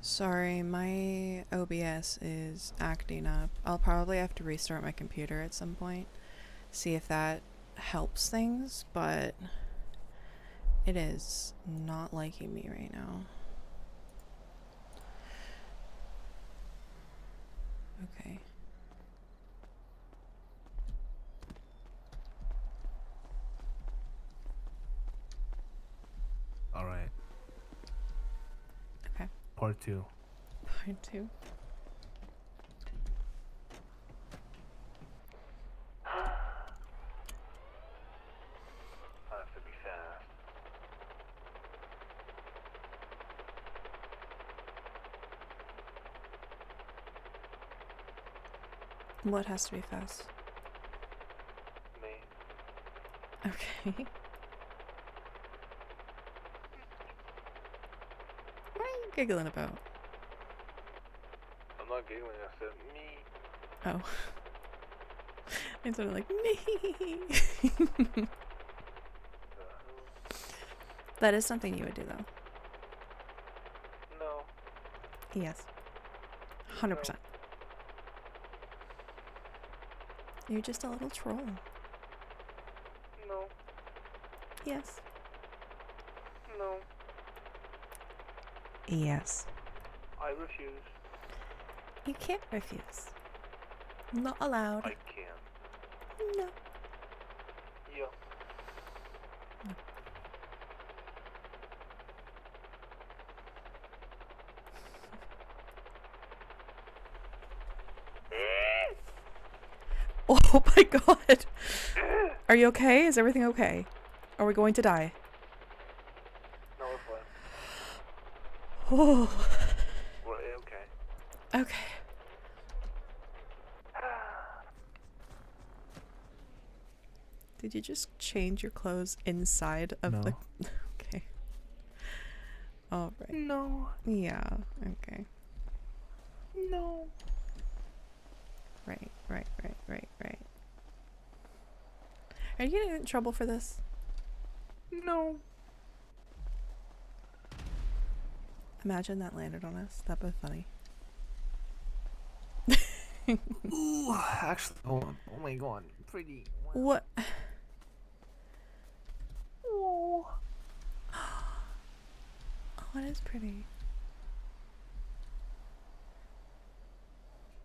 Sorry, my OBS is acting up. I'll probably have to restart my computer at some point, see if that helps things, but it is not liking me right now. Okay. All right. Okay. Part 2. Part 2. I have to be fast. What has to be fast? Me. Okay. What are you giggling about? I'm not giggling. I said me. Oh. It sounded like me. That is something you would do, though. No. Yes. 100%. You're just a little troll. No. Yes. No. Yes. I refuse. You can't refuse. Not allowed. I can. No. Yeah. Oh my god. Are you okay? Is everything okay? Are we going to die? No, we're fine. Oh. We're okay. Okay. Did you just change your clothes inside of the... Okay. All right. No. Yeah. Okay. No. Right. Are you getting in trouble for this? No. Imagine that landed on us. That'd be funny. Ooh, actually, hold on. Oh my god. Pretty. What? Oh. Oh, it is pretty.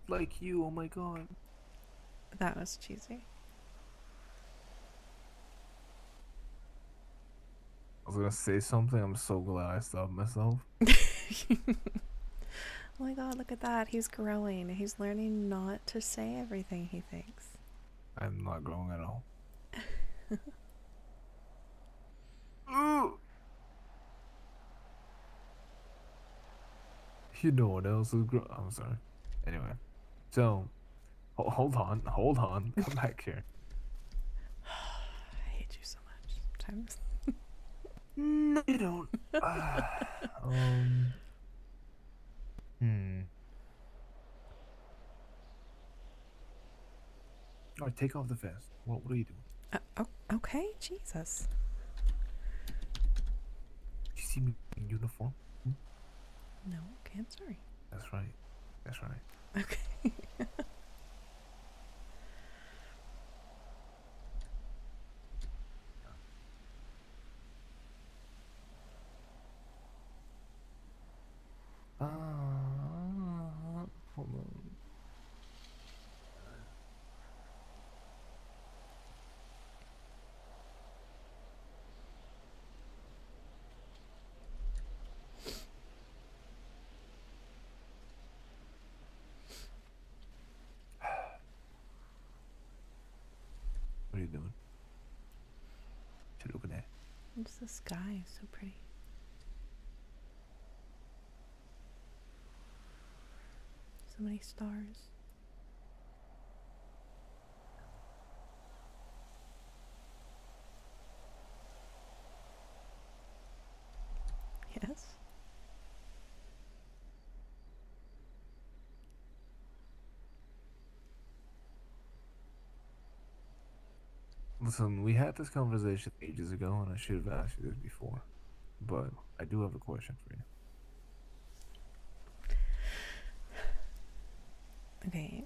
Like you. Oh my god. That was cheesy. I was gonna say something. I'm so glad I stopped myself. Oh my god, look at that. He's growing. He's learning not to say everything he thinks. I'm not growing at all. Ooh. You know what else is I'm sorry. Anyway, so hold on, come back here. I hate you so much sometimes. No, you don't. um. Hmm. All right, take off the vest. What are you doing? Oh, okay, Jesus. You see me in uniform? Hmm? No, okay, I'm sorry. That's right. That's right. Okay. Hold on. What are you doing? What you looking at? Just the sky is so pretty. So many stars. Yes. Listen, we had this conversation ages ago, and I should have asked you this before. But I do have a question for you. Okay.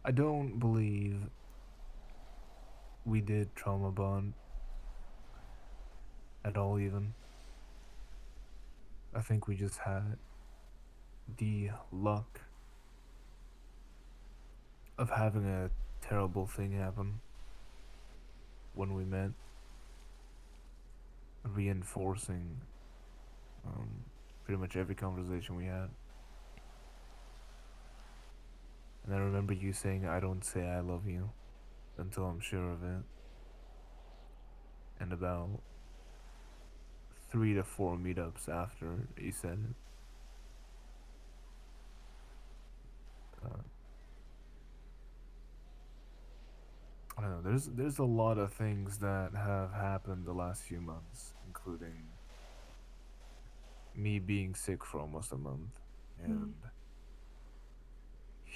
I don't believe we did trauma bond at all, even. I think we just had the luck of having a terrible thing happen when we met, reinforcing pretty much every conversation we had. And I remember you saying, I don't say I love you until I'm sure of it. And about 3 to 4 meetups after you said it, uh, I don't know. There's a lot of things that have happened the last few months, including me being sick for almost a month, Mm. and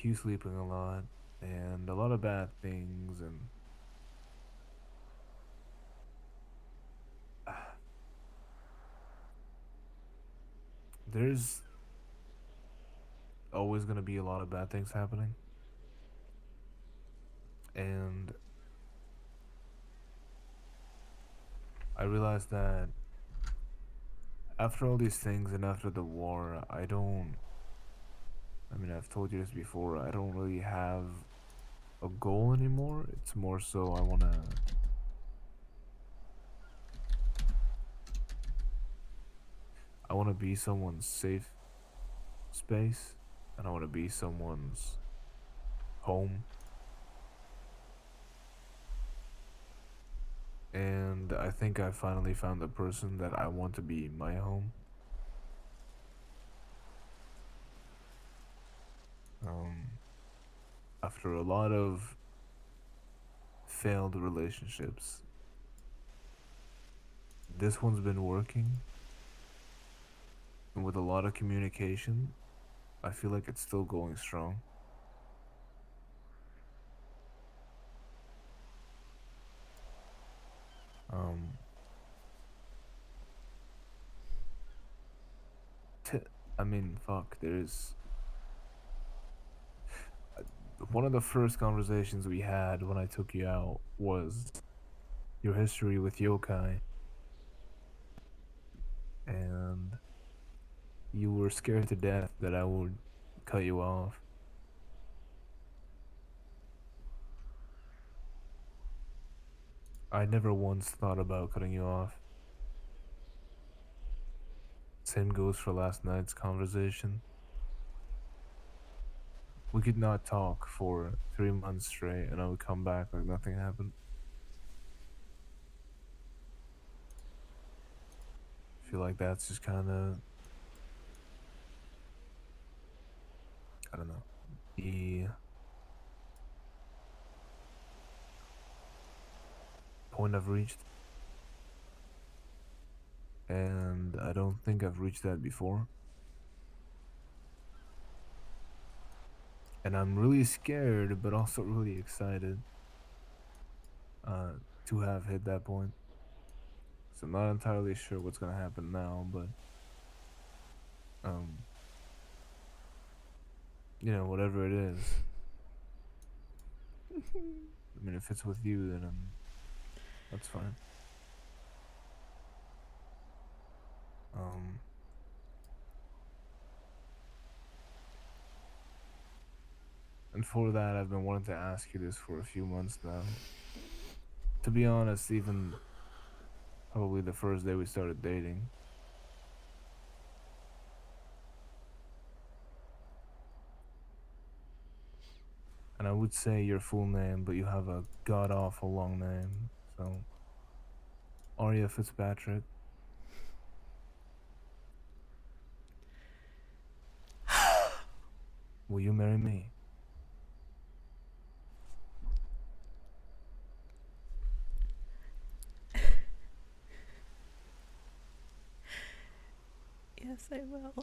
you sleeping a lot, and a lot of bad things, and there's always gonna be a lot of bad things happening. And I realized that after all these things and after the war, I mean, I've told you this before, I don't really have a goal anymore. It's more so I wanna be someone's safe space, and I wanna be someone's home. And I think I finally found the person that I want to be my home. Um, After a lot of failed relationships, this one's been working, and with a lot of communication, I feel like it's still going strong. Um, t- I mean, fuck, there's one of the first conversations we had when I took you out was your history with yokai, and you were scared to death that I would cut you off. I never once thought about cutting you off. Same goes for last night's conversation. We could not talk for 3 months straight, and I would come back like nothing happened. I feel like that's just kind of, I don't know, the point I've reached. And I don't think I've reached that before. And I'm really scared, but also really excited uh, to have hit that point. So I'm not entirely sure what's gonna happen now, but um, whatever it is. I mean, if it's with you, then that's fine. Um, and for that, I've been wanting to ask you this for a few months now. To be honest, even probably the first day we started dating. And I would say your full name, but you have a god awful long name. So, Arya Fitzpatrick, will you marry me? Yes, I will.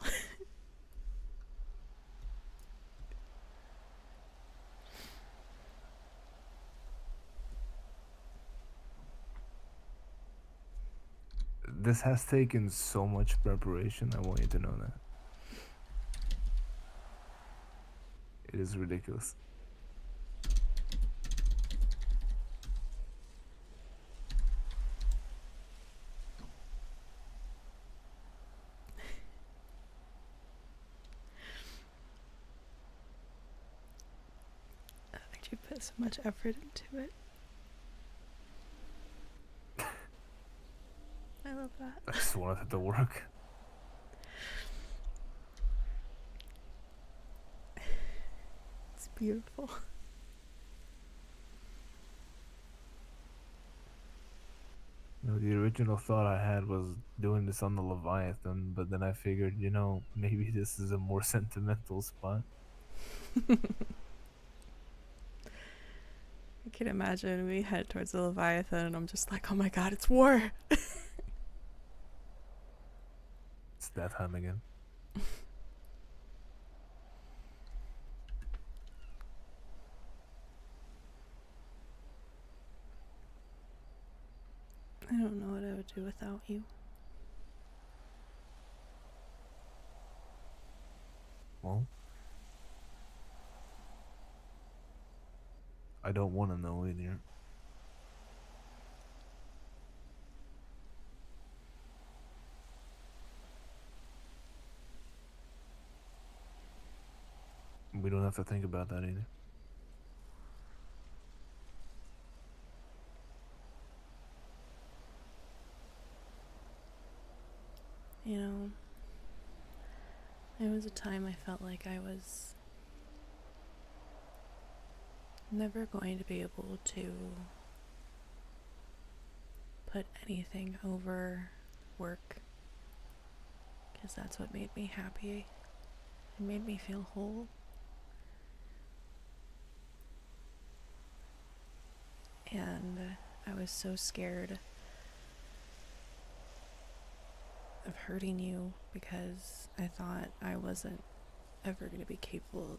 This has taken so much preparation. I want you to know that. It is ridiculous. Why'd you put so much effort into it? I love that. I just wanted it to work. It's beautiful. The original thought I had was doing this on the Leviathan, but then I figured, maybe this is a more sentimental spot. I can imagine we head towards the Leviathan and I'm just like, oh my god, it's war! It's that time again. I don't know what I would do without you. Well, I don't want to know either. We don't have to think about that either. You know, there was a time I felt like I was never going to be able to put anything over work, because that's what made me happy. It made me feel whole. And I was so scared of hurting you because I thought I wasn't ever going to be capable of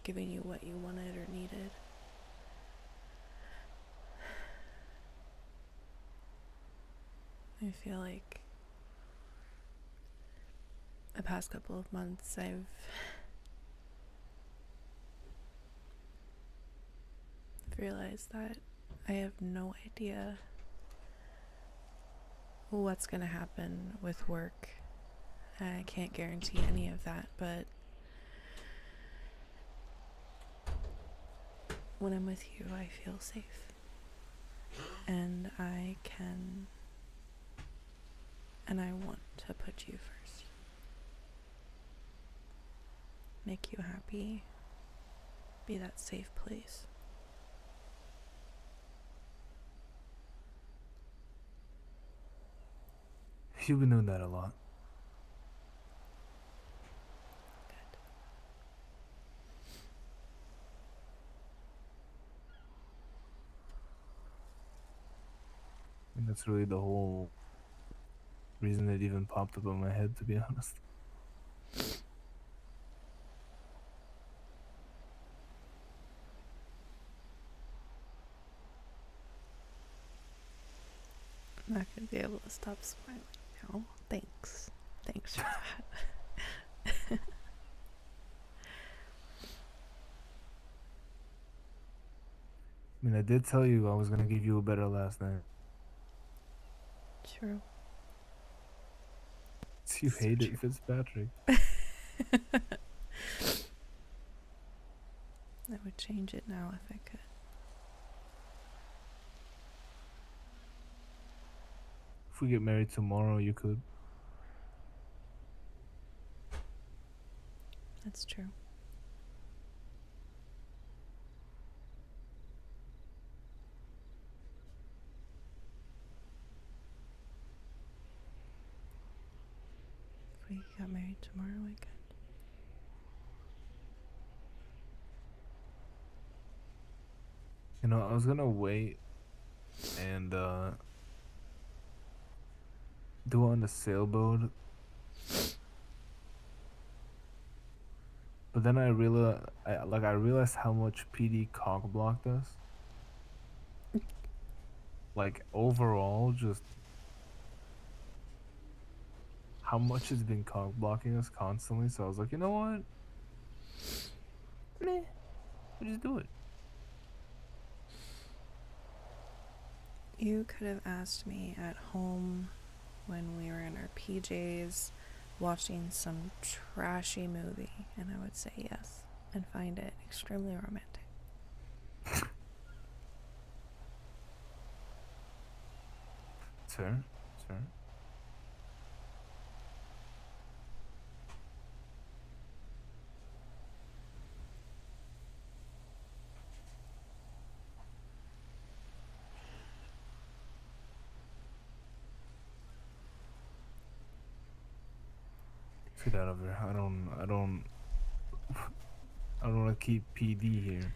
giving you what you wanted or needed. I feel like the past couple of months I've realized that I have no idea what's going to happen with work. I can't guarantee any of that, but when I'm with you, I feel safe. And I can, and I want to put you first. Make you happy. Be that safe place. You've been doing that a lot. Good. And that's really the whole reason it even popped up in my head, to be honest. I'm not going to be able to stop smiling now. Thanks. Thanks for that. I mean, I did tell you I was gonna give you a better last night. True. You So hate true. it, Fitzpatrick. I would change it now if I could. If we get married tomorrow, you could. That's true. If we got married tomorrow, I could. I was gonna wait and do it on the sailboat, but then I realized how much PD cock blocked us. Like overall, just how much it's been cock blocking us constantly. So I was like, you know what? Meh, we'll just do it. You could have asked me at home when we were in our PJs watching some trashy movie, and I would say yes and find it extremely romantic. Sir, sir. Let's get out of here. I don't want to keep PD here.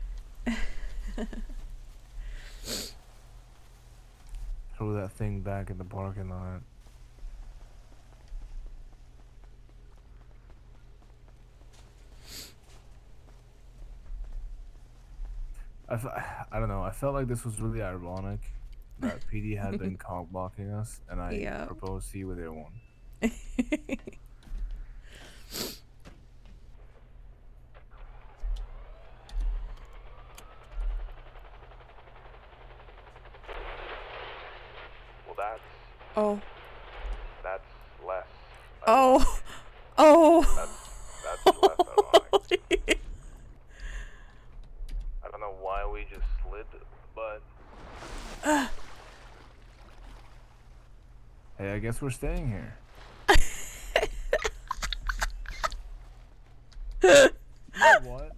Throw that thing back in the parking lot. I don't know. I felt like this was really ironic that PD had been cock blocking us, and I Yeah. proposed to you with their one. Well, Oh. that's less. Oh. Oh. That's less ironic. I don't know why we just slid, but hey, I guess we're staying here. You know what?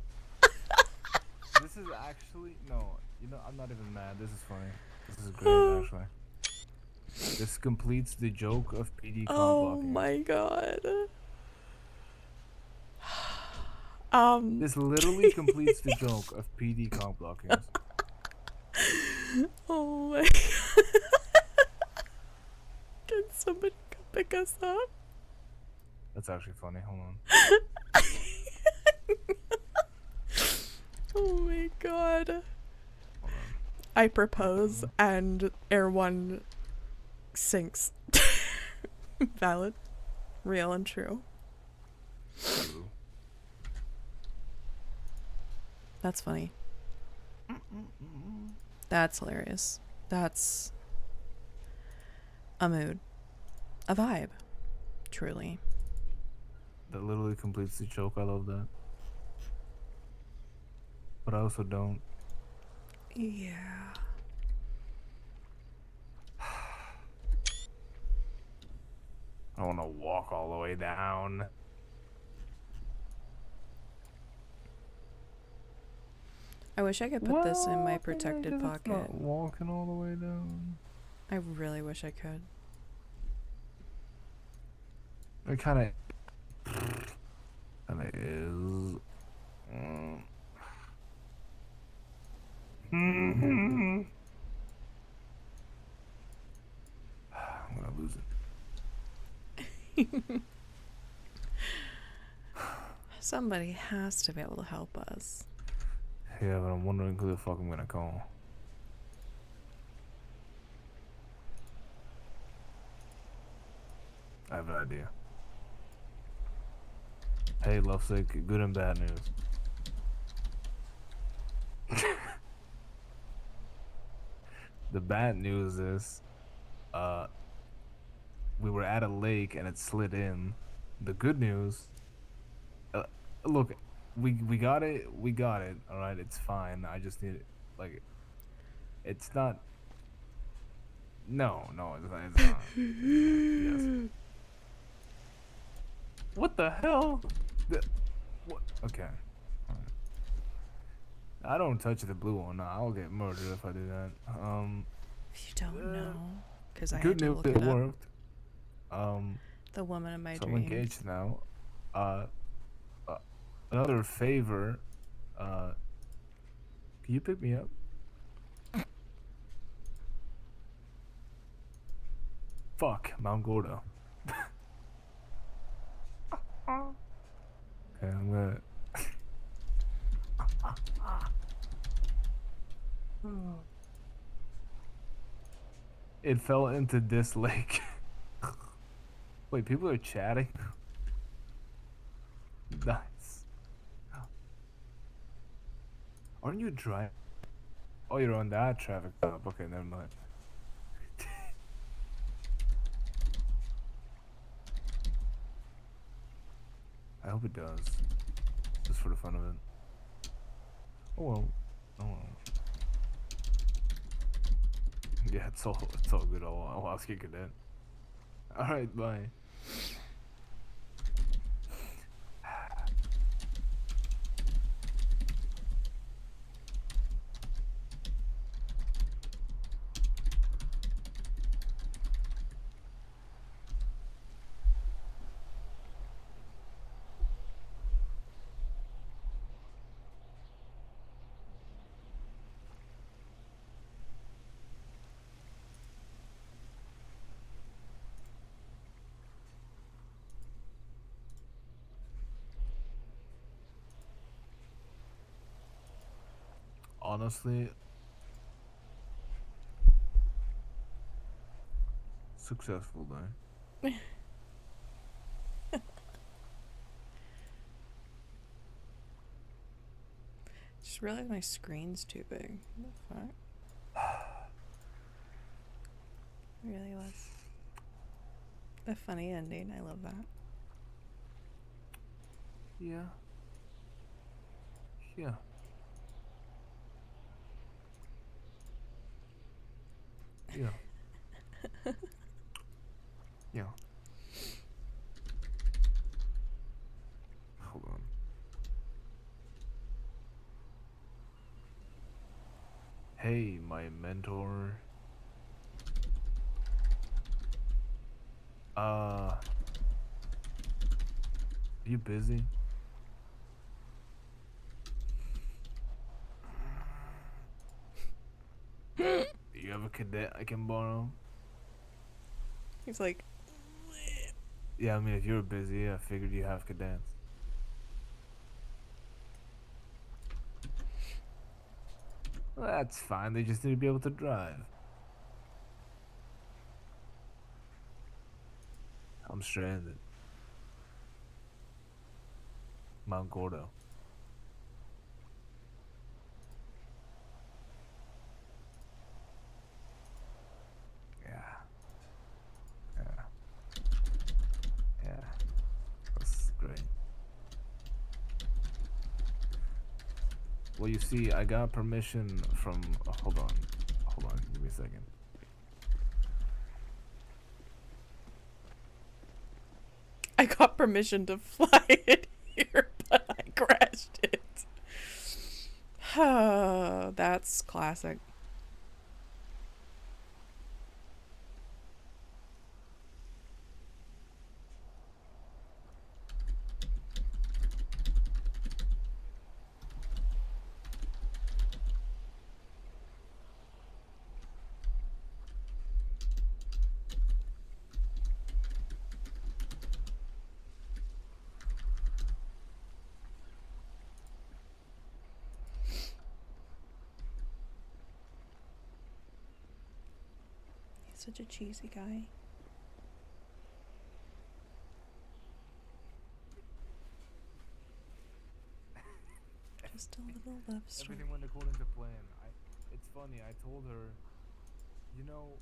This is actually no. You know, I'm not even mad. This is funny. This is great, actually. This completes the joke of PD cock Oh blocking. my god. This literally completes the joke of PD cock blocking us. Oh my god. Can somebody come pick us up? That's actually funny. Hold on. Oh my god. Hold on. I propose and Air One sinks. Valid. Real and true. True. That's funny. That's hilarious. That's a mood. A vibe. Truly. That literally completes the joke. I love that. But I also don't. Yeah. I want to walk all the way down. I wish I could put this in my protected pocket. Not walking all the way down. I really wish I could. It kind of is. I'm gonna lose it. Somebody has to be able to help us. Yeah, but I'm wondering who the fuck I'm gonna call. I have an idea. Hey, lovesick, good and bad news. The bad news is, we were at a lake and it slid in. The good news, look, we got it, all right, it's fine. I just need it, like, it's not. No, it's not. Yes. What the hell? What? Okay. I don't touch the blue one. Nah, I'll get murdered if I do that. If you don't know, because I had Good to news, look it it up. worked. The woman in my So I'm dreams. engaged now. Another favor. Can you pick me up? Fuck, Mount Gordo. Okay, I'm gonna. It fell into this lake. Wait, people are chatting. Nice. Aren't you driving? Oh, you're on that traffic stop. Okay, never mind. I hope it does. Just for the fun of it. Oh well. Oh well. Yeah, it's all good. I'll ask you that. All right, bye. Honestly, successful day. Just realized my screen's too big. What the fuck? It really was. A funny ending. I love that. Yeah. Yeah. Yeah. Yeah. Hold on. Hey, my mentor. Are you busy? Do you have a cadet I can borrow? He's like, Yeah, I mean, if you're busy, I figured you have cadets. Well, that's fine. They just need to be able to drive. I'm stranded. Mount Gordo. Yeah. Yeah. Yeah. That's great. Well, you see, I got permission from. Oh, hold on. Hold on. Give me a second. I got permission to fly it here, but I crashed it. That's classic. He's such a cheesy guy. Just a little love story. Everything went according to plan. It's funny. I told her, you know,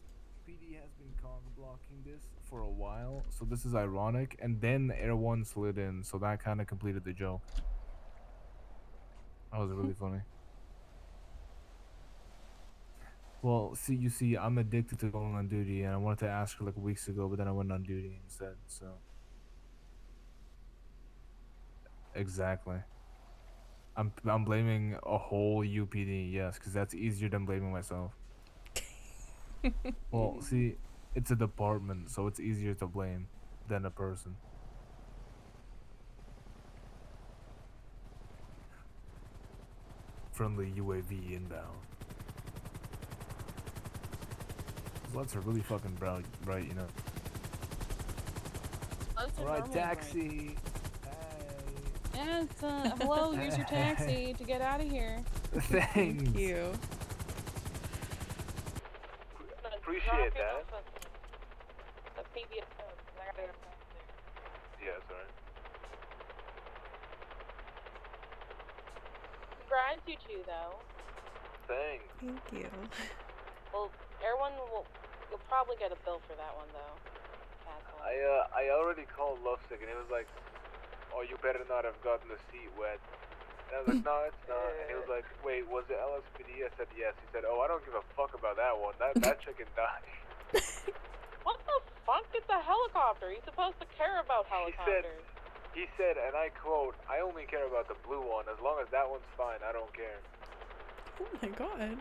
PD has been cog blocking this for a while, so this is ironic. And then Air One slid in, so that kind of completed the joke. That was really funny. Well, you see, I'm addicted to going on duty, and I wanted to ask her like weeks ago, but then I went on duty instead. So exactly. I'm blaming a whole UPD, yes, because that's easier than blaming myself. Well, see, it's a department, so it's easier to blame than a person. Friendly UAV inbound. Those lights are really fucking bright, you know. Alright, taxi. Yes, hello, here's your taxi to get out of here. Thanks. Thank you. Appreciate that. yes, right? Congrats, you two, though. Thanks. Thank you. Well, you'll probably get a bill for that one, though. Castle. I already called Lovesick and he was like, oh, you better not have gotten the seat wet. And I was like, no, it's not. And he was like, wait, was it LSPD? I said yes. He said, oh, I don't give a fuck about that one. That chicken died. What the fuck? It's a helicopter. He's supposed to care about helicopters. He said, and I quote, I only care about the blue one. As long as that one's fine, I don't care. Oh my god.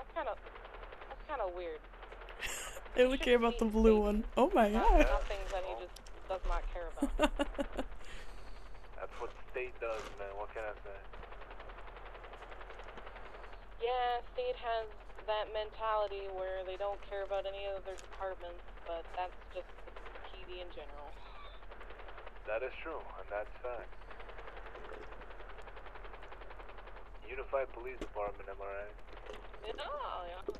That's kind of weird. I only care about the blue one. Oh my god. Not things that he just does not care about. That's what state does, man. What can I say? Yeah, state has that mentality where they don't care about any other departments, but that's just the PD in general. That is true, and that's fact. Unified Police Department, am I right? Yeah.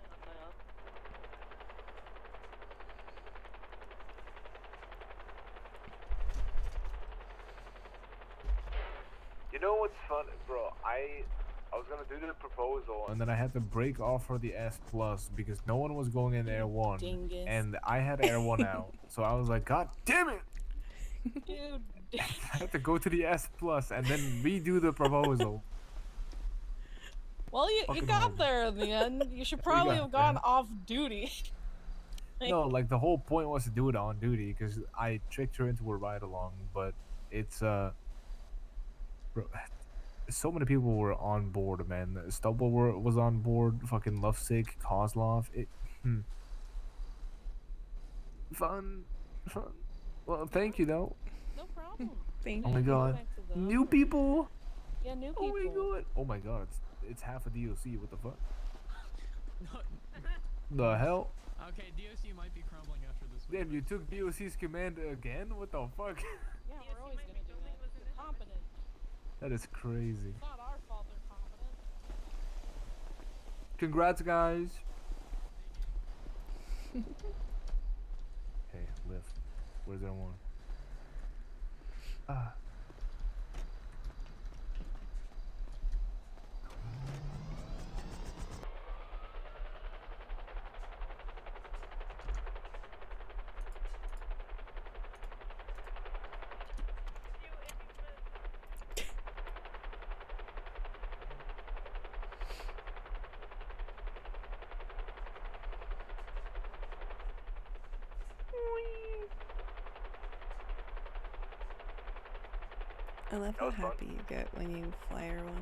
You know what's fun, bro? I was gonna do the proposal, and then I had to break off for the S plus because no one was going in Air 1, Dingus. and I had Air 1 out. So I was like, God damn it! Dude. I had to go to the S plus and then redo the proposal. Well, you Fucking got horrible. there in the end. You should probably got have gone there. off duty. No, like the whole point was to do it on duty because I tricked her into a ride along, but it's bro, so many people were on board, man. Stubble was on board. Fucking Lovesick, Kozlov. Fun. Well, thank you though. No problem. Thank Oh my you. god, new people. Yeah, new people. Oh my god. Oh my god. It's half a DOC. What the fuck? The hell? Okay, DOC might be crumbling after this week. Damn, you took DOC's command again? What the fuck? Yeah, we're always gonna do that. We're competent. That is crazy. It's not our fault they're competent. Congrats, guys. Hey, lift. Where's that one? Ah. I love That how was fun. happy you get when you fly Air 1. Or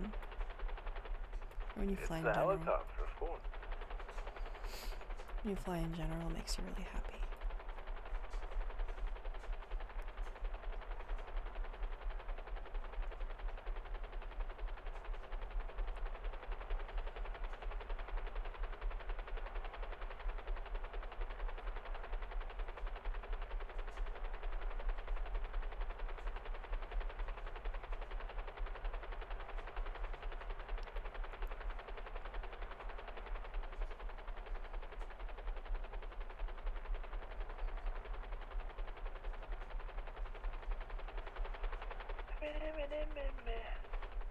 when you fly in It's a general. helicopter, of course. When you fly in general, it makes you really happy.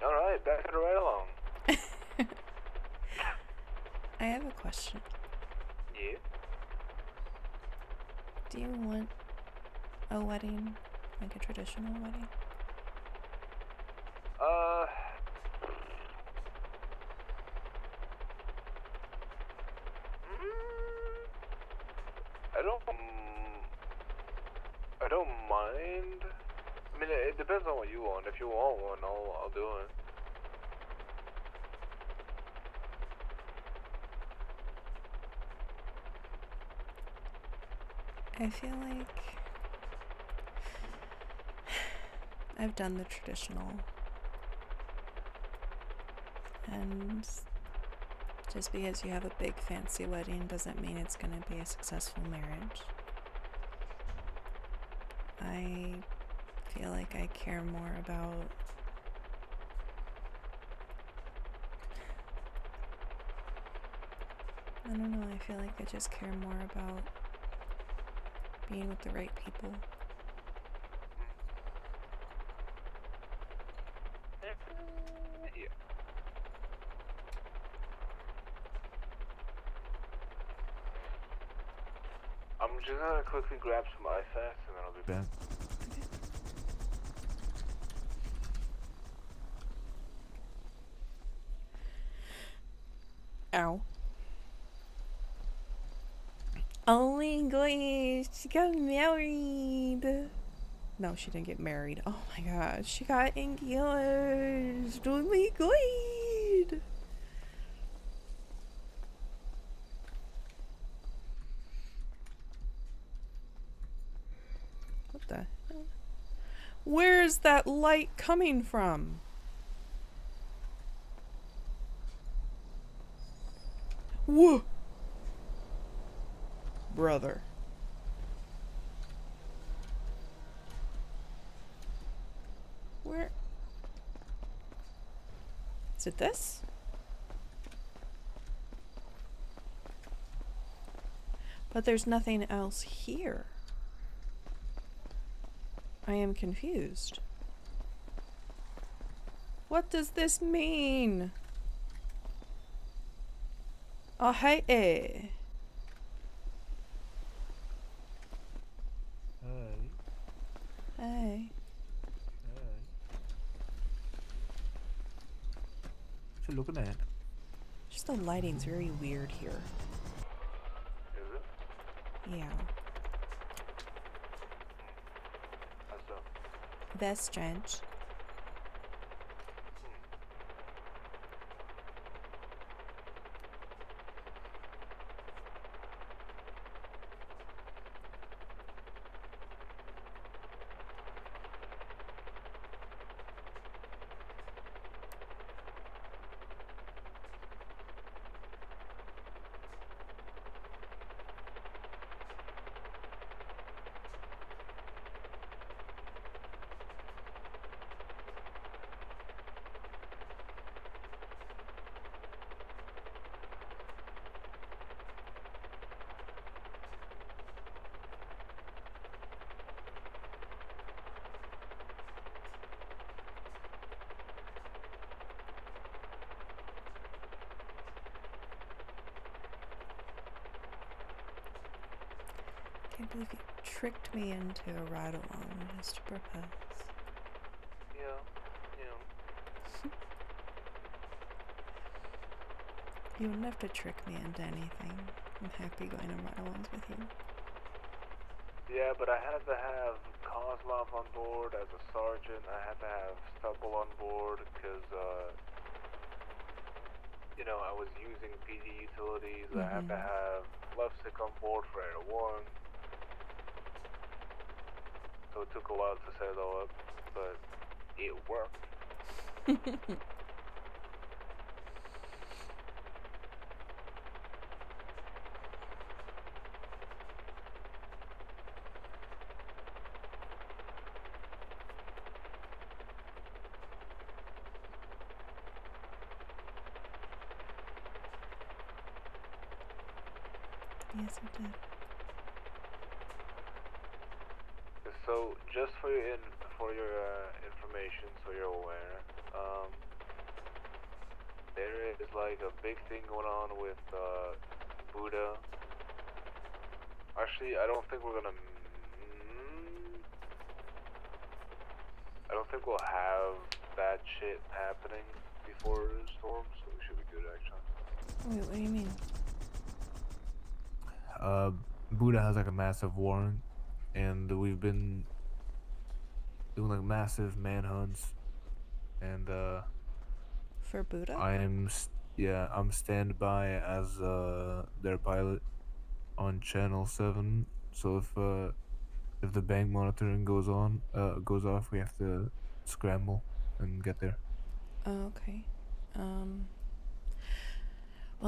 Alright, back to the ride along. I have a question. Yeah? Do you want a wedding? Like a traditional wedding? I don't mind. I mean, it depends on what you want. If you want one, I'll do it. I feel like I've done the traditional, and just because you have a big fancy wedding doesn't mean it's going to be a successful marriage. I feel like I care more about I don't know, I feel like I just care more about being with the right people. just gonna quickly grab some ice axe and then I'll be back. Ow. Oh my gosh, she got married. No, she didn't get married. Oh my gosh, she got engaged. Oh my god. What the hell? Where's that light coming from? Whoa! Brother. Where? Is it this? But there's nothing else here. I am confused. What does this mean? Oh, hey. Hey. Hey. What you looking at? Just the lighting's very weird here. Is it? Yeah. How's that? That's strange. Can't believe you tricked me into a ride along just to propose. Yeah. You wouldn't have to trick me into anything. I'm happy going on ride-alongs with you. Yeah, but I had to have Kozlov on board as a sergeant. I had to have Stubble on board because, I was using PD utilities. I had to have Lovesick on board for Air 1. So it took a while to set it all up, but it worked. Yes, it did. So just for your information, so you're aware, there is like a big thing going on with Buddha. Actually, I don't think we're gonna. I don't think we'll have that shit happening before storm, so we should be good actually. Wait, what do you mean? Buddha has like a massive warrant, and we've been doing like massive manhunts, and For Buddha? I'm standby as their pilot on channel 7. So if the bank monitoring goes off, we have to scramble and get there. Oh, okay. Well,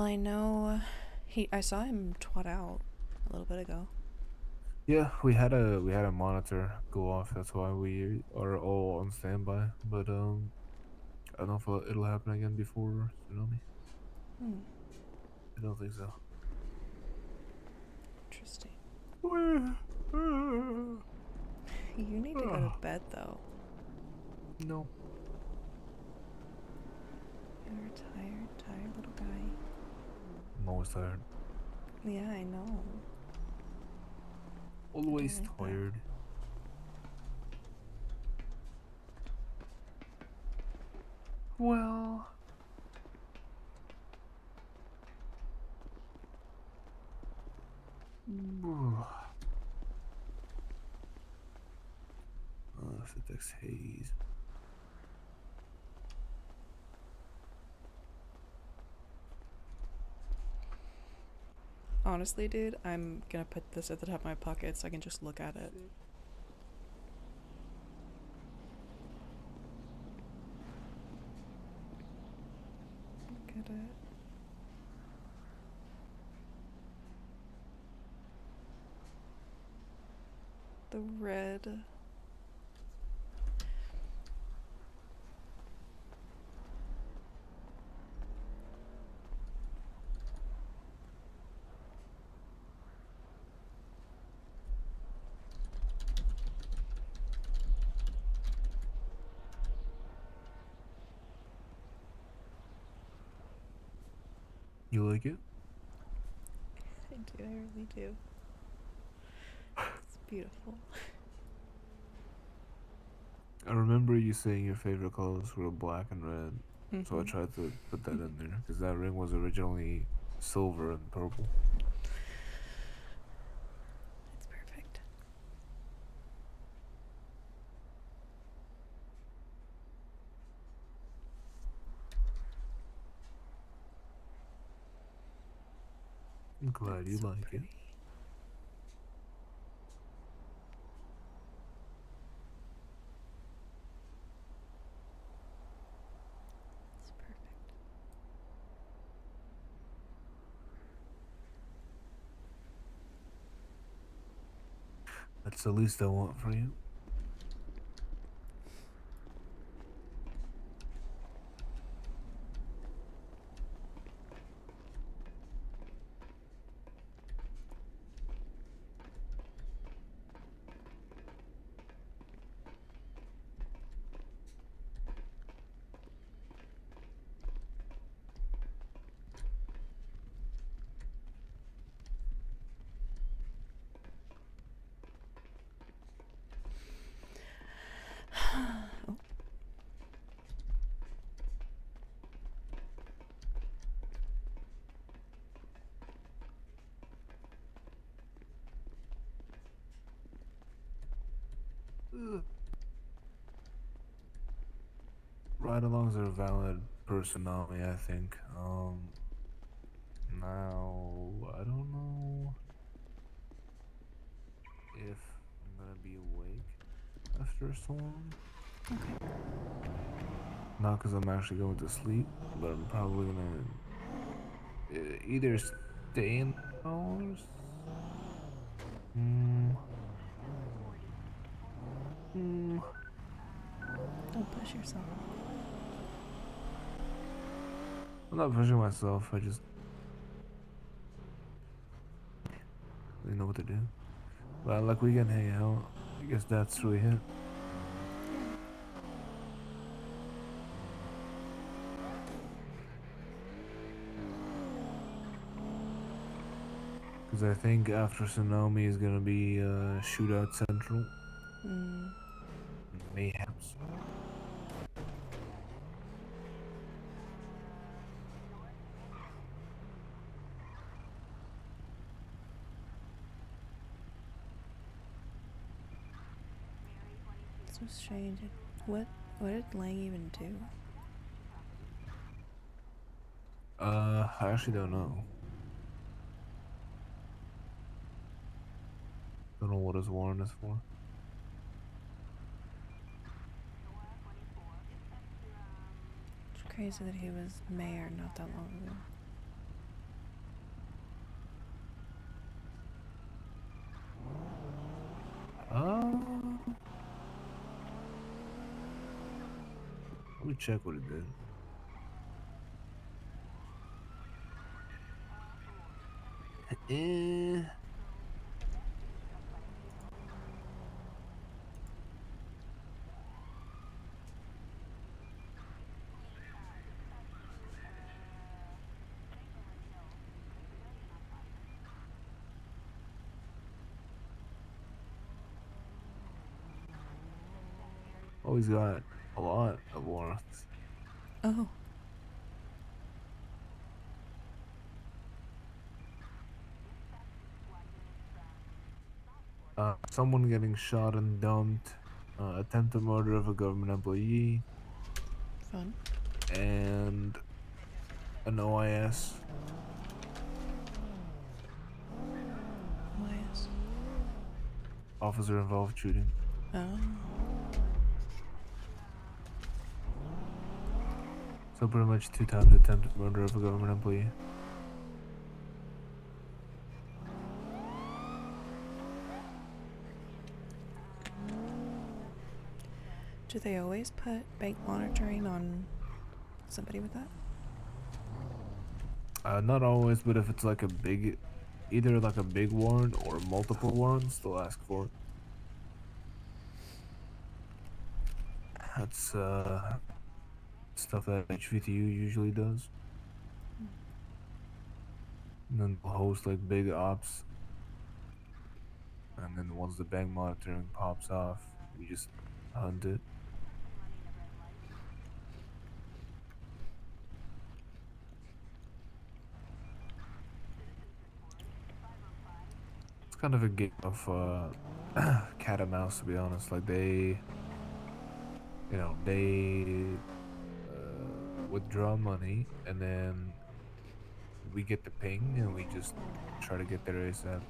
I know I saw him twat out a little bit ago. Yeah, we had a monitor go off. That's why we are all on standby. But I don't know if it'll happen again before tsunami. I don't think so. Interesting. You need to go to bed, though. No. You're a tired little guy. I'm always tired. Yeah, I know. always like that. tired. Well. Fitzpatrick's haze. Honestly, dude, I'm gonna put this at the top of my pocket so I can just look at it. Look at it. The red. You like it? I do, I really do. It's beautiful. I remember you saying your favorite colors were black and red, so I Mhm. tried to put that in there because that ring was originally silver and purple. It's perfect. I'm glad It's you so like pretty. it. It's perfect. That's the least I want for you. Oh. Ride-alongs are valid personality, I think. Now I don't know if I'm gonna be awake after a storm. Okay. Not because I'm actually going to sleep, but I'm probably gonna either stay indoors. Hmm. Hmm. Don't push yourself. I'm not pushing myself. I just really know what to do. But like we can hang out. I guess that's really it. Because I think after Tsunami is gonna be Shootout Central. Mm. Mayhaps. So strange. What did Lang even do? I actually don't know. Don't know what his warrant is for. It's crazy that he was mayor not that long ago. Let me check what it did. Eh. Oh, he's got a lot of warrants. Oh. Someone getting shot and dumped. Attempted murder of a government employee. Fun. And an OIS. Elias. Officer involved shooting. Oh. So pretty much 2 times attempted murder of a government employee. Do they always put bank monitoring on somebody with that? Not always, but if it's like a big, either like a big warrant or multiple warrants, they'll ask for it. That's stuff that HVTU usually does. And then they'll host like big ops. And then once the bank monitoring pops off, we just hunt it. It's kind of a game of cat and mouse, to be honest. Like they withdraw money, and then we get the ping, and we just try to get there ASAP.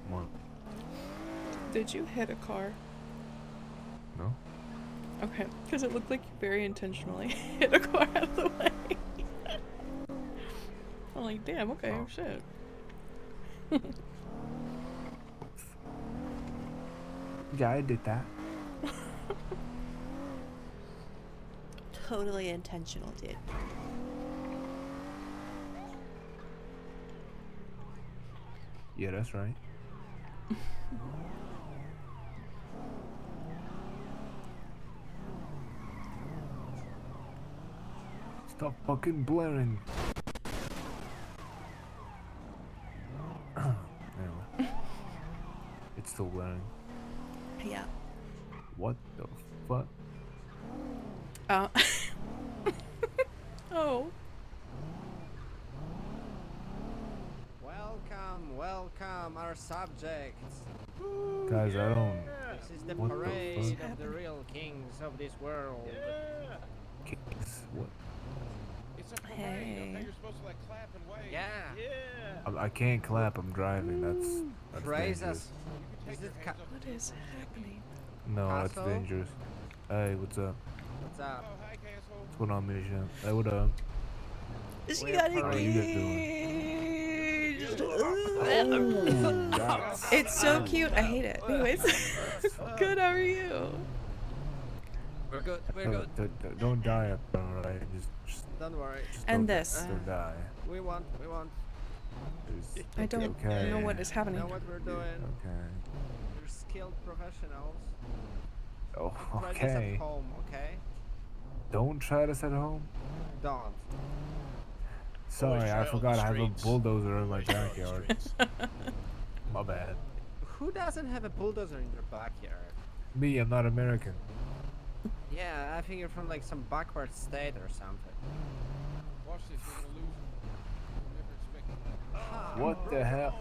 What? Did you hit a car? No? Okay, because it looked like you very intentionally hit a car out of the way. I'm like, damn, okay, Oh. shit. Yeah, I did that. Totally intentional, dude. Yeah, that's right. Stop fucking blaring. Anyway. It's still blaring. Yeah. What the fuck? Oh. Welcome, our subjects. Guys, I don't... This is the What the parade fuck? of the real kings of this world. Kicks. What? It's a parade. Hey. You're supposed to like clap and wave. Yeah. I can't clap, I'm driving. That's Praise dangerous. us. Take Is your it hands up. What is happening? No, that's Castle? dangerous. Hey, what's up? What's up? Oh, hi, Castle. What's going on, Misha? Hey, what up? She We're got parade. How are you guys doing? That's It's so cute. I hate it. Anyways. Good, how are you? We're good. We're No, good. don't die up there, alright? Just Don't worry. And don't, this. Don't die. We want. It's I don't okay. know what is happening. Know what we're doing. Okay. We're skilled professionals. Oh, Try this okay. at home, okay? Don't try this at home. Don't. Sorry, I trail forgot the I have a streets. bulldozer in my backyard. My bad. Who doesn't have a bulldozer in their backyard? Me, I'm not American. Yeah, I think you're from like some backward state or something. Watch this. You're gonna lose. Never expect it. What the hell?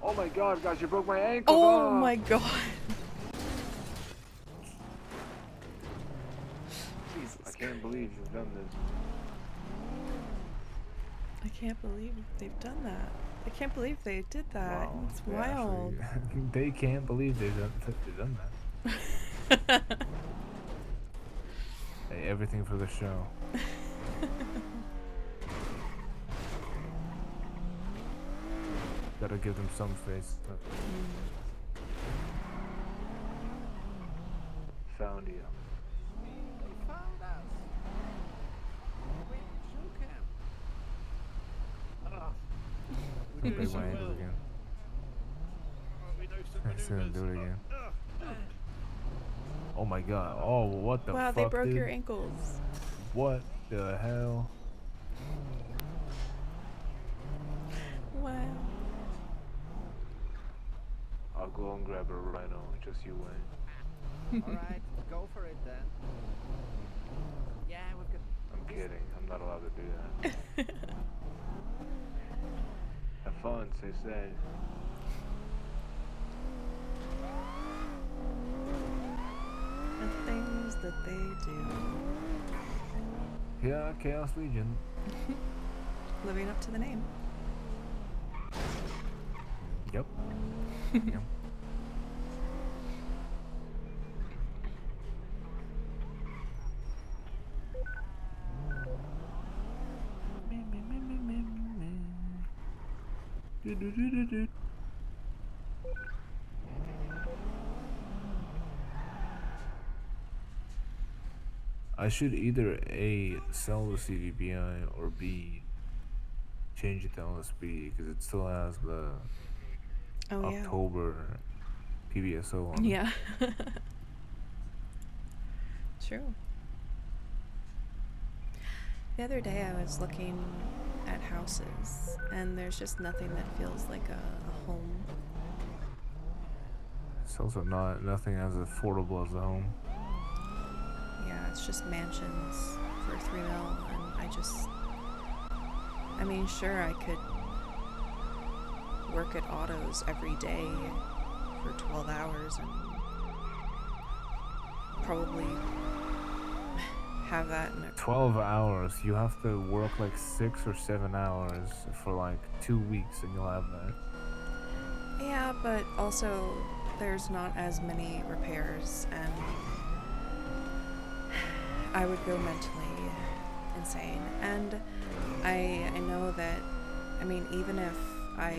Oh my god, guys, you broke my ankle. Oh my god. Jesus. I can't believe you've done this. I can't believe they've done that. I can't believe they did that. Wow, It's they wild. actually- they can't believe they've done that. Hey, everything for the show. Gotta give them some face. Found you. They found us. We shook him. We Break my ankle again. We know some I still maneuvers. do it again. Oh my god. Oh, what the Wow, fuck, they broke dude? your ankles. What the hell? go and grab a rhino. Just you wait. Alright, go for it then. Yeah, we've got. I'm kidding. I'm not allowed to do that. Have fun. Stay safe. The things that they do. Yeah, Chaos Legion. Living up to the name. Yep. Yep. I should either A, sell the CVPI, or B, change it to LSB because it still has the Oh October PBSO on it. yeah. Yeah. True. The other day I was looking at houses and there's just nothing that feels like a home. It's also nothing as affordable as a home. Yeah, it's just mansions for $3 million, and I mean, sure, I could work at autos every day for 12 hours and probably have that in a 12 hours. You have to work like 6 or 7 hours for like 2 weeks and you'll have that. Yeah, but also there's not as many repairs and I would go mentally insane. And I know that, I mean, even if I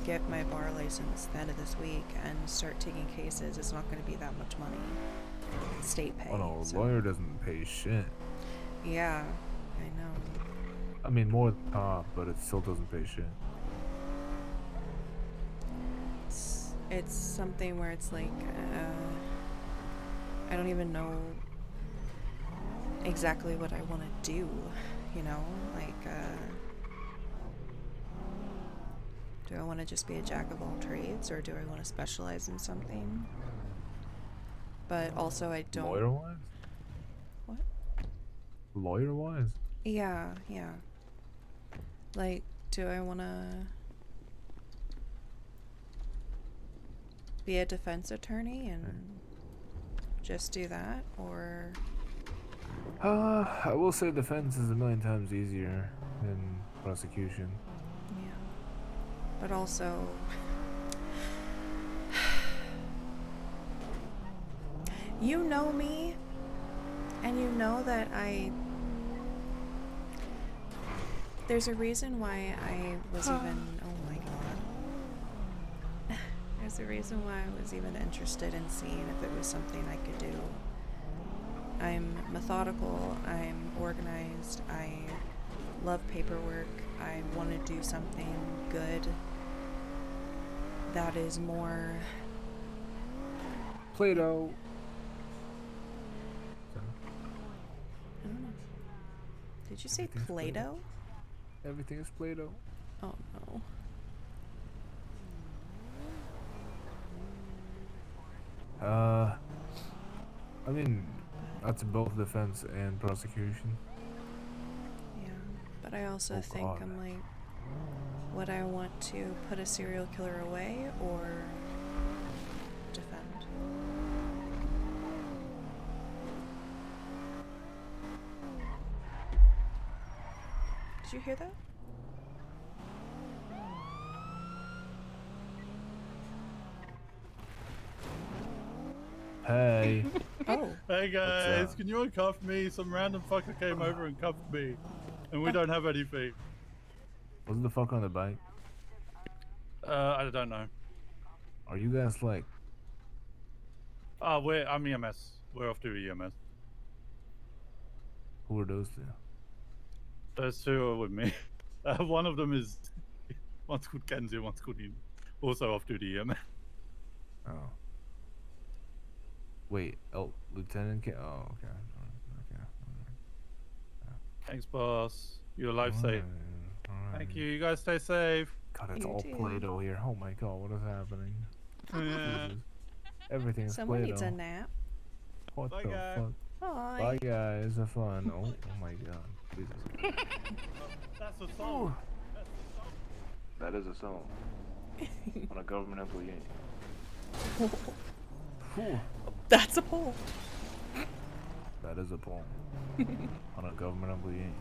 get my bar license at the end of this week and start taking cases, it's not going to be that much money. State pay. Oh no, so- lawyer doesn't pay shit. Yeah, I know. I mean, more than top, but it still doesn't pay shit. It's something where it's like, I don't even know exactly what I want to do, you know? Like, do I want to just be a jack of all trades, or do I want to specialize in something? But also I don't... Lawyer-wise? What? Lawyer-wise? Yeah. Like, do I want to be a defense attorney and just do that, or... I will say defense is a million times easier than prosecution. Yeah. But also... You know me, and you know that there's a reason why I was even... Oh my god. There's a reason why I was even interested in seeing if it was something I could do. I'm methodical, I'm organized, I love paperwork, I want to do something good that is more... Play-Doh. I don't know. Did you say Everything's Play-Doh. Play-Doh? Everything is Play-Doh. Oh no. I mean, that's both defense and prosecution. Yeah, but I also Oh, think God. I'm like, would I want to put a serial killer away or defend? Did you hear that? Hey. Oh, Hey guys, up? can you uncuff me? Some random fucker came over and cuffed me, and we don't have anything. What's the fuck on the bike? I don't know. Are you guys like... I'm EMS. We're off to EMS. Who are those two? Those two are with me. One of them is one's called Kenzie, one's called Ian. Also off to the EMS. Oh. Wait, Lieutenant K... Oh, okay. Okay. Thanks, boss. You're life safe. Alright. Thank you. You guys stay safe. God, it's You all too. Play-Doh here. Oh my god, what is happening? Yeah. Jesus. Everything is Someone needs a Play-Doh. nap. What Bye, the guy. fuck? Bye. Bye guys, have fun. Oh my god. Jesus. That's a Ooh. song. That is a song. On a government employee. Whew. That's a poll. That is a poem. On a government employee.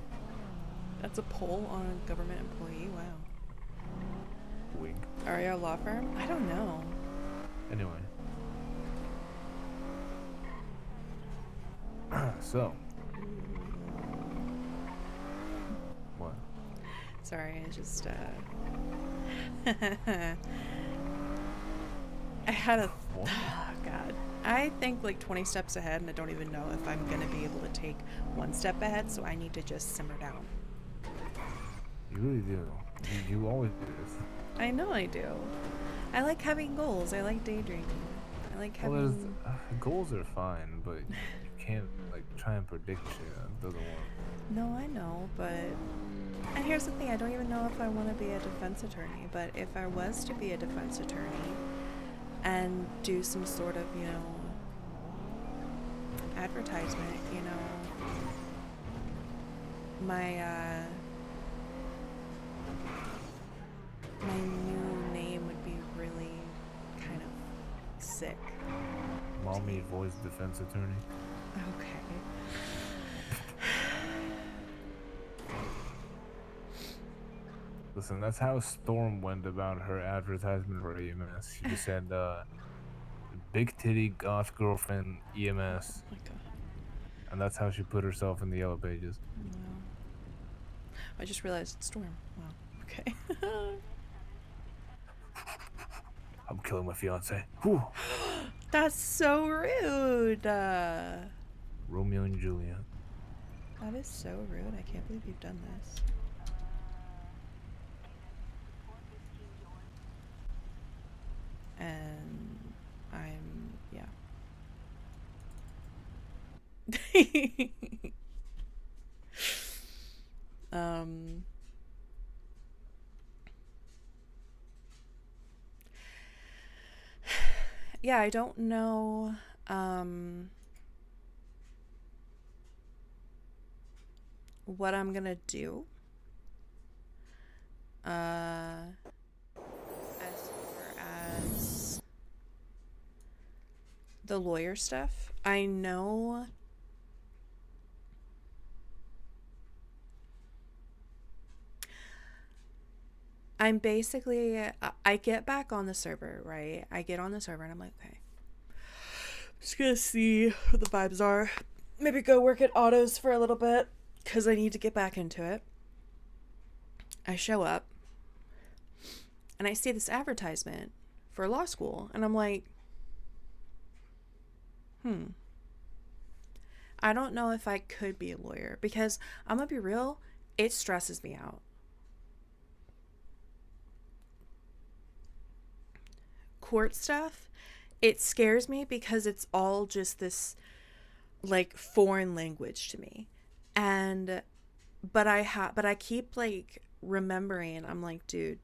That's a poll on a government employee. Wow. Wink. Arya law firm? I don't know. Anyway. So. What? Sorry, I just I had a What? oh god. I think like 20 steps ahead and I don't even know if I'm gonna be able to take one step ahead, so I need to just simmer down. You really do. You always do this. I know I do. I like having goals. I like daydreaming. I like Well, having goals are fine, but you can't like try and predict shit. It doesn't work. No, I know, but and here's the thing, I don't even know if I want to be a defense attorney, but if I was to be a defense attorney and do some sort of, you know, advertisement, you know, my my new name would be really kind of sick. Mommy voice defense attorney. Okay. Listen, that's how Storm went about her advertisement for EMS. She just said, big titty goth girlfriend EMS. Oh my god. And that's how she put herself in the yellow pages. Wow. I just realized it's Storm. Wow. Okay. I'm killing my fiance. Whew. That's so rude. Romeo and Juliet. That is so rude. I can't believe you've done this. And I'm, yeah. Yeah, I don't know, what I'm gonna do. As far as the lawyer stuff, I know I'm basically, I get back on the server, right? I get on the server and I'm like, okay, just gonna see what the vibes are. Maybe go work at Autos for a little bit because I need to get back into it. I show up and I see this advertisement for law school and I'm like, I don't know if I could be a lawyer because I'm gonna be real, it stresses me out. Court stuff, it scares me because it's all just this like foreign language to me. And but I keep like remembering, I'm like, dude,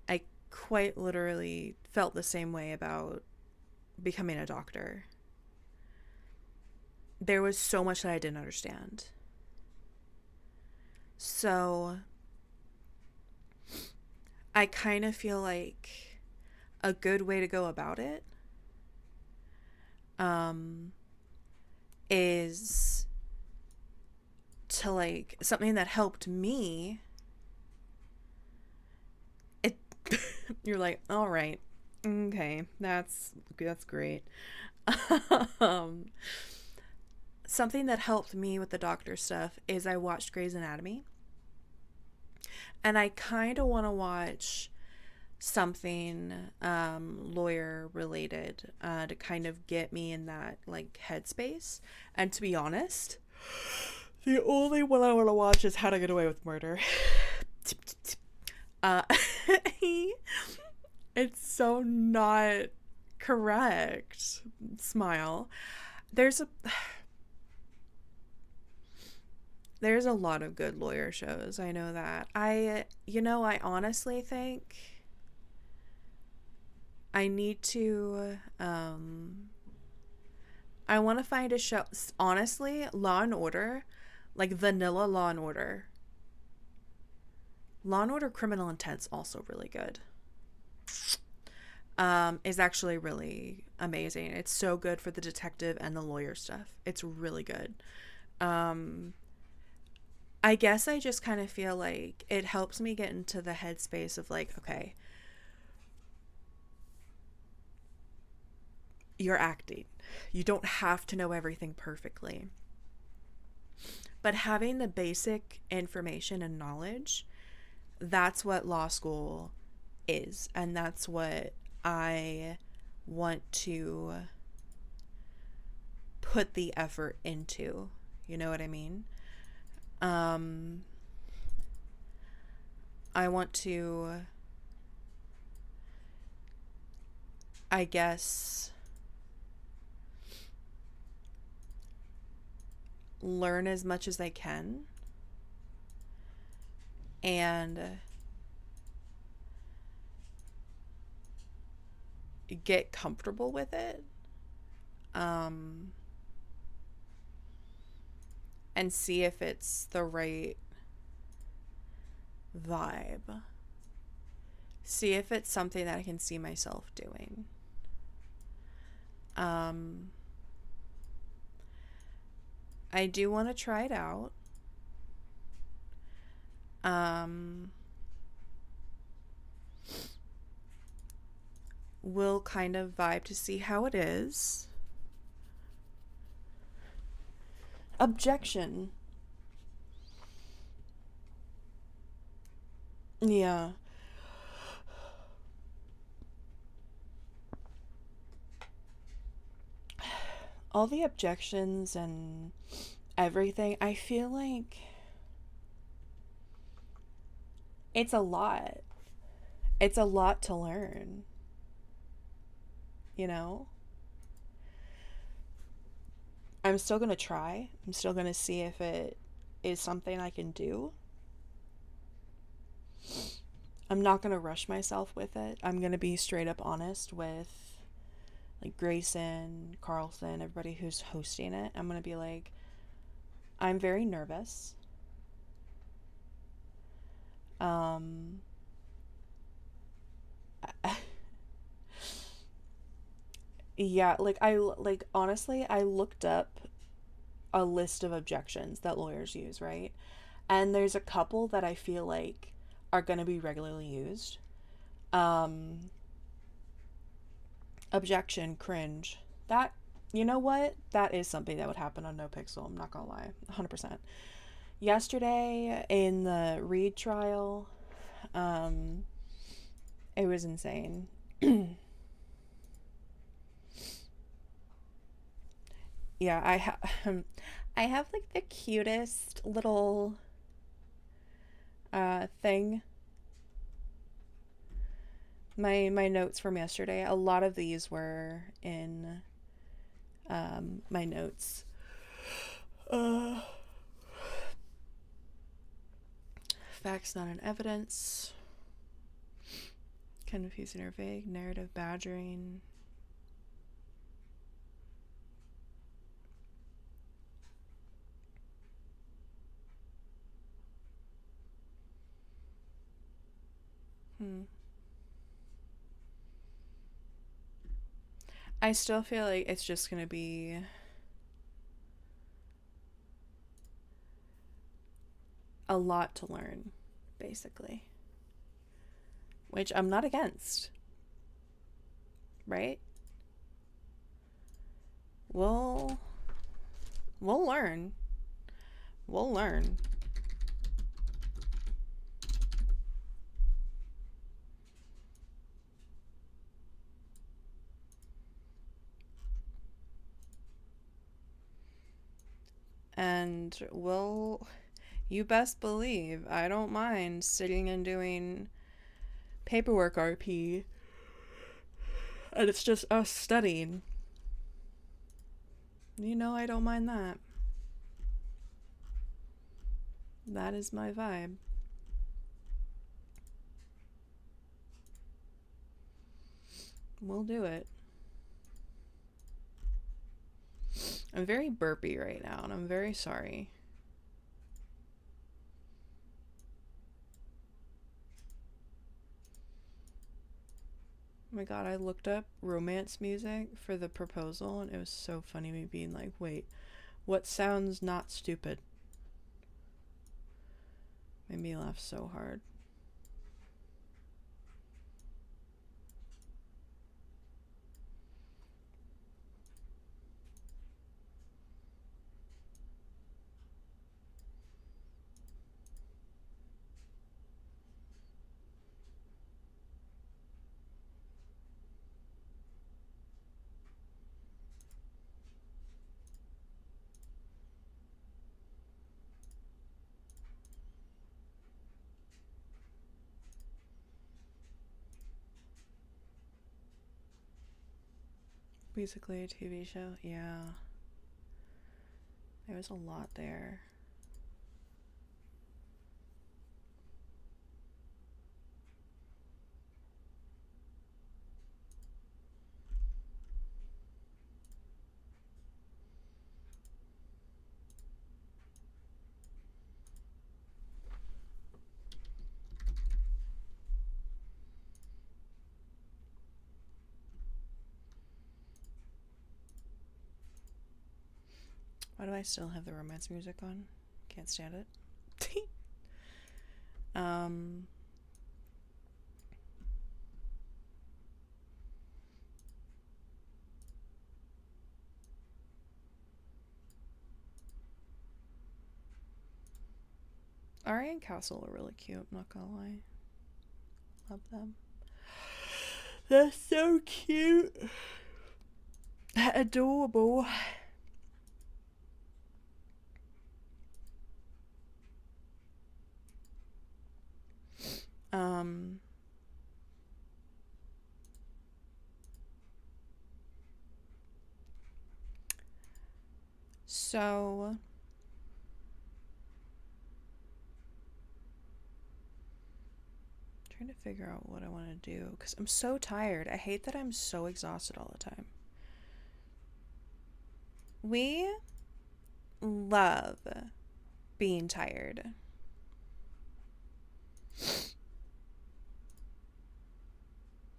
I quite literally felt the same way about becoming a doctor. There was so much that I didn't understand. So I kind of feel like a good way to go about it is to like something that helped me. It you're like, all right, okay, that's great. Something that helped me with the doctor stuff is I watched Grey's Anatomy. And I kind of want to watch something lawyer related to kind of get me in that like headspace. And to be honest, the only one I want to watch is How to Get Away with Murder. It's so not correct. Smile. There's a lot of good lawyer shows. I know that. I honestly think I need to I want to find a show. Honestly, Law and Order, like vanilla Law and Order. Law and Order Criminal Intent's also really good. Is actually really amazing. It's so good for the detective and the lawyer stuff. It's really good. I guess I just kind of feel like it helps me get into the headspace of like, okay, you're acting. You don't have to know everything perfectly. But having the basic information and knowledge, that's what law school is. And that's what I want to put the effort into. You know what I mean? I want to, I guess, learn as much as I can and get comfortable with it. And see if it's the right vibe. See if it's something that I can see myself doing. I do want to try it out. We'll kind of vibe to see how it is. Objection. Yeah. All the objections and everything, I feel like it's a lot. It's a lot to learn. You know? I'm still going to try. I'm still going to see if it is something I can do. I'm not going to rush myself with it. I'm going to be straight up honest with like Grayson, Carlson, everybody who's hosting it. I'm going to be like, I'm very nervous. Yeah, like honestly, I looked up a list of objections that lawyers use, right? And there's a couple that I feel like are going to be regularly used. Objection, cringe. That, you know what? That is something that would happen on NoPixel. I'm not gonna lie. 100%. Yesterday in the Reed trial, it was insane. Yeah, I have like the cutest little thing. My notes from yesterday, a lot of these were in my notes. Facts not in evidence. Confusing or vague. Narrative badgering. I still feel like it's just gonna be a lot to learn, basically. Which I'm not against. Right? We'll learn. We'll learn. And you best believe I don't mind sitting and doing paperwork RP. And it's just us studying. You know I don't mind that. That is my vibe. We'll do it. I'm very burpy right now, and I'm very sorry. Oh my god, I looked up romance music for the proposal, and it was so funny me being like, wait, what sounds not stupid? Made me laugh so hard. Basically a TV show, yeah. There was a lot there. Why do I still have the romance music on? Can't stand it. Arya and Castle are really cute, I'm not gonna lie. Love them. They're so cute. Adorable. So trying to figure out what I want to do because I'm so tired. I hate that I'm so exhausted all the time. We love being tired.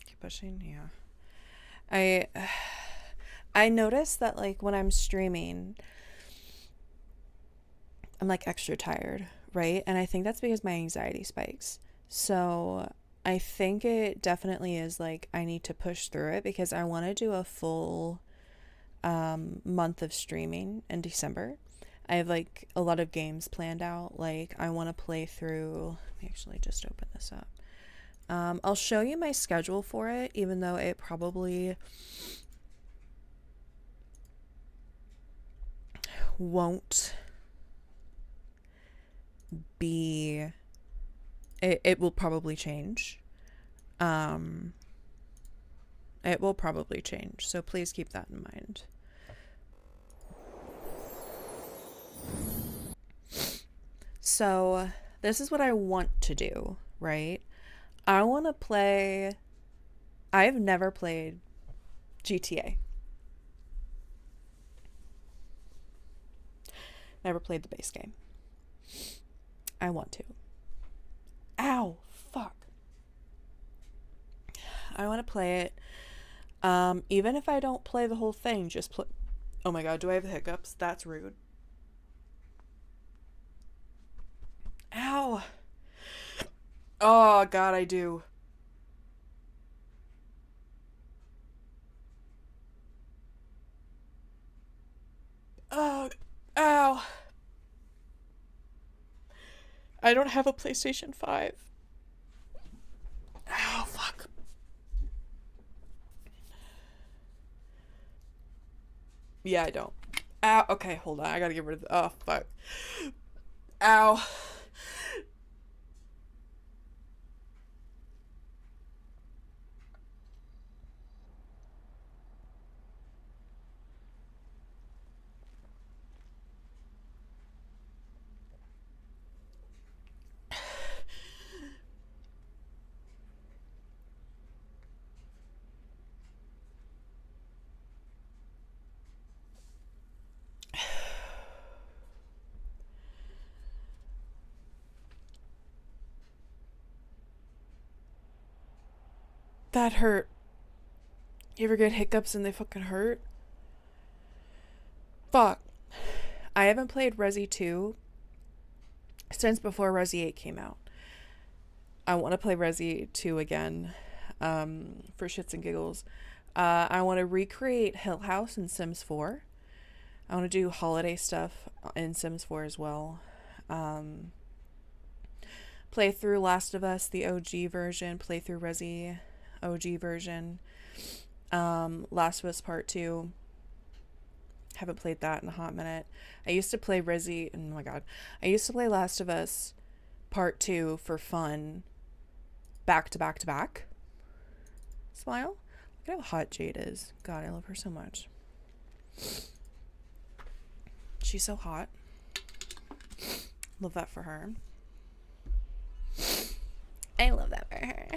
Keep pushing, yeah. I notice that like when I'm streaming, I'm like extra tired, right? And I think that's because my anxiety spikes. So I think it definitely is like I need to push through it because I want to do a full month of streaming in December. I have like a lot of games planned out. Like I want to play through. Let me actually just open this up. I'll show you my schedule for it, even though it probably won't be. It will probably change. It will probably change, so please keep that in mind. So this is what I want to do, right? I want to play. I've never played GTA. Never played the base game. I want to. Ow, fuck. I want to play it. Even if I don't play the whole thing, just play. Oh my god, do I have the hiccups? That's rude. Ow. Oh god, I do. Oh, ow. I don't have a PlayStation 5. Ow, fuck. Yeah, I don't. Ow. Okay, hold on. I gotta get rid of the. Oh, fuck. Ow. That hurt. You ever get hiccups and they fucking hurt? Fuck. I haven't played Resi 2 since before Resi 8 came out. I want to play Resi 2 again, for shits and giggles. I want to recreate Hill House in Sims 4. I want to do holiday stuff in Sims 4 as well. Play through Last of Us, the OG version. Play through Resi, OG version. Last of Us Part 2. Haven't played that in a hot minute. I used to play Resi. Oh my god. I used to play Last of Us Part 2 for fun. Back to back to back. Smile. Look at how hot Jade is. God, I love her so much. She's so hot. Love that for her. I love that for her.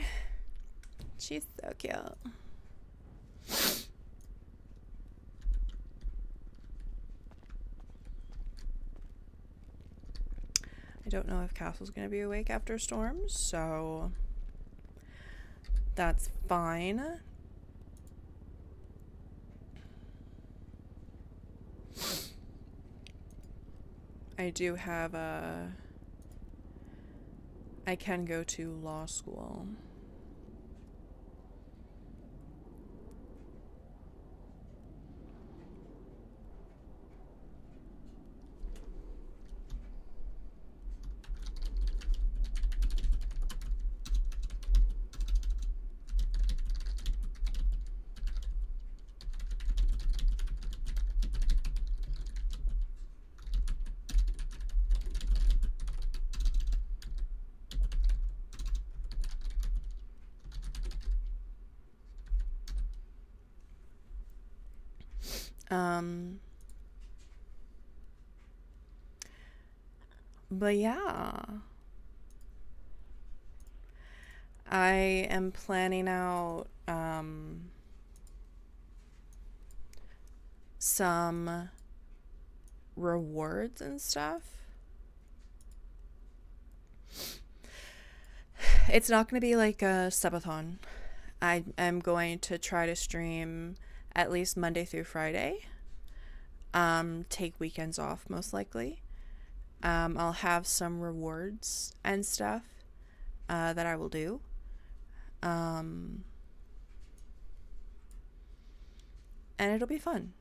She's so cute. I don't know if Castle's gonna be awake after storms, so that's fine. I do have I can go to law school. But yeah, I am planning out some rewards and stuff. It's not going to be like a subathon. I am going to try to stream at least Monday through Friday. Take weekends off most likely. I'll have some rewards and stuff that I will do. And it'll be fun.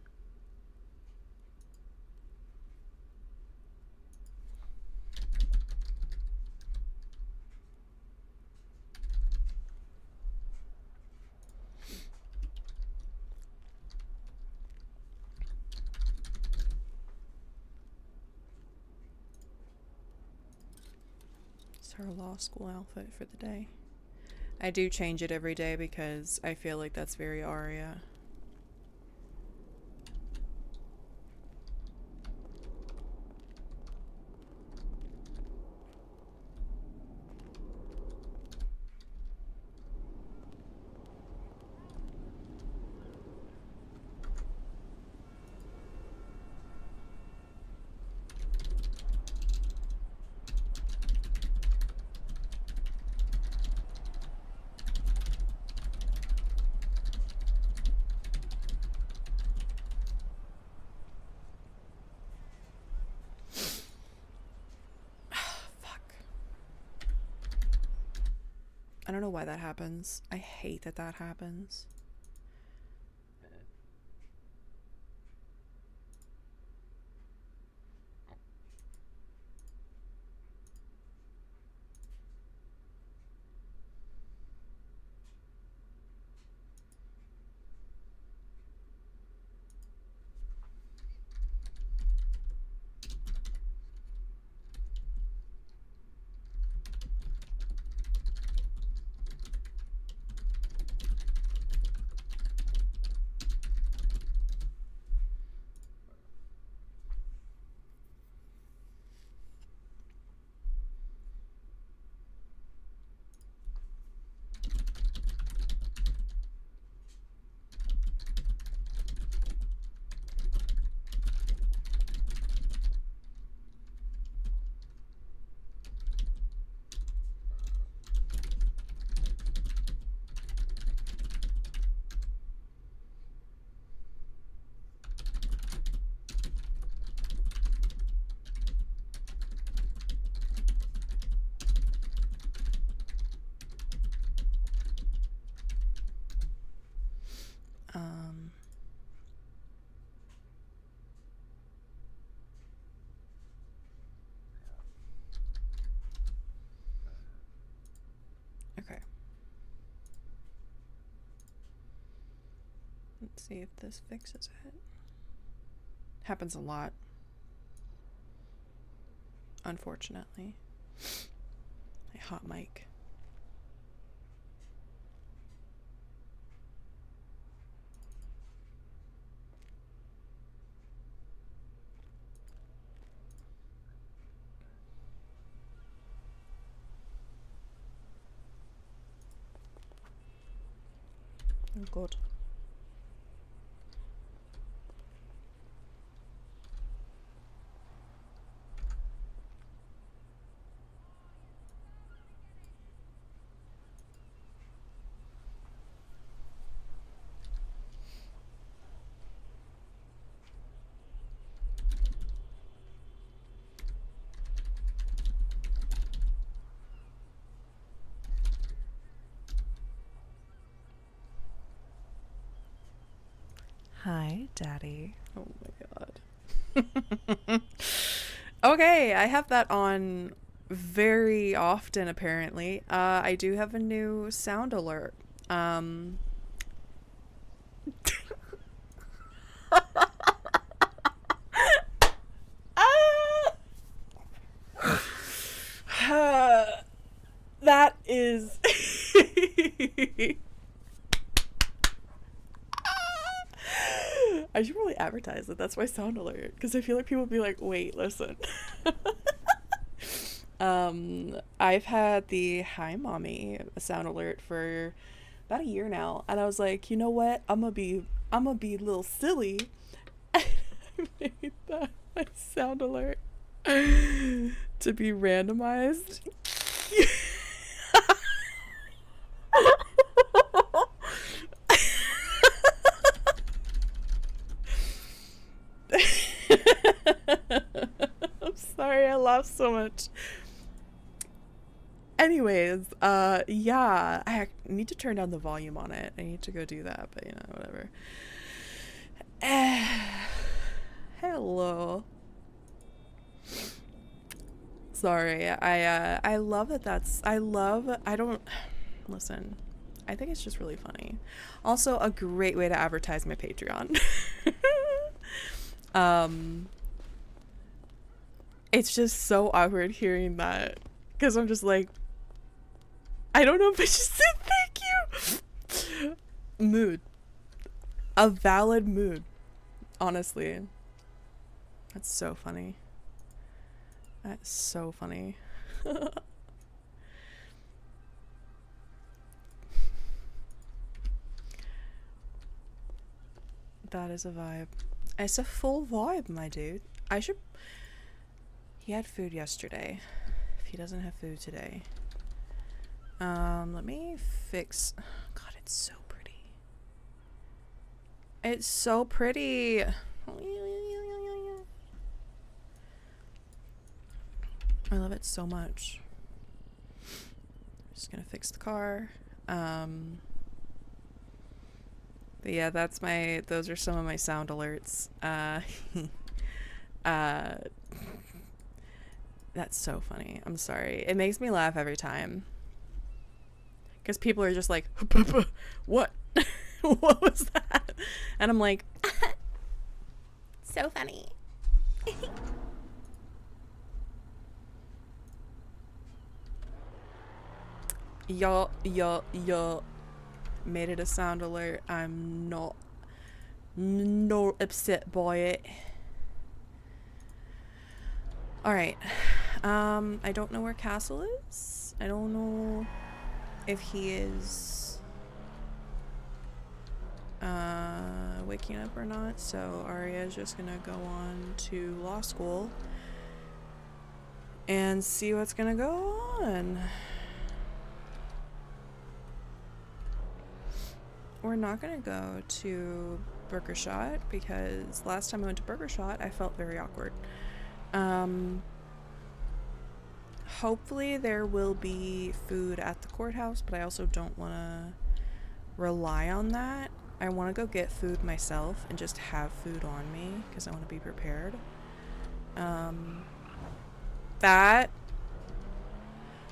It's her law school outfit for the day. I do change it every day because I feel like that's very Arya. I don't know why that happens. I hate that that happens. Okay. Let's see if this fixes it. Happens a lot. Unfortunately. My hot mic. Oh god. Hi, Daddy. Oh my god. Okay, I have that on very often apparently. I do have a new sound alert. That is I should really advertise that. That's my sound alert. Because I feel like people would be like, wait, listen. I've had the Hi Mommy sound alert for about a year now. And I was like, you know what? I'm gonna be a little silly. I made that my sound alert to be randomized. I'm sorry, I laughed so much. Anyways, yeah, I need to turn down the volume on it. I need to go do that, but you know, whatever. Hello. Sorry, I love that I don't, listen, I think it's just really funny. Also, a great way to advertise my Patreon. It's just so awkward hearing that, because I'm just like, I don't know if I just said thank you. Mood. A valid mood. Honestly. That's so funny. That's so funny. That is a vibe. It's a full vibe, my dude. He had food yesterday. If he doesn't have food today. Let me fix... God, it's so pretty. It's so pretty. I love it so much. Just gonna fix the car. But yeah, those are some of my sound alerts. That's so funny. I'm sorry. It makes me laugh every time. Because people are just like, what? What was that? And I'm like, so funny. Y'all made it a sound alert. I'm not upset by it. Alright. I don't know where Castle is. I don't know if he is waking up or not, so Arya is just gonna go on to law school and see what's gonna go on. We're not gonna go to Burger Shot because last time I went to Burger Shot I felt very awkward. Hopefully there will be food at the courthouse, but I also don't want to rely on that. I want to go get food myself and just have food on me because I want to be prepared. That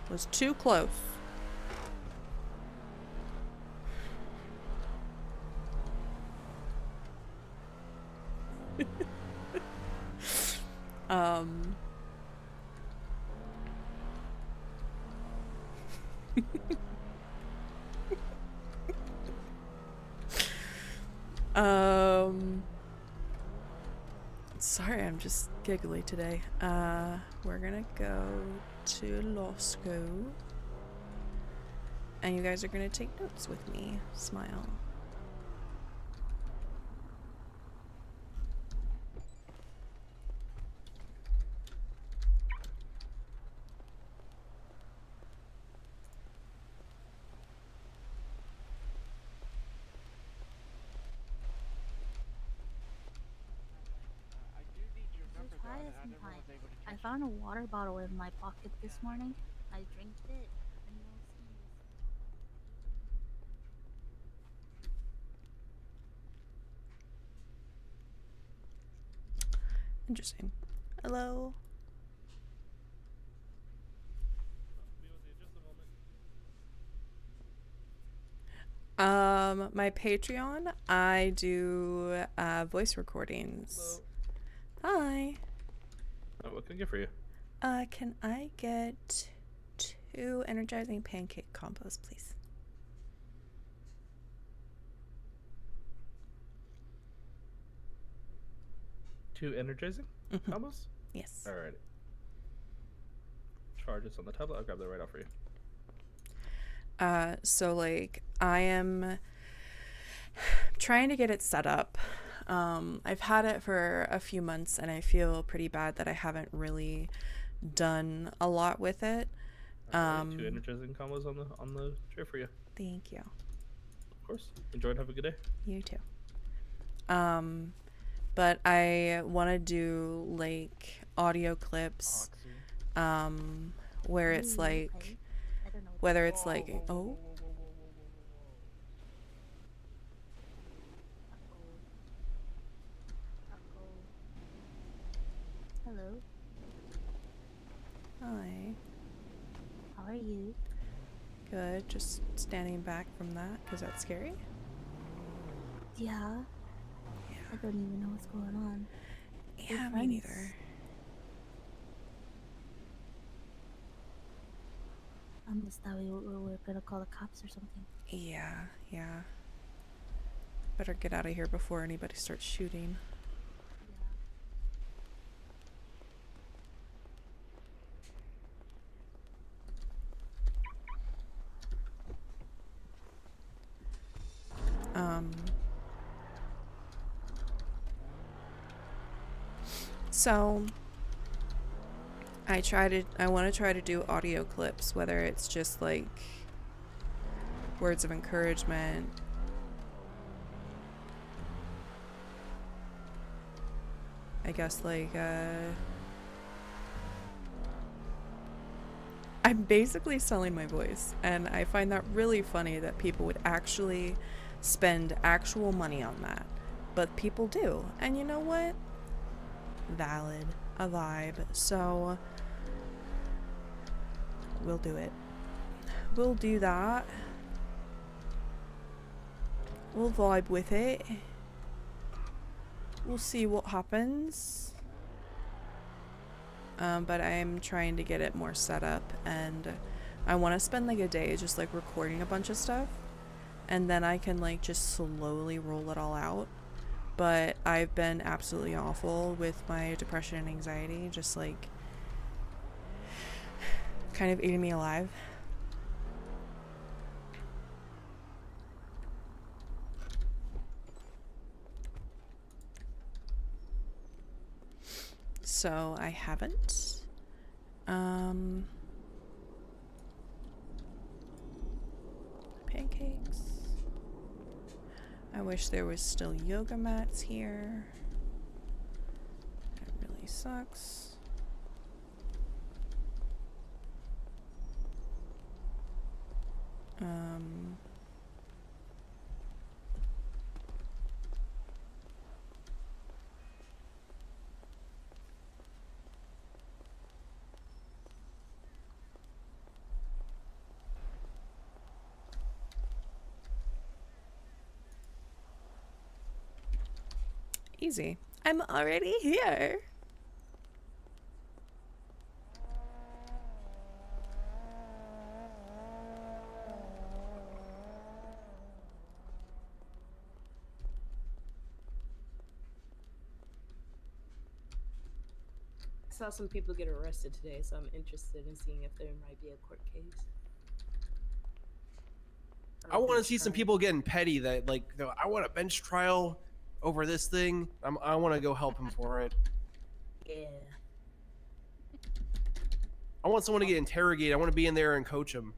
was too close. Um, um, sorry, I'm just giggly today. We're gonna go to law school. And you guys are gonna take notes with me. Smile. I do need your number though. Try I it never sometime. was able to I catch found a water bottle in my pocket this morning. I drank it, and no seeing this. Interesting. Hello. My Patreon, I do voice recordings. Hello. Hi. What can I get for you? Can I get 2 energizing pancake combos, please? Two energizing Mhm. combos? Yes. Alright. Charges on the tablet. I'll grab that right off for you. So like I am trying to get it set up. I've had it for a few months and I feel pretty bad that I haven't really done a lot with it. Alright, 2 energizing combos on the tray for you. Thank you. Of course. Enjoy and have a good day. You too. But I want to do like audio clips, where it's Ooh, like, okay. I don't know. whether it's like, oh, Hello. hi, How are you? good, just standing back from that, because that's scary. Yeah. I don't even know what's going on. Yeah, me friends. neither. I just thought we were gonna call the cops or something. Yeah. Better get out of here before anybody starts shooting. So I want to try to do audio clips, whether it's just like words of encouragement, I guess like I'm basically selling my voice, and I find that really funny that people would actually spend actual money on that, but people do. And you know what? Valid. A vibe. So we'll do it. We'll do that. We'll vibe with it. We'll see what happens. But I'm trying to get it more set up, and I want to spend like a day just like recording a bunch of stuff, and then I can like just slowly roll it all out. But I've been absolutely awful with my depression and anxiety, just like kind of eating me alive. So I haven't. Pancakes. I wish there was still yoga mats here. It really sucks. Easy. I'm already here. saw some people get arrested today, so I'm interested in seeing if there might be a court case. I want to see some people getting petty that like I want a bench trial over this thing. I want to go help him for it. Yeah. I want someone to get interrogated. I want to be in there and coach him.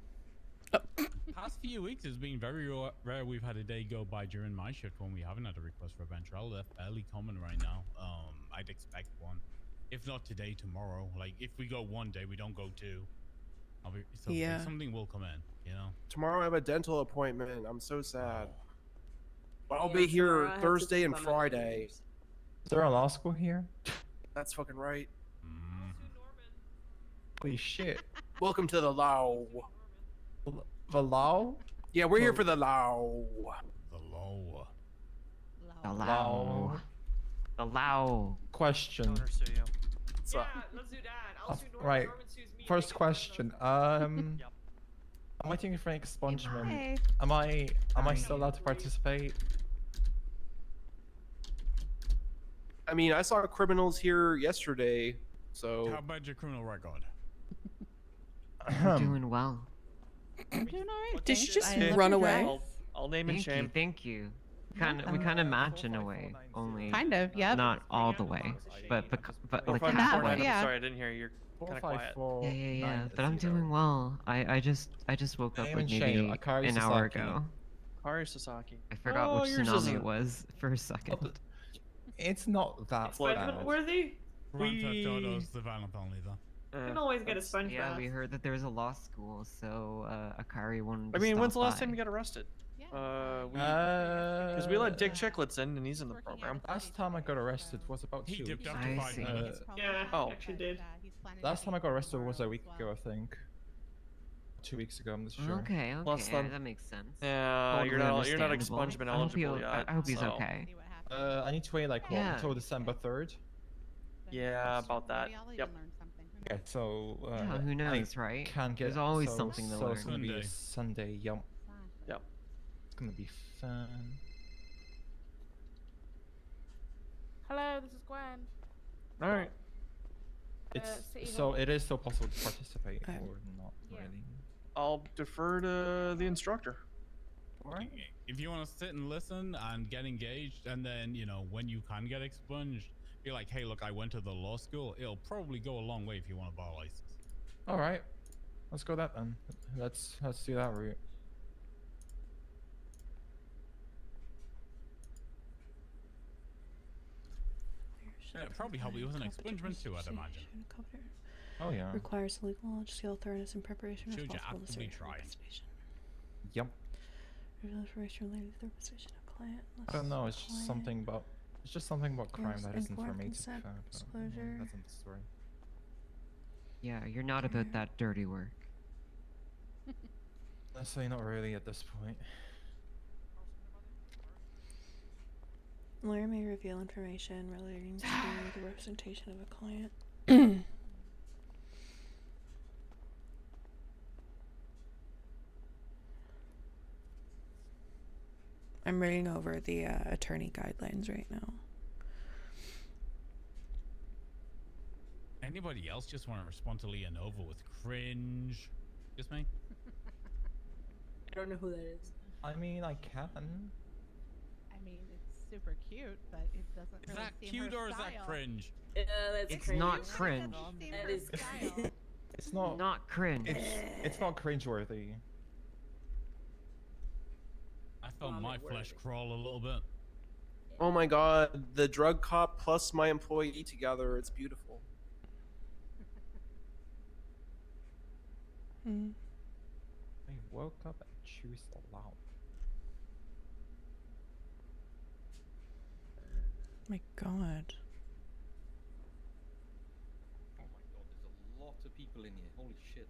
Past few weeks, it's been very rare we've had a day go by during my shift when we haven't had a request for a bench trial. They're fairly common right now. I'd expect one. If not today, tomorrow. Like, if we go one day, we don't go two. Something will come in, you know? Tomorrow I have a dental appointment. I'm so sad. But I'll Yeah, be here tomorrow I have to Thursday and sleep on my Friday. fingers. Is there a law school here? That's fucking right. Holy shit. Welcome to the law. The law? Yeah, we're here for the law. The law. The law. The law. Question. Yeah, let's do that. I'll sue Norman. Right. Norman sues me. First question. I'm waiting for an expungement. Hey. Am I still allowed to participate? I mean, I saw criminals here yesterday, so. How about your criminal record? You're doing well. I'm doing alright. Did you just I run love your away? dress. I'll name and shame. Thank you. We kind of match in a way, only Kind of, yep. not all the way, but like Half, halfway. yeah. Sorry, I didn't hear you. You're kind of quiet. 454. Yeah. But I'm doing well. I just woke up Name like and maybe shame, Akari an hour Sasaki. ago. Ari Sasaki. I forgot Oh, which yours tsunami isn't- it was for a second. It's not that Flood. bad. Worthy? Grand Theft Auto's the violent only, though. You can always get a sponge Yeah, bath. we heard that there was a law school, so Akari wanted to I mean, when's the stop last time by. you got arrested? Yeah. Because we let Dick Chicklets in, and he's in the program. Last time I got arrested was about He 2 dipped weeks out ago. to I 5 see. minutes. Yeah, Oh. actually did. Last time I got arrested was a week ago, I think. 2 weeks ago, I'm not sure. Okay, Plus okay, then- that makes sense. Yeah, Totally you're not understandable. expungement I hope eligible yet. I hope he's so. okay. I need to wait like what, Yeah. until December 3rd. Yeah, about that. Yep. Okay, so Yeah, who knows, right? Can't get. There's always so, something to so learn. it's gonna be a Sunday. Sunday. Yep. Yep. It's gonna be fun. Hello, this is Gwen. All right. It's City so Hall. it is still possible to participate Okay. or not Yeah. really. I'll defer to the instructor. Alright. If you want to sit and listen and get engaged, and then, you know, when you can get expunged, be like, hey, look, I went to the law school. It'll probably go a long way if you want a bar license. All right. Let's go that then. Let's do that route. Yeah, probably help you with an expungement too, I'd imagine. Oh yeah. Requires legal knowledge, skill, thoroughness, and preparation Shows you responsible to actively serve your trying. participation. Yep. Reveal information related to their position of client. I don't know. It's just something about. It's just something about crime Yes, that isn't for informed me to be consent, fair. But, disclosure. that's not the story. Yeah, you're not about that dirty work. Honestly, not really at this point. Lawyer may reveal information relating to the representation of a client. I'm reading over the attorney guidelines right now. Anybody else just want to respond to Leonova with cringe? Just me? I don't know who that is. I mean, I can. I mean, it's super cute, but it doesn't Is really that seem cute her or is that style. cringe? That's It's cringe. not cringe. That is cringe. It's not. Not cringe. It's not cringeworthy. I felt my flesh crawl a little bit. Oh my god, the drug cop plus my employee together, it's beautiful. I woke up and choose aloud. My god. Oh my god, there's a lot of people in here. Holy shit.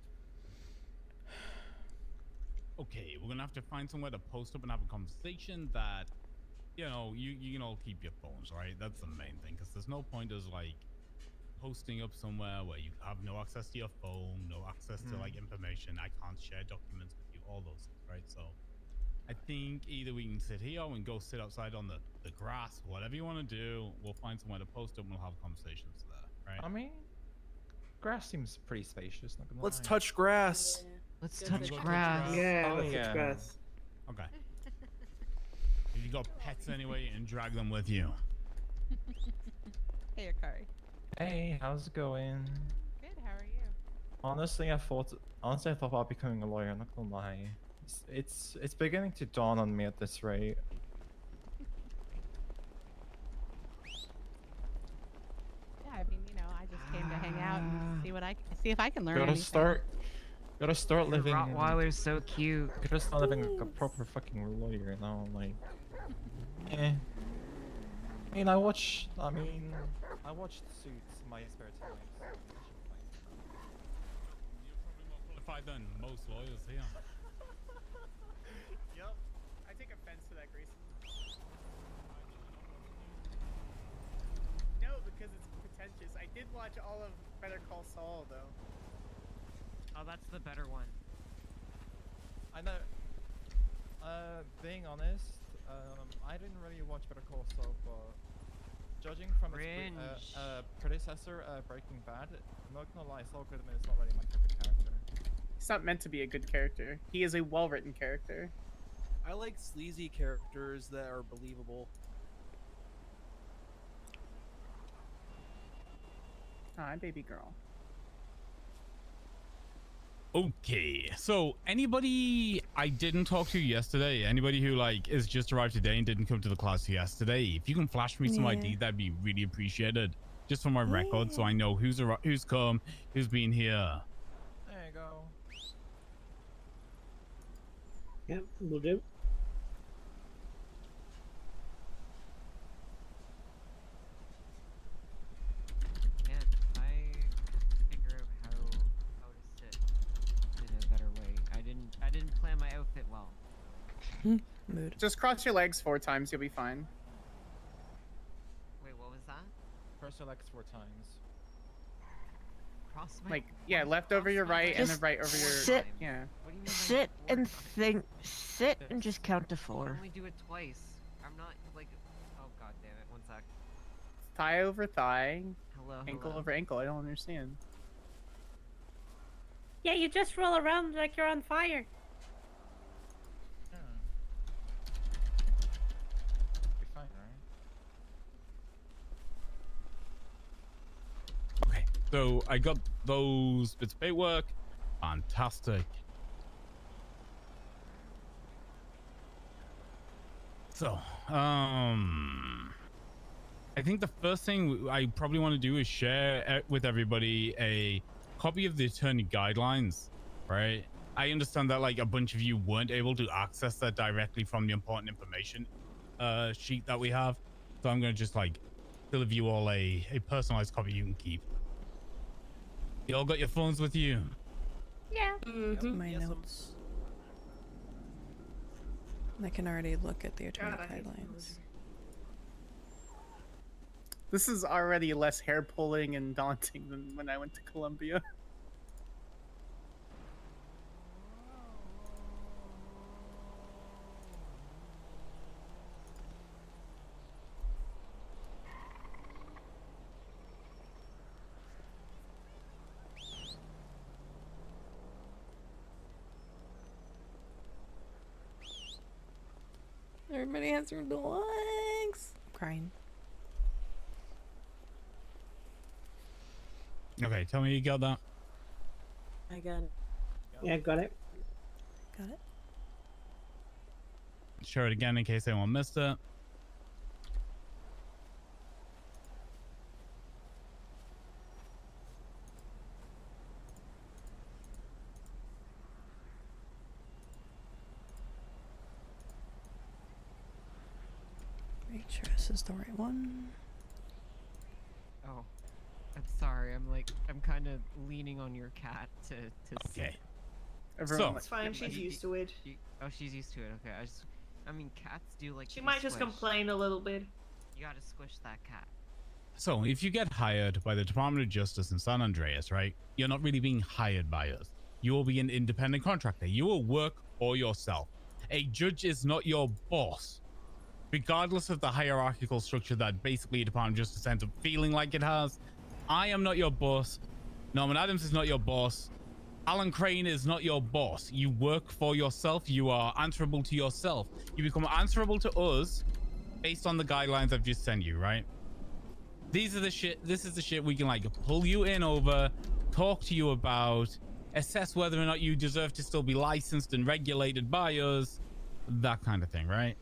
Okay, we're gonna have to find somewhere to post up and have a conversation that, you know, you can all keep your phones, right? That's the main thing, because there's no point as like posting up somewhere where you have no access to your phone, no access to like information. I can't share documents with you, all those things, right? So I think either we can sit here or we can go sit outside on the grass, whatever you want to do. We'll find somewhere to post up and we'll have conversations there, right? I mean, grass seems pretty spacious. Not gonna Let's lie. touch grass. Let's Go touch touch grass. Yeah, Oh, let's yeah. touch grass. Okay. If you got pets anyway, and drag them with you. Hey, Akari. Hey, how's it going? Good. How are you? Honestly, I thought about becoming a lawyer. Not gonna lie. It's beginning to dawn on me at this rate. Yeah, I mean, you know, I just came to hang out and see if I can learn. Gotta anything. start Your living. Rottweiler's so cute. Gotta start living like a proper fucking lawyer, you know, like. Eh. I mean, I watch Suits in my spare time. You're probably more qualified than most lawyers here. Yup. I take offense to that, Grayson. No, because it's pretentious. I did watch all of Better Call Saul, though. Oh, that's the better one. I know. Being honest, I didn't really watch Better Call Saul, but judging from its predecessor, Breaking Bad, I'm not gonna lie, Saul Goodman is not really my favorite character. He's not meant to be a good character. He is a well-written character. I like sleazy characters that are believable. Hi, baby girl. Okay, so anybody I didn't talk to yesterday, anybody who like is just arrived today and didn't come to the class yesterday, if you can flash me some ID, that'd be really appreciated, just for my record, so I know who's come, who's been here. There you go. Yep, we'll do. Can't I figure out how to sit in a better way? I didn't plan my outfit well. Mood. Just cross your legs 4 times, you'll be fine. Wait, what was that? Cross your legs 4 times. Cross my Like, yeah, left over your right and then right over your... sit. Yeah. What do you mean? Sit and think. Sit and just count to 4. Only do it twice. I'm not like. Oh god damn it! 1 sec. Thigh over thigh. Hello. Ankle over ankle. I don't understand. Yeah, you just roll around like you're on fire. Be fine, right? Okay, so I got those bits of paperwork. Fantastic. So, I think the first thing I probably want to do is share with everybody a copy of the attorney guidelines, right? I understand that like a bunch of you weren't able to access that directly from the important information sheet that we have. So I'm going to just like deliver you all a personalized copy you can keep. You all got your phones with you? Yeah. My notes. I can already look at the attorney guidelines. This is already less hair pulling and daunting than when I went to Columbia. Everybody answered the likes. I'm crying. Okay, tell me you got that. I got it. Yeah, got it. Got it. Share it again in case anyone missed it. Make sure this is the right one. Oh, I'm sorry. I'm kind of leaning on your cat to. Okay. Everyone, It's fine. She's used to it. Oh, she's used to it. Okay. I mean, cats do like. She to be might just squished. complain a little bit. You gotta squish that cat. So, if you get hired by the Department of Justice in San Andreas, right, you're not really being hired by us. You will be an independent contractor. You will work for yourself. A judge is not your boss. Regardless of the hierarchical structure that basically the Department of Justice ends up feeling like it has, I am not your boss. Norman Adams is not your boss. Alan Crane is not your boss. You work for yourself. You are answerable to yourself. You become answerable to us based on the guidelines I've just sent you, right? These are the shit. This is the shit we can like pull you in over, talk to you about, assess whether or not you deserve to still be licensed and regulated by us, that kind of thing, right?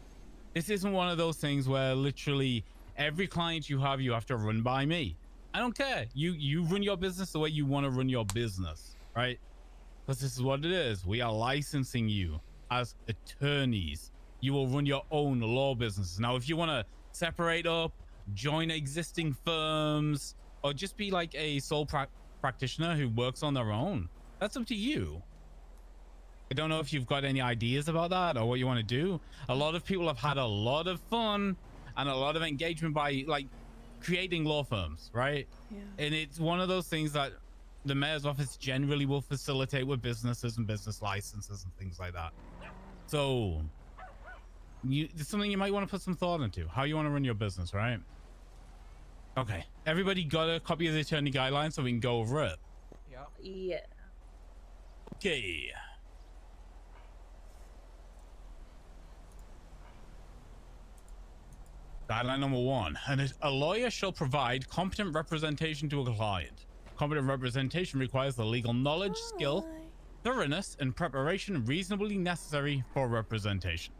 This isn't one of those things where literally every client you have to run by me. I don't care. You run your business the way you want to run your business, right? Because this is what it is. We are licensing you as attorneys. You will run your own law businesses. Now, if you want to separate up, join existing firms, or just be like a sole practitioner who works on their own, that's up to you. I don't know if you've got any ideas about that or what you want to do. A lot of people have had a lot of fun and a lot of engagement by like creating law firms, right? Yeah. And it's one of those things that the mayor's office generally will facilitate with businesses and business licenses and things like that. So it's something you might want to put some thought into, how you want to run your business, right? Okay, everybody got a copy of the attorney guidelines so we can go over it? Yeah. Okay. Guideline number 1, a lawyer shall provide competent representation to a client. Competent representation requires the legal knowledge, skill, thoroughness, and preparation reasonably necessary for representation.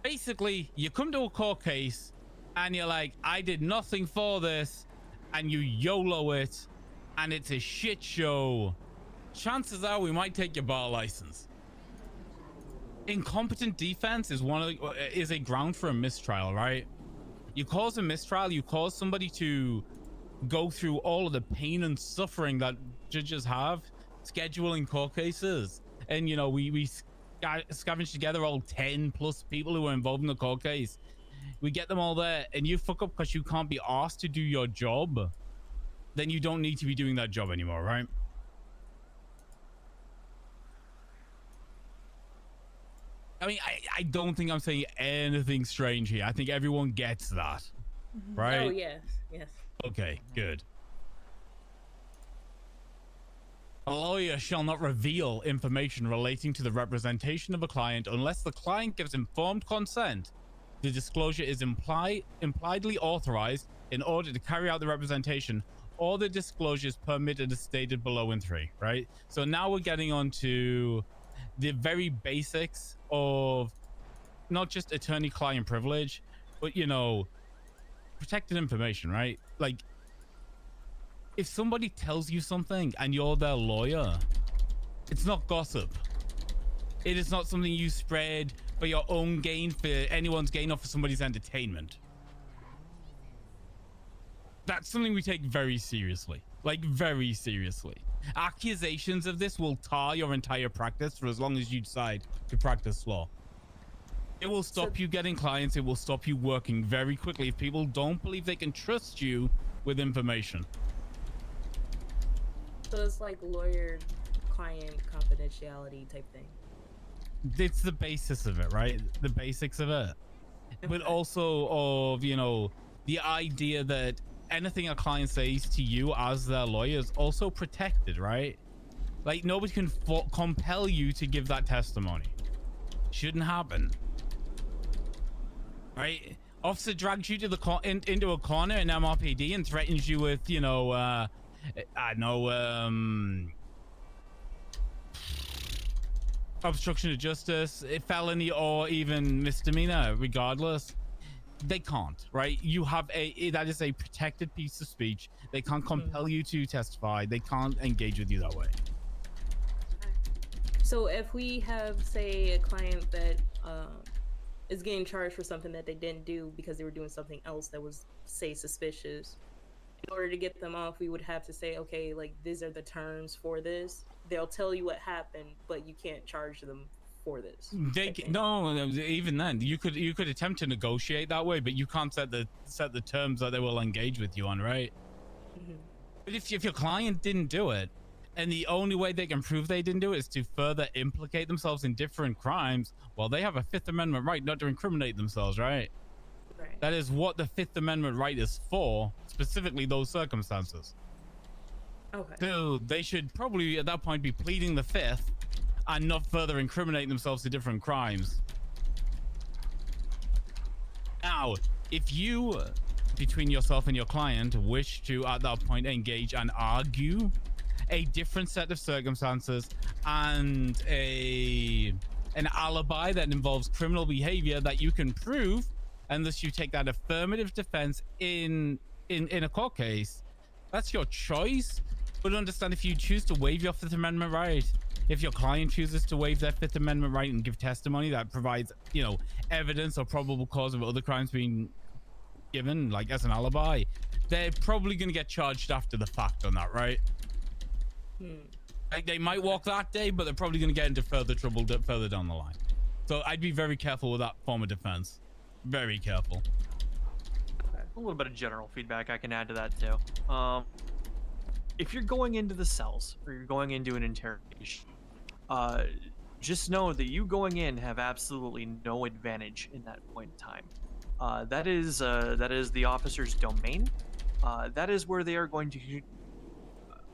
Basically, you come to a court case and you're like, I did nothing for this, and you YOLO it, and it's a shit show. Chances are we might take your bar license. Incompetent defense is a ground for a mistrial, right? You cause a mistrial, you cause somebody to go through all of the pain and suffering that judges have scheduling court cases, and you know we scavenge together all 10 plus people who are involved in the court case. We get them all there, and you fuck up because you can't be asked to do your job, then you don't need to be doing that job anymore, right? I mean, I don't think I'm saying anything strange here. I think everyone gets that, right? Oh, yes, yes. Okay, good. A lawyer shall not reveal information relating to the representation of a client unless the client gives informed consent. The disclosure is impliedly authorized in order to carry out the representation, or the disclosure is permitted as stated below in 3, right? So now we're getting on to the very basics of not just attorney-client privilege, but, you know, protected information, right? Like, if somebody tells you something and you're their lawyer, it's not gossip. It is not something you spread for your own gain, for anyone's gain, or for somebody's entertainment. That's something we take very seriously. Like, very seriously. Accusations of this will tar your entire practice for as long as you decide to practice law. It will stop you getting clients. It will stop you working very quickly if people don't believe they can trust you with information. So it's like lawyer-client confidentiality type thing. It's the basis of it, right? The basics of it. But also of, you know, the idea that anything a client says to you as their lawyer is also protected, right? Like, nobody can compel you to give that testimony. Shouldn't happen, right? Officer drags you to the into a corner in MRPD and threatens you with, you know, I know, obstruction of justice, felony, or even misdemeanor, regardless. They can't, right? You have that is a protected piece of speech. They can't compel you to testify. They can't engage with you that way. So if we have, say, a client that is getting charged for something that they didn't do because they were doing something else that was, say, suspicious, in order to get them off, we would have to say, okay, like, these are the terms for this. They'll tell you what happened, but you can't charge them for this. No, even then, you could attempt to negotiate that way, but you can't set the terms that they will engage with you on, right? Mm-hmm. But if your client didn't do it, and the only way they can prove they didn't do it is to further implicate themselves in different crimes, well, they have a Fifth Amendment right not to incriminate themselves, right? Right. That is what the Fifth Amendment right is for, specifically those circumstances. Okay. So they should probably at that point be pleading the fifth and not further incriminating themselves to different crimes. Now, if you, between yourself and your client, wish to at that point engage and argue a different set of circumstances and an alibi that involves criminal behavior that you can prove, unless you take that affirmative defense in a court case, that's your choice. But understand, if you choose to waive your Fifth Amendment right, if your client chooses to waive their Fifth Amendment right and give testimony that provides, you know, evidence or probable cause of other crimes being given, like as an alibi, they're probably going to get charged after the fact on that, right? Like they might walk that day, but they're probably going to get into further trouble further down the line. So I'd be very careful with that form of defense. Very careful. A little bit of general feedback I can add to that too. If you're going into the cells or you're going into an interrogation, just know that you going in have absolutely no advantage in that point in time. That is the officer's domain. That is where they are going to.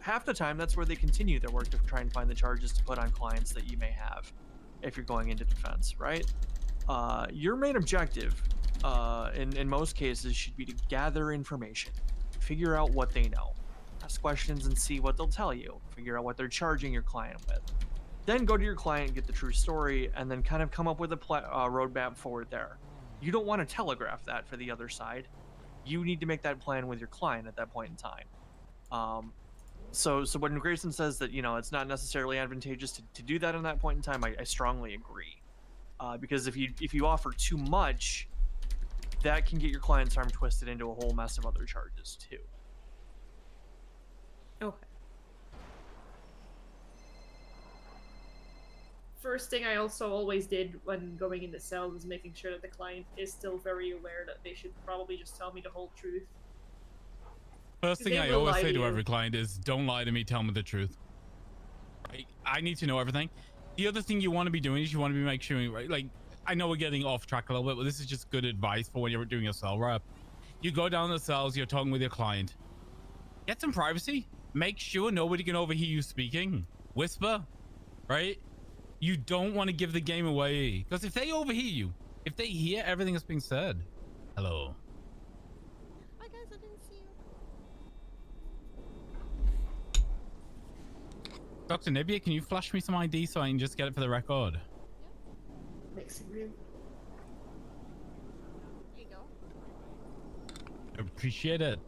Half the time, that's where they continue their work to try and find the charges to put on clients that you may have, if you're going into defense, right? Your main objective, in most cases, should be to gather information, figure out what they know, ask questions and see what they'll tell you, figure out what they're charging your client with. Then go to your client, get the true story, and then kind of come up with a roadmap forward there. You don't want to telegraph that for the other side. You need to make that plan with your client at that point in time. So when Grayson says that, you know, it's not necessarily advantageous to do that in that point in time, I strongly agree. Because if you offer too much, that can get your client's arm twisted into a whole mess of other charges too. Okay. First thing I also always did when going into cells is making sure that the client is still very aware that they should probably just tell me the whole truth. First thing I always say to every client is, don't lie to me, tell me the truth. Right? I need to know everything. The other thing you want to be doing is you want to be making sure, right? Like, I know we're getting off track a little bit, but this is just good advice for when you're doing a cell rep. You go down the cells, you're talking with your client. Get some privacy. Make sure nobody can overhear you speaking. Whisper, right? You don't want to give the game away. Because if they overhear you, if they hear everything that's being said, hello. Hi guys, I didn't see you. Dr. Nibia, can you flash me some ID so I can just get it for the record? Mixing room. There you go. Appreciate it.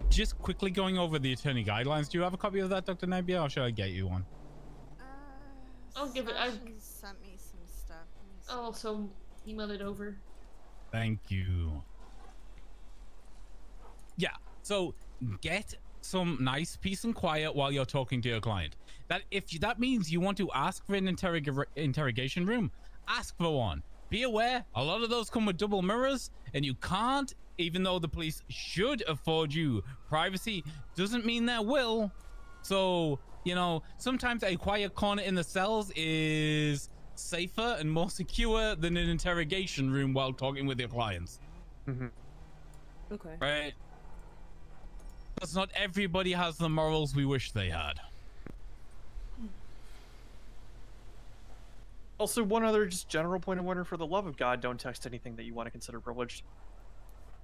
Just quickly going over the attorney guidelines. Do you have a copy of that, Dr. Nibia, or should I get you one? I'll give it. Sasha sent me some stuff. I'll also email it over. Thank you. Yeah, so get some nice peace and quiet while you're talking to your client. That means you want to ask for an interrogation room, ask for one. Be aware, a lot of those come with double mirrors, and you can't, even though the police should afford you privacy, doesn't mean they will. So, you know, sometimes a quiet corner in the cells is safer and more secure than an interrogation room while talking with your clients. Okay. Right? Because not everybody has the morals we wish they had. Also, one other just general point of order: for the love of God, don't text anything that you want to consider privileged.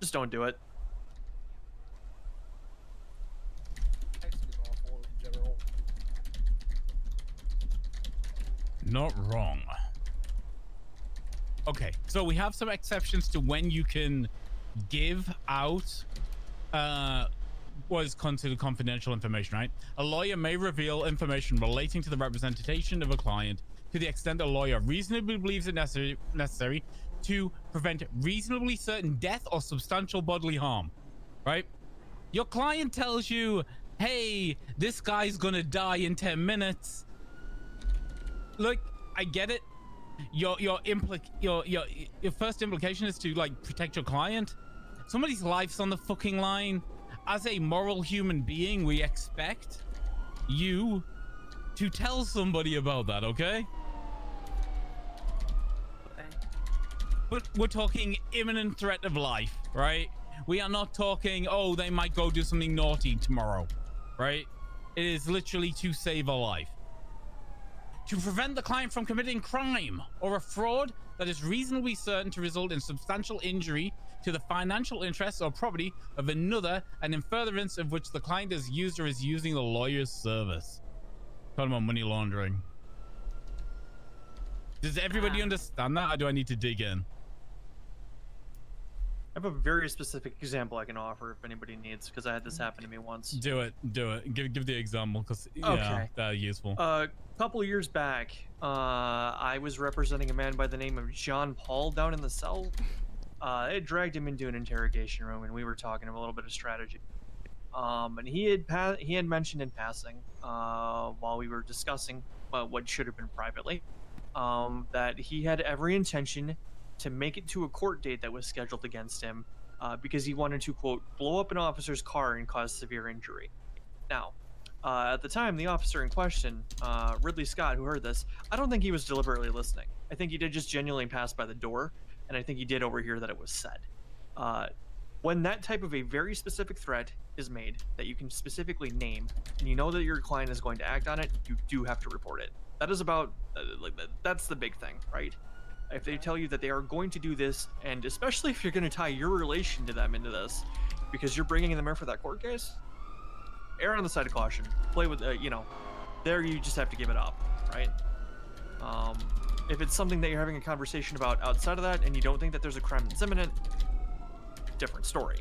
Just don't do it. Texting is awful in general. Not wrong. Okay, so we have some exceptions to when you can give out what is considered confidential information, right? A lawyer may reveal information relating to the representation of a client to the extent a lawyer reasonably believes it necessary to prevent reasonably certain death or substantial bodily harm, right? Your client tells you, hey, this guy's gonna die in 10 minutes. Look, I get it. Your first implication is to, like, protect your client. Somebody's life's on the fucking line. As a moral human being, we expect you to tell somebody about that, okay? But we're talking imminent threat of life, right? We are not talking, oh, they might go do something naughty tomorrow, right? It is literally to save a life. To prevent the client from committing crime or a fraud that is reasonably certain to result in substantial injury to the financial interests or property of another, and in furtherance of which the client is used or is using the lawyer's service. Talking about money laundering. Does everybody understand that, or do I need to dig in? I have a very specific example I can offer if anybody needs, because I had this happen to me once. Do it. Give the example, because Okay. that's useful. A couple of years back, I was representing a man by the name of John Paul down in the cell. It dragged him into an interrogation room, and we were talking a little bit of strategy. And he had mentioned in passing, while we were discussing what should have been privately, that he had every intention to make it to a court date that was scheduled against him, because he wanted to, quote, blow up an officer's car and cause severe injury. Now, at the time, the officer in question, Ridley Scott, who heard this, I don't think he was deliberately listening. I think he did just genuinely pass by the door, and I think he did overhear that it was said. When that type of a very specific threat is made that you can specifically name, and you know that your client is going to act on it, you do have to report it. That is about, that's the big thing, right? If they tell you that they are going to do this, and especially if you're going to tie your relation to them into this, because you're bringing them in for that court case, err on the side of caution. Play with, there you just have to give it up, right? If it's something that you're having a conversation about outside of that, and you don't think that there's a crime that's imminent, different story.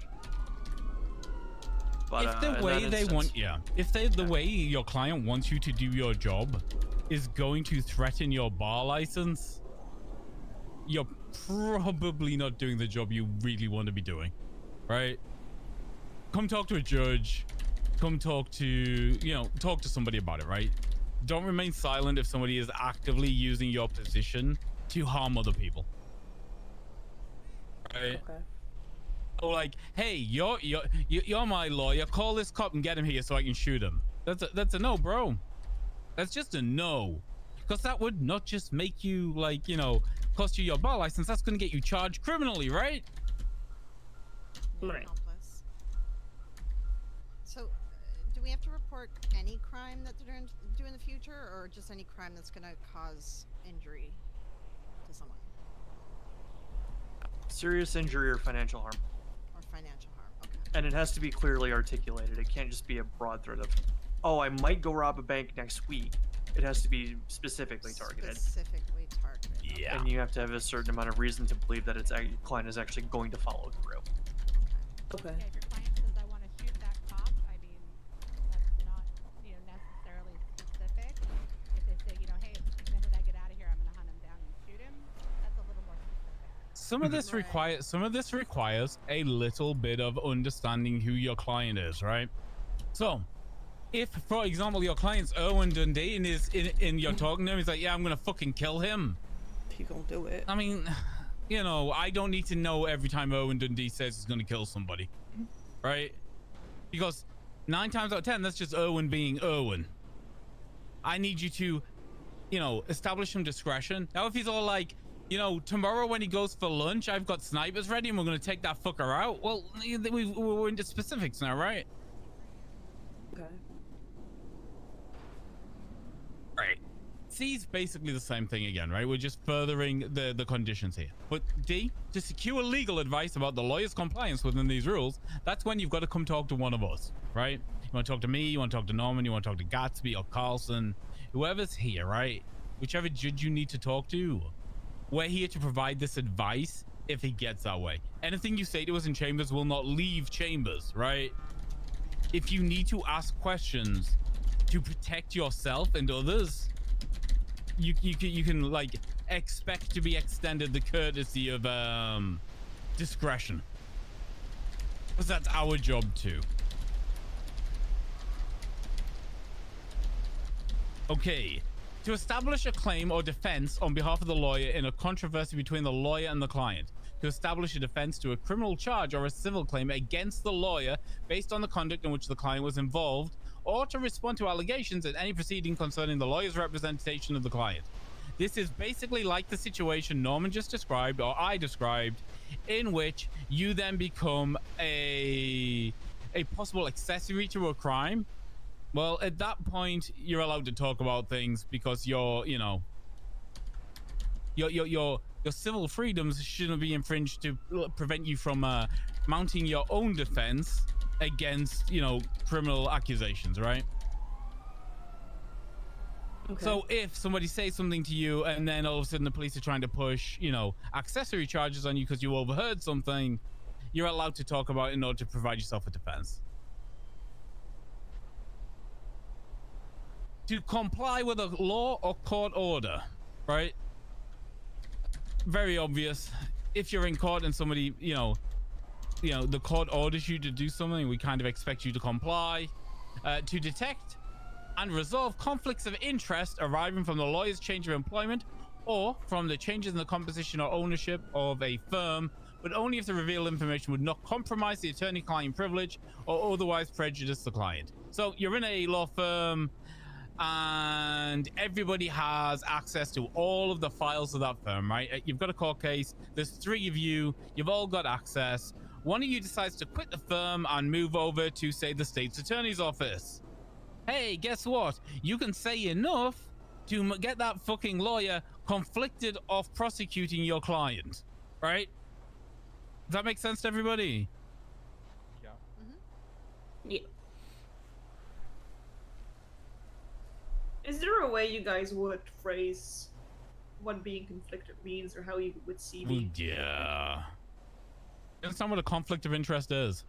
But, if the way they want, the way your client wants you to do your job is going to threaten your bar license, you're probably not doing the job you really want to be doing, right? Come talk to a judge, come talk to, talk to somebody about it, right? Don't remain silent if somebody is actively using your position to harm other people, right? Okay. Or like, hey, you're my lawyer, call this cop and get him here so I can shoot him. That's a no, bro. That's just a no. Because that would not just make you, cost you your bar license, that's going to get you charged criminally, right? Right. So, do we have to report any crime that they're going to do in the future, or just any crime that's going to cause injury to someone? Serious injury or financial harm. Or financial harm, okay. And it has to be clearly articulated. It can't just be a broad threat of, oh, I might go rob a bank next week. It has to be specifically targeted. Specifically targeted. Yeah. And you have to have a certain amount of reason to believe that your client is actually going to follow through. Okay. If your client says, I want to shoot that cop, I mean, that's not, necessarily specific. If they say, hey, the minute I get out of here, I'm going to hunt him down and shoot him, that's a little more specific. Some of this requires a little bit of understanding who your client is, right? So, if, for example, your client's Owen Dundee and you're talking to him, he's like, yeah, I'm gonna fucking kill him. He gonna do it. I mean, I don't need to know every time Owen Dundee says he's gonna kill somebody, right? Because 9 times out of 10, that's just Owen being Owen. I need you to, establish some discretion. Now, if he's all like, tomorrow when he goes for lunch, I've got snipers ready and we're gonna take that fucker out. Well, we're into specifics now, right? Okay. Right. C's basically the same thing again, right? We're just furthering the conditions here. But D, to secure legal advice about the lawyer's compliance within these rules, that's when you've got to come talk to one of us, right? You want to talk to me, you want to talk to Norman, you want to talk to Gatsby or Carlson, whoever's here, right? Whichever judge you need to talk to. We're here to provide this advice if it gets that way. Anything you say to us in chambers will not leave chambers, right? If you need to ask questions to protect yourself and others, you can expect to be extended the courtesy of discretion, because that's our job too. Okay, to establish a claim or defense on behalf of the lawyer in a controversy between the lawyer and the client, to establish a defense to a criminal charge or a civil claim against the lawyer based on the conduct in which the client was involved, or to respond to allegations in any proceeding concerning the lawyer's representation of the client. This is basically like the situation Norman just described, or I described, in which you then become a possible accessory to a crime. Well, at that point, you're allowed to talk about things because your civil freedoms shouldn't be infringed to prevent you from mounting your own defense against, criminal accusations, right? Okay. So if somebody says something to you and then all of a sudden the police are trying to push, accessory charges on you because you overheard something, you're allowed to talk about it in order to provide yourself a defense. To comply with a law or court order, right? Very obvious. If you're in court and somebody, the court orders you to do something, we kind of expect you to comply. To detect and resolve conflicts of interest arising from the lawyer's change of employment or from the changes in the composition or ownership of a firm, but only if the revealed information would not compromise the attorney-client privilege or otherwise prejudice the client. So you're in a law firm and everybody has access to all of the files of that firm, right? You've got a court case, there's 3 of you, you've all got access. One of you decides to quit the firm and move over to, say, the state's attorney's office. Hey, guess what? You can say enough to get that fucking lawyer conflicted of prosecuting your client, right? Does that make sense to everybody? Yeah. Yeah. Is there a way you guys would phrase what being conflicted means, or how you would see being? Yeah. That's not what a conflict of interest is.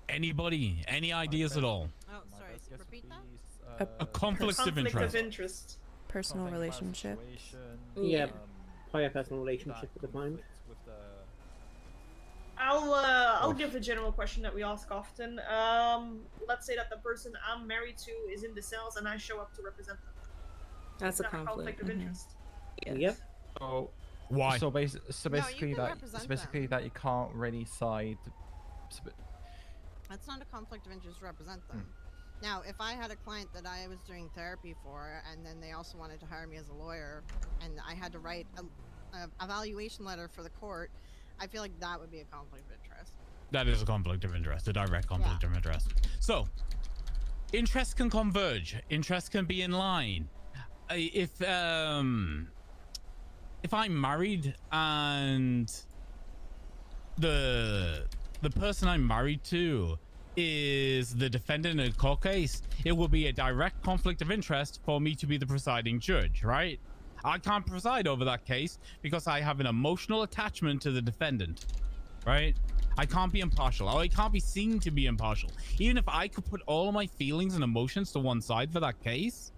Anybody? Any ideas at all? Oh, sorry. Repeat that. A conflict of interest. Personal relationship. Yeah, probably a personal relationship with the client. I'll give a general question that we ask often. Let's say that the person I'm married to is in the cells and I show up to represent them. That's a Is that conflict. of interest. Yep. So why? So basically can that represent that you can't really side. That's not a conflict of interest to represent them. Now, if I had a client that I was doing therapy for, and then they also wanted to hire me as a lawyer, and I had to write a evaluation letter for the court, I feel like that would be a conflict of interest. That is a conflict of interest, a direct conflict of interest. So, interests can converge. Interests can be in line. If I'm married and the person I'm married to is the defendant in a court case, it will be a direct conflict of interest for me to be the presiding judge, right? I can't preside over that case because I have an emotional attachment to the defendant, right? I can't be impartial, or I can't be seen to be impartial. Even if I could put all of my feelings and emotions to one side for that case,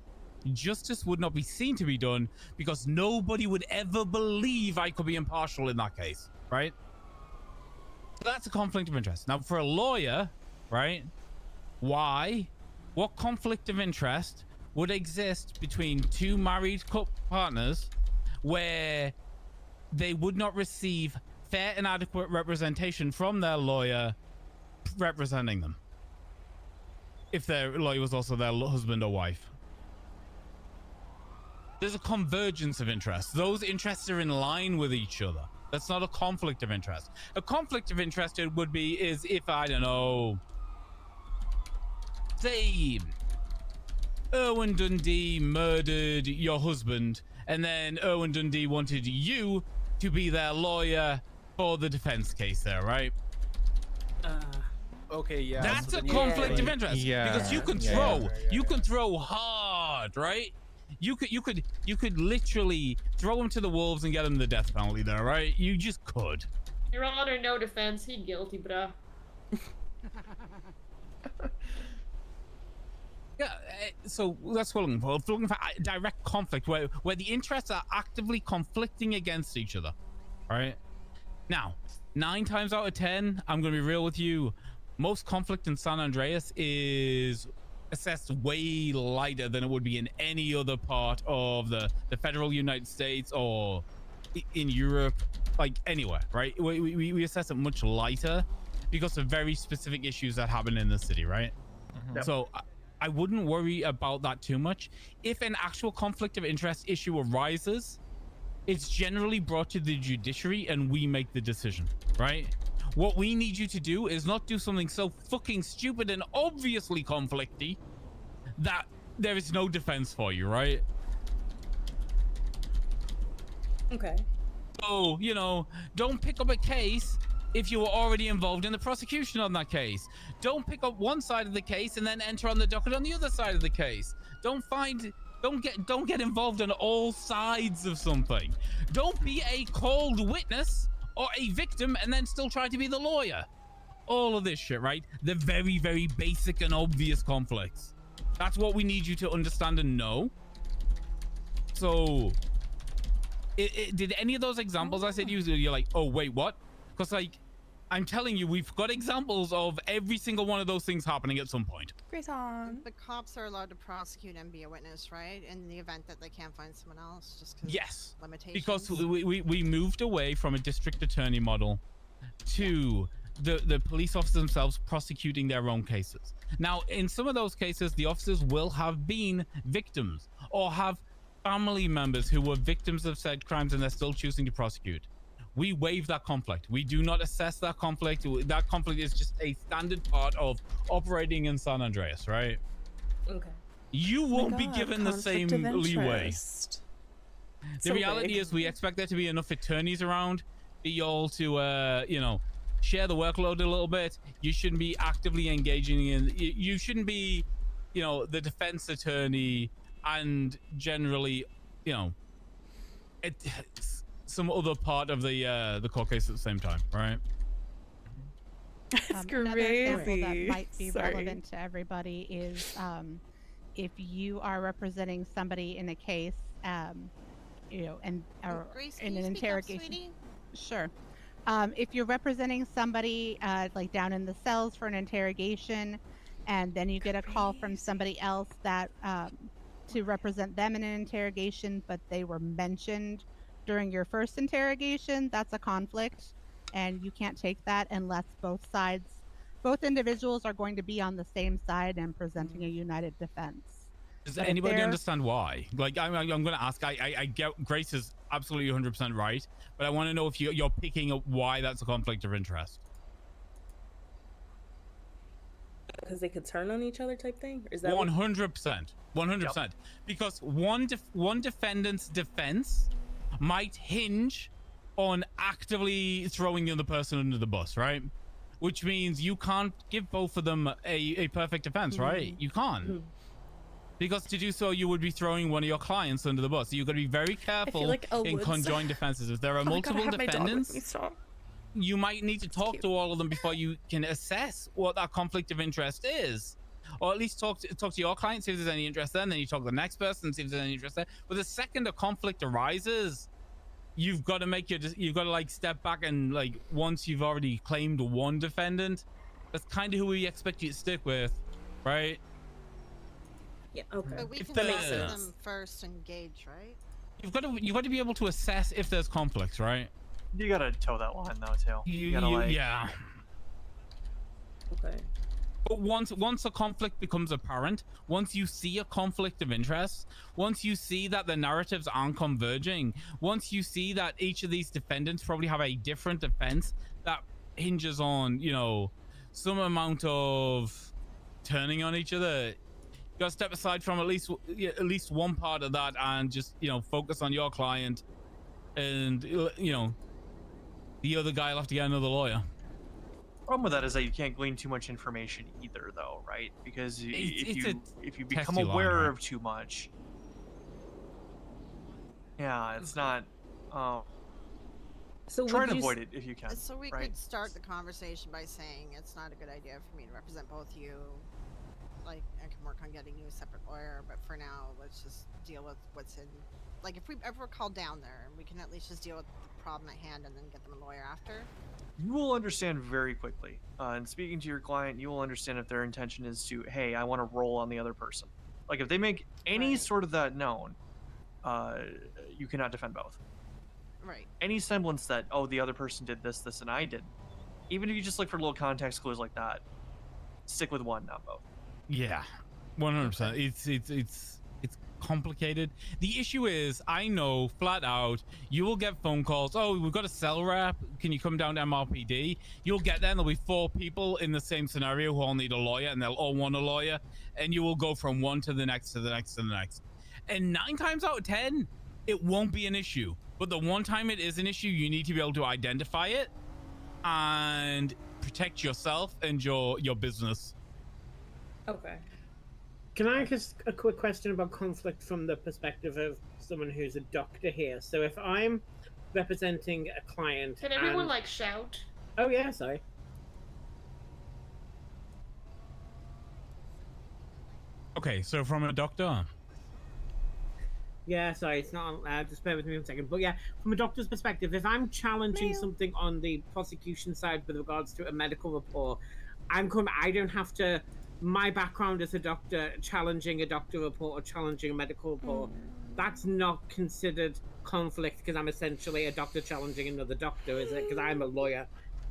justice would not be seen to be done because nobody would ever believe I could be impartial in that case, right? So that's a conflict of interest. Now, for a lawyer, right? Why? What conflict of interest would exist between 2 married partners where they would not receive fair and adequate representation from their lawyer representing them if their lawyer was also their husband or wife? There's a convergence of interests. Those interests are in line with each other. That's not a conflict of interest. A conflict of interest is if, I don't know, say Erwin Dundee murdered your husband, and then Erwin Dundee wanted you to be their lawyer for the defense case there, right? Okay, yeah. That's so a then conflict of interest because you can throw, you can throw hard, right? You could literally throw him to the wolves and get him the death penalty there, right? You just could. Your Honor, no defense. He guilty, bruh. Yeah, so that's what I'm looking for. Looking for a direct conflict where the interests are actively conflicting against each other, right? Now, 9 times out of 10, I'm going to be real with you. Most conflict in San Andreas is assessed way lighter than it would be in any other part of the federal United States or in Europe, like anywhere, right? We assess it much lighter because of very specific issues that happen in the city, right? Yep. So I wouldn't worry about that too much. If an actual conflict of interest issue arises, it's generally brought to the judiciary and we make the decision, right? What we need you to do is not do something so fucking stupid and obviously conflicty that there is no defense for you, right? Okay. So, you know, don't pick up a case if you were already involved in the prosecution on that case. Don't pick up one side of the case and then enter on the docket on the other side of the case. Don't get involved on all sides of something. Don't be a called witness or a victim and then still try to be the lawyer. All of this shit, right? The very, very basic and obvious conflicts. That's what we need you to understand and know. So, did any of those examples I said you're like, oh, wait, what? Because, like, I'm telling you, we've got examples of every single one of those things happening at some point. The cops are allowed to prosecute and be a witness, right? In the event that they can't find someone else, just because Yes, limitations. because we moved away from a district attorney model to the police officers themselves prosecuting their own cases. Now, in some of those cases, the officers will have been victims or have family members who were victims of said crimes and they're still choosing to prosecute. We waive that conflict. We do not assess that conflict. That conflict is just a standard part of operating in San Andreas, right? Okay. You won't be given the same leeway. The reality is we expect there to be enough attorneys around for y'all to, you know, share the workload a little bit. You shouldn't be actively engaging in, you shouldn't be, you know, the defense attorney and generally, you know, some other part of the court case at the same time, right? It's Another example that crazy. might be Sorry. relevant to everybody is if you are representing somebody in a case, you know, and or Grace, in can an you speak up, interrogation. sweetie? Sure. If you're representing somebody like down in the cells for an interrogation, and then you get a call from somebody else that to represent them in an interrogation, but they were mentioned during your first interrogation, that's a conflict, and you can't take that unless both individuals are going to be on the same side and presenting a united defense. Does But if anybody they're- understand why? Like, I'm going to ask. I get Grace is absolutely 100% right, but I want to know if you're picking up why that's a conflict of interest. Because they could turn on each other type thing? Or is that 100%. 100%. Because one defendant's defense might hinge on actively throwing the other person under the bus, right? Which means you can't give both of them a perfect defense, right? You can't. Because to do so, you would be throwing one of your clients under the bus. So you've got to be very careful like in Elwood's- conjoined defenses. If there are Oh my God, I multiple have my dog with me, defendants, stop. you might need to talk to all of them before you can assess what that conflict of interest is. Or at least talk to your client, see if there's any interest there, and then you talk to the next person, see if there's any interest there. But the second a conflict arises, you've got to like step back and like once you've already claimed one defendant, that's kind of who we expect you to stick with, right? Yeah, okay. But we If can the- talk to them first and gauge, right? You've got to be able to assess if there's conflicts, right? You gotta toe that line though too. You gotta like. Yeah. Okay. But once a conflict becomes apparent, once you see a conflict of interest, once you see that the narratives aren't converging, once you see that each of these defendants probably have a different defense that hinges on, you know, some amount of turning on each other, you gotta step aside from at least one part of that and just, you know, focus on your client, and you know, the other guy will have to get another lawyer. Problem with that is that you can't glean too much information either, though, right? Because if you become testy line, aware right? of too much, yeah, it's not. So try would and you avoid it if you can. So we right? could start the conversation by saying it's not a good idea for me to represent both you. Like, I can work on getting you a separate lawyer, but for now, let's just deal with what's in. Like, if we ever call down there, we can at least just deal with the problem at hand and then get them a lawyer after. You will understand very quickly. And speaking to your client, you will understand if their intention is to, hey, I want to roll on the other person. Like, if they make any sort of that known, you cannot defend both. Right. Any semblance that, oh, the other person did this, this, and I did. Even if you just look for little context clues like that, stick with one, not both. Yeah, 100%. It's complicated. The issue is, I know flat out, you will get phone calls. Oh, we've got a cell rep. Can you come down to MRPD? You'll get there, and there'll be 4 people in the same scenario who all need a lawyer, and they'll all want a lawyer, and you will go from one to the next to the next to the next. And 9 times out of 10, it won't be an issue. But the one time it is an issue, you need to be able to identify it and protect yourself and your business. Okay. Can I ask a quick question about conflict from the perspective of someone who's a doctor here? So if I'm representing a client, Can everyone and... like shout? Oh yeah, sorry. Okay, so from a doctor. Yeah, sorry, it's not allowed. Just bear with me 1 second. But yeah, from a doctor's perspective, if I'm challenging something on the prosecution side with regards to a medical report, I don't have to. My background as a doctor, challenging a doctor report or challenging a medical report, that's not considered conflict because I'm essentially a doctor challenging another doctor, is it? Because I'm a lawyer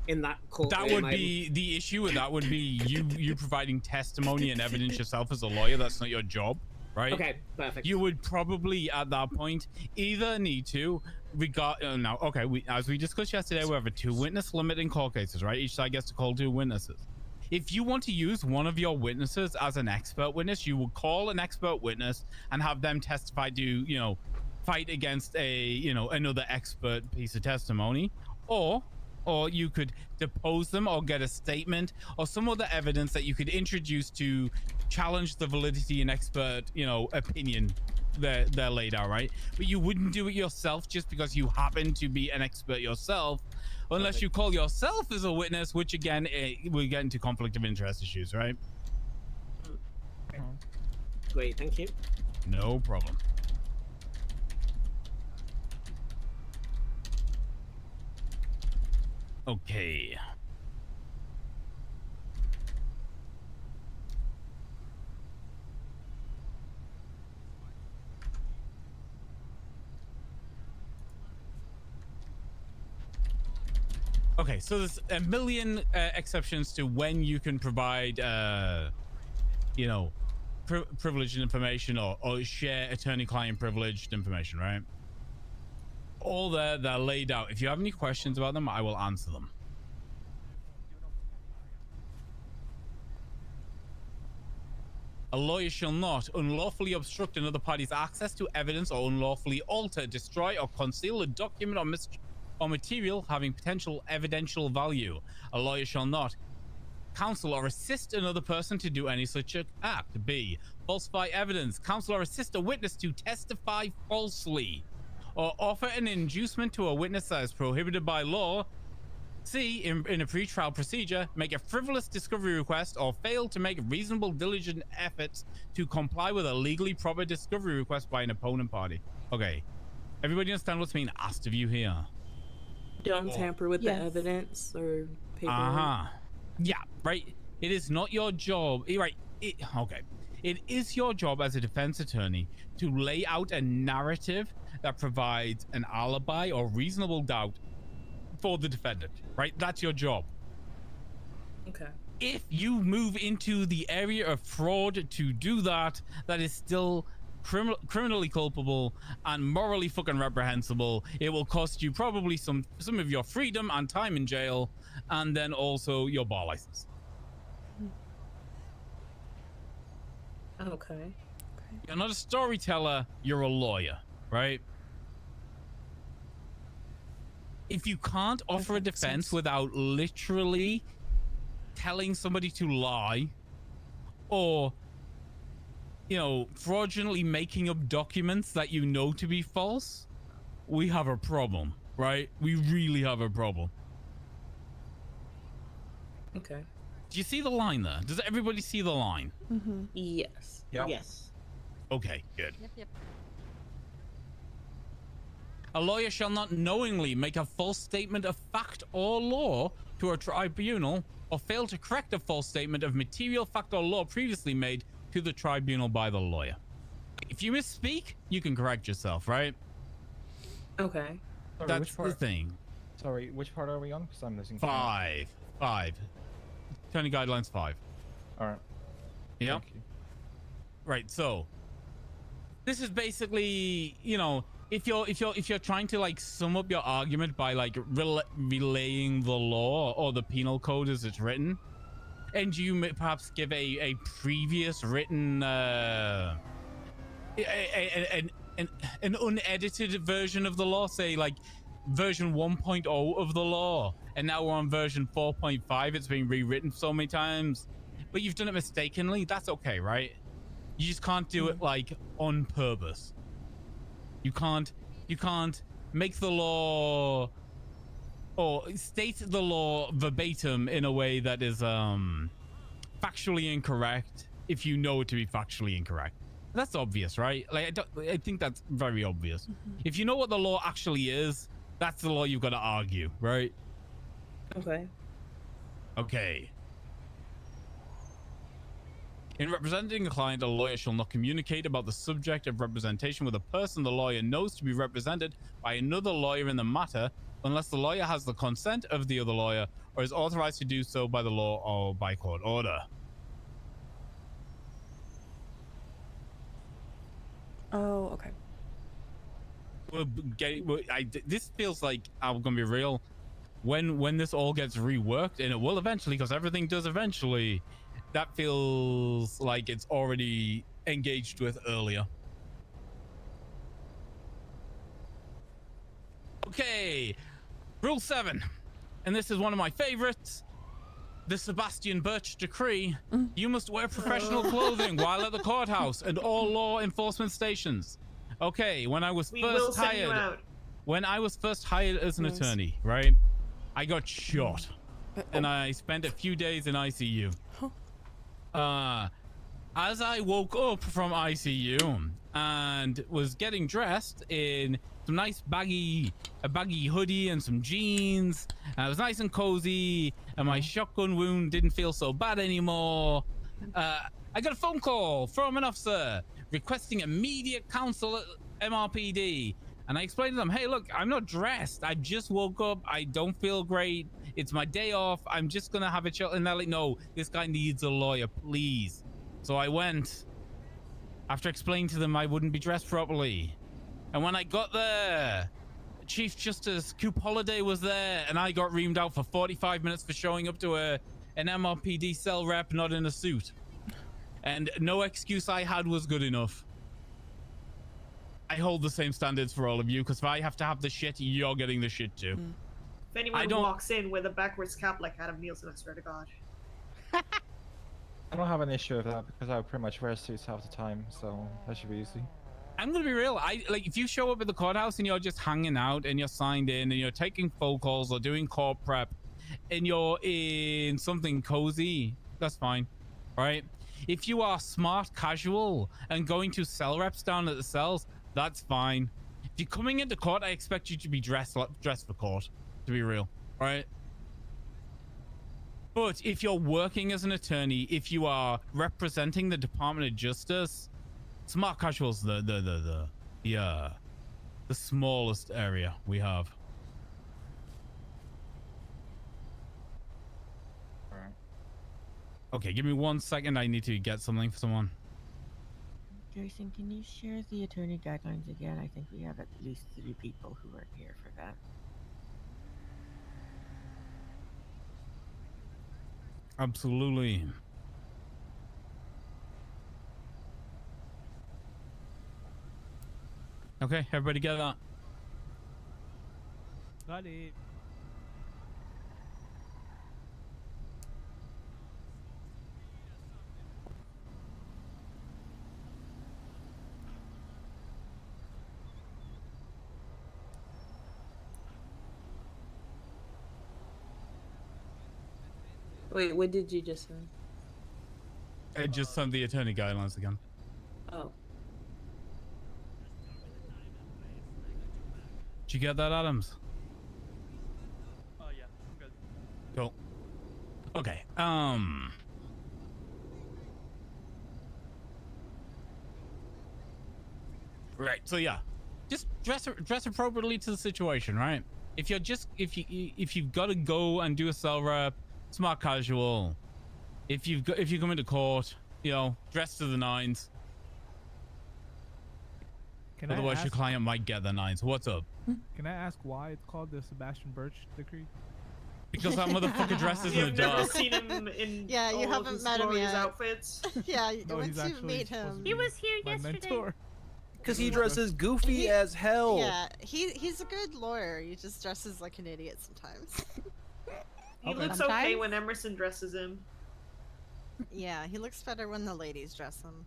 in that court. That would be the issue. That would be you providing testimony and evidence yourself as a lawyer. That's not your job, right? Okay, perfect. You would probably at that point either need to now. Okay, as we discussed yesterday, we have a 2-witness limit in court cases, right? Each side gets to call 2 witnesses. If you want to use one of your witnesses as an expert witness, you will call an expert witness and have them testify to, fight against another expert piece of testimony, or you could depose them or get a statement or some other evidence that you could introduce to challenge the validity and expert, opinion they're laid out, right? But you wouldn't do it yourself just because you happen to be an expert yourself, unless you call yourself as a witness, which again, we get into conflict of interest issues, right? Great, thank you. No problem. Okay. Okay, so there's a million exceptions to when you can provide, privileged information or share attorney-client privileged information, right? All they're laid out. If you have any questions about them, I will answer them. A lawyer shall not unlawfully obstruct another party's access to evidence or unlawfully alter, destroy, or conceal a document or material having potential evidential value. A lawyer shall not counsel or assist another person to do any such act. B. Falsify evidence. Counsel or assist a witness to testify falsely, or offer an inducement to a witness that is prohibited by law. C. In a pretrial procedure, make a frivolous discovery request or fail to make reasonable diligent efforts to comply with a legally proper discovery request by an opponent party. Okay. Everybody understand what's being asked of you here? Don't tamper with the evidence or paperwork. Yeah, right. It is not your job. Right. Okay. It is your job as a defense attorney to lay out a narrative that provides an alibi or reasonable doubt for the defendant, right? That's your job. Okay. If you move into the area of fraud to do that, that is still criminally culpable and morally fucking reprehensible. It will cost you probably some of your freedom and time in jail, and then also your bar license. Okay. You're not a storyteller, you're a lawyer, right? If you can't offer a defense without literally telling somebody to lie, or fraudulently making up documents that you know to be false, we have a problem, right? We really have a problem. Okay. Do you see the line there? Does everybody see the line? Mm-hmm. Yes. Yep. Yes. Okay, good. Yep. A lawyer shall not knowingly make a false statement of fact or law to a tribunal, or fail to correct a false statement of material fact or law previously made to the tribunal by the lawyer. If you misspeak, you can correct yourself, right? Okay. Sorry, That's the thing. Sorry, which part are we on? Because I'm missing. 5. Attorney guidelines 5. All right. Yeah. Right. So this is basically, you know, if you're trying to like sum up your argument by like relaying the law or the penal code as it's written, and you may perhaps give a previous written an unedited version of the law, say like version 1.0 of the law, and now we're on version 4.5. It's been rewritten so many times, but you've done it mistakenly. That's okay, right? You just can't do it like on purpose. You can't make the law or state the law verbatim in a way that is factually incorrect if you know it to be factually incorrect. That's obvious, right? Like I think that's very obvious. If you know what the law actually is, that's the law you've got to argue, right? Okay. Okay. In representing a client, a lawyer shall not communicate about the subject of representation with a person the lawyer knows to be represented by another lawyer in the matter, unless the lawyer has the consent of the other lawyer or is authorized to do so by the law or by court order. Oh, okay. This feels like, I'm gonna be real, when this all gets reworked, and it will eventually, because everything does eventually, that feels like it's already engaged with earlier. Okay, rule 7, and this is one of my favorites, the Sebastian Birch decree. You must wear professional clothing while at the courthouse and all law enforcement stations. Okay, when I was first hired as an attorney, right, I got shot and I spent a few days in ICU. As I woke up from ICU and was getting dressed in some nice baggy hoodie and some jeans, I was nice and cozy, and my shotgun wound didn't feel so bad anymore. I got a phone call from an officer requesting immediate counsel at MRPD, and I explained to them, hey, look, I'm not dressed. I just woke up. I don't feel great. It's my day off. I'm just gonna have a chill. And they're like, no, this guy needs a lawyer, please. So I went, after explaining to them I wouldn't be dressed properly. And when I got there, Chief Justice Coop Holiday was there, and I got reamed out for 45 minutes for showing up to an MRPD cell rep not in a suit. And no excuse I had was good enough. I hold the same standards for all of you, because if I have to have the shit, you're getting the shit too. If anyone walks in with a backwards cap like Adam Nielsen, I swear to God. I don't have an issue with that because I pretty much wear suits half the time, so that should be easy. I'm gonna be real. If you show up at the courthouse and you're just hanging out and you're signed in and you're taking phone calls or doing court prep and you're in something cozy, that's fine, right? If you are smart casual and going to cell reps down at the cells, that's fine. If you're coming into court, I expect you to be dressed for court, to be real, right? But if you're working as an attorney, if you are representing the Department of Justice, smart casual's the smallest area we have. All right. Okay, give me 1 second. I need to get something for someone. Jason, can you share the attorney guidelines again? I think we have at least 3 people who are here for that. Absolutely. Okay, everybody get that. Ready. Wait, what did you just say? I just sent the attorney guidelines again. Oh. Did you get that, Adams? Oh yeah, I'm good. Cool. Okay. Right. So yeah, just dress appropriately to the situation, right? If you've got to go and do a cell rep, smart casual. If you come into court, you know, dress to the nines. Can I Otherwise, your ask- client might get the nines. What's up? Can I ask why it's called the Sebastian Birch decree? Because that motherfucker dresses in the You've never dark. seen him in Yeah, you all of haven't his met him glorious yet. outfits. Yeah, No, once he's you actually meet supposed him. to He was here my yesterday. mentor. Because he dresses goofy as hell. Yeah, he's a good lawyer. He just dresses like an idiot sometimes. He looks okay when Emerson dresses him. Yeah, he looks better when the ladies dress him.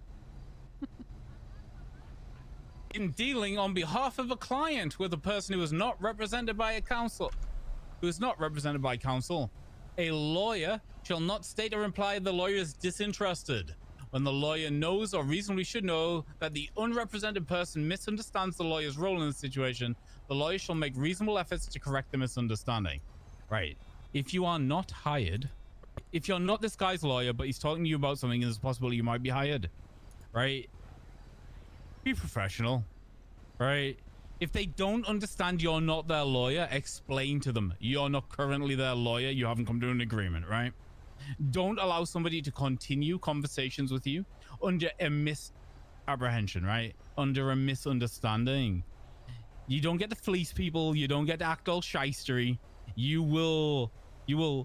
In dealing on behalf of a client with a person who is not represented by a counsel, a lawyer shall not state or imply the lawyer is disinterested when the lawyer knows or reasonably should know that the unrepresented person misunderstands the lawyer's role in the situation. The lawyer shall make reasonable efforts to correct the misunderstanding. Right. If you are not hired, if you're not this guy's lawyer, but he's talking to you about something and there's a possibility you might be hired, right? Be professional, right? If they don't understand you're not their lawyer, explain to them you're not currently their lawyer. You haven't come to an agreement, right? Don't allow somebody to continue conversations with you under a misapprehension, right? Under a misunderstanding. You don't get to fleece people. You don't get to act all shystery. You will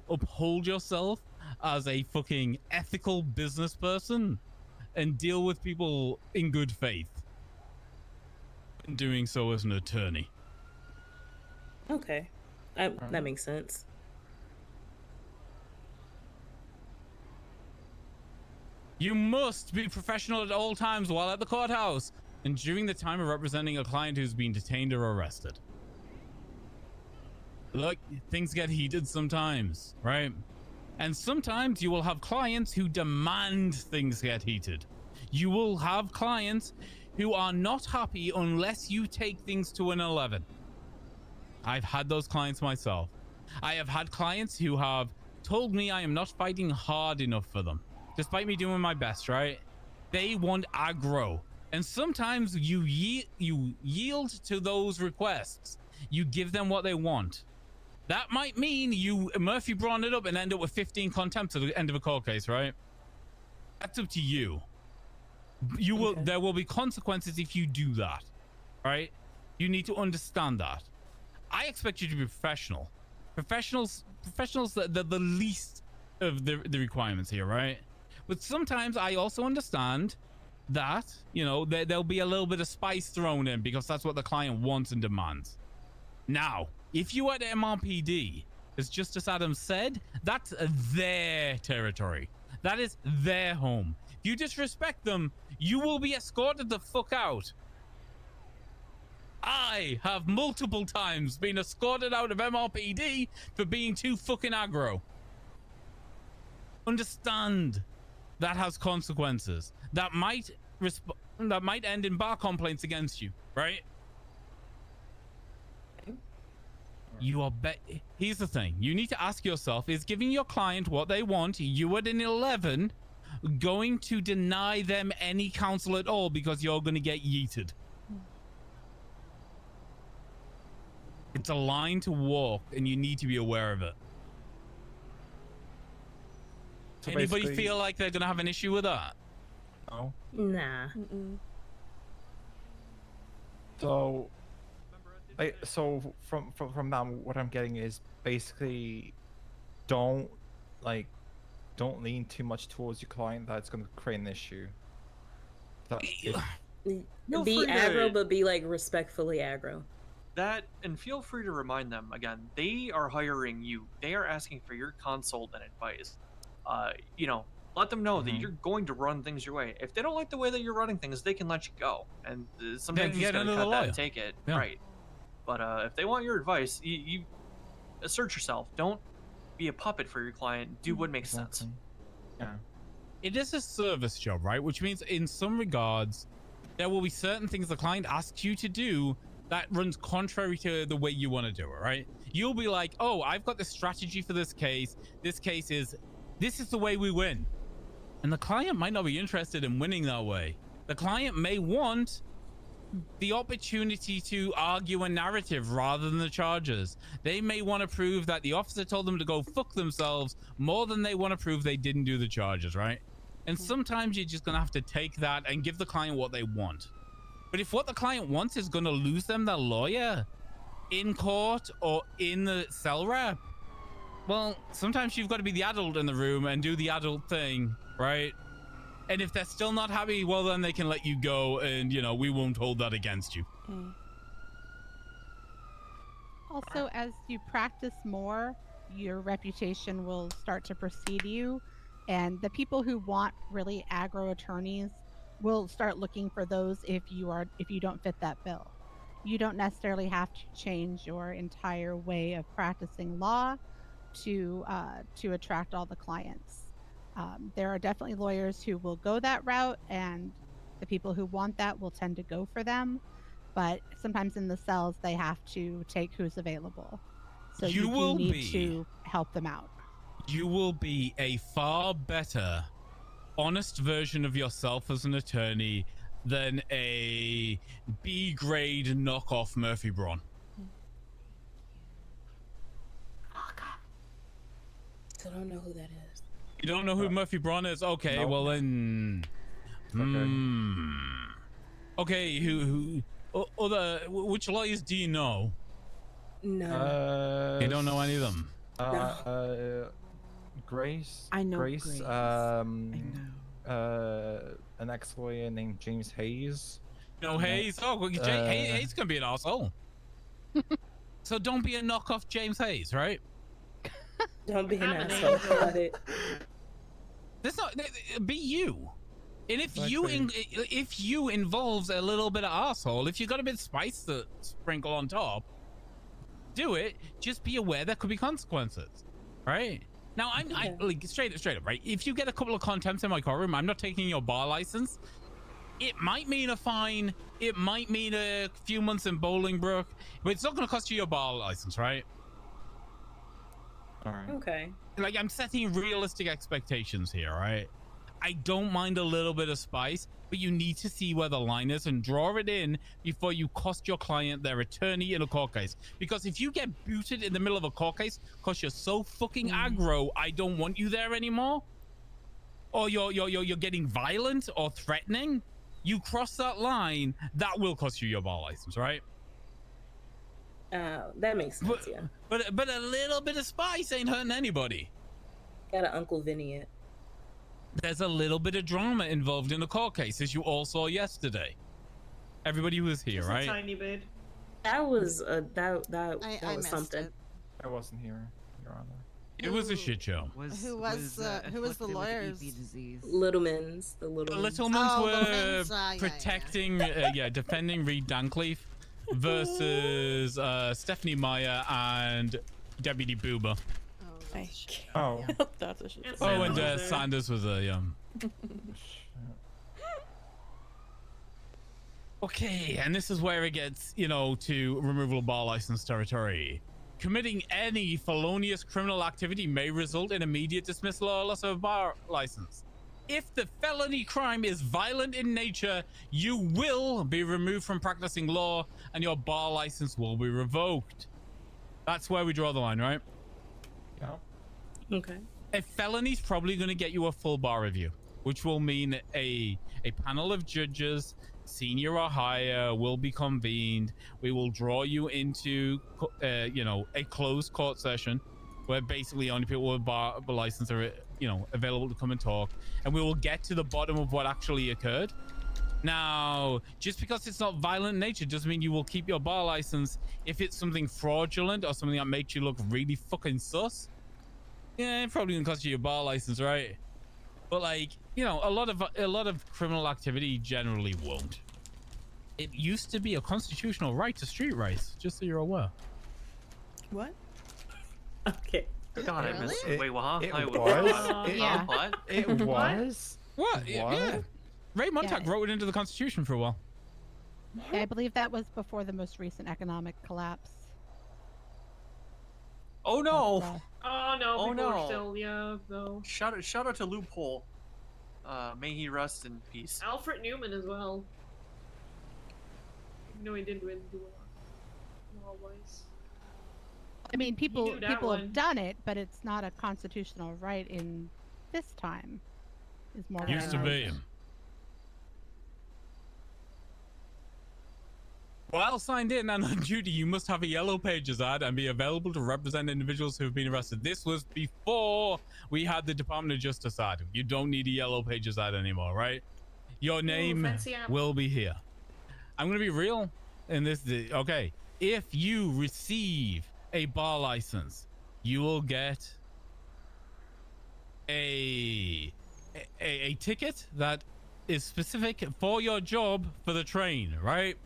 uphold yourself as a fucking ethical business person and deal with people in good faith. And doing so as an attorney. Okay, that makes sense. You must be professional at all times while at the courthouse and during the time of representing a client who's been detained or arrested. Look, things get heated sometimes, right? And sometimes you will have clients who demand things get heated. You will have clients who are not happy unless you take things to an 11. I've had those clients myself. I have had clients who have told me I am not fighting hard enough for them, despite me doing my best, right? They want aggro. And sometimes you yield to those requests. You give them what they want. That might mean you Murphy Braun it up and end up with 15 contempts at the end of a court case, right? That's up to you. You will. There will be consequences if you do that, right? You need to understand that. I expect you to be professional. Professionals, the least of the requirements here, right? But sometimes I also understand that, you know, there'll be a little bit of spice thrown in because that's what the client wants and demands. Now, if you are at MRPD, as Justice Adams said, that's their territory. That is their home. If you disrespect them, you will be escorted the fuck out. I have multiple times been escorted out of MRPD for being too fucking aggro. Understand that has consequences. That might end in bar complaints against you, right? You are here's the thing. You need to ask yourself, is giving your client what they want, you at an 11, going to deny them any counsel at all because you're going to get yeeted? It's a line to walk and you need to be aware of it. So anybody basically- feel like they're going to have an issue with that? No. Nah. So, from that, what I'm getting is basically, don't lean too much towards your client. That's going to create an issue. Be free to- aggro, but be like respectfully aggro. That, and feel free to remind them again, they are hiring you. They are asking for your consult and advice. You know, let them know that you're going to run things your way. If they don't like the way that you're running things, they can let you go. And sometimes you get just gotta another cut that lawyer. and take it. Yeah. Right. But if they want your advice, you assert yourself. Don't be a puppet for your client. Do what makes sense. Yeah. It is a service job, right? Which means in some regards, there will be certain things the client asks you to do that runs contrary to the way you want to do it, right? You'll be like, oh, I've got the strategy for this case. This is the way we win. And the client might not be interested in winning that way. The client may want the opportunity to argue a narrative rather than the charges. They may want to prove that the officer told them to go fuck themselves more than they want to prove they didn't do the charges, right? And sometimes you're just gonna have to take that and give the client what they want. But if what the client wants is gonna lose them their lawyer in court or in the cell rep, well, sometimes you've got to be the adult in the room and do the adult thing, right? And if they're still not happy, well, then they can let you go, and we won't hold that against you. Also, as you practice more, your reputation will start to precede you, and the people who want really aggro attorneys will start looking for those if you don't fit that bill. You don't necessarily have to change your entire way of practicing law to attract all the clients. There are definitely lawyers who will go that route, and the people who want that will tend to go for them. But sometimes in the cells, they have to take who's available. So you do need to help them out. You will be a far better, honest version of yourself as an attorney than a B-grade knockoff Murphy Braun. I don't know who that is. You don't know who Murphy Braun is? Okay, No. well then. Okay, which lawyers do you know? No. You don't know any of them. Grace. I know Grace. Grace. An ex-lawyer named James Hayes. No, Hayes. Oh, well, Hayes can be an asshole. So don't be a knockoff James Hayes, right? Don't be an asshole. Got it. That's not. Be you. And if you involves a little bit of asshole, if you got a bit of spice to sprinkle on top, do it. Just be aware there could be consequences, right? Now, I like straight up, right? If you get a couple of contempts in my courtroom, I'm not taking your bar license. It might mean a fine. It might mean a few months in Bolingbrook, but it's not going to cost you your bar license, right? All right. Okay. Like, I'm setting realistic expectations here, right? I don't mind a little bit of spice, but you need to see where the line is and draw it in before you cost your client their attorney in a court case. Because if you get booted in the middle of a court case because you're so fucking aggro, I don't want you there anymore, or you're getting violent or threatening, you cross that line, that will cost you your bar license, right? That makes sense, yeah. But a little bit of spice ain't hurting anybody. Got an Uncle Vinny it. There's a little bit of drama involved in the court case, as you all saw yesterday. Everybody who was here, Just right? a tiny bit. That was that I was something. I wasn't here, Your Honor. It was a shit show. Who was the lawyers? Littlemans, the Littlemans. Littlemans were Littlemans, protecting, defending Reed Dancleaf versus Stephanie Meyer and Deputy Boober. Oh. That's a shit. Oh, and Sanders was a Okay, and this is where it gets, to removal of bar license territory. Committing any felonious criminal activity may result in immediate dismissal or loss of a bar license. If the felony crime is violent in nature, you will be removed from practicing law and your bar license will be revoked. That's where we draw the line, right? Yeah. Okay. A felony's probably going to get you a full bar review, which will mean a panel of judges, senior or higher, will be convened. We will draw you into, a closed court session where basically only people with bar license are, available to come and talk, and we will get to the bottom of what actually occurred. Now, just because it's not violent in nature doesn't mean you will keep your bar license. If it's something fraudulent or something that makes you look really fucking sus, yeah, it's probably gonna cost you your bar license, right? But a lot of criminal activity generally won't. It used to be a constitutional right to street race, just so you're aware. What? Okay. God, I missed it. Wait, what? It I was? Yeah. What? It was? What? Yeah. Ray Montag wrote it into the Constitution for a while. Yeah, I believe that was before the most recent economic collapse. Oh no! Oh no! Oh, People no. are still, yeah, no. Shout out to Loophole. May he rest in peace. Alfred Newman as well. Even though he didn't really do a lot law-wise. I mean, people knew that have one. done it, but it's not a constitutional right in this time. It's more Used to be. While signed in and on duty, you must have a Yellow Pages ad and be available to represent individuals who have been arrested. This was before we had the Department of Justice ad. You don't need a Yellow Pages ad anymore, right? Your name fancy app. will be here. I'm going to be real in this. Okay. If you receive a bar license, you will get a ticket that is specific for your job for the train, right?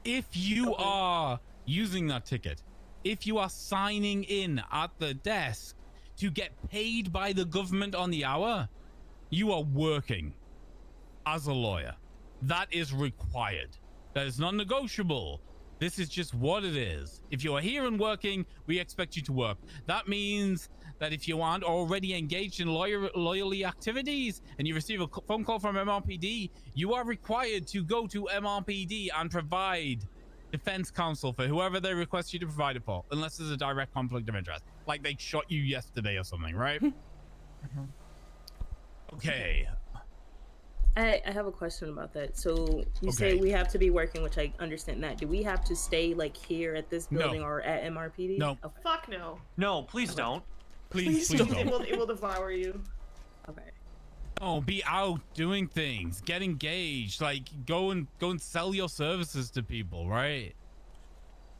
If you are using that ticket, if you are signing in at the desk to get paid by the government on the hour, you are working as a lawyer. That is required. That is non-negotiable. This is just what it is. If you are here and working, we expect you to work. That means that if you aren't already engaged in loyalty activities and you receive a phone call from MRPD, you are required to go to MRPD and provide defense counsel for whoever they request you to provide it for, unless there's a direct conflict of interest. Like they shot you yesterday or something, right? Okay. I have a question about that. So you say we have to be working, which I understand that. Do we have to stay like here at this building or at MRPD? No. Okay. Fuck no. No, please don't. Please It don't. will devour you. Okay. Oh, be out doing things, get engaged, like go and sell your services to people, right?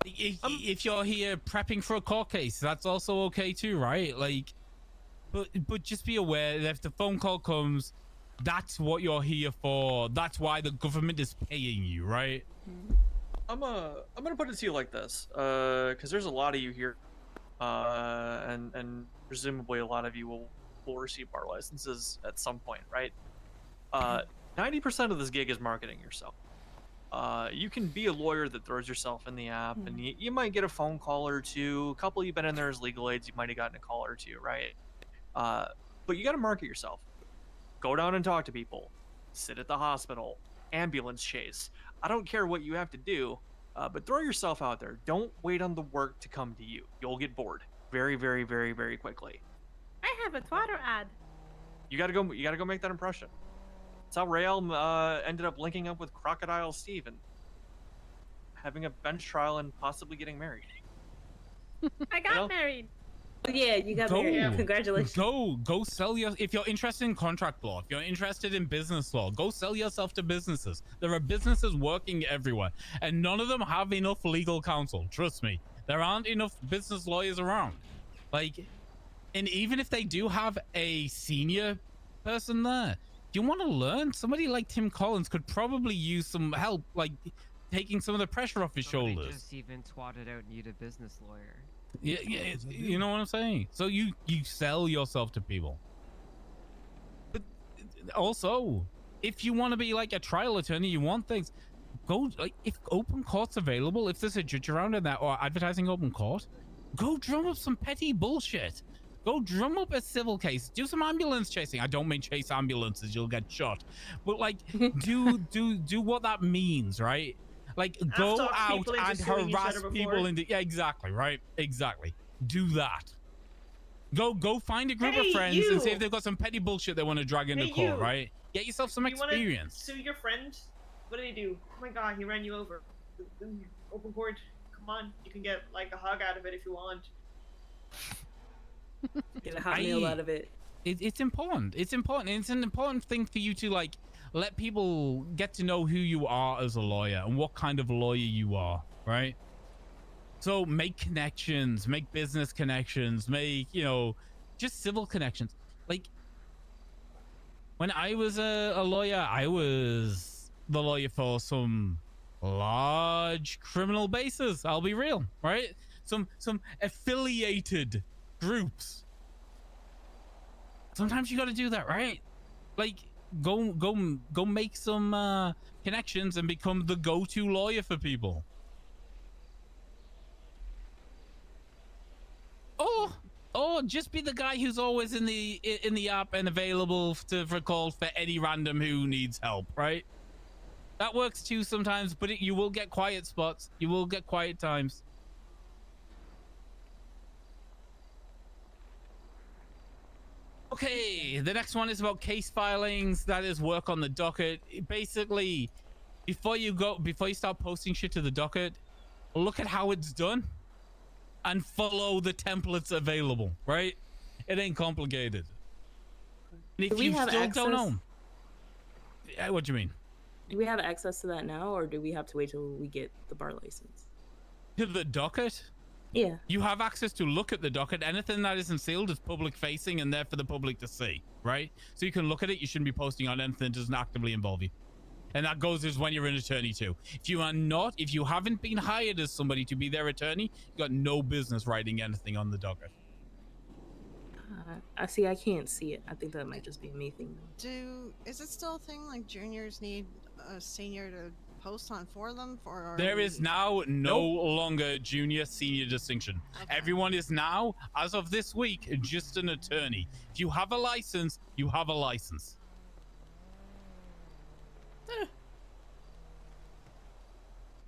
If you're here prepping for a court case, that's also okay too, right? Like, but just be aware that if the phone call comes, that's what you're here for. That's why the government is paying you, right? I'm gonna put it to you like this, because there's a lot of you here, and presumably a lot of you will receive bar licenses at some point, right? 90% of this gig is marketing yourself. You can be a lawyer that throws yourself in the app, and you might get a phone call or two. A couple you've been in there as legal aids, you might have gotten a call or two, right? But you got to market yourself. Go down and talk to people. Sit at the hospital. Ambulance chase. I don't care what you have to do, but throw yourself out there. Don't wait on the work to come to you. You'll get bored very, very, very, very quickly. I have a Twitter ad. You gotta go make that impression. That's how Rael ended up linking up with Crocodile Steve and having a bench trial and possibly getting married. I got married. Oh, yeah, you got married. Congratulations. Go sell your. If you're interested in contract law, if you're interested in business law, go sell yourself to businesses. There are businesses working everywhere, and none of them have enough legal counsel. Trust me, there aren't enough business lawyers around. Like, and even if they do have a senior person there, you want to learn? Somebody like Tim Collins could probably use some help, like taking some of the pressure off his shoulders. Just even twatted out need a business lawyer. Yeah, you know what I'm saying? So you sell yourself to people. But also, if you want to be like a trial attorney, you want things, go, like, if open court's available, if there's a judge around in that, or advertising open court, go drum up some petty bullshit. Go drum up a civil case. Do some ambulance chasing. I don't mean chase ambulances, you'll get shot. But like, do what that means, right? Like, go out and harass people in the... Yeah, exactly, right? Exactly. Do that. Go find a group of friends and see if they've got some petty bullshit they want to drag into court, right? Get yourself some experience. Sue your friend? What did he do? Oh my god, he ran you over. Open court. Come on, you can get like a hug out of it if you want. Get a hot meal out of it. It's important. It's important. It's an important thing for you to like let people get to know who you are as a lawyer and what kind of lawyer you are, right? So make connections, make business connections, make, you know, just civil connections. Like, when I was a lawyer, I was the lawyer for some large criminal bases. I'll be real, right? Some affiliated groups. Sometimes you got to do that, right? Like, go make some connections and become the go-to lawyer for people. Or just be the guy who's always in the app and available for calls for any random who needs help, right? That works too sometimes, but you will get quiet spots. You will get quiet times. Okay, Okay, the next one is about case filings. That is work on the docket. Basically, before you start posting shit to the docket, look at how it's done and follow the templates available, right? It ain't complicated. And if Do we you have still don't access? know, what do you mean? Do we have access to that now, or do we have to wait till we get the bar license? To the docket? Yeah. You have access to look at the docket. Anything that isn't sealed is public facing and there for the public to see, right? So you can look at it. You shouldn't be posting on anything that doesn't actively involve you. And that goes as when you're an attorney too. If you haven't been hired as somebody to be their attorney, you got no business writing anything on the docket. I see. I can't see it. I think that might just be a me thing. Is it still a thing like juniors need a senior to post on for them? Or There is now no longer junior senior distinction. Everyone is now, as of this week, just an attorney. If you have a license, you have a license.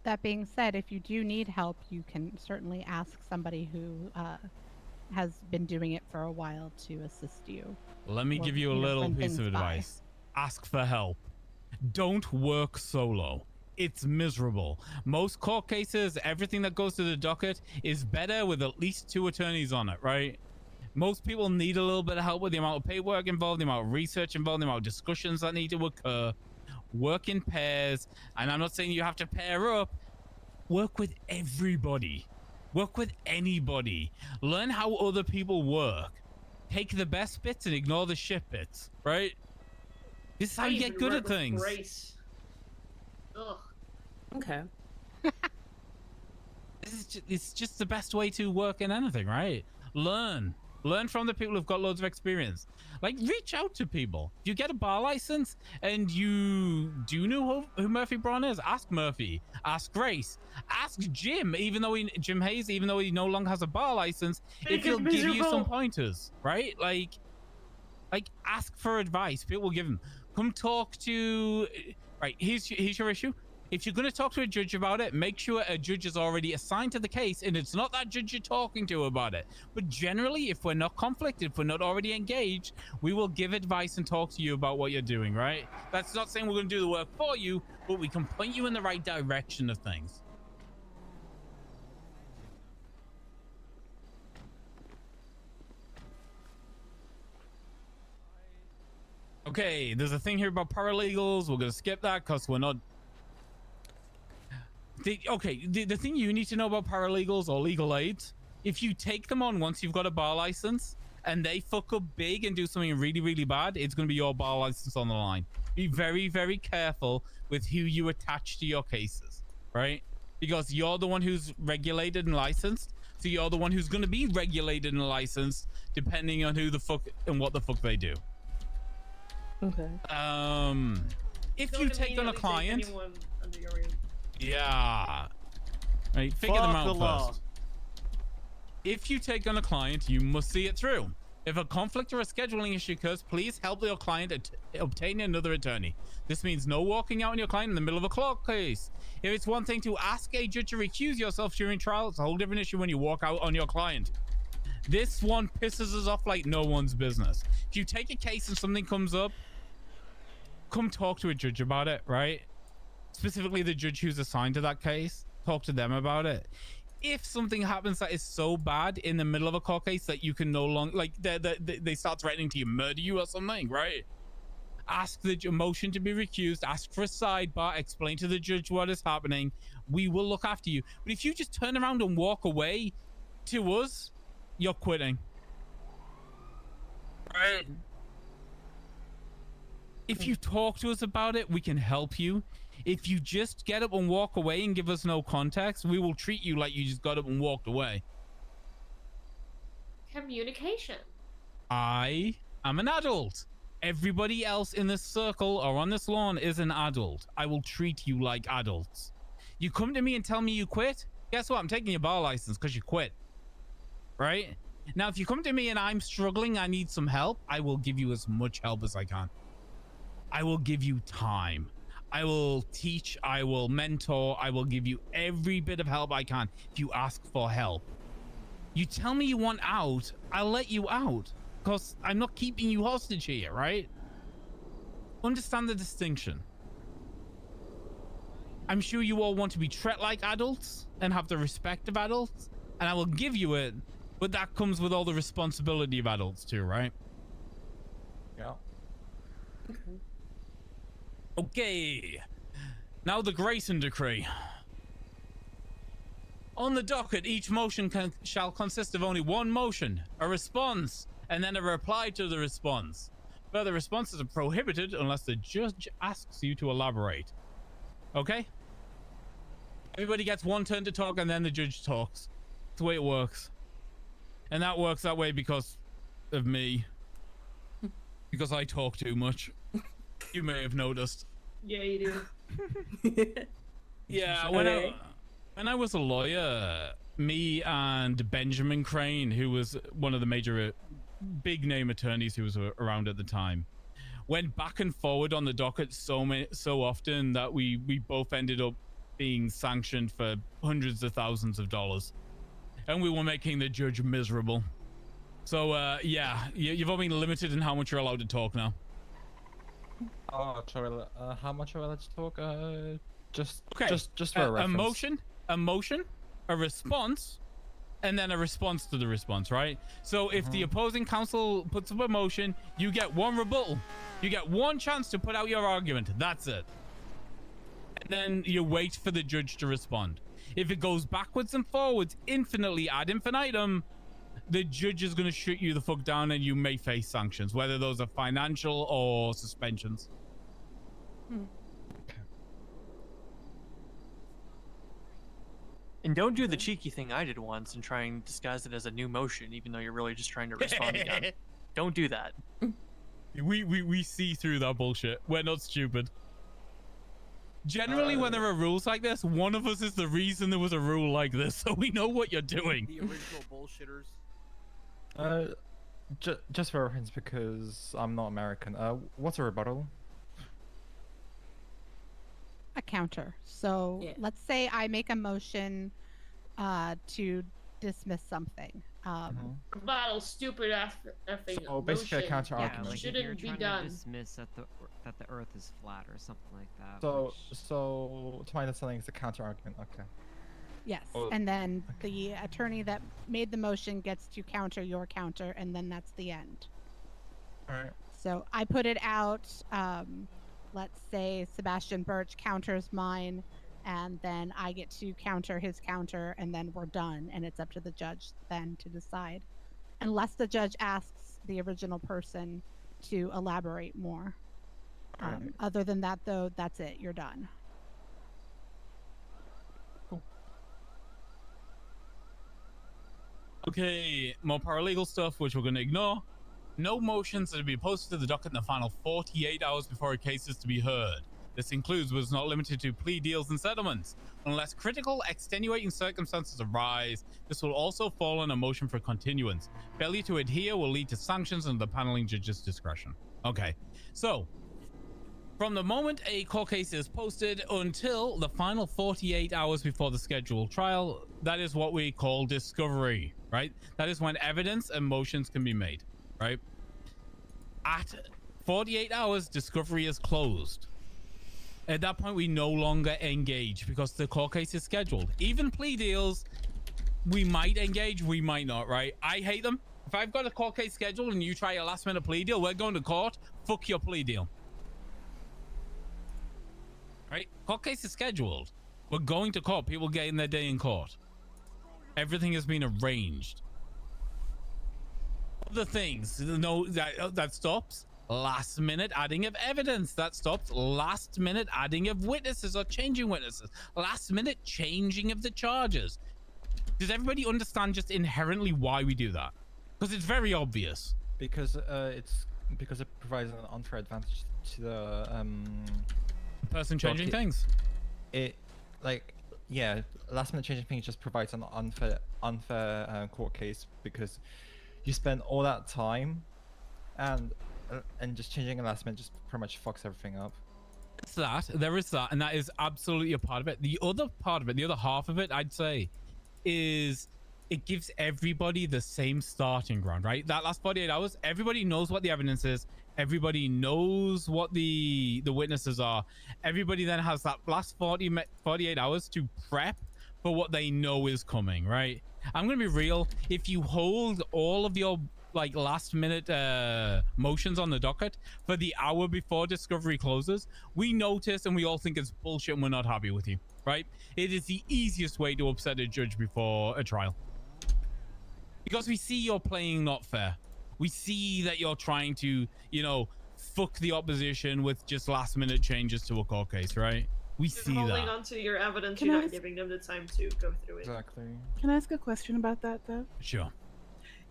That being said, if you do need help, you can certainly ask somebody who has been doing it for a while to assist you. Let me Or, give you a know, little run piece of things by. advice. Ask for help. Don't work solo. It's miserable. Most court cases, everything that goes to the docket is better with at least 2 attorneys on it, right? Most people need a little bit of help with the amount of paperwork involved, the amount of research involved, the amount of discussions that need to occur. Work in pairs. And I'm not saying you have to pair up. Work with everybody. Work with anybody. Learn how other people work. Take the best bits and ignore the shit bits, right? This is how I you get even good work at with things. Grace. Ugh. Okay. It's just the best way to work in anything, right? Learn from the people who've got loads of experience. Like, reach out to people. If you get a bar license and you do know who Murphy Braun is, ask Murphy, ask Grace, ask Jim, Jim Hayes, even though he no longer has a bar license, if he'll give you some pointers, right? Like ask for advice. People will give them. Come talk to, right, here's your issue. If you're going to talk to a judge about it, make sure a judge is already assigned to the case and it's not that judge you're talking to about it. But generally, if we're not conflicted, if we're not already engaged, we will give advice and talk to you about what you're doing, right? That's not saying we're going to do the work for you, but we can point you in the right direction of things. Okay, there's a thing here about paralegals. We're going to skip that because we're not... The thing you need to know about paralegals or legal aids, if you take them on once you've got a bar license and they fuck up big and do something really, really bad, it's going to be your bar license on the line. Be very, very careful with who you attach to your cases, right? Because you're the one who's regulated and licensed, so you're the one who's going to be regulated and licensed depending on who the fuck and what the fuck they do. Okay. If you take on a client... Yeah. Right, figure them Fuck out the law. first. If you take on a client, you must see it through. If a conflict or a scheduling issue occurs, please help your client obtain another attorney. This means no walking out on your client in the middle of a court case. If it's one thing to ask a judge to recuse yourself during trial, it's a whole different issue when you walk out on your client. This one pisses us off like no one's business. If you take a case and something comes up, come talk to a judge about it, right? Specifically the judge who's assigned to that case. Talk to them about it. If something happens that is so bad in the middle of a court case that you can no longer, like they start threatening to murder you or something, right? Ask the motion to be recused, ask for a sidebar, explain to the judge what is happening. We will look after you. But if you just turn around and walk away to us, you're quitting. Right? If you talk to us about it, we can help you. If you just get up and walk away and give us no context, we will treat you like you just got up and walked away. Communication. I am an adult. Everybody else in this circle or on this lawn is an adult. I will treat you like adults. You come to me and tell me you quit? Guess what? I'm taking your bar license because you quit. Right? Now, if you come to me and I'm struggling, I need some help, I will give you as much help as I can. I will give you time. I will teach, I will mentor, I will give you every bit of help I can if you ask for help. You tell me you want out, I'll let you out. because I'm not keeping you hostage here, right? Understand the distinction. I'm sure you all want to be treated like adults and have the respect of adults, and I will give you it, but that comes with all the responsibility of adults too, right? Yeah. Okay. Now the Grayson Decree. On the docket, each motion shall consist of only one motion, a response, and then a reply to the response. Further responses are prohibited unless the judge asks you to elaborate. Okay? Everybody gets one turn to talk and then the judge talks. That's the way it works. And that works that way because of me. Because I talk too much. You may have noticed. Yeah, you do. Yeah, when I was a lawyer, me and Benjamin Crane, who was one of the major big name attorneys who was around at the time, went back and forward on the docket so often that we both ended up being sanctioned for hundreds of thousands of dollars, and we were making the judge miserable. So yeah, you've all been limited in how much you're allowed to talk now. Oh, sorry. How much are we allowed to talk? Just for a reference. A motion, a response, and then a response to the response, right? So if the opposing counsel puts up a motion, you get one rebuttal. You get one chance to put out your argument. That's it. And then you wait for the judge to respond. If it goes backwards and forwards infinitely ad infinitum, the judge is going to shoot you the fuck down and you may face sanctions, whether those are financial or suspensions. And don't do the cheeky thing I did once and try and disguise it as a new motion, even though you're really just trying to respond again. Don't do that. We see through that bullshit. We're not stupid. Generally, when there are rules like this, one of us is the reason there was a rule like this, so we know what you're doing. The original bullshitters. Just for reference, because I'm not American. What's a rebuttal? A counter. So let's say I make a motion to dismiss something. Battle stupid effing. So basically a motion. counter argument. Like if Shouldn't you're be trying done. to dismiss that the Earth is flat or something like that. So to my understanding, it's a counter argument. Okay. Yes, Oh, and then the attorney that made the motion gets to counter your counter, and then that's the end. All right. So I put it out. Let's say Sebastian Birch counters mine, and then I get to counter his counter, and then we're done, and it's up to the judge then to decide, unless the judge asks the original person to elaborate more. Other than that, though, that's it. You're done. Okay, more paralegal stuff, which we're going to ignore. No motions are to be posted to the docket in the final 48 hours before a case is to be heard. This includes, but is not limited to, plea deals and settlements. Unless critical, extenuating circumstances arise, this will also fall on a motion for continuance. Failure to adhere will lead to sanctions under the paneling judge's discretion. Okay, so from the moment a court case is posted until the final 48 hours before the scheduled trial, that is what we call discovery, right? That is when evidence and motions can be made, right? At 48 hours, discovery is closed. At that point, we no longer engage because the court case is scheduled. Even plea deals, we might engage, we might not, right? I hate them. If I've got a court case scheduled and you try a last minute plea deal, we're going to court. Fuck your plea deal. Right? Court case is scheduled. We're going to court. People getting their day in court. Everything has been arranged. Other things, no, that stops. Last minute adding of evidence. That stops. Last minute adding of witnesses or changing witnesses. Last minute changing of the charges. Does everybody understand just inherently why we do that? Because it's very obvious. Because it provides an unfair advantage to the person changing things. It last minute changing things just provides an unfair court case because you spend all that time and just changing a last minute just pretty much fucks everything up. It's that. There is that, and that is absolutely a part of it. The other part of it, the other half of it, I'd say, is it gives everybody the same starting ground, right? That last 48 hours, everybody knows what the evidence is. Everybody knows what the witnesses are. Everybody then has that last 48 hours to prep for what they know is coming, right? I'm going to be real. If you hold all of your like last minute motions on the docket for the hour before discovery closes, we notice and we all think it's bullshit and we're not happy with you, right? It is the easiest way to upset a judge before a trial. Because we see you're playing not fair. We see that you're trying to, you know, fuck the opposition with just last minute changes to a court case, right? We see Holding that. on to your evidence, Can you're I not ask- giving them the time to go through it. Exactly. Can I ask a question about that though? Sure.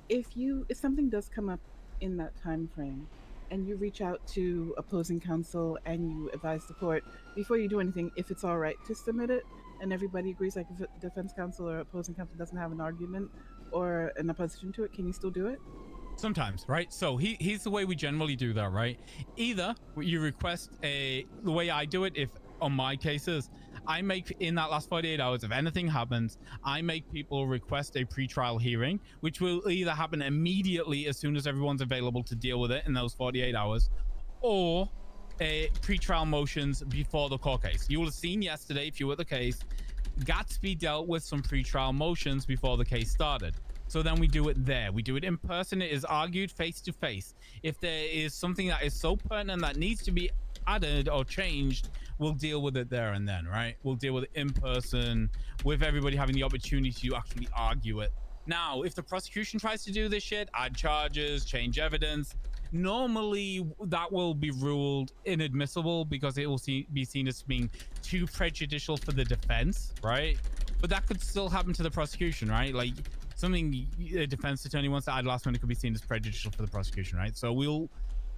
If something does come up in that time frame and you reach out to opposing counsel and you advise the court before you do anything if it's all right to submit it and everybody agrees, like if defense counsel or opposing counsel doesn't have an argument or an opposition to it, can you still do it? Sometimes, right? So here's the way we generally do that, right? Either you request the way I do it, if on my cases, I make in that last 48 hours, if anything happens, I make people request a pretrial hearing, which will either happen immediately as soon as everyone's available to deal with it in those 48 hours, or pretrial motions before the court case. You will have seen yesterday, if you were at the case, Gatsby dealt with some pretrial motions before the case started. So then we do it there. We do it in person. It is argued face to face. If there is something that is so pertinent that needs to be added or changed, we'll deal with it there and then, right? We'll deal with it in person with everybody having the opportunity to actually argue it. Now, if the prosecution tries to do this shit, add charges, change evidence, normally that will be ruled inadmissible because it will be seen as being too prejudicial for the defense, right? But that could still happen to the prosecution, right? Like something a defense attorney wants to add last minute could be seen as prejudicial for the prosecution, right? So we'll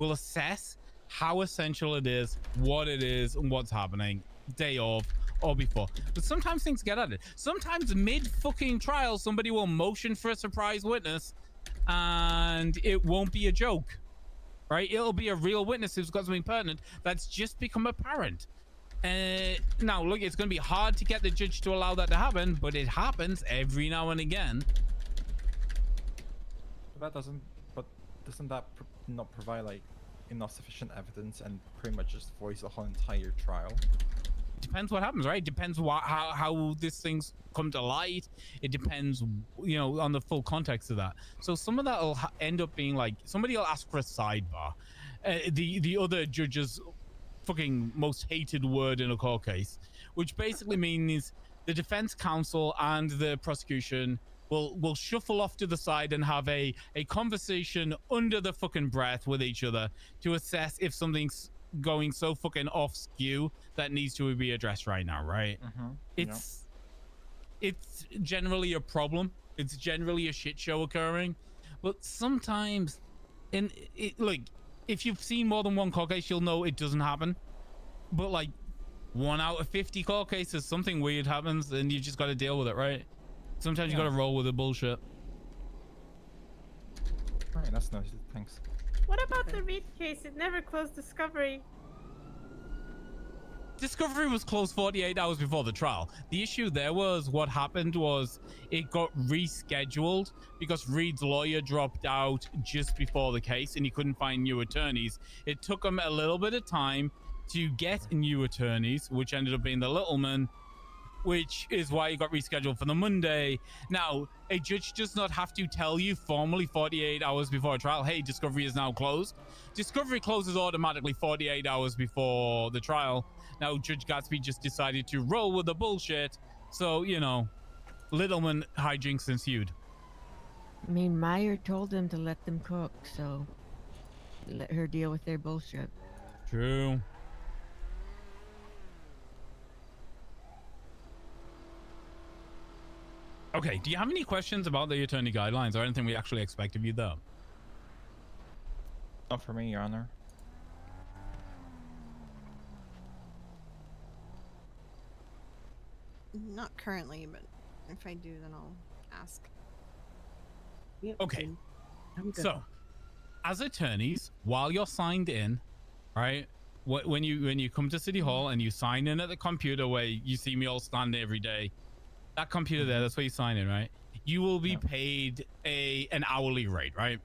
assess how essential it is, what it is, and what's happening day of or before. But sometimes things get added. Sometimes mid fucking trial, somebody will motion for a surprise witness and it won't be a joke, right? It'll be a real witness who's got something pertinent that's just become apparent. Now, look, it's going to be hard to get the judge to allow that to happen, but it happens every now and again. But doesn't that not provide like enough sufficient evidence and pretty much just voice the whole entire trial? Depends what happens, right? It depends how this thing's come to light. It depends, you know, on the full context of that. So some of that will end up being like somebody will ask for a sidebar. The other judge's fucking most hated word in a court case, which basically means the defense counsel and the prosecution will shuffle off to the side and have a conversation under the fucking breath with each other to assess if something's going so fucking off skew that needs to be addressed right now, right? It's generally a problem. It's generally a shit show occurring, but sometimes like if you've seen more than one court case, you'll know it doesn't happen. But like 1 out of 50 court cases, something weird happens and you just got to deal with it, right? Sometimes you got to roll with the bullshit. All right, that's nice. Thanks. What about the Reed case? It never closed discovery. Discovery was closed 48 hours before the trial. The issue there was what happened was it got rescheduled because Reed's lawyer dropped out just before the case and he couldn't find new attorneys. It took him a little bit of time to get new attorneys, which ended up being the Littleman, which is why it got rescheduled for the Monday. Now, a judge does not have to tell you formally 48 hours before a trial, hey, discovery is now closed. Discovery closes automatically 48 hours before the trial. Now, Judge Gatsby just decided to roll with the bullshit. So, you know, Littleman hijinks ensued. I mean, Meyer told them to let them cook, so let her deal with their bullshit. True. Okay, do you have any questions about the attorney guidelines or anything we actually expect of you, though? Not for me, Your Honor. Not currently, but if I do, then I'll ask. Okay, so as attorneys, while you're signed in, right, when you come to City Hall and you sign in at the computer where you see me all standing every day, that computer there, that's where you sign in, right? you will be paid an hourly rate, right?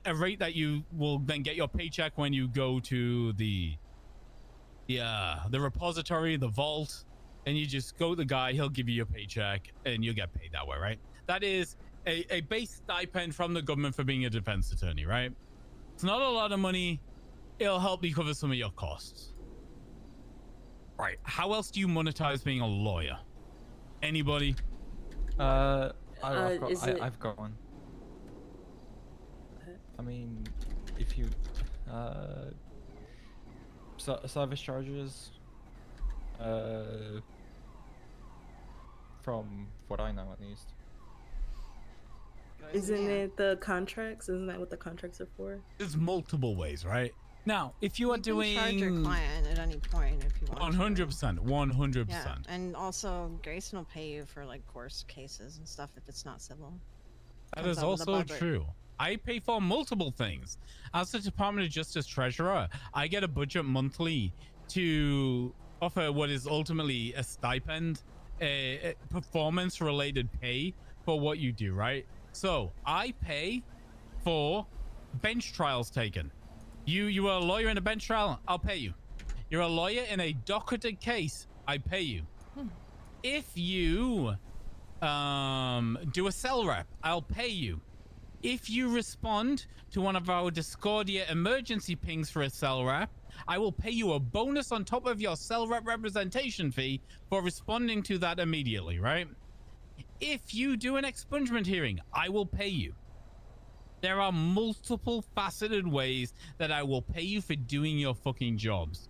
A rate that you will then get your paycheck when you go to the repository, the vault, and you just go to the guy, he'll give you your paycheck, and you'll get paid that way, right? That is a base stipend from the government for being a defense attorney, right? It's not a lot of money. It'll help you cover some of your costs. Right. How else do you monetize being a lawyer? Anybody? I've is it- got one. I mean, if you service charges, from what I know at least. Isn't it the contracts? Isn't that what the contracts are for? There's multiple ways, right? Now, if you are You can doing charge your client at any point if you want. 100%, 100%. Yeah, and also Grayson will pay you for like course cases and stuff if it's not civil. That Comes is out of the also budget. true. I pay for multiple things. As the Department of Justice Treasurer, I get a budget monthly to offer what is ultimately a stipend, a performance-related pay for what you do, right? So I pay for bench trials taken. You are a lawyer in a bench trial, I'll pay you. You're a lawyer in a docketed case, I pay you. If you do a cell rep, I'll pay you. If you respond to one of our Discordia emergency pings for a cell rep, I will pay you a bonus on top of your cell rep representation fee for responding to that immediately, right? If you do an expungement hearing, I will pay you. There are multiple faceted ways that I will pay you for doing your fucking jobs.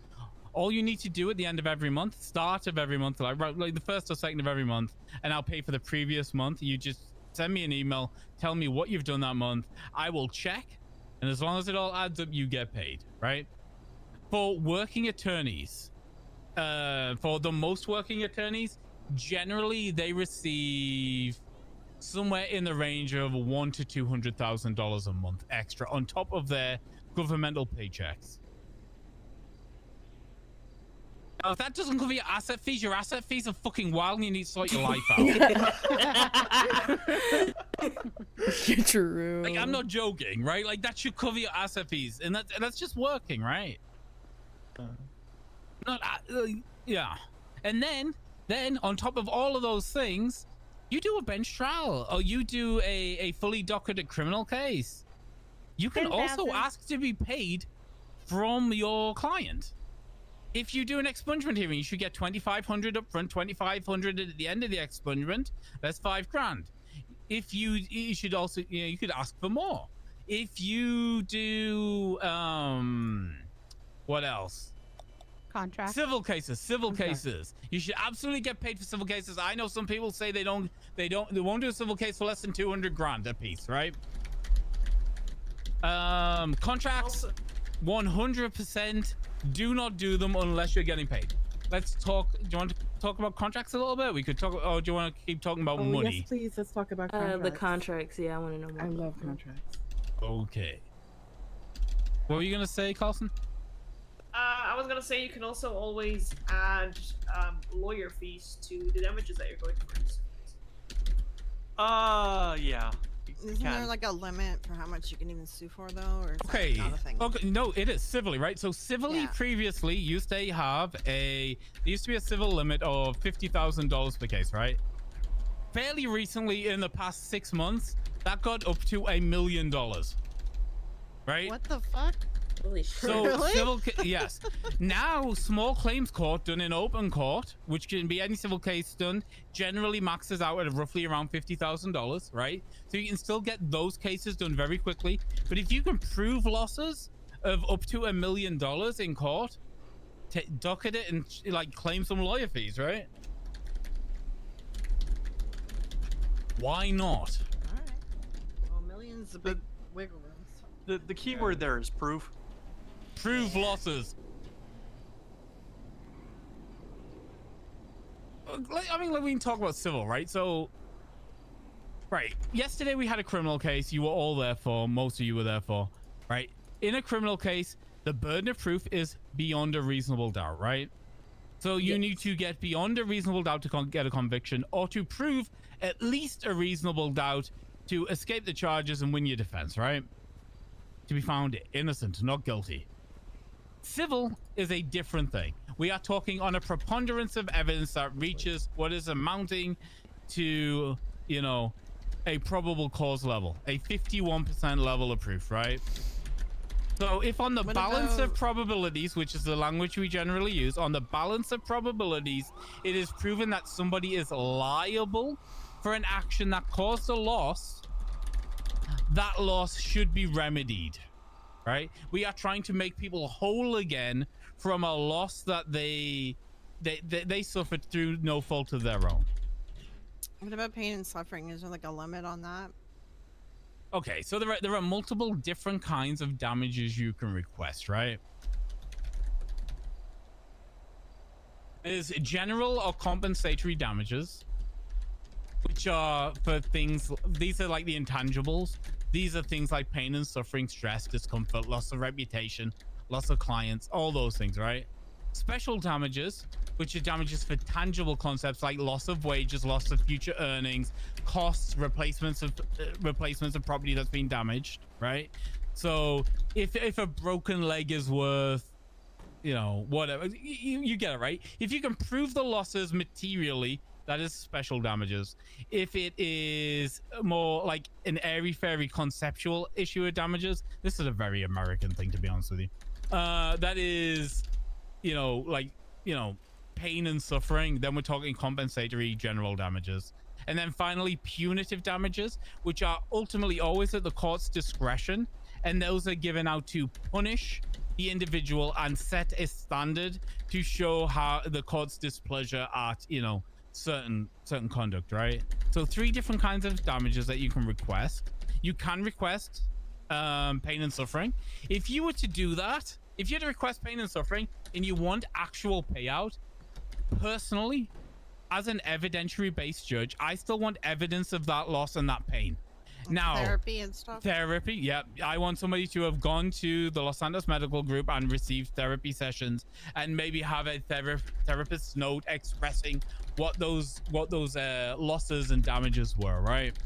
All you need to do at the end of every month, start of every month, like the first or second of every month, and I'll pay for the previous month. You just send me an email, tell me what you've done that month. I will check, and as long as it all adds up, you get paid, right? For working attorneys, for the most working attorneys, generally they receive somewhere in the range of $100,000 to $200,000 a month extra on top of their governmental paychecks. Now, if that doesn't cover your asset fees are fucking wild and you need to sort your life out. True. Like, I'm not joking, right? Like, that should cover your asset fees, and that's just working, right? Not, yeah. And then on top of all of those things, you do a bench trial, or you do a fully docketed criminal case. You can also ask to be paid from your client. If you do an expungement hearing, you should get $2,500 up front, $2,500 at the end of the expungement. That's $5,000. If you should also, you could ask for more. If you do, what else? Contract. Civil cases. You should absolutely get paid for civil cases. I know some people say they won't do a civil case for less than $200,000 a piece, right? Contracts, 100%. Do not do them unless you're getting paid. Let's talk. Do you want to talk about contracts a little bit? We could talk. Or do you want to keep talking about money? Yes, please. Let's talk about contracts. The contracts. Yeah, I want to know more. I love contracts. Okay. What were you gonna say, Carlson? I was gonna say you can also always add lawyer fees to the damages that you're going for. Yeah. Isn't there like a limit for how much you can even sue for though, or is Okay. that not a thing? Okay. No, it is civilly, right? So civilly previously used to have there used to be a civil limit of $50,000 per case, right? Fairly recently, in the past 6 months, that got up to $1 million. Right? What the fuck? Holy shit. So Really? yes. Now small claims court done in open court, which can be any civil case done, generally maxes out at roughly around $50,000, right? So you can still get those cases done very quickly. But if you can prove losses of up to $1 million in court, docket it and like claim some lawyer fees, right? Why not? All right. Well, millions a big wiggle room. The key word there is proof. Prove losses. I mean, like, we can talk about civil, right? So, right. Yesterday we had a criminal case you were all there for. Most of you were there for, right? In a criminal case, the burden of proof is beyond a reasonable doubt, right? So you need to get beyond a reasonable doubt to get a conviction, or to prove at least a reasonable doubt to escape the charges and win your defense, right? To be found innocent, not guilty. Civil is a different thing. We are talking on a preponderance of evidence that reaches what is amounting to, you know, a probable cause level, a 51% level of proof, right? So if on the balance of probabilities, which is the language we generally use, on the balance of probabilities, it is proven that somebody is liable for an action that caused a loss, that loss should be remedied, right? We are trying to make people whole again from a loss that they suffered through no fault of their own. What about pain and suffering? Is there like a limit on that? Okay, so there are multiple different kinds of damages you can request, right? There's general or compensatory damages, which are for things, these are like the intangibles. These are things like pain and suffering, stress, discomfort, loss of reputation, loss of clients, all those things, right? Special damages, which are damages for tangible concepts like loss of wages, loss of future earnings, costs, replacements of property that's been damaged, right? So if a broken leg is worth, you know, whatever, you get it, right? If you can prove the losses materially, that is special damages. If it is more like an airy-fairy conceptual issue of damages, this is a very American thing, to be honest with you. That is, you know, like, you know, pain and suffering, then we're talking compensatory general damages. And then finally, punitive damages, which are ultimately always at the court's discretion, and those are given out to punish the individual and set a standard to show how the court's displeasure at, you know, certain conduct, right? So 3 different kinds of damages that you can request. You can request pain and suffering. If you were to do that, if you had to request pain and suffering and you want actual payout, personally, as an evidentiary-based judge, I still want evidence of that loss and that pain. Now, Therapy and stuff? Therapy, yeah. I want somebody to have gone to the Los Santos Medical Group and received therapy sessions, and maybe have a therapist's note expressing what those losses and damages were, right?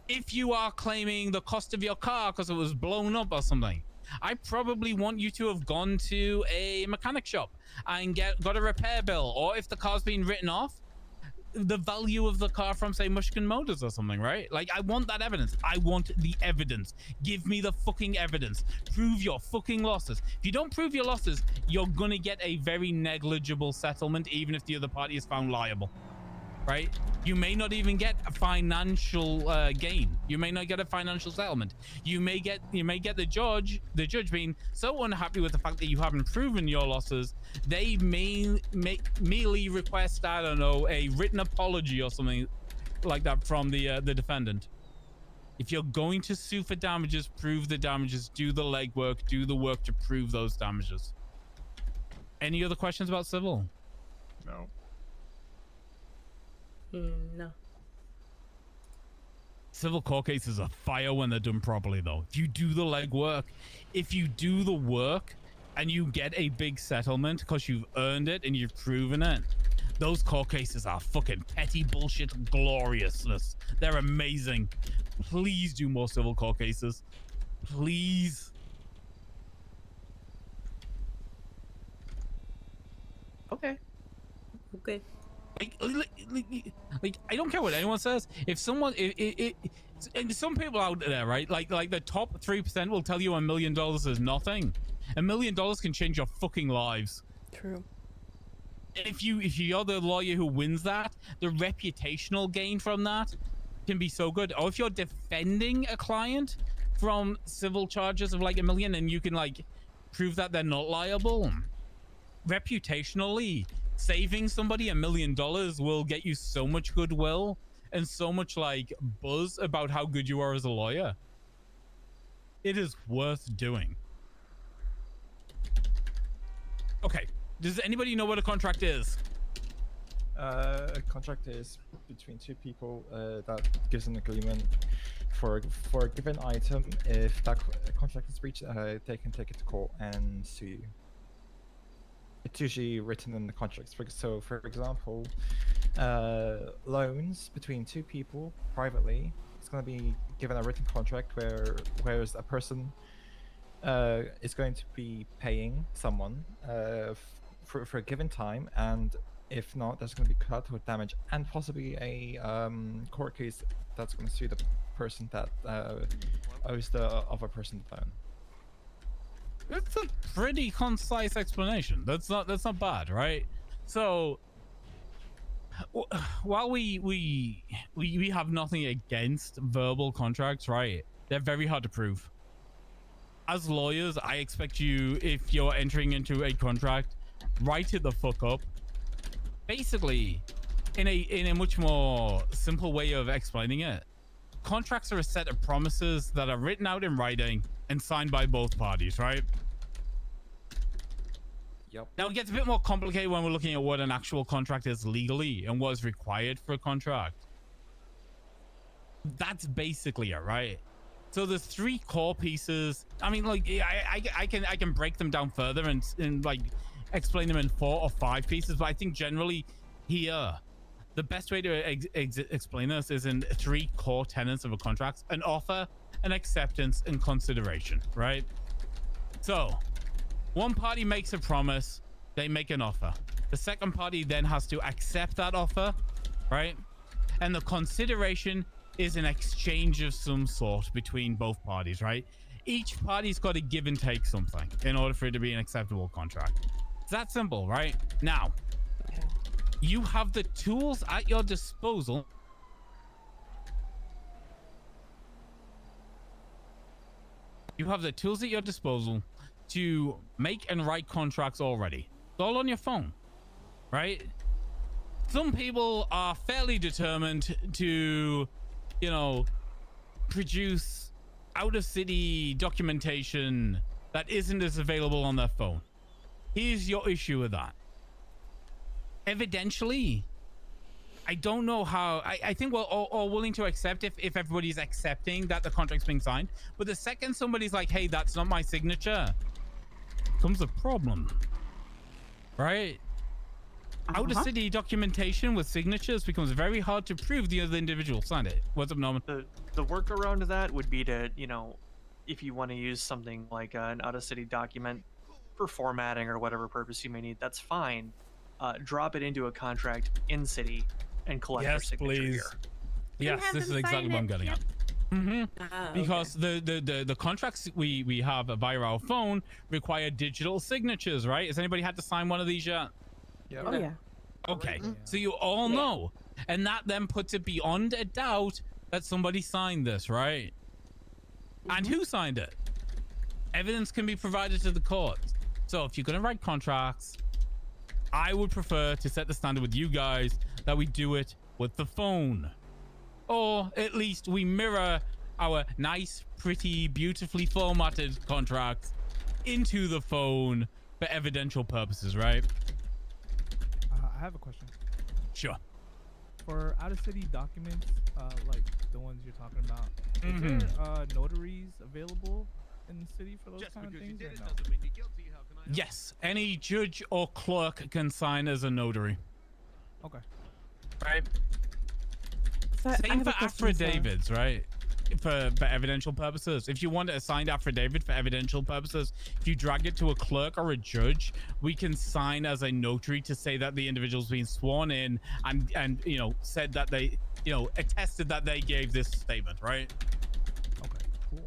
If you are claiming the cost of your car because it was blown up or something, I probably want you to have gone to a mechanic shop and got a repair bill, or if the car's been written off, the value of the car from, say, Mushkin Motors or something, right? Like, I want that evidence. I want the evidence. Give me the fucking evidence. Prove your fucking losses. If you don't prove your losses, you're gonna get a very negligible settlement, even if the other party is found liable, right? You may not even get a financial gain. You may not get a financial settlement. You may get the judge being so unhappy with the fact that you haven't proven your losses, they may merely request, I don't know, a written apology or something like that from the defendant. If you're going to sue for damages, prove the damages, do the legwork, do the work to prove those damages. Any other questions about civil? No. No. Civil court cases are fire when they're done properly, though. If you do the legwork, if you do the work and you get a big settlement because you've earned it and you've proven it, those court cases are fucking petty bullshit gloriousness. They're amazing. Please do more civil court cases. Please. Okay. Like, I don't care what anyone says. If someone, and some people out there, right? Like the top 3% will tell you $1 million is nothing. $1 million can change your fucking lives. True. And if you're the lawyer who wins that, the reputational gain from that can be so good. Or if you're defending a client from civil charges of like $1 million, and you can like prove that they're not liable, reputationally, saving somebody $1 million will get you so much goodwill and so much like buzz about how good you are as a lawyer. It is worth doing. Okay, does anybody know what a contract is? A contract is between 2 people that gives an agreement for a given item. If that contract is breached, they can take it to court and sue you. it's usually written in the contracts. So, for example, loans between two people privately, it's going to be given a written contract whereas a person is going to be paying someone for a given time, and if not, there's going to be collateral damage and possibly a court case that's going to sue the person that owes the other person the loan. That's a pretty concise explanation. That's not bad, right? So while we have nothing against verbal contracts, right? They're very hard to prove. As lawyers, I expect you, if you're entering into a contract, write it the fuck up. Basically, in a much more simple way of explaining it, contracts are a set of promises that are written out in writing and signed by both parties, right? Yep. Now it gets a bit more complicated when we're looking at what an actual contract is legally and what is required for a contract. That's basically it, right? So there's three core pieces. I mean, like, I can break them down further and like explain them in 4 or 5 pieces, but I think generally here the best way to explain this is in 3 core tenets of a contract: an offer, an acceptance, and consideration, right? So one party makes a promise, they make an offer. The second party then has to accept that offer, right? And the consideration is an exchange of some sort between both parties, right? Each party's got to give and take something in order for it to be an acceptable contract. It's that simple, right? Now, you have the tools at your disposal to make and write contracts already. It's all on your phone, right? Some people are fairly determined to, you know, produce out-of-city documentation that isn't as available on their phone. Here's your issue with that. Evidentially, I don't know how. I think we're all willing to accept if everybody's accepting that the contract's being signed. But the second somebody's like, hey, that's not my signature, comes a problem, right? Out-of-city documentation with signatures becomes very hard to prove the other individual signed it. What's up, Norman? The workaround to that would be to, you know, if you want to use something like an out-of-city document for formatting or whatever purpose you may need, that's fine. Drop it into a contract in city and collect their signature here. Yes, this is exactly what I'm getting at. Because the contracts we have via our phone require digital signatures, right? Has anybody had to sign one of these yet? Yeah. Oh yeah. Okay, so you all know, and that then puts it beyond a doubt that somebody signed this, right? And who signed it? Evidence can be provided to the court. So if you're gonna write contracts, I would prefer to set the standard with you guys that we do it with the phone, or at least we mirror our nice, pretty, beautifully formatted contracts into the phone for evidential purposes, right? I have a question. Sure. For out-of-city documents, like the ones you're talking about, is there notaries available in the city for those kind of things? Or no? Yes, any judge or clerk can sign as a notary. Okay. Right. So I Same have for a question, sir. affidavits, right? For evidential purposes. If you want a signed affidavit for evidential purposes, if you drag it to a clerk or a judge, we can sign as a notary to say that the individual's been sworn in and you know, said that they, you know, attested that they gave this statement, right? Okay, cool.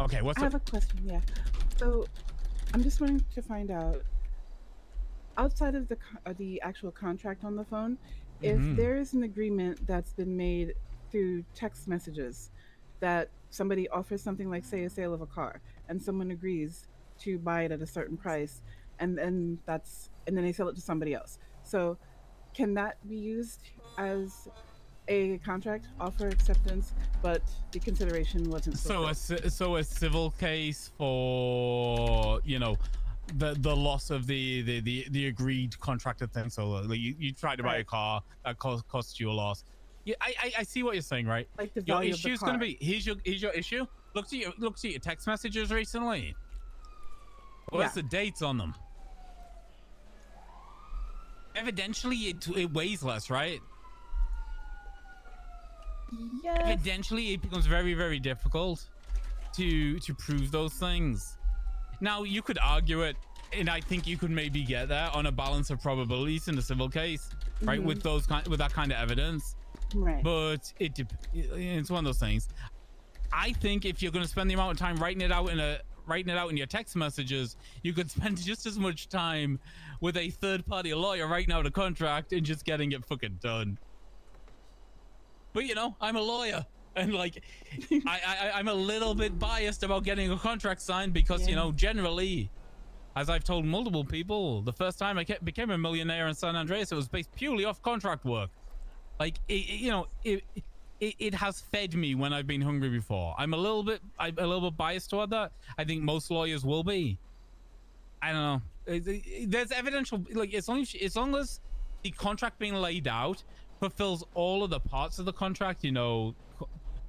Okay, what's I have a question, yeah. So I'm just wanting to find out, outside of the actual contract on the phone, if there is an agreement that's been made through text messages that somebody offers something like, say, a sale of a car, and someone agrees to buy it at a certain price, and then they sell it to somebody else. So can that be used as a contract offer acceptance, but the consideration wasn't so a civil case for, you know, the loss of the agreed contracted thing. So like you try to buy a car that costs you a loss. Yeah, I see what you're saying, right? Like the your value of the issue's gonna car. be here's your issue. Look at your text messages recently. What's the dates on them? evidentially it weighs less, right? Yes. Evidentially, it becomes very, very difficult to prove those things. Now, you could argue it, and I think you could maybe get there on a balance of probabilities in a civil case, right? With that kind of evidence. Right. But it's one of those things. I think if you're going to spend the amount of time writing it out in your text messages, you could spend just as much time with a third-party lawyer writing out a contract and just getting it fucking done. But you know, I'm a lawyer, and like, I'm a little bit biased about getting a contract signed because you know, generally, as I've told multiple people, the first time I became a millionaire in San Andreas, it was based purely off contract work. Like, it has fed me when I've been hungry before. I'm a little bit biased toward that. I think most lawyers will be. I don't know. There's evidential, like, as long as the contract being laid out fulfills all of the parts of the contract, you know,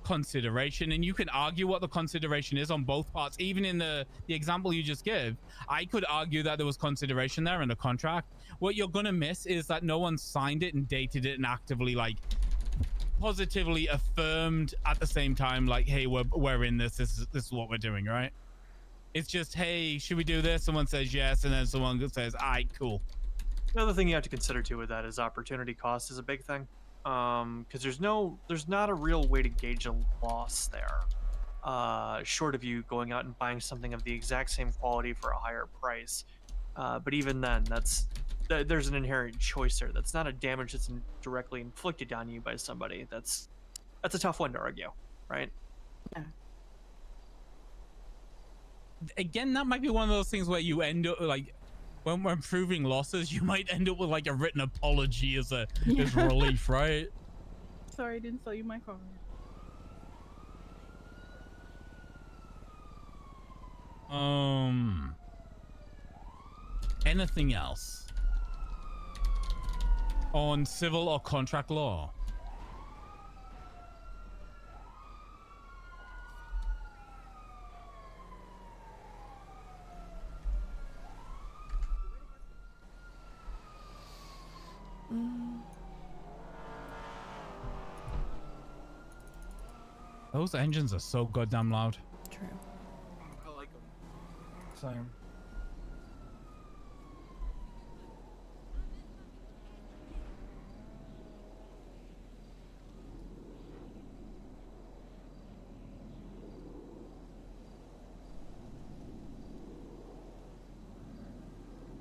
consideration, and you can argue what the consideration is on both parts. Even in the example you just gave, I could argue that there was consideration there in the contract. What you're gonna miss is that no one signed it and dated it and actively, like, positively affirmed at the same time, like, hey, we're in this is what we're doing, right? It's just, hey, should we do this? Someone says yes, and then someone says, all right, cool. The other thing you have to consider too with that is opportunity cost is a big thing, because there's not a real way to gauge a loss there, short of you going out and buying something of the exact same quality for a higher price. But even then, there's an inherent choice there. That's not a damage that's directly inflicted on you by somebody. That's a tough one to argue, right? Yeah. Again, that might be one of those things where you end up, like, when we're proving losses, you might end up with like a written apology as relief, right? Sorry, I didn't sell you my car. Anything else on civil or contract law? Those engines are so goddamn loud. True. I like them. Same.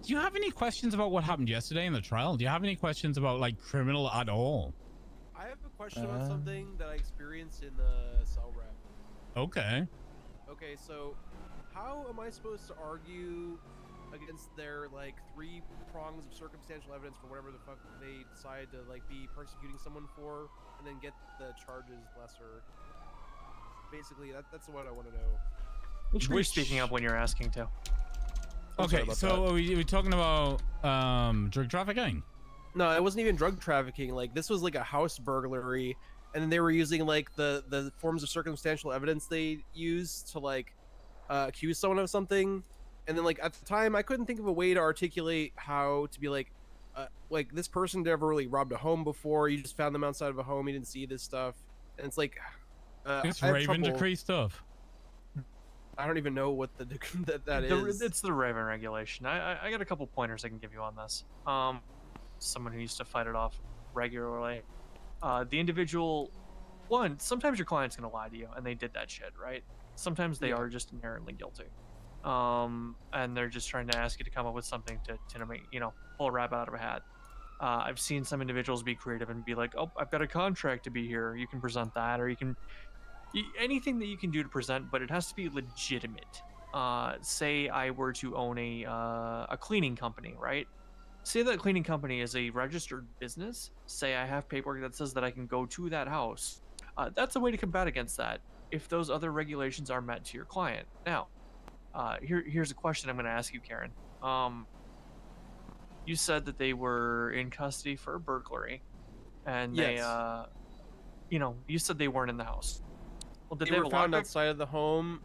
Do you have any questions about what happened yesterday in the trial? Do you have any questions about, like, criminal at all? I have a question about something that I experienced in the cell rep. Okay. Okay, so how am I supposed to argue against their, like, 3 prongs of circumstantial evidence for whatever the fuck they decide to, like, be persecuting someone for, and then get the charges lesser? Basically, that's what I want to know. Which were you speaking of when you're asking to? Okay, so are we talking about drug trafficking? No, it wasn't even drug trafficking. Like, this was like a house burglary, and then they were using like the forms of circumstantial evidence they use to like accuse someone of something. And then like at the time, I couldn't think of a way to articulate how to be like this person never really robbed a home before. You just found them outside of a home. You didn't see this stuff, and it's like it's Raven decree stuff. I don't even know what that is. It's the Raven regulation. I got a couple pointers I can give you on this. Someone who used to fight it off regularly. The individual, sometimes your client's gonna lie to you, and they did that shit, right? Sometimes they are just inherently guilty, and they're just trying to ask you to come up with something to make, pull a rabbit out of a hat. I've seen some individuals be creative and be like, "Oh, I've got a contract to be here. You can present that, or you can." Anything that you can do to present, but it has to be legitimate. Say I were to own a cleaning company, right? Say that cleaning company is a registered business. Say I have paperwork that says that I can go to that house. That's a way to combat against that if those other regulations are met to your client. Now, here's a question I'm going to ask you, Karen. You said that they were in custody for a burglary, and Yes. you said they weren't in the house. Well, did they were have a found lockpick? outside of the home.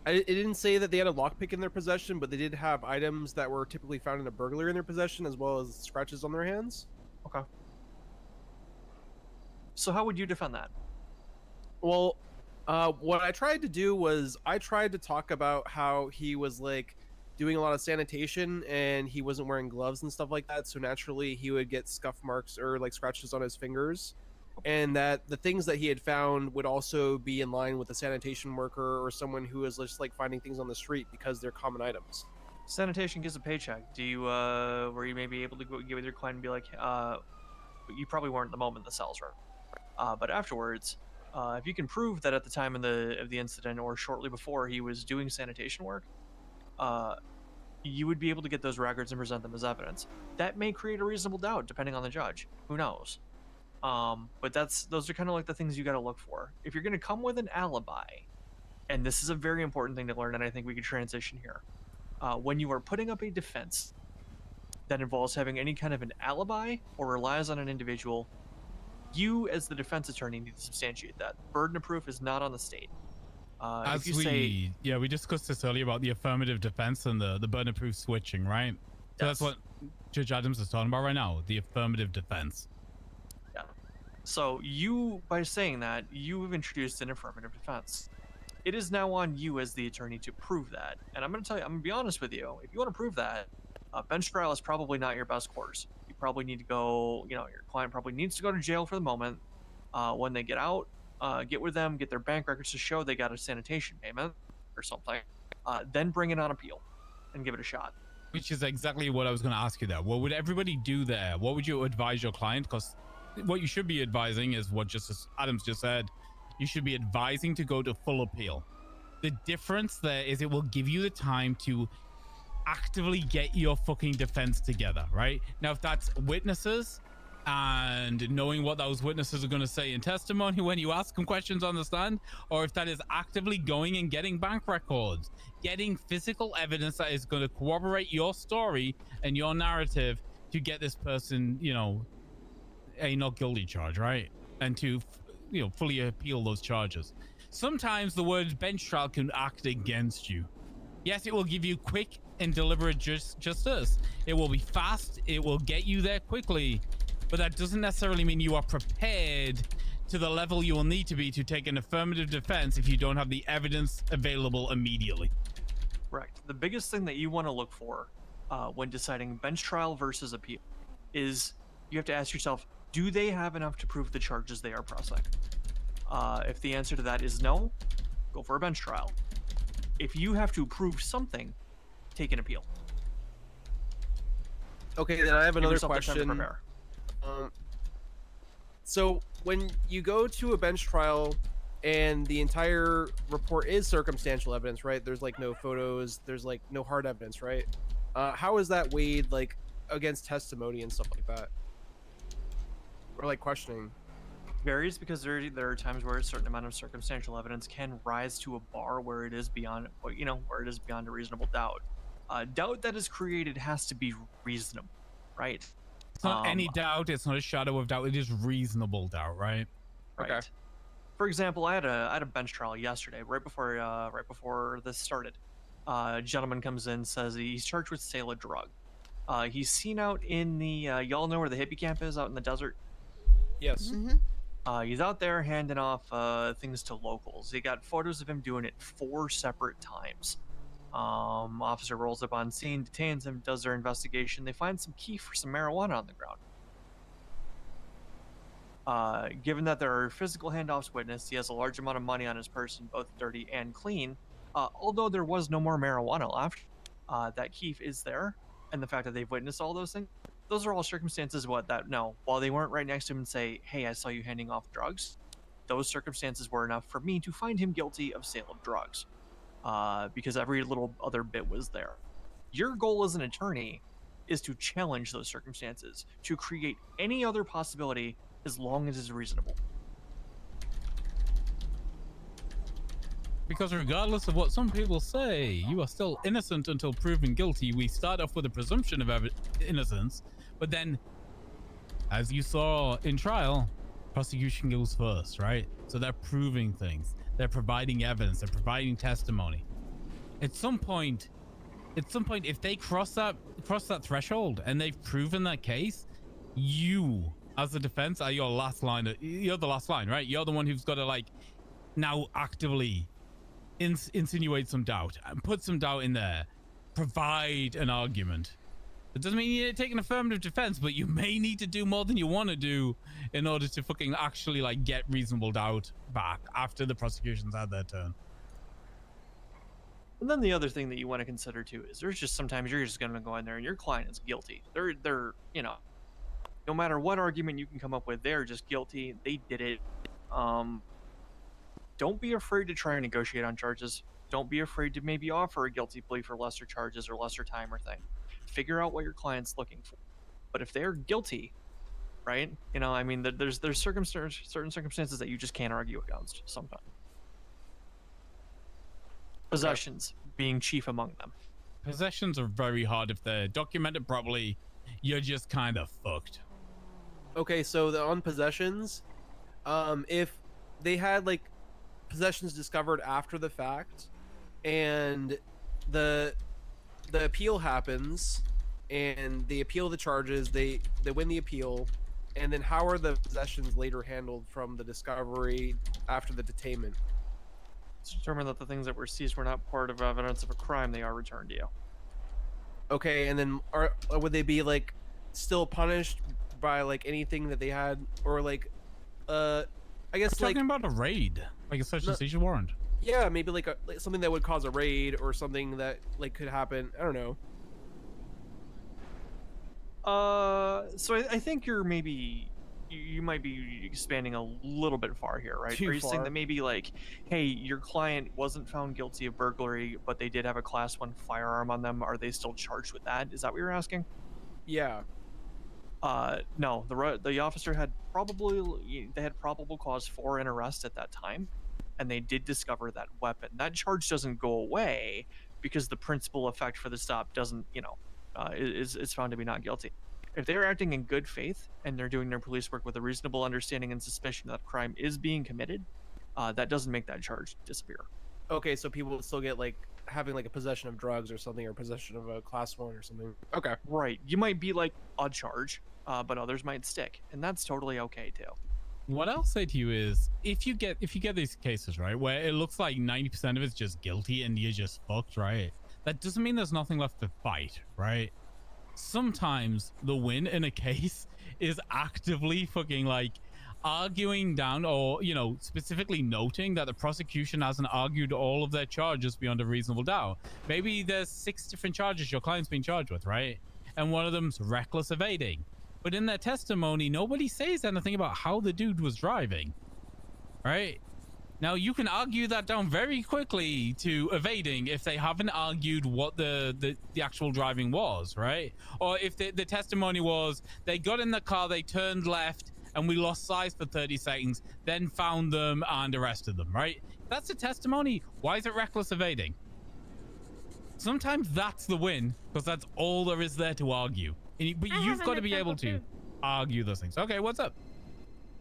It didn't say that they had a lockpick in their possession, but they did have items that were typically found in a burglary in their possession, as well as scratches on their hands. Okay. So how would you defend that? Well, what I tried to do was I tried to talk about how he was like doing a lot of sanitation and he wasn't wearing gloves and stuff like that, so naturally he would get scuff marks or like scratches on his fingers, and that the things that he had found would also be in line with a sanitation worker or someone who is just like finding things on the street because they're common items. Sanitation gives a paycheck. Do you, were you maybe able to go get with your client and be like, you probably weren't at the moment in the cells, right? But afterwards, if you can prove that at the time of the incident or shortly before he was doing sanitation work, you would be able to get those records and present them as evidence. That may create a reasonable doubt, depending on the judge. Who knows? But those are kind of like the things you got to look for. If you're going to come with an alibi, and this is a very important thing to learn, and I think we could transition here. When you are putting up a defense that involves having any kind of an alibi or relies on an individual, you as the defense attorney need to substantiate that. Burden of proof is not on the state. As we discussed this earlier about the affirmative defense and the burden of proof switching, right? So that's what Judge Adams is talking about right now, the affirmative defense. Yeah. So you, by saying that, you have introduced an affirmative defense. It is now on you as the attorney to prove that. And I'm going to tell you, I'm going to be honest with you. If you want to prove that, bench trial is probably not your best course. You probably need to go, your client probably needs to go to jail for the moment. When they get out, get with them, get their bank records to show they got a sanitation payment or something. Then bring it on appeal and give it a shot. Which is exactly what I was going to ask you there. What would everybody do there? What would you advise your client? Because what you should be advising is what Justice Adams just said. You should be advising to go to full appeal. The difference there is it will give you the time to actively get your fucking defense together, right? Now, if that's witnesses and knowing what those witnesses are going to say in testimony when you ask them questions on the stand, or if that is actively going and getting bank records, getting physical evidence that is going to corroborate your story and your narrative to get this person, a not guilty charge, right? And to fully appeal those charges. Sometimes the word bench trial can act against you. Yes, it will give you quick and deliberate justice. It will be fast. It will get you there quickly. But that doesn't necessarily mean you are prepared to the level you will need to be to take an affirmative defense if you don't have the evidence available immediately. Correct. The biggest thing that you want to look for when deciding bench trial versus appeal is you have to ask yourself, do they have enough to prove the charges they are pressing? If the answer to that is no, go for a bench trial. If you have to prove something, take an appeal. Okay, then I have another question. So when you go to a bench trial and the entire report is circumstantial evidence, right? There's like no photos, there's like no hard evidence, right? How is that weighed like against testimony and stuff like that? Or like questioning? Varies because there are times where a certain amount of circumstantial evidence can rise to a bar where it is beyond, where it is beyond a reasonable doubt. Doubt that is created has to be reasonable, right? It's not any doubt. It's not a shadow of doubt. It is reasonable doubt, right? Right. Okay. For example, I had a bench trial yesterday, right before this started. A gentleman comes in, says he's charged with sale of drug. He's seen out in the y'all know where the hippie camp is out in the desert. Yes. He's out there handing off things to locals. They got photos of him doing it 4 separate times. Officer rolls up on scene, detains him, does their investigation. They find some key for some marijuana on the ground. Given that there are physical handoffs witnessed, he has a large amount of money on his person, both dirty and clean. Although there was no more marijuana left, that key is there, and the fact that they've witnessed all those things, those are all circumstances while they weren't right next to him and say, hey, I saw you handing off drugs, those circumstances were enough for me to find him guilty of sale of drugs. Because every little other bit was there. Your goal as an attorney is to challenge those circumstances, to create any other possibility as long as it's reasonable. Because regardless of what some people say, you are still innocent until proven guilty. We start off with a presumption of innocence, but then, as you saw in trial, prosecution goes first, right? So they're proving things. They're providing evidence. They're providing testimony. at some point, if they cross that threshold and they've proven that case, you as the defense are your last line. You're the last line, right? You're the one who's got to like now actively insinuate some doubt and put some doubt in there, provide an argument. It doesn't mean you need to take an affirmative defense, but you may need to do more than you want to do in order to fucking actually like get reasonable doubt back after the prosecution's had their turn. And then the other thing that you want to consider too is there's just sometimes you're just going to go in there and your client is guilty. They're you know, no matter what argument you can come up with, they're just guilty. They did it. Don't be afraid to try and negotiate on charges. Don't be afraid to maybe offer a guilty plea for lesser charges or lesser time or thing. Figure out what your client's looking for. But if they're guilty, right? You know, I mean, there's certain circumstances that you just can't argue against sometimes. Possessions being chief among them. Possessions are very hard if they're documented properly. You're just kind of fucked. Okay, so on possessions, if they had like possessions discovered after the fact, and the appeal happens, and they appeal the charges, they win the appeal, and then how are the possessions later handled from the discovery after the detainment? It's determined that the things that were seized were not part of evidence of a crime. They are returned to you. Okay, and then would they be like still punished by like anything that they had, or like I guess I'm like talking about a raid, like a search and seizure warrant. Yeah, maybe like something that would cause a raid or something that like could happen. I don't know. So I think you're maybe you might be expanding a little bit far here, right? Too Are you saying far. that maybe like, hey, your client wasn't found guilty of burglary, but they did have a class 1 firearm on them? Are they still charged with that? Is that what you're asking? Yeah. No, the officer had probable cause for an arrest at that time, and they did discover that weapon. That charge doesn't go away because the principal effect for the stop doesn't, is found to be not guilty. If they're acting in good faith and they're doing their police work with a reasonable understanding and suspicion that a crime is being committed, that doesn't make that charge disappear. Okay, so people would still get like having like a possession of drugs or something, or possession of a class 1 or something. Okay. Right. You might be like a charge, but others might stick, and that's totally okay too. What I'll say to you is, if you get these cases, right, where it looks like 90% of it's just guilty and you're just fucked, right? That doesn't mean there's nothing left to fight, right? Sometimes the win in a case is actively fucking like arguing down, or specifically noting that the prosecution hasn't argued all of their charges beyond a reasonable doubt. Maybe there's 6 different charges your client's been charged with, right? And one of them's reckless evading. But in their testimony, nobody says anything about how the dude was driving, right? Now, you can argue that down very quickly to evading if they haven't argued what the actual driving was, right? Or if the testimony was, they got in the car, they turned left, and we lost sight for 30 seconds, then found them and arrested them, right? That's a testimony. Why is it reckless evading? Sometimes that's the win, because that's all there is there to argue. But you've got to be able to argue those things. Okay, what's up?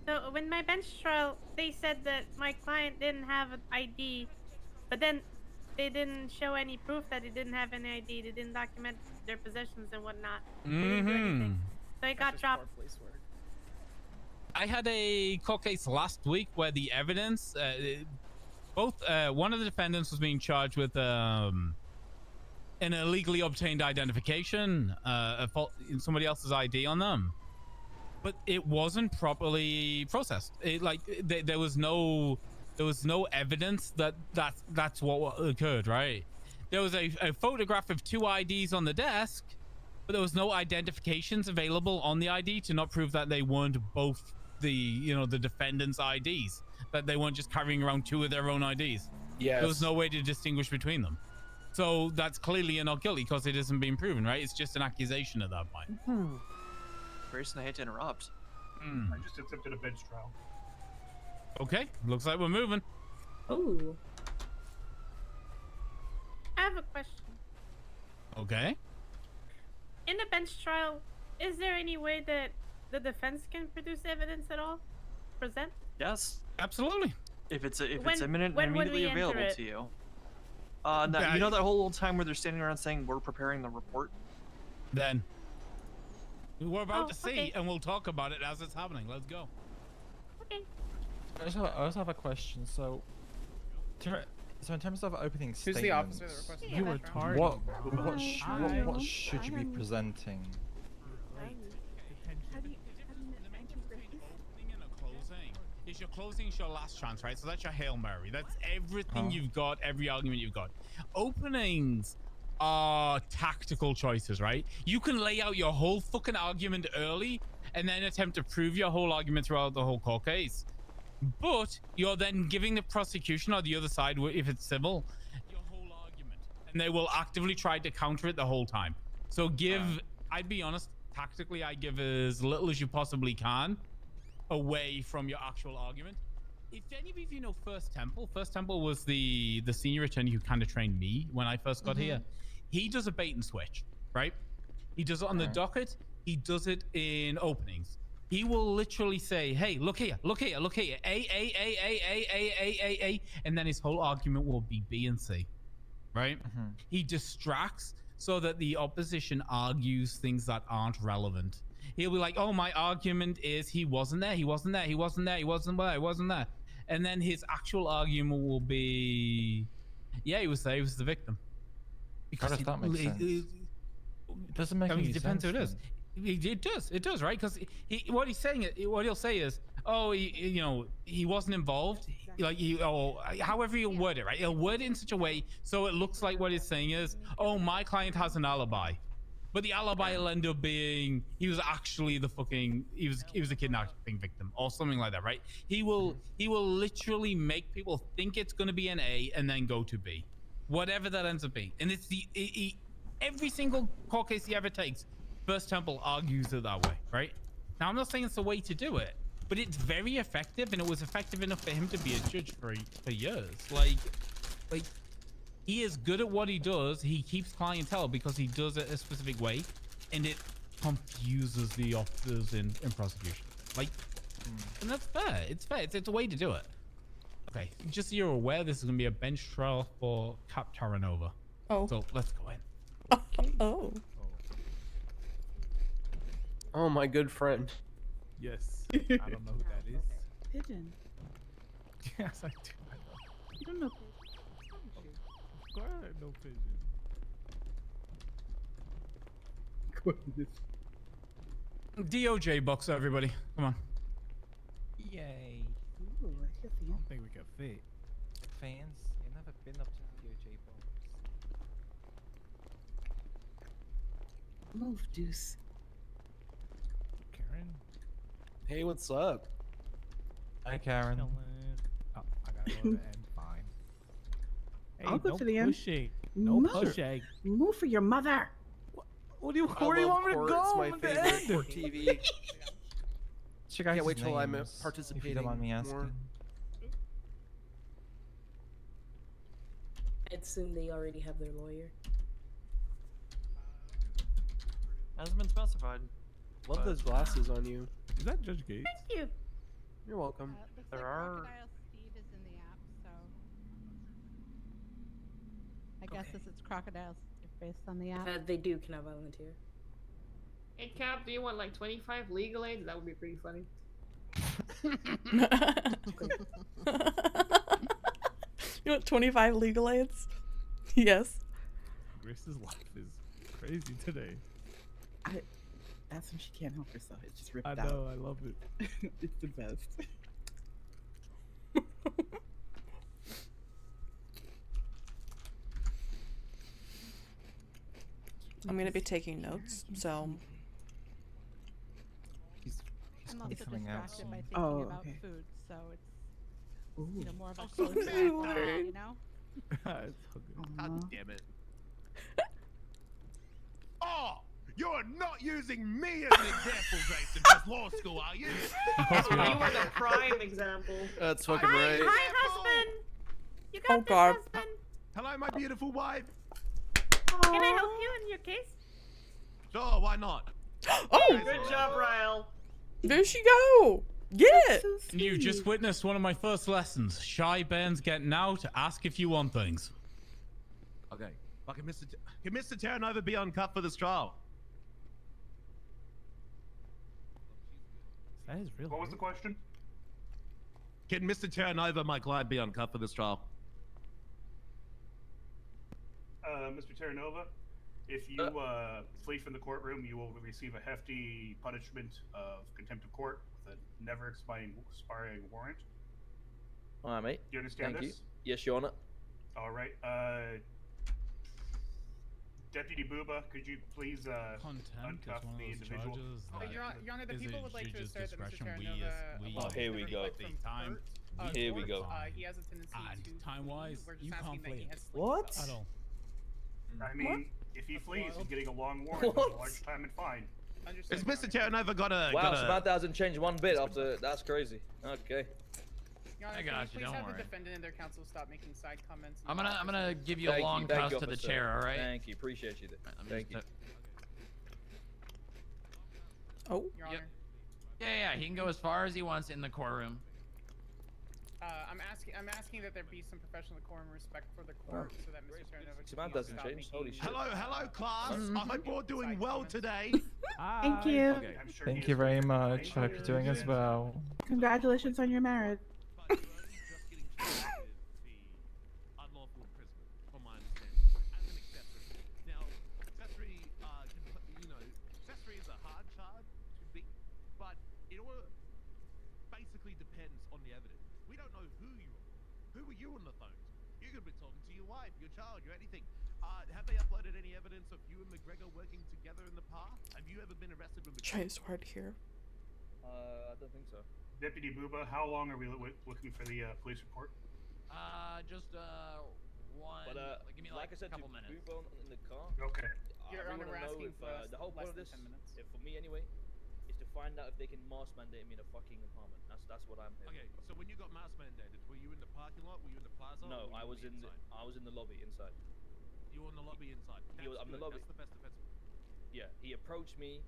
So when my bench trial, they said that my client didn't have an ID, but then they didn't show any proof that he didn't have any ID. They didn't document their possessions and whatnot. They didn't do anything. So it got dropped. I had a court case last week where the evidence, one of the defendants was being charged with an illegally obtained identification, somebody else's ID on them. But it wasn't properly processed. There was no evidence that that's what occurred, right? There was a photograph of 2 IDs on the desk, but there was no identifications available on the ID to not prove that they weren't both the defendant's IDs, that they weren't just carrying around 2 of their own IDs. Yes. There was no way to distinguish between them. So that's clearly not guilty because it isn't being proven, right? It's just an accusation at that point. Grayson, I hate to interrupt. I just accepted a bench trial. Okay, looks like we're moving. Oh. I have a question. Okay. In the bench trial, is there any way that the defense can produce evidence at all? Present? Yes. Absolutely. If it's When imminent would and we immediately enter available it? to you. No, you know that whole time where they're standing around saying we're preparing the report? Then we're about to see, okay. and we'll talk about it as it's happening. Let's go. Okay. I also have a question. So in terms of opening Who's statements, the officer that requested You were tardy. what should you be presenting? Is your closing is your last chance, right? So that's your Hail Mary. That's everything Huh. you've got, every argument you've got. Openings are tactical choices, right? You can lay out your whole fucking argument early and then attempt to prove your whole argument throughout the whole court case. But you're then giving the prosecution or the other side, if it's civil, your whole argument. And they will actively try to counter it the whole time. So I'd be honest, tactically, I give as little as you possibly can away from your actual argument. If any of you know First Temple was the senior attorney who kind of trained me when I first got here. He does a bait and switch, right? He does it on the docket. He does it in openings. He will literally say, hey, look here, A, and then his whole argument will be B and C, right? He distracts so that the opposition argues things that aren't relevant. He'll be like, oh, my argument is he wasn't there. And then his actual argument will be, yeah, he was there. He was the victim. How does that make sense? It doesn't make any sense. It depends who it is. It does, right? Because what he'll say is, oh, he wasn't involved. However he'll word it, right? He'll word it in such a way so it looks like what he's saying is, oh, my client has an alibi. But the alibi will end up being he was actually he was a kidnapping victim or something like that, right? He will literally make people think it's going to be an A and then go to B, whatever that ends up being. And it's every single court case he ever takes, First Temple argues it that way, right? Now I'm not saying it's the way to do it, but it's very effective, and it was effective enough for him to be a judge for years. Like. He is good at what he does. He keeps clientele because he does it a specific way, and it confuses the officers in prosecution. And that's fair. It's fair. It's a way to do it. Okay, just so you're aware, this is going to be a bench trial for Cap Terranova. Oh. So let's go in. Oh. Oh, my good friend. Yes. I don't know who that is. Pigeon. Yes, I do. You don't know. Go ahead, no pigeon. DOJ box, everybody. Come on. Yay. Ooh, I I don't think we can fit. Fans, you've never been up to the DOJ box. Move, Deuce. Karen? Hey, what's up? Hi, Karen. Oh, I gotta go to the end. Fine. Hey, I'll go no to the end. pushing. No Mother. pushing. Move for your mother. Where do you I want me love to court. go? It's my I'm at the favorite end. court TV. What's your guys' Can't wait till I'm names, participating if you don't mind me asking. more. I assume they already have their lawyer. Hasn't been specified. Love but- those glasses on you. Is that Judge Gates? Thank you. You're welcome. Looks There like are- Crocodile Steve is in the app, so I guess this is Crocodile Steve based on the app. They do. Can I volunteer? Hey Cap, do you want like 25 legal aids? That would be pretty funny. You want 25 legal aids? Yes. Grace's life is crazy today. That's when she can't help herself. It's just ripped I out. know, I love it. It's the best. I'm gonna be taking notes, so I'm also coming out distracted by soon. thinking Oh, about okay. food, so it's Ooh. more of a so close cute. you know? It's so good. Aw. God damn it. Oh, you're not using me as an example, Jason, because law school, are you? You were the prime example. That's fucking Hi, right. hi, husband. You got Oh, this, God. husband. Hello, my beautiful wife. Can I help you in your case? Sure, why not? Oh, Good job, Ryle. there she go. Get it. You just witnessed one of my first lessons. Shy Ben's getting out to ask if you want things. Okay. But can Mr. Terranova be uncut for this trial? That is real. What was the question? Can Mr. Terranova, my client, be uncut for this trial? Mr. Terranova, if you flee from the courtroom, you will receive a hefty punishment of contempt of court with a never expiring warrant. All right, mate. Do you understand Thank this? you. Yes, Your Honor. All right. Deputy Booba, could you please uncuff the individual? Your Honor, the people would like to assert that Mr. Terranova. Oh, here we go. Time. Here we go. He has a tendency to. Time-wise, we're just you asking can't that play he it. has What? At all. I mean, if he flees, he's getting a long warrant, with a large time and fine. Has Mr. Terranova got a? Wow, Samantha hasn't changed one bit after. That's crazy. Okay. Your Honor, I can got you you, please don't have worry. the defendant and their counsel stop making side comments? I'm gonna give you a Thank long thank toss you, to the officer. chair, all right? Thank you. Appreciate you. Thank you. Oh. Your Honor. Yeah, he can go as far as he wants in the courtroom. I'm asking that there be some professional decorum and respect for the court, so that Mr. Terranova Samantha hasn't changed. Holy shit. Hello, class. I hope you're doing well today. Thank you. Okay. Thank you very much. Hope you're doing as well. Congratulations on your marriage. Unlawful imprisonment, from my understanding, as an accessory. Now, accessory, accessory is a hard charge to beat, but it all basically depends on the evidence. We don't know who you are. Who were you on the phone? You could be talking to your wife, your child, your anything. Have they uploaded any evidence of you and McGregor working together in the past? Have you ever been arrested with McGregor? Trying so hard here. I don't think so. Deputy Booba, how long are we looking for the police report? Just one. But give me like I said, a couple to minutes. move on in the car. Okay. Your I Honor, really we're wanna know asking if, for the whole point of less this, than 10 minutes. for me anyway, is to find out if they can mass mandate me in a fucking apartment. That's what I'm here. Okay, so when you got mass mandated, were you in the parking lot? Were you in the plaza? No, or I were was you in the lobby inside. You were in the lobby inside. He was, That's I'm in the good. lobby. That's the best defense. Yeah, he approached me,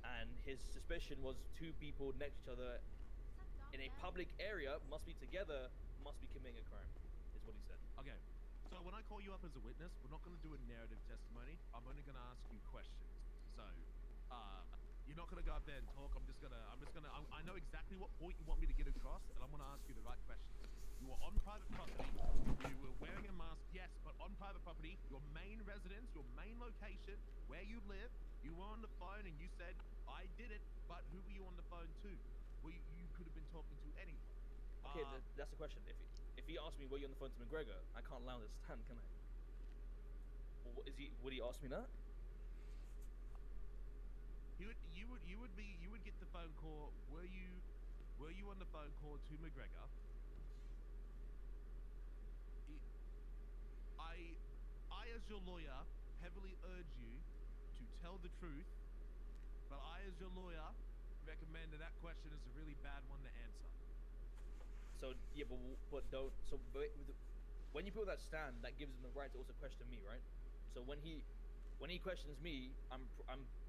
and his suspicion was two people next to each other in a public area, must be together, must be committing a crime, is what he said. Okay, so when I call you up as a witness, we're not going to do a narrative testimony. I'm only going to ask you questions. So, you're not going to go up there and talk. I know exactly what point you want me to get across, and I'm going to ask you the right questions. You were on private property. You were wearing a mask, yes, but on private property, your main residence, your main location, where you live. You were on the phone and you said, I did it, but who were you on the phone to? Well, you could have been talking to anyone. Okay, that's the question. If he asked me, were you on the phone to McGregor, I can't lie on the stand, can I? Or would he ask me that? You would get the phone call. Were you on the phone call to McGregor? I as your lawyer heavily urge you to tell the truth, but I as your lawyer recommend that question is a really bad one to answer. So yeah, but don't. So when you put that stand, that gives him the right to also question me, right? So when he questions me, I'm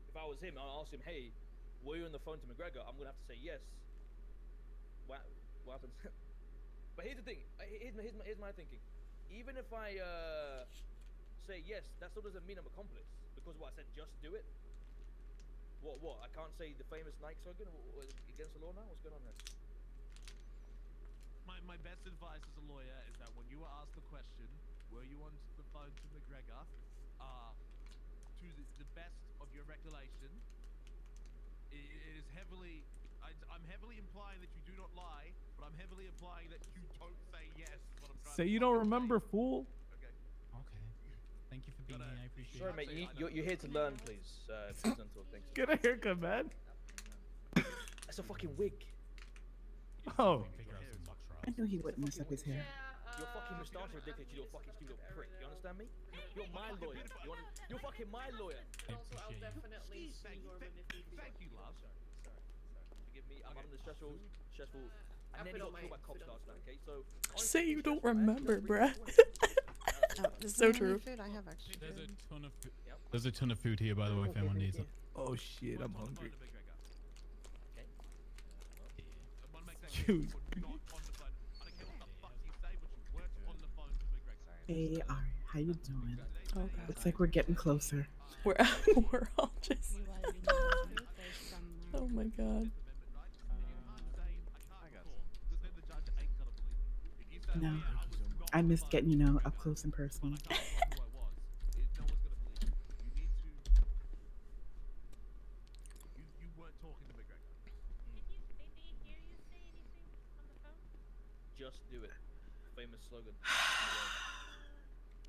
if I was him, I'll ask him, hey, were you on the phone to McGregor? I'm gonna have to say yes. What happens? But here's the thing. Here's my thinking. Even if I say yes, that still doesn't mean I'm accomplice. Because what I said, just do it. What? I can't say the famous Nike slogan against the law now. What's going on there? My best advice as a lawyer is that when you were asked the question, were you on the phone to McGregor, to the best of your recollection, it is heavily, I'm heavily implying that you do not lie, but I'm heavily implying that you don't say yes. Is what I'm trying Say to you don't remember, fool. Okay. Okay. Thank you for being here. I appreciate Sorry, it. mate. You're here to learn, please. Please don't talk. Thanks. Get a haircut, man. That's a fucking wig. Oh. I knew he wouldn't mess up his hair. Your fucking moustache is ridiculous, you little fucking stupid prick. You understand me? You're my lawyer. You're fucking my lawyer. Also, I'll definitely sue Norman if need be. Thank you, love. Sorry. Forgive me. I'm under stressful. I nearly got killed by cop stars now. Okay, so. Say you don't remember, bruh. So true. Food? I have extra There's a food. ton of food. There's a ton of food here, by the way, if anyone needs it. Oh shit, I'm hungry. Okay. Dude. Not on the phone. I don't care what the fuck you say, but you weren't on the phone to McGregor. Hey, Arya. How you doing? Oh, Looks like we're getting closer. We're we're all just. Oh my god. No, I missed getting up close and personal. You weren't talking to McGregor. Just do it. Famous slogan.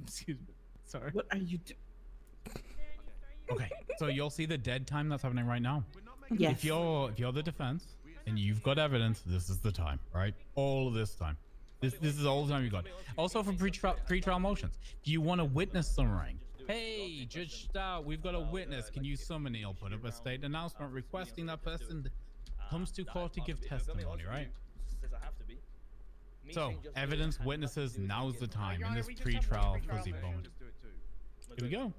Excuse me. Sorry. What are you doing? Okay, so you'll see the dead time that's happening right now. Yes. If you're the defense and you've got evidence, this is the time, right? All of this time. This is all the time you got. Also for pre-trial motions. Do you want to witness something? Hey, Judge Stout, we've got a witness. Can you summon? He'll put up a state announcement requesting that person comes to court to give testimony, right? Says I have to be. So, evidence, witnesses, now's the time in this pre-trial fuzzy bone. Here we go.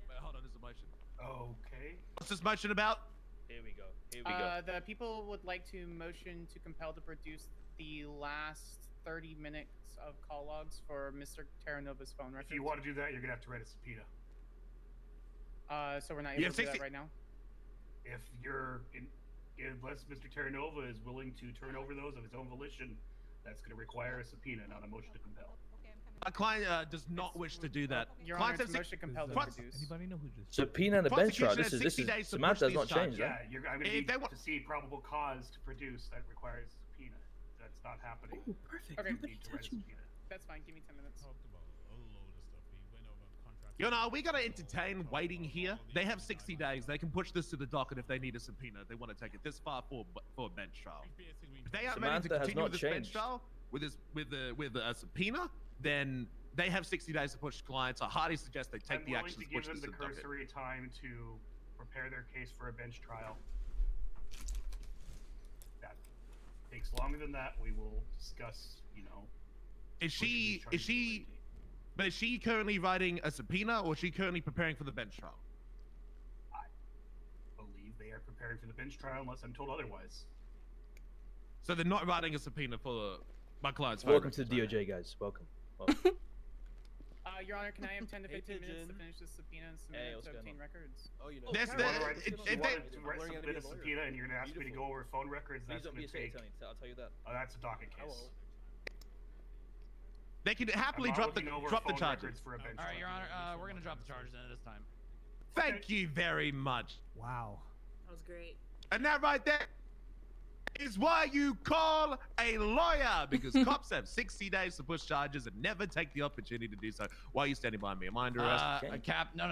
Wait, hold on, there's a motion. Okay. What's this motion about? Here we go. Here we go. The people would like to motion to compel to produce the last 30 minutes of call logs for Mr. Terranova's phone records. If you want to do that, you're gonna have to write a subpoena. So we're not able to do that right now. Unless Mr. Terranova is willing to turn over those of his own volition, that's going to require a subpoena, not a motion to compel. A client does not wish to do that. Your Clients Honor, it's have motion compelled to produce. Anybody know who just Subpoena and a bench trial. Prosecution This has 60 is days to Samantha push has not these Yeah, changed. That. I'm going to If need they want- to see probable cause to produce. That requires a subpoena. That's not happening. Oh, perfect. Okay. Nobody touch me. That's fine. Give me 10 minutes. You know, we gotta entertain waiting here. They have 60 days. They can push this to the docket if they need a subpoena. They want to take it this far for a bench trial. If they aren't ready to Samantha has continue not with this bench changed. trial with a subpoena, then they have 60 days to push clients. I highly suggest they take I'm the willing actions to to push give this them to the the docket. cursory time to prepare their case for a bench trial. That takes longer than that. We will discuss. Is she currently writing a subpoena, or is she currently preparing for the bench trial? I believe they are preparing for the bench trial, unless I'm told otherwise. So they're not writing a subpoena for my client's phone Welcome to the records, DOJ, guys. Welcome. Your Honor, can I have 10 to 15 minutes to finish this subpoena and submit it what's to going obtain on? records? Oh, you There's if the- you want to write, if if they- you want to submit a subpoena and you're going to ask me to go over phone records, that's Please don't going be a to state take. attorney. I'll tell you that. That's a docket case. They can happily I'm drop the looking over charges. records for a bench All right, Your trial. Honor, we're gonna drop the charges in this time. Thank you very much. Wow. That was great. And that right there is why you call a lawyer, because cops have 60 days to push charges and never take the opportunity to do so. Why are you standing by me? Am I under arrest? Cap, no.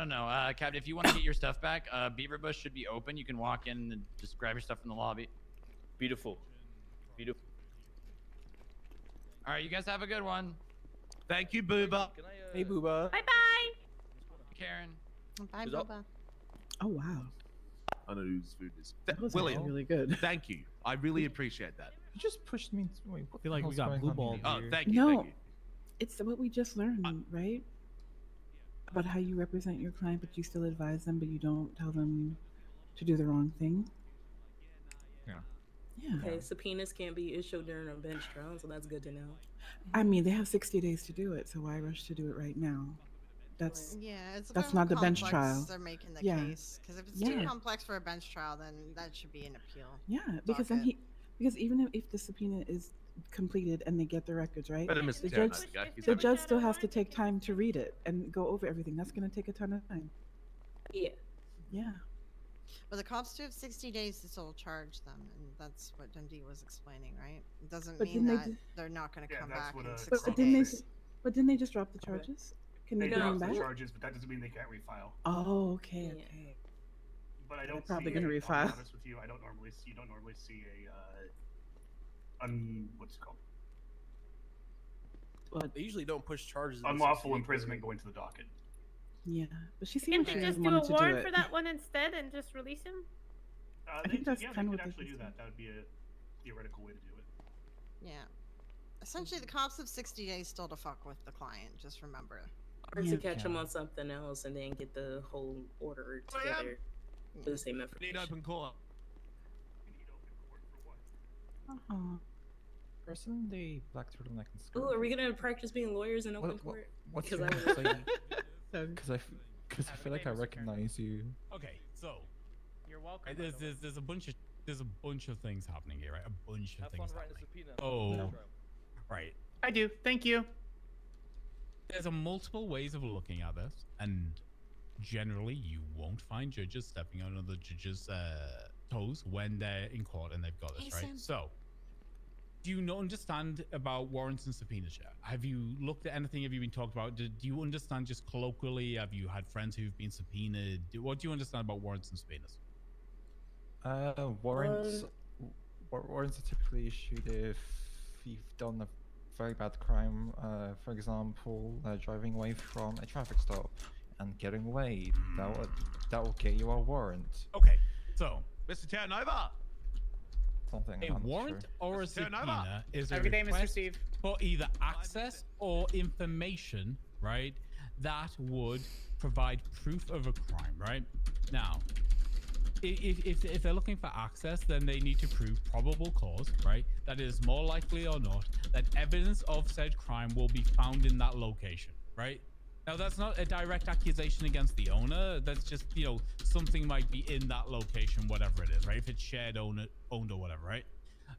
Cap, if you want to get your stuff back, Beaver Bush should be open. You can walk in and just grab your stuff from the lobby. Beautiful. Beautiful. All right, you guys have a good one. Thank you, Booba. Hey, Booba. Bye bye. Karen. Bye, Is that- Bubba. Oh wow. I know whose food is. That was William, actually really good. thank you. I really appreciate that. You just pushed me. Wait, what I feel the like we hell's got going blue on balled here? Oh, here. thank you. No, Thank you. it's what we just learned, right? About how you represent your client, but you still advise them, but you don't tell them to do the wrong thing. Yeah. Yeah. Okay, subpoenas can't be issued during a bench trial, so that's good to know. I mean, they have 60 days to do it, so why rush to do it right now? That's It's that's very not the bench complex trial. They're making the Yeah. case because if it's Yeah. too complex for a bench trial, then that should be an appeal. Yeah, because then because even if the subpoena is completed and they get the records, right? Better Mr. The Terran, judge, I think, he's the having- judge still has to take time to read it and go over everything. That's going to take a ton of time. Yeah. Yeah. But the cops do have 60 days to still charge them, and that's what Dundee was explaining, right? It doesn't But mean didn't they that ju- they're not going to come that's back what in a 60 But didn't they? days. But didn't they just drop the charges? Can they They bring them drop the back? charges, but that doesn't mean they can't refile. Oh, okay, okay. But I don't. probably see gonna I'll be refile. honest with you, I don't normally see. You don't normally see a. What's it called? They usually don't push charges. in the Unlawful 60-day imprisonment period. going to the docket. Yeah, but she Can't seemed they like she just just do a wanted to do warrant it. for that one instead and just release him? I think that's yeah, kind they of could what they actually do just that. That would be a theoretical way to do it. Yeah. Essentially, the cops have 60 days still to fuck with the client. Just remember. Or Yeah. to catch them on something else and then get the whole order together for the same Need information. open court. Uh-huh. person in the black turtleneck and skirt? Ooh, are we gonna practice being lawyers in open court? What's Because your I name? would. Because I feel like I recognize you. Okay, so You're welcome. there's a bunch of things happening here, right? A bunch of Have things fun writing happening. a subpoena. Oh, right. I do. Thank you. There's a multiple ways of looking at this, and generally you won't find judges stepping on other judges' toes when they're in court and they've got this, right? So, do you not understand about warrants and subpoenas yet? Have you looked at anything? Have you been talked about? Do you understand just colloquially? Have you had friends who've been subpoenaed? What do you understand about warrants and subpoenas? Warrants are typically issued if you've done a very bad crime. For example, driving away from a traffic stop and getting away. That will get you a warrant. Okay, so Mr. Terranova. Something. A warrant or a subpoena is a Every day, Mr. request Steve. for either access or information, right, that would provide proof of a crime, right? Now, if they're looking for access, then they need to prove probable cause, right? That it is more likely or not that evidence of said crime will be found in that location, right? Now, that's not a direct accusation against the owner. That's just, you know, something might be in that location, whatever it is, right? If it's shared owned or whatever, right?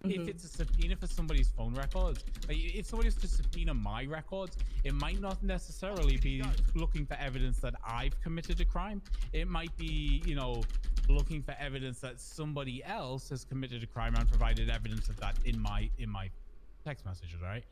If it's a subpoena for somebody's phone records, like if somebody was to subpoena my records, it might not necessarily be looking for evidence that I've committed a crime. It might be, you know, looking for evidence that somebody else has committed a crime and provided evidence of that in my text messages, right?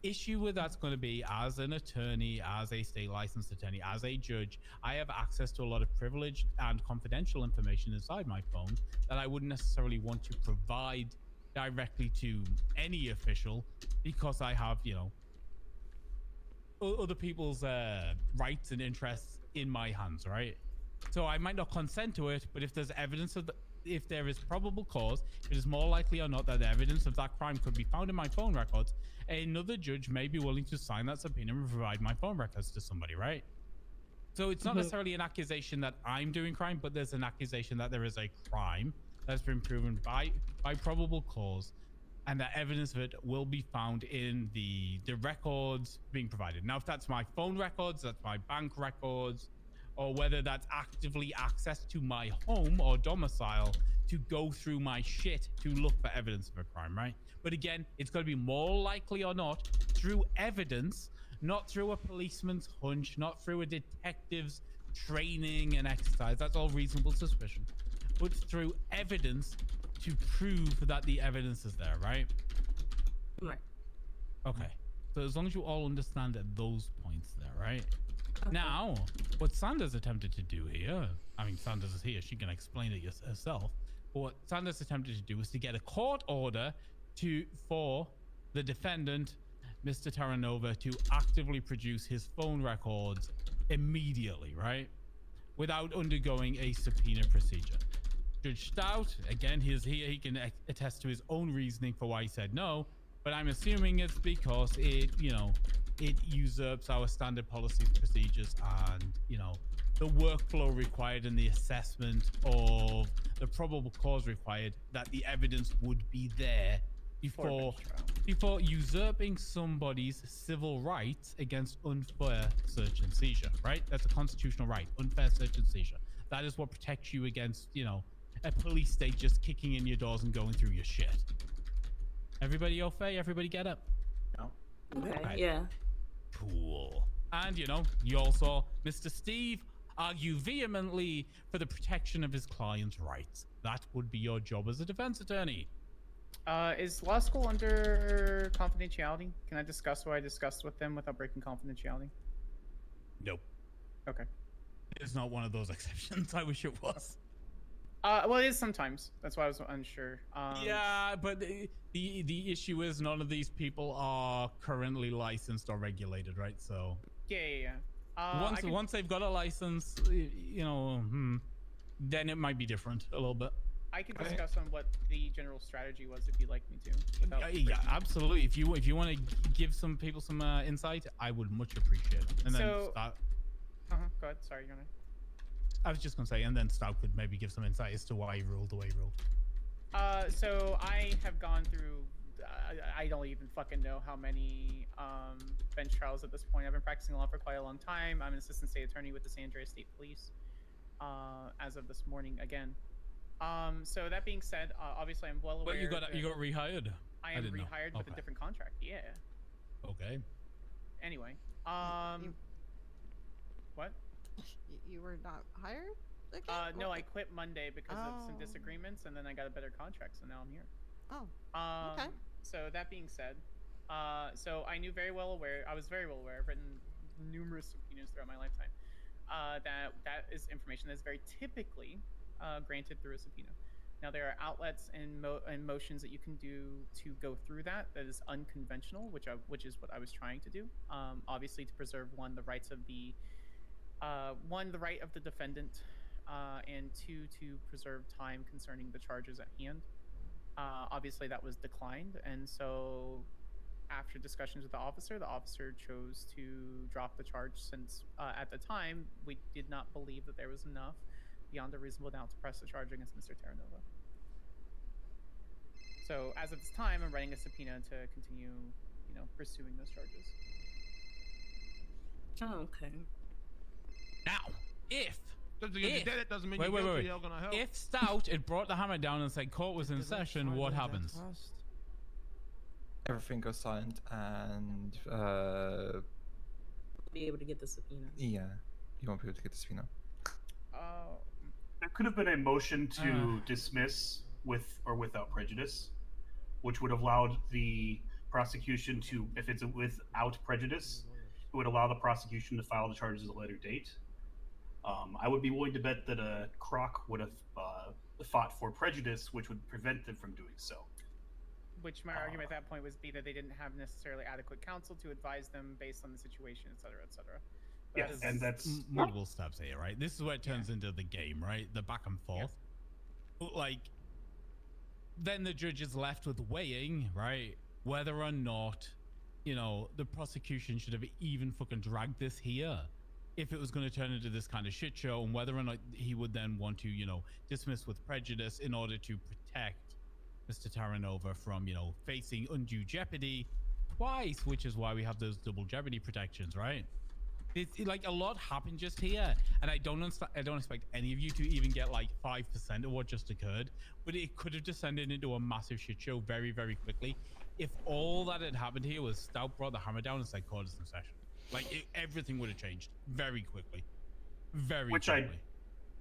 Issue with that's going to be, as an attorney, as a state licensed attorney, as a judge, I have access to a lot of privileged and confidential information inside my phone that I wouldn't necessarily want to provide directly to any official, because I have, you know, other people's rights and interests in my hands, right? So I might not consent to it, but if there's evidence of if there is probable cause, it is more likely or not that the evidence of that crime could be found in my phone records, another judge may be willing to sign that subpoena and provide my phone records to somebody, right? So it's not necessarily an accusation that I'm doing crime, but there's an accusation that there is a crime that's been proven by probable cause, and that evidence of it will be found in the records being provided. Now, if that's my phone records, that's my bank records, or whether that's actively access to my home or domicile to go through my shit to look for evidence of a crime, right? But again, it's going to be more likely or not through evidence, not through a policeman's hunch, not through a detective's training and exercise. That's all reasonable suspicion. But through evidence to prove that the evidence is there, right? Right. Okay. So as long as you all understand at those points there, right? Okay. Now, what Sanders attempted to do here, I mean, Sanders is here, she can explain it herself, but what Sanders attempted to do was to get a court order for the defendant, Mr. Terranova, to actively produce his phone records immediately, right? Without undergoing a subpoena procedure. Judge Stout, again, he's here, he can attest to his own reasoning for why he said no, but I'm assuming it's because it, you know, it usurps our standard policies, procedures, and, you know, the workflow required and the assessment of the probable cause required that the evidence would be there before usurping somebody's civil rights against unfair search and seizure, right? That's a constitutional right, unfair search and seizure. That is what protects you against, you know, a police state just kicking in your doors and going through your shit. Everybody okay? Everybody get up? No. Okay, right. yeah. Cool. And, you know, you also, Mr. Steve, argue vehemently for the protection of his client's rights. That would be your job as a defense attorney. Is law school under confidentiality? Can I discuss what I discussed with them without breaking confidentiality? Nope. Okay. It's not one of those exceptions. I wish it was. Well, it is sometimes. That's why I was unsure. Yeah, but the issue is none of these people are currently licensed or regulated, right? So yeah. Once they've got a license, you know, then it might be different a little bit. I could discuss on what the general strategy was if you'd like me to. Yeah, absolutely. If you want to give some people some insight, I would much appreciate it. And then start. Go ahead. Sorry, you're not. I was just gonna say, and then Stout could maybe give some insight as to why he ruled the way he ruled. So I have gone through I don't even fucking know how many bench trials at this point. I've been practicing law for quite a long time. I'm an assistant state attorney with the San Andreas State Police as of this morning again. So that being said, obviously I'm well aware. But you got rehired. I am rehired with a different contract. Yeah. Okay. Anyway, what? You were not hired again? No, I quit Monday because of some disagreements, and then I got a better contract, so now I'm here. Oh. Okay. So that being said, so I was very well aware. I've written numerous subpoenas throughout my lifetime. That is information that's very typically granted through a subpoena. Now there are outlets and motions that you can do to go through that is unconventional, which is what I was trying to do. Obviously to preserve the rights of the right of the defendant, and two, to preserve time concerning the charges at hand. Obviously that was declined, and so after discussions with the officer chose to drop the charge since at the time we did not believe that there was enough beyond a reasonable doubt to press the charge against Mr. Terranova. So as of this time, I'm writing a subpoena to continue, pursuing those charges. Oh, okay. Now, if it doesn't mean you're gonna help. If Stout had brought the hammer down and said court was in session, what happens? Everything goes silent, and be able to get the subpoena. yeah, you won't be able to get the subpoena. There could have been a motion to dismiss with or without prejudice, which would have allowed the prosecution to, if it's without prejudice, it would allow the prosecution to file the charges at a later date. I would be willing to bet that Croc would have fought for prejudice, which would prevent them from doing so. Which my argument at that point was that they didn't have necessarily adequate counsel to advise them based on the situation, et cetera, et cetera. Yes, and that's multiple steps here, right? This is where it turns into the game, right? The back and forth. Yeah. Like, then the judge is left with weighing, right? Whether or not, the prosecution should have even fucking dragged this here if it was going to turn into this kind of shit show, and whether or not he would then want to, dismiss with prejudice in order to protect Mr. Terranova from, facing undue jeopardy twice, which is why we have those double jeopardy protections, right? It's like a lot happened just here, and I don't expect any of you to even get like 5% of what just occurred, but it could have descended into a massive shit show very, very quickly if all that had happened here was Stout brought the hammer down and said court is in session. Like everything would have changed very quickly, which I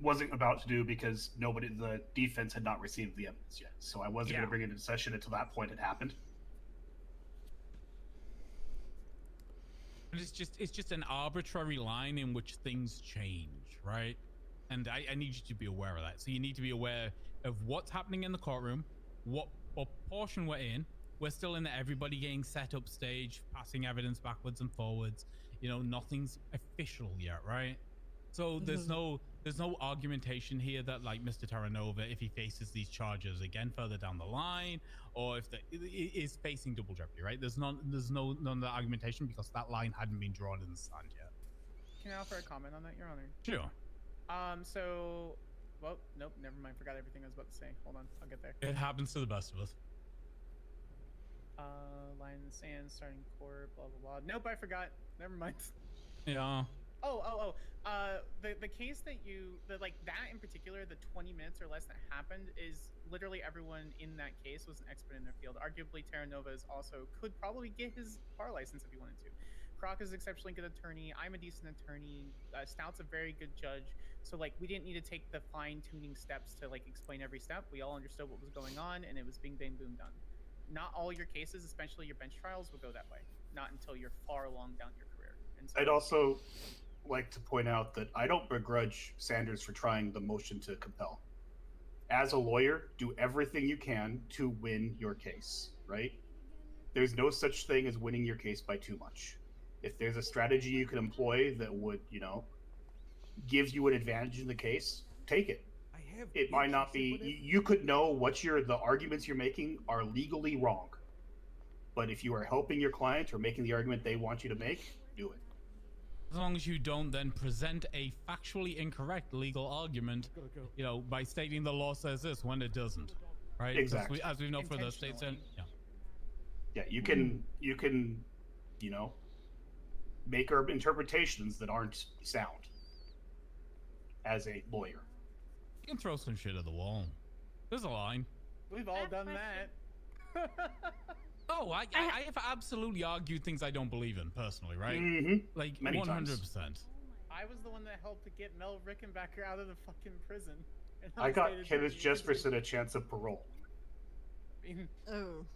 wasn't about to do because the defense had not received the evidence yet, so I wasn't going to bring it into session until that point had happened. It's just an arbitrary line in which things change, right? And I need you to be aware of that. So you need to be aware of what's happening in the courtroom, what portion we're in. We're still in the everybody getting set up stage, passing evidence backwards and forwards. Nothing's official yet, right? So there's no argumentation here that like Mr. Terranova, if he faces these charges again further down the line, or if is facing double jeopardy, right? There's none of that argumentation because that line hadn't been drawn in the sand yet. Can I offer a comment on that, Your Honor? Sure. Well, nope, never mind. Forgot everything I was about to say. Hold on, I'll get there. It happens to the best of us. Line in the sand, starting court, blah blah blah. Nope, I forgot. Never mind. Yeah. The case that that in particular, the 20 minutes or less that happened is literally everyone in that case was an expert in their field. Arguably, Terranova could probably get his bar license if he wanted to. Croc is an exceptionally good attorney. I'm a decent attorney. Stout's a very good judge. So we didn't need to take the fine-tuning steps to explain every step. We all understood what was going on, and it was bing bang boom done. Not all your cases, especially your bench trials, will go that way. Not until you're far along down your career. And so, I'd also like to point out that I don't begrudge Sanders for trying the motion to compel. As a lawyer, do everything you can to win your case, right? There's no such thing as winning your case by too much. If there's a strategy you can employ that would, give you an advantage in the case, take it. It might not be. You could know what the arguments you're making are legally wrong, but if you are helping your client or making the argument they want you to make, do it. As long as you don't then present a factually incorrect legal argument, by stating the law says this when it doesn't, right? Exactly. As we know for the states, Yeah, you can you know, make interpretations that aren't sound as a lawyer. You can throw some shit at the wall. There's a line. We've all done that. Oh, I have absolutely argued things I don't believe in personally, right? Like Many 100%. I was the one that helped to get Mel Rickenbacker out of the fucking prison. And I got was Kenneth dated Jesperson a chance of parole. Oh.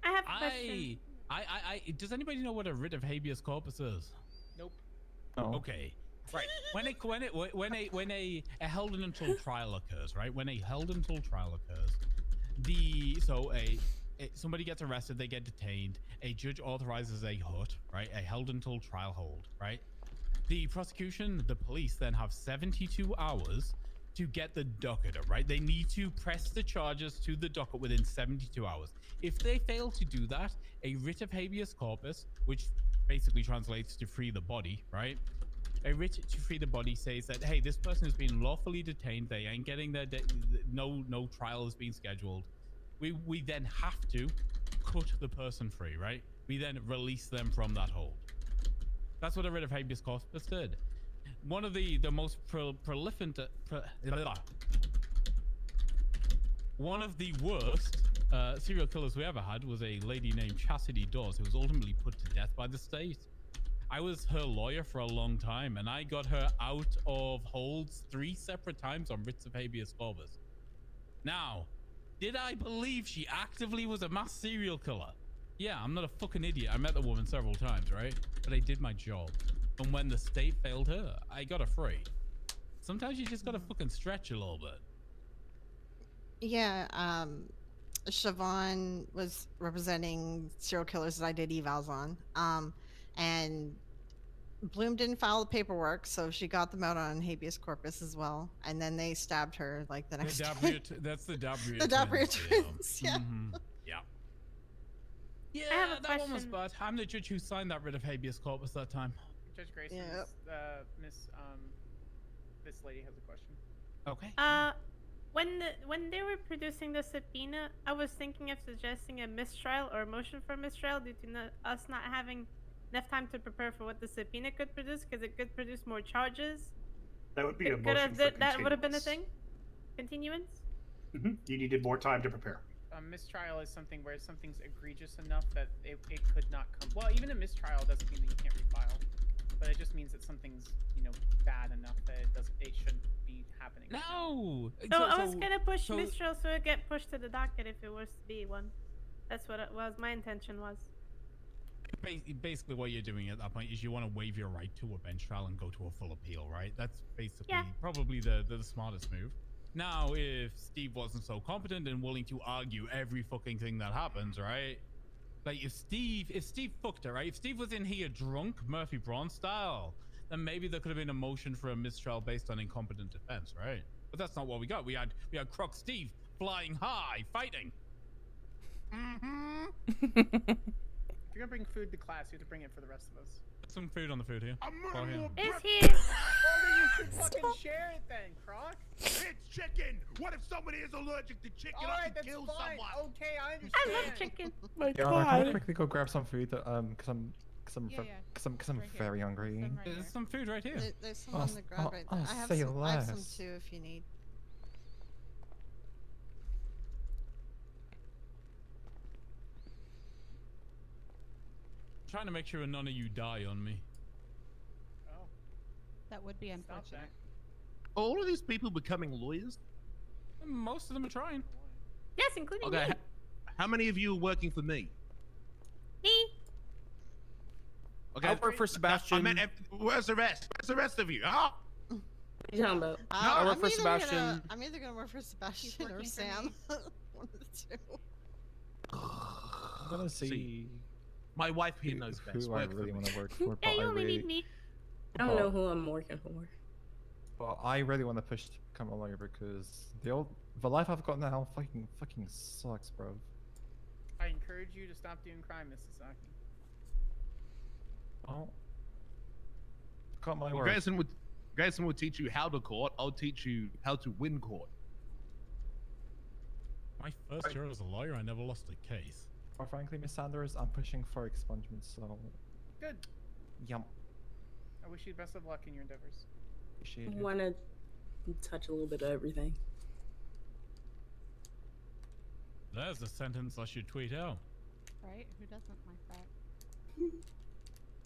I have a question. Does anybody know what a writ of habeas corpus is? Nope. No. Okay. Right. When a held until trial occurs, right? When a held until trial occurs, somebody gets arrested, they get detained, a judge authorizes a HUT, right? A held until trial hold, right? The prosecution, the police then have 72 hours to get the docket up, right? They need to press the charges to the docket within 72 hours. If they fail to do that, a writ of habeas corpus, which basically translates to free the body, right? A writ to free the body says that, hey, this person has been lawfully detained. They ain't getting their no trial is being scheduled. We then have to cut the person free, right? We then release them from that hold. That's what a writ of habeas corpus did. One of the most prolific, one of the worst serial killers we ever had was a lady named Chastity Dawes, who was ultimately put to death by the state. I was her lawyer for a long time, and I got her out of holds 3 separate times on writs of habeas corpus. Now, did I believe she actively was a mass serial killer? Yeah, I'm not a fucking idiot. I met the woman several times, right? But I did my job. And when the state failed her, I got her free. Sometimes you just gotta fucking stretch a little bit. Yeah, Siobhan was representing serial killers that I did evals on. And Bloom didn't file the paperwork, so she got them out on habeas corpus as well. And then they stabbed her like the next day. That's the Dabria The Dabria twins, yeah. Yeah. Yeah, I have a that one was question. bad. I'm the judge who signed that writ of habeas corpus that time. Judge Grayson, this lady has a question. Okay. When they were producing the subpoena, I was thinking of suggesting a mistrial or a motion for mistrial due to us not having enough time to prepare for what the subpoena could produce, because it could produce more charges. That would be a Could motion have for that would have been a continuance. thing. Continuance. You needed more time to prepare. A mistrial is something where something's egregious enough that it could not come. Well, even a mistrial doesn't mean that you can't refile, but it just means that something's bad enough that it shouldn't be happening. No. So I was gonna push mistrial so it get pushed to the docket if it was to be one. That's what it was. My intention was. Basically, what you're doing at that point is you want to waive your right to a bench trial and go to a full appeal, right? That's basically probably the smartest move. Now, if Steve wasn't so competent and willing to argue every fucking thing that happens, right? Like if Steve fucked her, right? If Steve was in here drunk, Murphy Braun style, then maybe there could have been a motion for a mistrial based on incompetent defense, right? But that's not what we got. We had Croc Steve flying high, fighting. If you're gonna bring food to class, you have to bring it for the rest of us. Some food on the food here. It's here. Well, then you should fucking share it then, Croc. It's chicken. What if somebody is allergic to chicken? All I right, can that's kill fine. someone. Okay, I understand. I love chicken. Yeah, can I quickly go grab some food? Because I'm very hungry. There's some food right here. There's some on the ground right there. I have some too if you need. Trying to make sure none of you die on me. Oh. That would be unfortunate. Are all of these people becoming lawyers? Most of them are trying. Yes, including Okay. me. How many of you are working for me? Me. Okay. I work for Sebastian. Where's the rest? Where's the rest of you? Huh? What are you talking about? I work for Sebastian. I'm either gonna work for Sebastian or Sam. One of the two. I'm gonna see. My wife here knows best. Who I really want to work for, but Yeah, you I only really, need me. I don't know who I'm working for. but I really want to push to become a lawyer because the life I've got now fucking sucks, bro. I encourage you to stop doing crime, Miss Sasaki. Oh, got my Well, word. Grayson would teach you how to court. I'll teach you how to win court. My first year as a lawyer, I never lost a case. Well, frankly, Miss Sanders, I'm pushing for expungement, so Good. yum. I wish you best of luck in your endeavors. Appreciate it. Want to touch a little bit of everything. There's a sentence I should tweet out. Right? Who doesn't like that?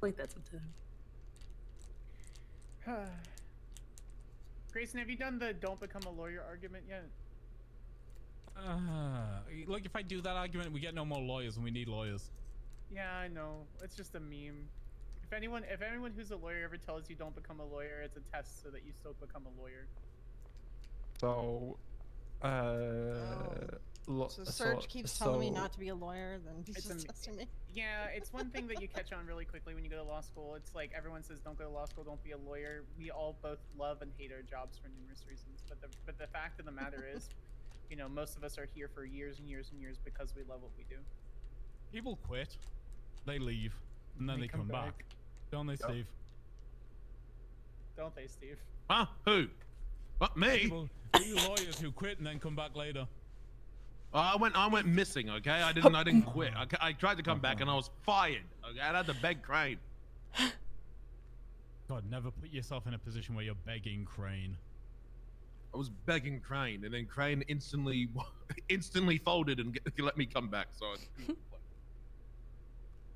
Like that sometime. Grayson, have you done the "don't become a lawyer" argument yet? Look, if I do that argument, we get no more lawyers, and we need lawyers. Yeah, I know. It's just a meme. If anyone who's a lawyer ever tells you don't become a lawyer, it's a test so that you still become a lawyer. So, So Serge keeps telling me not to be a lawyer, then he's It's just testing me. Yeah, it's one thing that you catch on really quickly when you go to law school. It's like everyone says, don't go to law school, don't be a lawyer. We all both love and hate our jobs for numerous reasons. But the fact of the matter is, you know, most of us are here for years and years and years because we love what we do. People quit, they leave, and then they come back. Don't they, Steve? Don't they, Steve? Huh? Who? What, me? People lawyers who quit and then come back later. I went missing. Okay, I didn't quit. I tried to come back and I was fired. Okay, I had to beg Crane. God, never put yourself in a position where you're begging Crane. I was begging Crane, and then Crane instantly folded and let me come back. So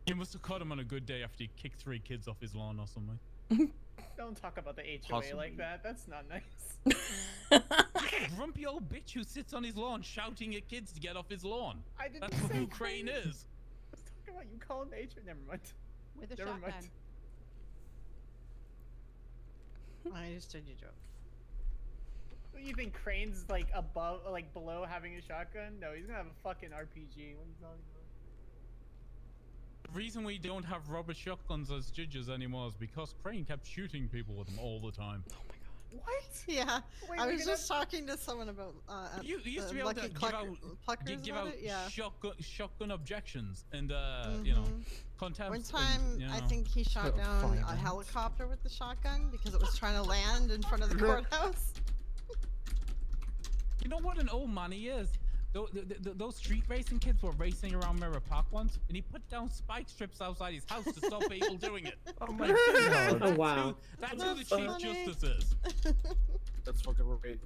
you must have caught him on a good day after he kicked 3 kids off his lawn or something. Don't talk about the HOA like that. That's not nice. You're a grumpy old bitch who sits on his lawn shouting at kids to get off his lawn. I didn't That's say who Crane is. I was talking about you calling the HOA. Never mind. With a Never shotgun. Mind. I understood your joke. You think Crane's like above, like below having a shotgun? No, he's gonna have a fucking RPG. What are you talking about? The reason we don't have rubber shotguns as judges anymore is because Crane kept shooting people with them all the time. Oh my god. What? Yeah. Wait, I was just talking to someone about You used to be able to give out shotgun objections and you know, contempt. One time, and, you know, I think he shot down a helicopter with the shotgun because it was trying to land in front of the courthouse. You know what an old man he is? Those street racing kids were racing around Mirror Park once, and he put down spike strips outside his house to stop people doing it. Oh my god. Oh wow. That's who the Chief Justice is. That's fucking right.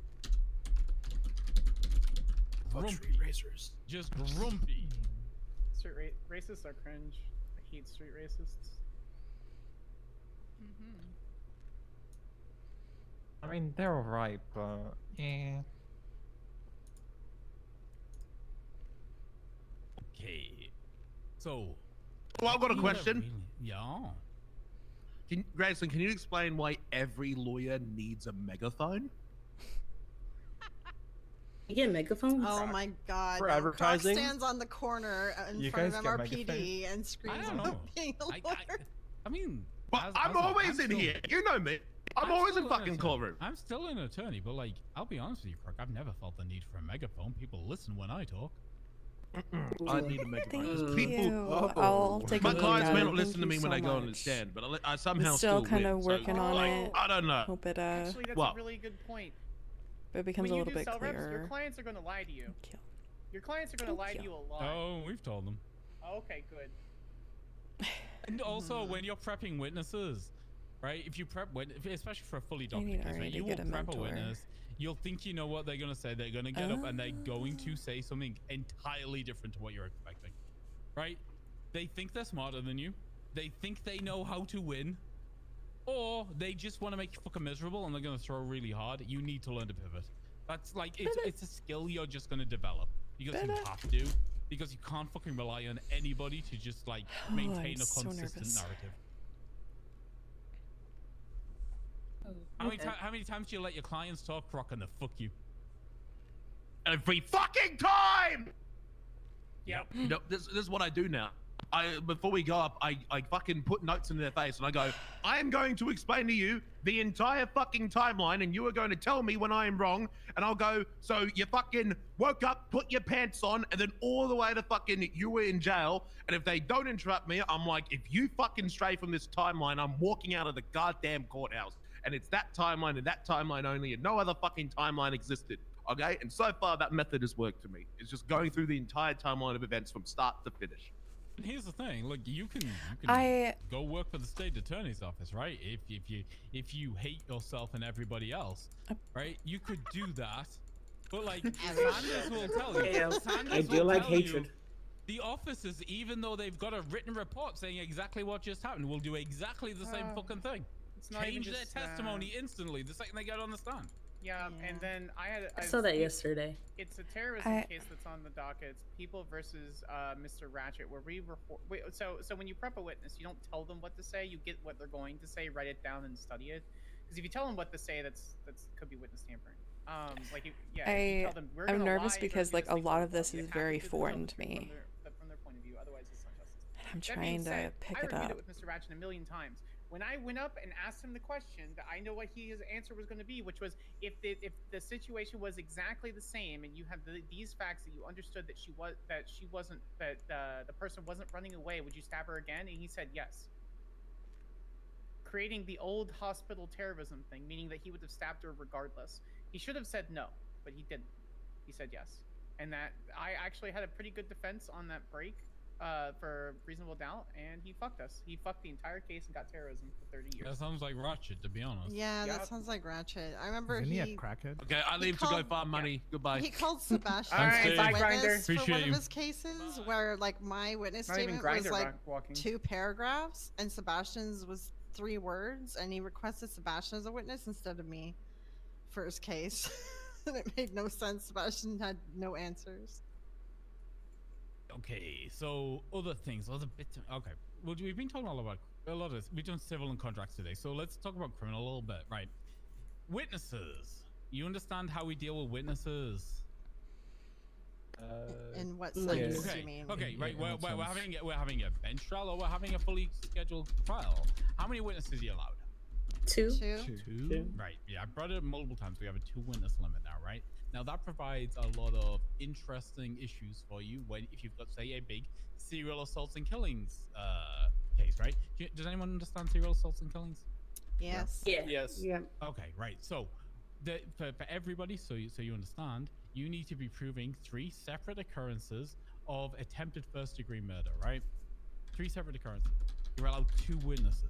Grumpy. Racers. Just grumpy. Street racists are cringe. I hate street racists. I mean, they're alright, but yeah. Okay. So. Well, I've got a question. Yeah. Grayson, can you explain why every lawyer needs a megaphone? You get megaphones? Oh my god. For no, advertising? Croc stands on the corner in You front guys of get MRPD and screams don't know. about being a lawyer. I mean, But I'm always in here. You know me. I'm always in fucking courtroom. I'm still an attorney, but like, I'll be honest with you, Croc. I've never felt the need for a megaphone. People listen when I talk. I need a megaphone. Thank People, you. I'll take a my look clients at may it. not listen Thank to me you when so they go on the much. stand, but I somehow Still kind win. of working so, on like, it. I don't know. Hope it Actually, that's What? a really good point. but it becomes When a you little do bit cell reps, your clearer. clients are going to lie to you. Thank you. Your clients are going to lie to you a lot. Oh, we've told them. Okay, good. And also, when you're prepping witnesses, right? If you prep especially for a fully I need documented case, Arya right? to You will get a prep a mentor. witness. You'll think you know what they're gonna say. They're gonna get up and they're going to say something entirely different to what you're expecting, right? They think they're smarter than you. They think they know how to win, or they just want to make you fucking miserable and they're gonna throw really hard. You need to learn to pivot. That's like it's a skill you're just gonna develop because you have to. Because you can't fucking rely on anybody to just like maintain I'm a so consistent nervous. narrative. Okay. How many times do you let your clients talk, Croc, and they fuck you? Every fucking time. Yep. You know, this is what I do now. Before we go up, I fucking put notes in their face and I go, I am going to explain to you the entire fucking timeline and you are going to tell me when I am wrong. And I'll go, so you fucking woke up, put your pants on, and then all the way to fucking you were in jail. And if they don't interrupt me, I'm like, if you fucking stray from this timeline, I'm walking out of the goddamn courthouse. And it's that timeline and that timeline only, and no other fucking timeline existed. Okay, and so far that method has worked for me. It's just going through the entire timeline of events from start to finish. And here's the thing: look, you can I- go work for the state attorney's office, right? If you hate yourself and everybody else, right? You could do that. But like Sanders will tell you, Yeah, Sanders I do will like tell hatred. you, the officers, even though they've got a written report saying exactly what just happened, will do exactly the same fucking thing. It's not even Change their just, testimony instantly the second they get on the stand. Yeah, and then I saw that yesterday. It's a terrorism case that's on the docket. It's People versus Mr. Ratchet, where we report. So when you prep a witness, you don't tell them what to say. You get what they're going to say, write it down, and study it. Because if you tell them what to say, that's could be witness tampering. If you tell them, we're I'm gonna nervous lie, because you're like a gonna lot speak of this for is us. very They have to foreign to tell the me. truth from their point of view. Otherwise, it's not justice. I'm That being trying to said, pick I it reviewed up. it with Mr. Ratchet a million times. When I went up and asked him the question, that I know what his answer was going to be, which was if the situation was exactly the same and you have these facts that you understood that the person wasn't running away, would you stab her again? And he said yes. Creating the old hospital terrorism thing, meaning that he would have stabbed her regardless. He should have said no, but he didn't. He said yes. And that I actually had a pretty good defense on that break for reasonable doubt, and he fucked us. He fucked the entire case and got terrorism for 30 years. That sounds like Ratchet, to be honest. Yeah, that sounds like Ratchet. I remember Isn't he he a crackhead? Okay, I leave to go farm money. Goodbye. He called Sebastian All right, as a bye, witness Grinder. for one Appreciate of you. his cases where like my witness Not even statement was Grindr like walking. 2 paragraphs and Sebastian's was 3 words, and he requested Sebastian as a witness instead of me for his case. And it made no sense. Sebastian had no answers. Okay, so other things, other bits. Okay, well, we've been talking all about a lot of this. We've done civil and contracts today, so let's talk about criminal a little bit, right? Witnesses. You understand how we deal with witnesses? In what yeah. sense do Okay, you mean? okay, right. in We're what sense? having a bench trial, or we're having a fully scheduled trial. How many witnesses are you allowed? 2. Two. Right. Yeah, I brought it up multiple times. We have a 2-witness limit now, right? Now that provides a lot of interesting issues for you if you've got, say, a big serial assaults and killings case, right? Does anyone understand serial assaults and killings? Yes. Yeah. Yes. Yeah. Okay, right. So, for everybody, so you understand, you need to be proving 3 separate occurrences of attempted first-degree murder, right? 3 separate occurrences. You're allowed 2 witnesses.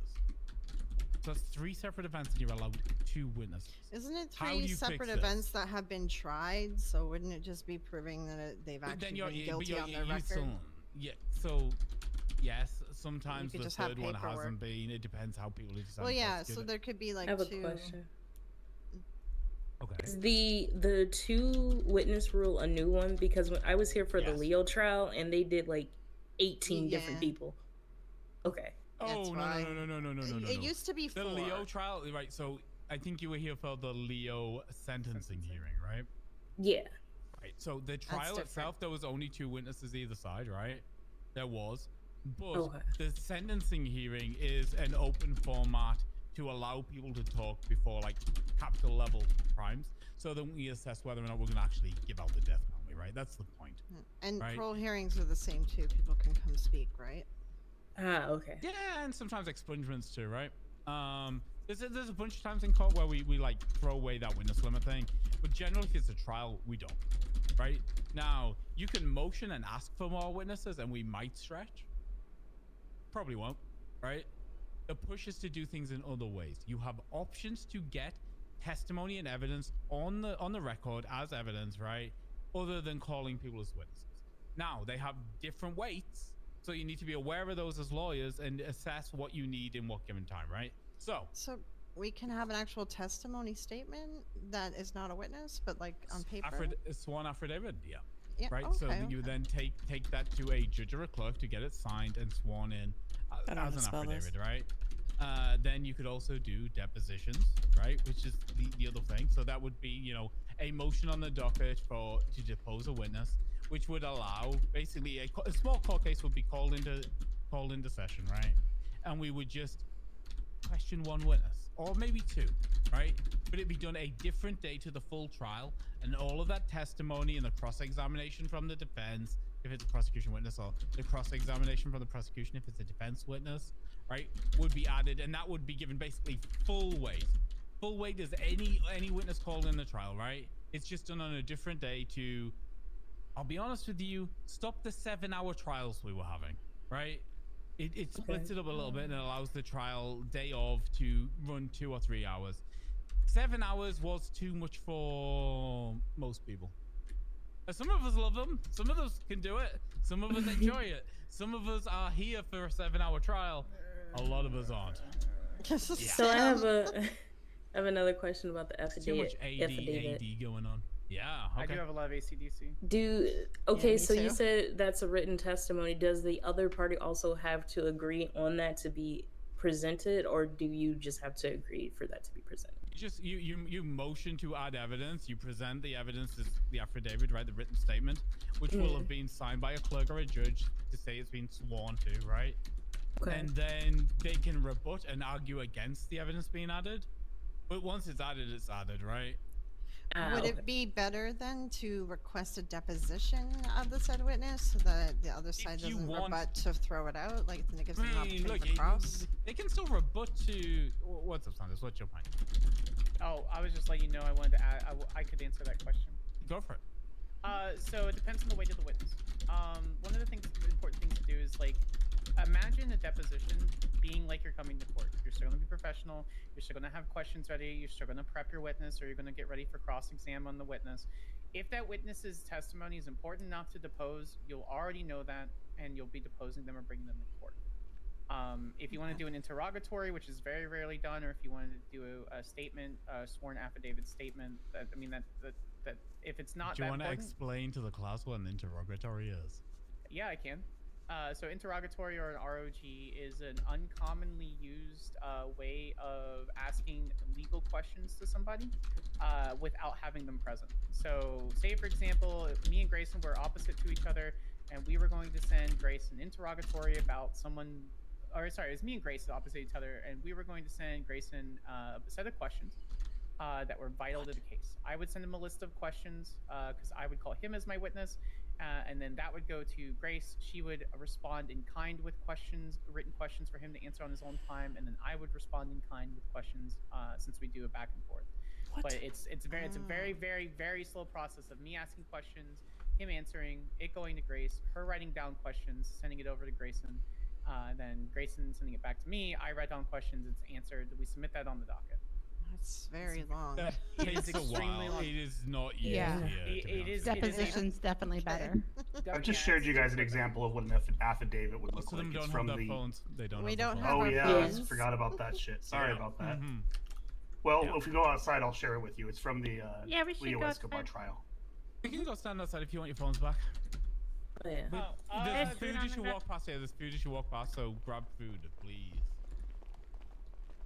So that's 3 separate events, and you're allowed 2 witnesses. Isn't it How do 3 you separate fix this? events that have been tried? So wouldn't it just be proving that they've But actually then been guilty on their you record? still- yeah. So yes, sometimes could the just have third one paperwork. hasn't been. It depends how people decide. Well, to yeah. prosecute So it. there could be like I have a 2. question. Okay. Is the 2 witness rule a new one? Because when I was here for the Yes. Leo trial and they did like 18 Yeah. different people. Okay. Oh That's no, why. no. It used to be 4. The Leo trial, right? So I think you were here for the Leo sentencing hearing, right? Yeah. Right. So the trial different. itself, there was only 2 witnesses either side, right? There was, but Okay. the sentencing hearing is an open format to allow people to talk before like capital level crimes, so that we assess whether or not we're going to actually give out the death penalty, right? That's the point. And right? parole hearings are the same too. People can come speak, right? Ah, okay. Yeah, and sometimes expungements too, right? There's a bunch of times in court where we like throw away that witness limit thing, but generally if it's a trial, we don't, right? Now, you can motion and ask for more witnesses, and we might stretch. Probably won't, right? The push is to do things in other ways. You have options to get testimony and evidence on the record as evidence, right? Other than calling people as witnesses. Now, they have different weights, so you need to be aware of those as lawyers and assess what you need in what given time, right? So we can have an actual testimony statement that is not a witness, but like on paper. sworn affidavit, yeah. Yeah, Right, okay, so you okay. then take that to a judge or a clerk to get it signed and sworn in I don't know how as to an spell this. affidavit, right? Then you could also do depositions, right? Which is the other thing. So that would be, a motion on the docket to depose a witness, which would allow basically a small court case would be called into session, right? And we would just question 1 witness, or maybe 2, right? But it'd be done a different day to the full trial, and all of that testimony and the cross-examination from the defense, if it's a prosecution witness, or the cross-examination from the prosecution if it's a defense witness, right, would be added, and that would be given basically full weight. Full weight is any witness called in the trial, right? It's just done on a different day to, I'll be honest with you, stop the 7-hour trials we were having, right? It splits it up a little bit and it allows the trial day of to run 2 or 3 hours. 7 hours was too much for most people. Some of us love them. Some of us can do it. Some of us enjoy it. Some of us are here for a 7-hour trial. A lot of us aren't. So I have another question about the Too much affidavit. AD going on. Yeah, okay. I do have a lot of ACDC. Okay, me so you too. said that's a written testimony. Does the other party also have to agree on that to be presented, or do you just have to agree for that to be presented? You motion to add evidence. You present the evidence as the affidavit, right? The written statement, which will have been signed by a clerk or a judge to say it's been sworn to, right? Okay. And then they can rebut and argue against the evidence being added. But once it's added, right? Would it be better then to request a deposition of the said witness so that the other side doesn't rebut to throw it out? Like, then it gives them an opportunity to cross? They can still rebut to. What's up, Sanders? What's your point? Oh, I was just letting you know I wanted to add, I could answer that question. Go for it. So it depends on the weight of the witness. One of the important things to do is, like, imagine a deposition being like you're coming to court. You're still going to be professional. You're still going to have questions ready. You're still going to prep your witness, or you're going to get ready for cross-exam on the witness. If that witness's testimony is important enough to depose, you'll already know that, and you'll be deposing them or bringing them to court. If you want to do an interrogatory, which is very rarely done, or if you wanted to do a statement, a sworn affidavit statement, that if it's not Do you that want to important, explain to the class what an interrogatory is? yeah, I can. So interrogatory or an ROG is an uncommonly used way of asking legal questions to somebody without having them present. So say, for example, me and Grayson were opposite to each other, and we were going to send Grace an interrogatory about someone, or sorry, it was me and Grace opposite each other, and we were going to send Grayson a set of questions that were vital to the case. I would send him a list of questions because I would call him as my witness. And then that would go to Grace. She would respond in kind with questions, written questions for him to answer on his own time, and then I would respond in kind with questions since we do it back and forth. But it's a very, very, very slow process of me asking questions, him answering, it going to Grace, her writing down questions, sending it over to Grayson, then Grayson sending it back to me. I write down questions, it's answered. We submit that on the docket. That's very long. It is extremely long. It is not easy. Yeah. It is. Deposition's definitely better. I've just shared you guys an example of what an affidavit would look like. It's from the. Phones. They don't. We don't have Oh our yeah, phones. I forgot about that shit. Sorry about that. Well, if we go outside, I'll share it with you. It's from the Yeah, we should Leo go Escobar outside. trial. You can go stand outside if you want your phones back. Oh, yeah. There's There's food food on as the you ground. walk past here. There's food as you walk past, so grab food, please.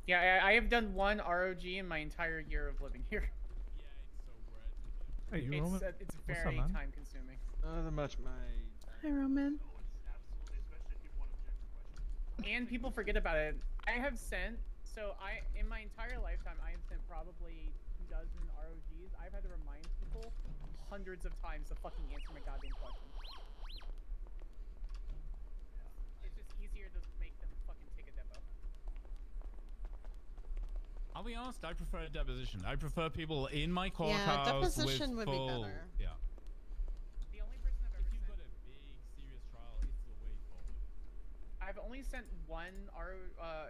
Yeah, I have done one ROG in my entire year of living here. Hey, you It's Roman? it's What's very up, man? time consuming. Not much, Hi, Roman. And people forget about it. I have sent, in my entire lifetime, I have sent probably 2 dozen ROGs. I've had to remind people hundreds of times to fucking answer my goddamn questions. It's just easier to make them fucking take a depo. I'll be honest, I prefer a deposition. I prefer people in my courthouse deposition with would be full... better. Yeah. The only person I've ever If you've sent... got a big, serious trial, it's the way forward. I've only sent one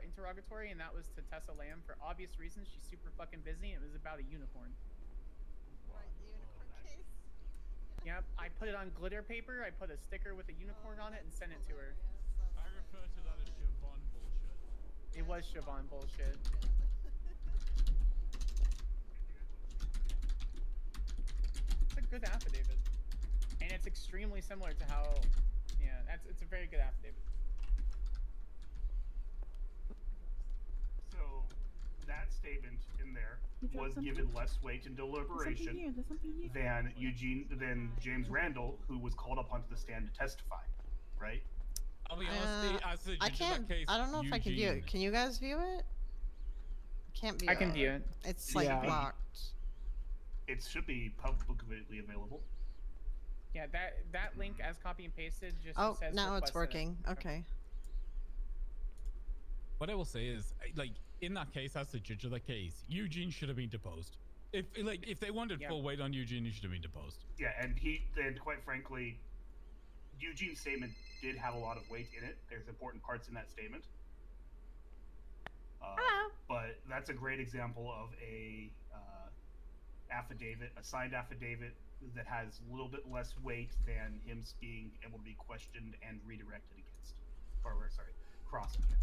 interrogatory, and that was to Tessa Lamb for obvious reasons. She's super fucking busy, and it was about a unicorn. Right, the unicorn case. Yep, I put it on glitter paper, I put a sticker with a unicorn on it, and sent it to her. I refer to that as Siobhan bullshit. It was Siobhan bullshit. It's a good affidavit. And it's extremely similar to how, yeah, it's a very good affidavit. So that statement in there You dropped was something? given less weight and There's something deliberation here. There's something here. than James Randall, who was called up onto the stand to testify, right? I'll be honest, as the I judge can't. of that case, I don't know if I can view it. Can you guys view it? Can't view it. I can view it. It's like Yeah. blocked. It should be publicly available. Yeah, that link as copy and pasted just Oh, says now it's requested. working. Okay. What I will say is, like, in that case, as the judge of the case, Eugene should have been deposed. If they wanted full weight on Eugene, he should have been deposed. Yeah, and quite frankly, Eugene's statement did have a lot of weight in it. There's important parts in that statement. But that's a great example of a signed affidavit that has a little bit less weight than him being able to be questioned and redirected against, crossed against.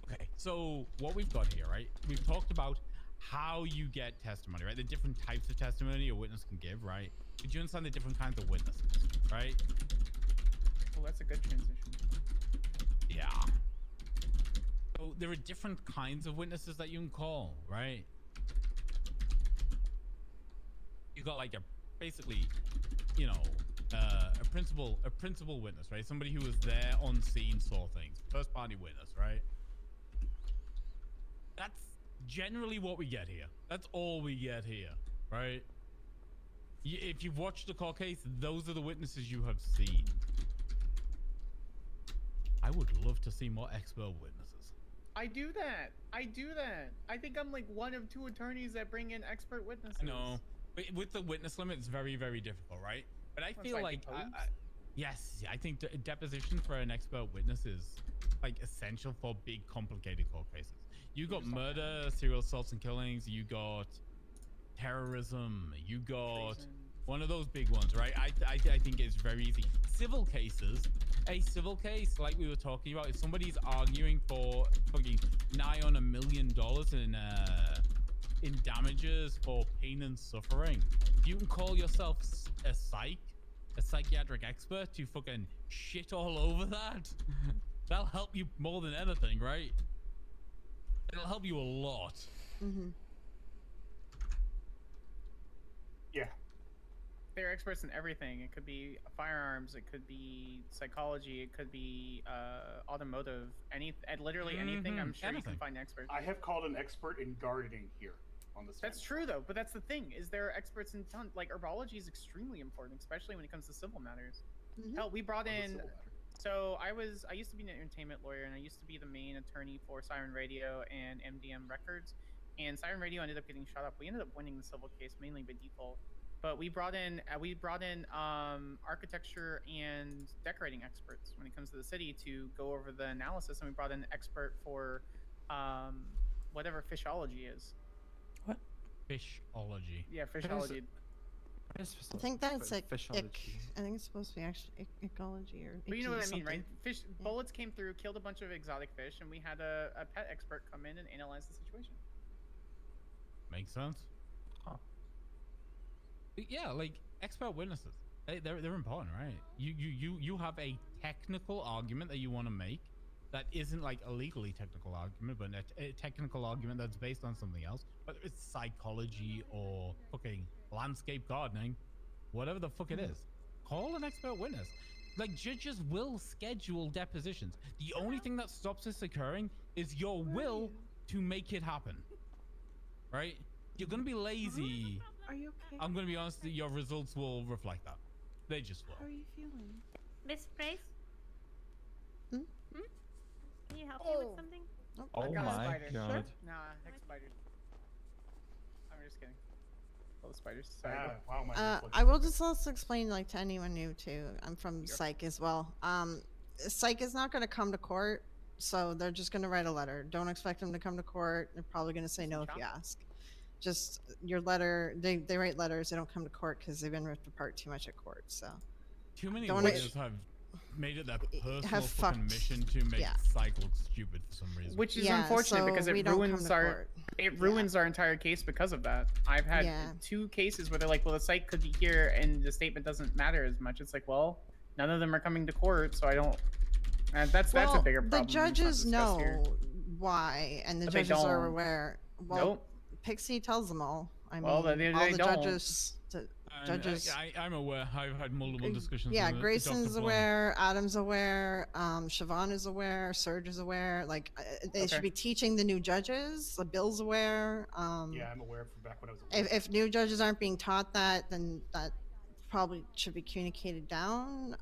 Okay, so what we've got here, right? We've talked about how you get testimony, right? The different types of testimony a witness can give, right? Did you understand the different kinds of witnesses, right? Well, that's a good transition. Yeah. So there are different kinds of witnesses that you can call, right? You got like basically, you know, a principal witness, right? Somebody who was there on scene, saw things. First party witness, right? That's generally what we get here. That's all we get here, right? If you've watched the court case, those are the witnesses you have seen. I would love to see more expert witnesses. I do that. I think I'm like one of 2 attorneys that bring in expert witnesses. I know. But with the witness limit, it's very, very difficult, right? But I feel like, yes, I think deposition for an expert witness is like essential for big, complicated court cases. You got murder, serial assaults and killings. You got terrorism. You got one of those big ones, right? I think it's very easy. Civil cases, a civil case, like we were talking about, if somebody's arguing for fucking nigh on $1 million in damages for pain and suffering, you can call yourself a psychiatric expert to fucking shit all over that. That'll help you more than anything, right? It'll help you a lot. Mm-hmm. Yeah. They're experts in everything. It could be firearms, it could be psychology, it could be automotive, literally anything. I'm sure you can find experts. I have called an expert in gardening here on this. That's true though, but that's the thing, is there are experts in tons. Like herbology is extremely important, especially when it comes to civil matters. Hell, we brought in. So I used to be an entertainment lawyer, and I used to be the main attorney for Siren Radio and MDM Records. And Siren Radio ended up getting shot up. We ended up winning the civil case mainly by default. But we brought in architecture and decorating experts when it comes to the city to go over the analysis, and we brought in an expert for whatever fishology is. What? Fishology. Yeah, fishology. I think that's I think it's supposed to be actually ecology or. But you know what I mean, right? Yeah. Bullets came through, killed a bunch of exotic fish, and we had a pet expert come in and analyze the situation. Makes sense. Huh. But yeah, like expert witnesses, they're important, right? You have a technical argument that you want to make that isn't like a legally technical argument, but a technical argument that's based on something else, whether it's psychology or fucking landscape gardening, whatever the fuck it is. Call an expert witness. Like, judges will schedule depositions. The only thing that stops this occurring is your will to make it happen. Right? You're gonna be lazy. Are you okay? I'm gonna be honest, your results will reflect that. They just will. How are you feeling? Miss Price? Can you help me with something? Oh my god. Sure. Nah, heck spiders. I'm just kidding. Oh, spiders. Sorry. I will just also explain, like, to anyone new too. I'm from psych as well. Psych is not going to come to court, so they're just going to write a letter. Don't expect them to come to court. They're probably going to say no if you ask. Just your letter. They write letters. They don't come to court because they've been ripped apart too much at court. So too many lawyers have made it their personal fucking fucked. mission to make psych look stupid for some reason. Which is unfortunate because it ruins our entire case because of that. I've had 2 cases where they're like, well, the psych could be here and the statement doesn't matter as much. It's like, well, none of them are coming to court, so I don't. That's a bigger problem. The judges know why, and the judges are aware. Well, Nope. Pixie tells them all. I Well, mean, they all the don't. judges, judges. I'm aware. I've had multiple discussions. Yeah, with Grayson's Dr. Plum. aware, Adam's aware, Siobhan is aware, Serge is aware. Like, they should be teaching the new judges. Bill's aware. Yeah, I'm aware from back when I was. If new judges aren't being taught that, then that probably should be communicated down.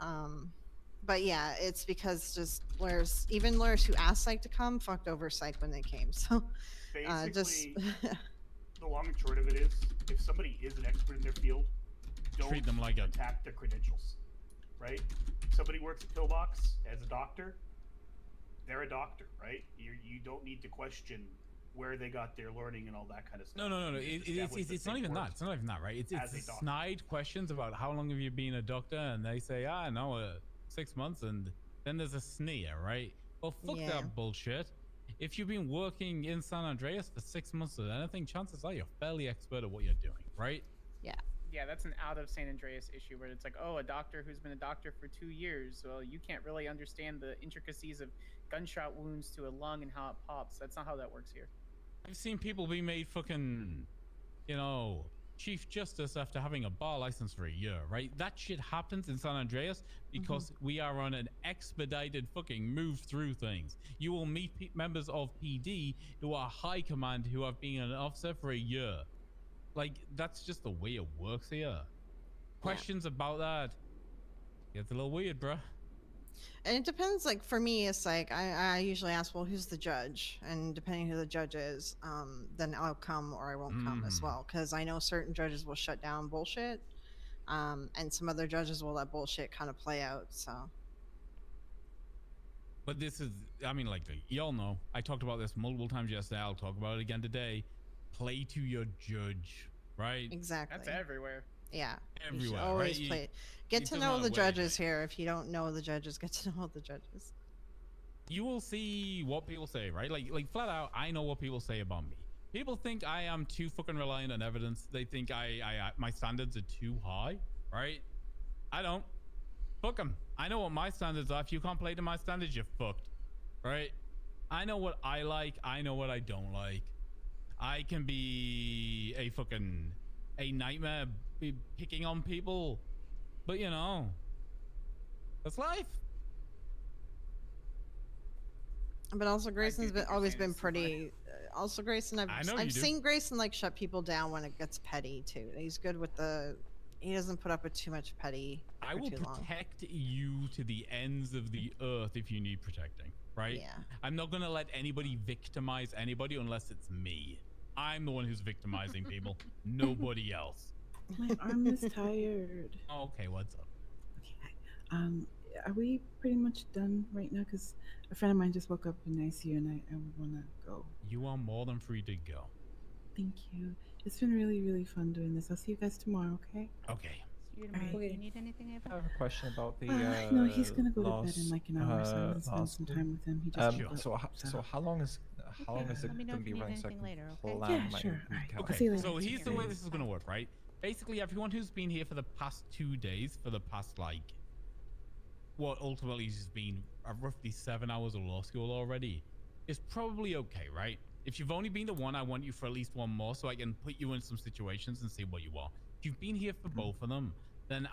But yeah, it's because just lawyers, even lawyers who asked Psych to come, fucked over Psych when they came. So Basically, the long and short of it is, if somebody is an expert in their field, don't treat them like attack their credentials, right? If somebody works at Pillbox as a doctor, they're a doctor, right? You don't need to question where they got their learning and all that kind of stuff. No. It's not even that. It's not even that, right? It's snide questions about how long have you been a doctor, and they say, no, 6 months, and then there's a sneer, right? Well, fuck that bullshit. If you've been working in San Andreas for 6 months or anything, chances are you're fairly expert at what you're doing, right? Yeah, that's an out of San Andreas issue where it's like, oh, a doctor who's been a doctor for 2 years. Well, you can't really understand the intricacies of gunshot wounds to a lung and how it pops. That's not how that works here. I've seen people be made fucking, Chief Justice after having a bar license for a year, right? That shit happens in San Andreas because we are on an expedited fucking move through things. You will meet members of PD who are high command who have been an officer for a year. Like, that's just the way it works here. Questions about that, it's a little weird, bruh. And it depends. Like, for me, it's like I usually ask, well, who's the judge? And depending who the judge is, then I'll come or I won't come as well. Because I know certain judges will shut down bullshit, and some other judges will let bullshit kind of play out. So. But this is, y'all know, I talked about this multiple times yesterday. I'll talk about it again today. Play to your judge, right? Exactly. That's everywhere. Yeah. Everywhere. You should always right? play. Get to know the judges here. If you don't know the judges, get to know the judges. You will see what people say, right? Like flat out, I know what people say about me. People think I am too fucking reliant on evidence. They think my standards are too high, right? I don't. Fuck them. I know what my standards are. If you can't play to my standards, you're fucked, right? I know what I like. I know what I don't like. I can be a nightmare picking on people, but that's life. But also Grayson's always been pretty. Also Grayson, I've seen Grayson shut people down when it gets petty too. He's good with he doesn't put up with too much petty. I will protect you to the ends of the earth if you need protecting, right? Yeah. I'm not gonna let anybody victimize anybody unless it's me. I'm the one who's victimizing people, nobody else. My arm is tired. Okay, what's up? Okay. Are we pretty much done right now? Because a friend of mine just woke up in ICU and I would want to go. You are more than free to go. Thank you. It's been really, really fun doing this. I'll see you guys tomorrow, okay? Okay. See you tomorrow. Do you need anything, Ava? I have a question about the. No, he's gonna go to bed in like an hour, so I'm gonna spend some time with him. He just woke up, so how long is it Let me know gonna if be you need running so I anything can later, okay? plan my sure. recap? Okay, so here's the way this is gonna work, right? Basically, everyone who's been here for the past 2 days, for the past what ultimately has been roughly 7 hours of law school already, is probably okay, right? If you've only been to one, I want you for at least one more so I can put you in some situations and see what you are. If you've been here for both of them, then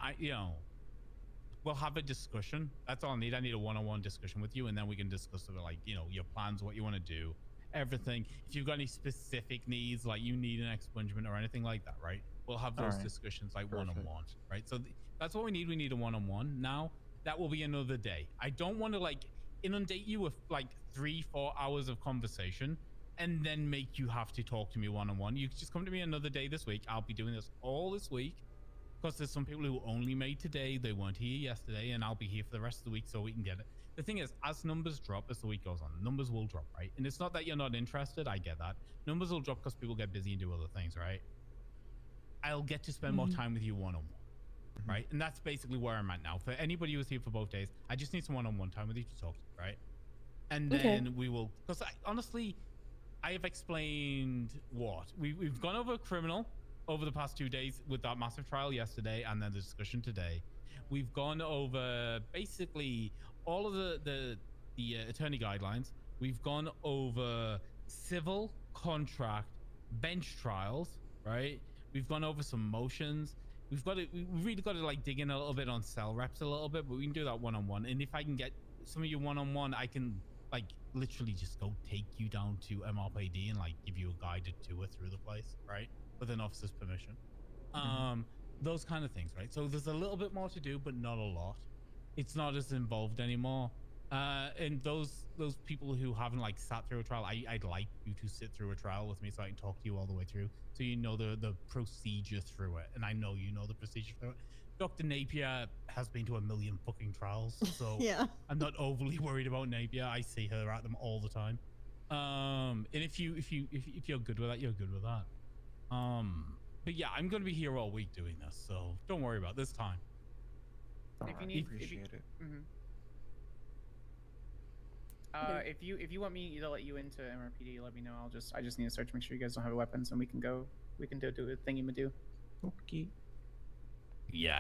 we'll have a discussion. That's all I need. I need a one-on-one discussion with you, and then we can discuss your plans, what you want to do, everything. If you've got any specific needs, like you need an expungement or anything like that, right? We'll have those discussions one-on-one, right? So that's what we need. We need a one-on-one. Now, that will be another day. I don't want to inundate you with 3-4 hours of conversation and then make you have to talk to me one-on-one. You just come to me another day this week. I'll be doing this all this week because there's some people who only made today. They weren't here yesterday, and I'll be here for the rest of the week so we can get it. The thing is, as numbers drop as the week goes on, numbers will drop, right? And it's not that you're not interested. I get that. Numbers will drop because people get busy and do other things, right? I'll get to spend more time with you one-on-one. Right, and that's basically where I'm at now. For anybody who's here for both days, I just need some one-on-one time with you to talk to, right? And then we will, because honestly, I have explained what we've gone over criminal over the past 2 days with that massive trial yesterday, and then the discussion today. We've gone over basically all of the attorney guidelines. We've gone over civil, contract, bench trials, right? We've gone over some motions. We've really got to like dig in a little bit on cell reps a little bit, but we can do that one-on-one. And if I can get some of you one-on-one, I can like literally just go take you down to MRPD and like give you a guided tour through the place, right? With an officer's permission. Those kind of things, right? So there's a little bit more to do, but not a lot. It's not as involved anymore. And those people who haven't like sat through a trial, I'd like you to sit through a trial with me so I can talk to you all the way through, so you know the procedure through it. And I know you know the procedure through it. Dr. Napier has been to a million fucking trials, so Yeah. I'm not overly worried about Napier. I see her at them all the time. And if you're good with that, you're good with that. But yeah, I'm gonna be here all week doing this, so don't worry about this time. If you need, appreciate it. If you want me to let you into MRPD, let me know. I just need to search, make sure you guys don't have weapons, and we can do a thingy ma do. Okay. Yeah,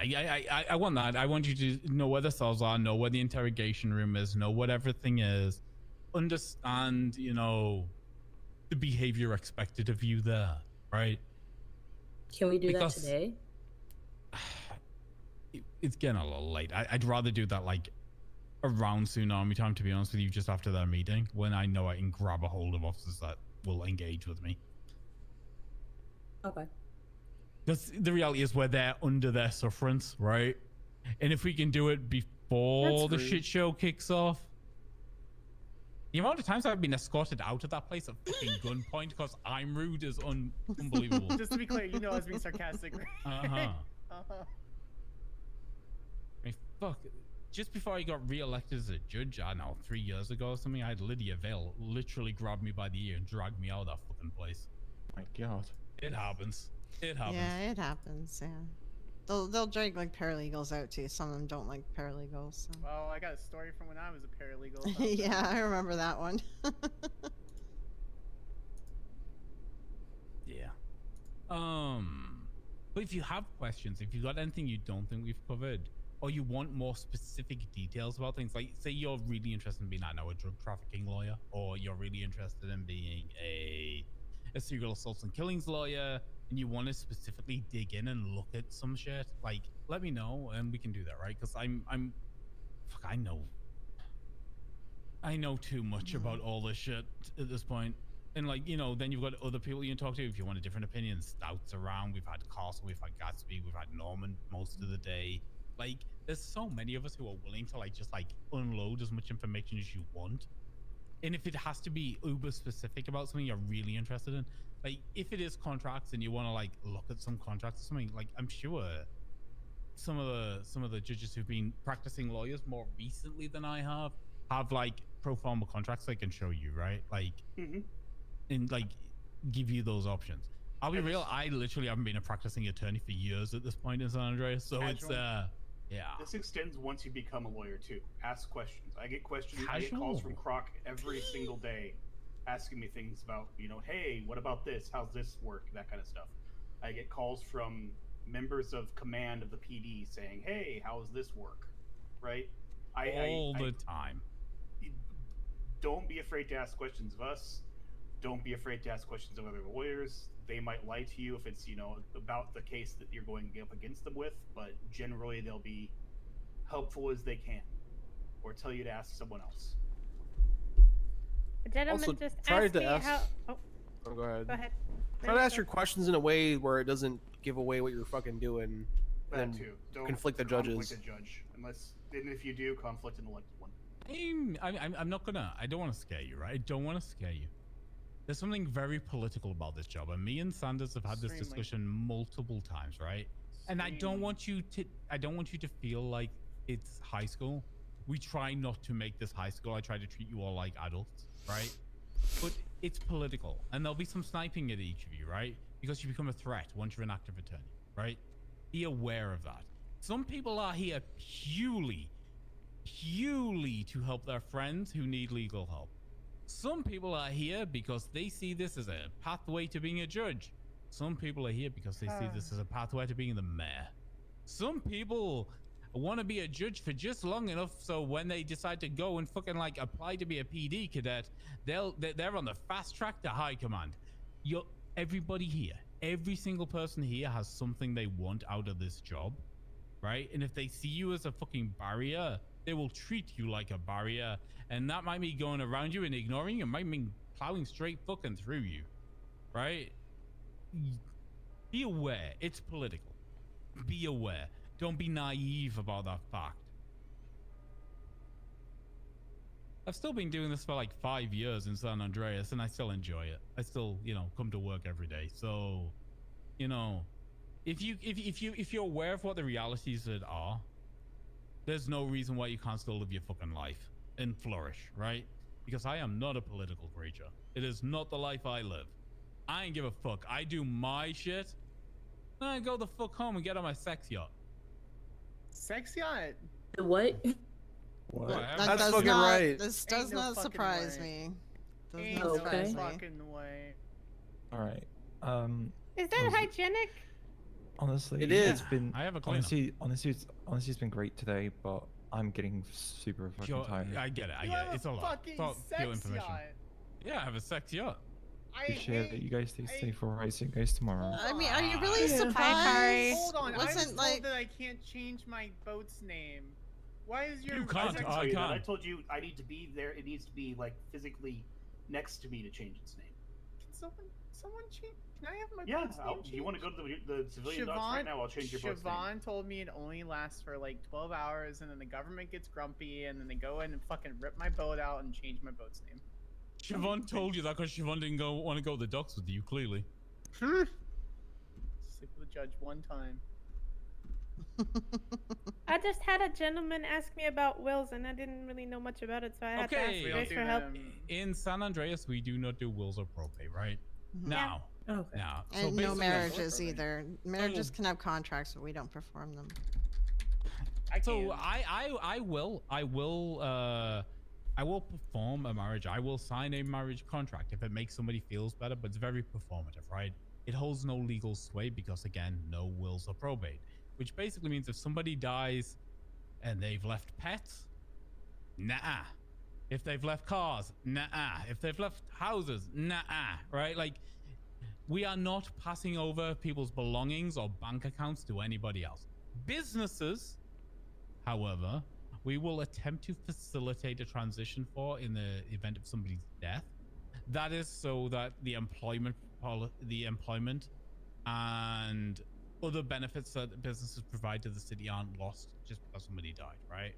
I want that. I want you to know where the cells are, know where the interrogation room is, know what everything is, understand, you know, the behavior expected of you there, right? Can we do that today? It's getting a little late. I'd rather do that like around Tsunami time, to be honest with you, just after their meeting, when I know I can grab a hold of officers that will engage with me. Okay. Because the reality is we're there under their sufferance, right? And if we can do it before the shit show kicks off. The amount of times I've been escorted out of that place at fucking gunpoint because I'm rude is unbelievable. Just to be clear, you know I was being sarcastic. Uh-huh. Uh-huh. I mean, fuck. Just before I got re-elected as a judge, I don't know, 3 years ago or something, I had Lydia Vale literally grab me by the ear and drag me out of that fucking place. My God. It happens. It happens. Yeah, it happens. Yeah, they'll drag like paralegals out too. Some of them don't like paralegals. So. Well, I got a story from when I was a paralegal. Yeah, I remember that one. Yeah. But if you have questions, if you got anything you don't think we've covered, or you want more specific details about things, like say you're really interested in being, I know, a drug trafficking lawyer, or you're really interested in being a serial assaults and killings lawyer, and you want to specifically dig in and look at some shit, like let me know and we can do that, right? Because fuck, I know too much about all this shit at this point. And like, you know, then you've got other people you can talk to if you want a different opinion. Stout's around, we've had Castle, we've had Gatsby, we've had Norman most of the day. Like, there's so many of us who are willing to like just like unload as much information as you want. And if it has to be uber specific about something you're really interested in, like if it is contracts and you want to like look at some contracts or something, like I'm sure some of the judges who've been practicing lawyers more recently than I have like pro forma contracts they can show you, right? Like, and like give you those options. I'll be real, I literally haven't been a practicing attorney for years at this point in San Andreas, so it's yeah. This extends once you become a lawyer too. Ask questions. I get questions. I get calls from Croc every single day, asking me things about, you know, hey, what about this? How's this work? That kind of stuff. I get calls from members of command of the PD saying, hey, how does this work? Right? All the time. Don't be afraid to ask questions of us. Don't be afraid to ask questions of other lawyers. They might lie to you if it's, you know, about the case that you're going up against them with, but generally they'll be helpful as they can, or tell you to ask someone else. A gentleman Also, just try asked to me ask- how. Oh, Oh, go ahead. go ahead. Try to ask your questions in a way where it doesn't give away what you're fucking doing. That And too. Don't conflict the conflict judges. a judge, unless, and if you do, conflict an elected one. I'm not gonna, I don't want to scare you, right? I don't want to scare you. There's something very political about this job, and me and Sanders have had this Extremely. discussion multiple times, right? And I don't want you to feel like it's high school. We try not to make this high school. I try to treat you all like adults, right? But it's political, and there'll be some sniping at each of you, right? Because you become a threat once you're an active attorney, right? Be aware of that. Some people are here purely to help their friends who need legal help. Some people are here because they see this as a pathway to being a judge. Some people are here because they see this as a pathway to being the mayor. Some people want to be a judge for just long enough so when they decide to go and fucking like apply to be a PD cadet, they're on the fast track to high command. Everybody here every single person here has something they want out of this job, right? And if they see you as a fucking barrier, they will treat you like a barrier. And that might mean going around you and ignoring you. It might mean plowing straight fucking through you, right? Be aware. It's political. Be aware. Don't be naive about that fact. I've still been doing this for like 5 years in San Andreas, and I still enjoy it. I still, come to work every day. So, if you're aware of what the realities that are, there's no reason why you can't still live your fucking life and flourish, right? Because I am not a political creature. It is not the life I live. I ain't give a fuck. I do my shit. Then I go the fuck home and get on my sex yacht. Sex yacht? What? That's fucking right. This does not surprise me. Does Ain't not no surprise me. fucking way. All right. Is that hygienic? Honestly, It is. It's been. I have a cleaner. Honestly, it's been great today, but I'm getting super fucking tired. I get it. You have It's a a lot. fucking It's all sex pure information. yacht. Yeah, I have a sex yacht. Appreciate it. You guys stay safe. All right. See you guys tomorrow. I mean, are you really Hi, surprised? Hold on, I was Wasn't told like that I can't change my boat's name. Why is your... You can't. I I told you that. I can't. told you I need to be there. It needs to be like physically next to me to change its name. Can someone change? Can I have my Yeah, boat's name changed? you want to go to the civilian docks right now? I'll change your boat's name. Siobhan told me it only lasts for like 12 hours, and then the government gets grumpy, and then they go in and fucking rip my boat out and change my boat's name. Siobhan told you that because Siobhan didn't want to go to the docks with you, clearly. Sleep with the judge one time. I just had a gentleman ask me about wills, and I didn't really know much about it, so I had to ask you guys for help. In San Andreas, we do not do wills or probate, right? Now. Now. So and no basically- marriages either. Marriages can have contracts, but we don't perform them. So I will perform a marriage. I will sign a marriage contract if it makes somebody feels better, but it's very performative, right? It holds no legal sway because, again, no wills or probate, which basically means if somebody dies and they've left pets, nah. If they've left cars, nah. If they've left houses, nah, right? Like, we are not passing over people's belongings or bank accounts to anybody else. Businesses, however, we will attempt to facilitate a transition for in the event of somebody's death. That is so that the employment and other benefits that businesses provide to the city aren't lost just because somebody died, right?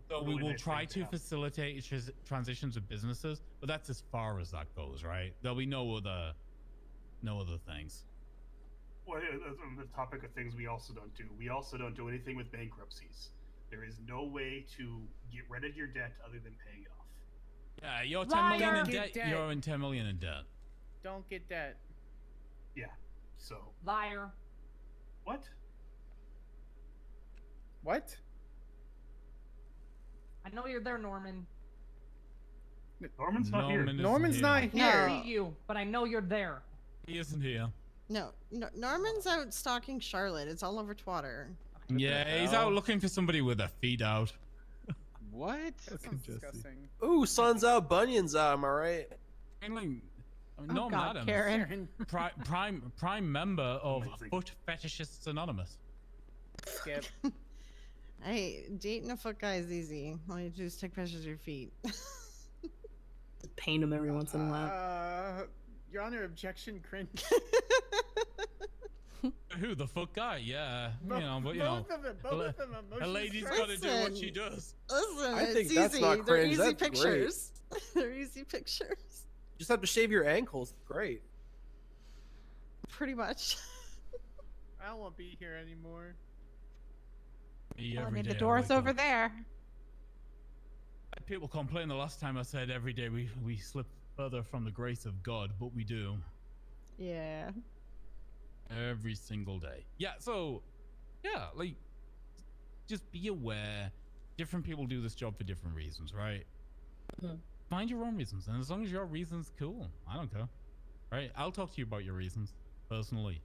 So we will try to facilitate transitions of businesses, but that's as far as that goes, right? There'll be no other things. Well, on the topic of things we also don't do. We also don't do anything with bankruptcies. There is no way to get rid of your debt other than paying it off. Yeah, you're 10 million in debt. You're in 10 million in debt. Don't get debt. Yeah. So. Liar. What? What? I know you're there, Norman. Norman's not here. Norman's not I here. can't see you, but I know you're there. He isn't here. No, Norman's out stalking Charlotte. It's all over Twitter. Yeah, he's out looking for somebody with their feet out. What? That sounds disgusting. Ooh, sun's out, bunion's out. Am I right? No, God, madam. Karen. Prime member of Foot Fetishists Anonymous. Skip. Hey, dating a foot guy is easy. All you do is take pictures of your feet. Paint him every once in a while. Your Honor, objection, cringe. Who, the foot guy? Yeah, Both of them, a lady's got to do what she does. Listen, I it's think that's easy. not They're cringe, easy that's great. pictures. They're easy pictures. Just have to shave your ankles. Great. Pretty much. I don't want to be here anymore. I mean, the door's over there. People complained the last time I said every day we slip further from the grace of God, but we do. Yeah. Every single day. Yeah, so, yeah, like, just be aware. Different people do this job for different reasons, right? Find your own reasons, and as long as your reason's cool, I don't care. Right? I'll talk to you about your reasons, personally.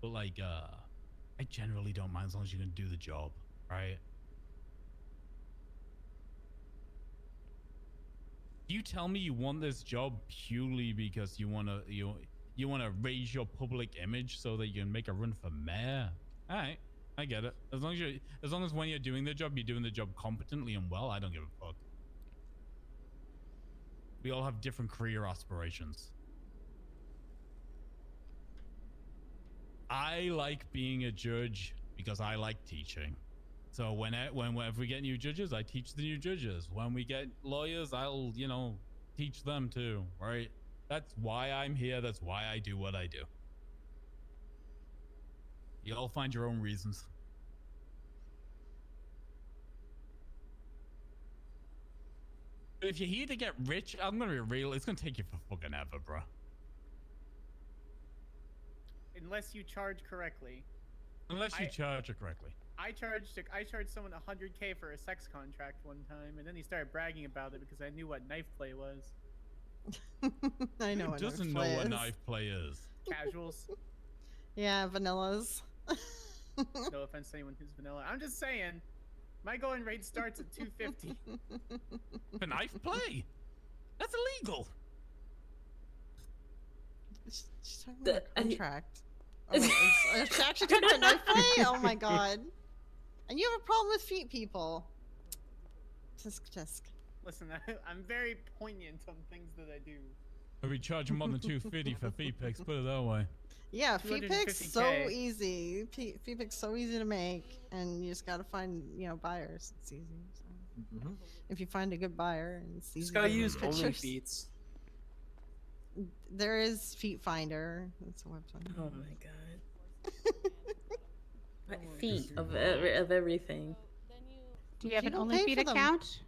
But, like, I generally don't mind as long as you can do the job, right? You tell me you want this job purely because you You want to raise your public image so that you can make a run for mayor. All right, I get it. As long as when you're doing the job competently and well, I don't give a fuck. We all have different career aspirations. I like being a judge because I like teaching. So whenever we get new judges, I teach the new judges. When we get lawyers, I'll, teach them too, right? That's why I'm here. That's why I do what I do. You all find your own reasons. But if you're here to get rich, I'm gonna be real. It's gonna take you for fucking ever, bro. Unless you charge correctly. Unless you charge it correctly. I charged someone 100K for a sex contract one time, and then he started bragging about it because I knew what knife play was. I know Who what doesn't knife know play what is. knife play is? Casuals. Yeah, vanillas. No offense to anyone who's vanilla. I'm just saying, my going rate starts at 250. For knife play? That's illegal. She's talking about a contract. She actually talking about knife play? Oh my god. And you have a problem with feet, people. Tisk. Listen, I'm very poignant on things that I do. We charge more than 250 for feet pics. Put it that way. Yeah, feet pics 250K. so easy. Feet pics so easy to make, and you just gotta find buyers. It's easy. So. If you find a good buyer, and it's easy. Just gotta to use pictures. OnlyFeets. There is Feet Finder. That's a website. Oh my god. Feet of everything. Do you have an don't pay OnlyFeed for them. account?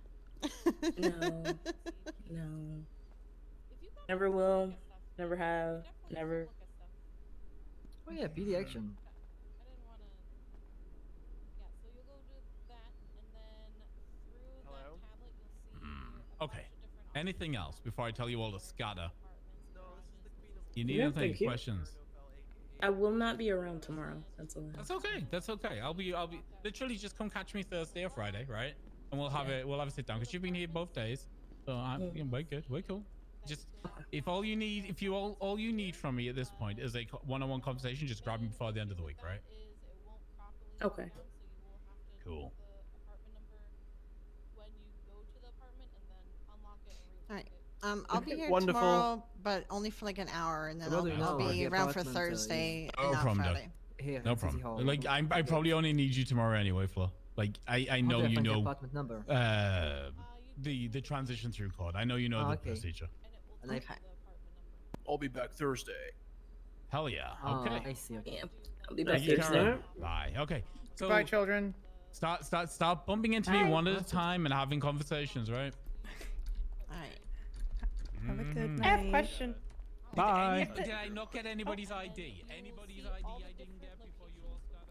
No. Never will. Never have. Never. Oh yeah, BD action. Okay. Anything else before I tell you all to scatter? You need Yeah, anything? thank you. Questions? I will not be around tomorrow. That's all. That's okay. That's okay. I'll be literally just come catch me Thursday or Friday, right? And we'll have a sit down because you've been here both days. So we're good. We're cool. Just if all you need from me at this point is a one-on-one conversation, just grab me before the end of the week, right? Okay. Cool. All right. I'll be here Wonderful. tomorrow, but only for like an hour, and then I'll be around for Thursday and No not problem, Friday. Here, no City Hall. problem. Like I probably only need you tomorrow anyway, Flo. Like I know How do I you find the know apartment number? the transition through code. I know you know the okay. procedure. And I- I'll be back Thursday. Hell yeah. Oh, Okay. I see. Okay. Yeah. I'll be Thank back you, Thursday. Karen. Bye. Okay. So Goodbye, children. Start bumping into me one at a time and having conversations, right? All right. Have a good I have a night. question. Bye. Did I not get anybody's ID? Anybody's ID I didn't get before you all started?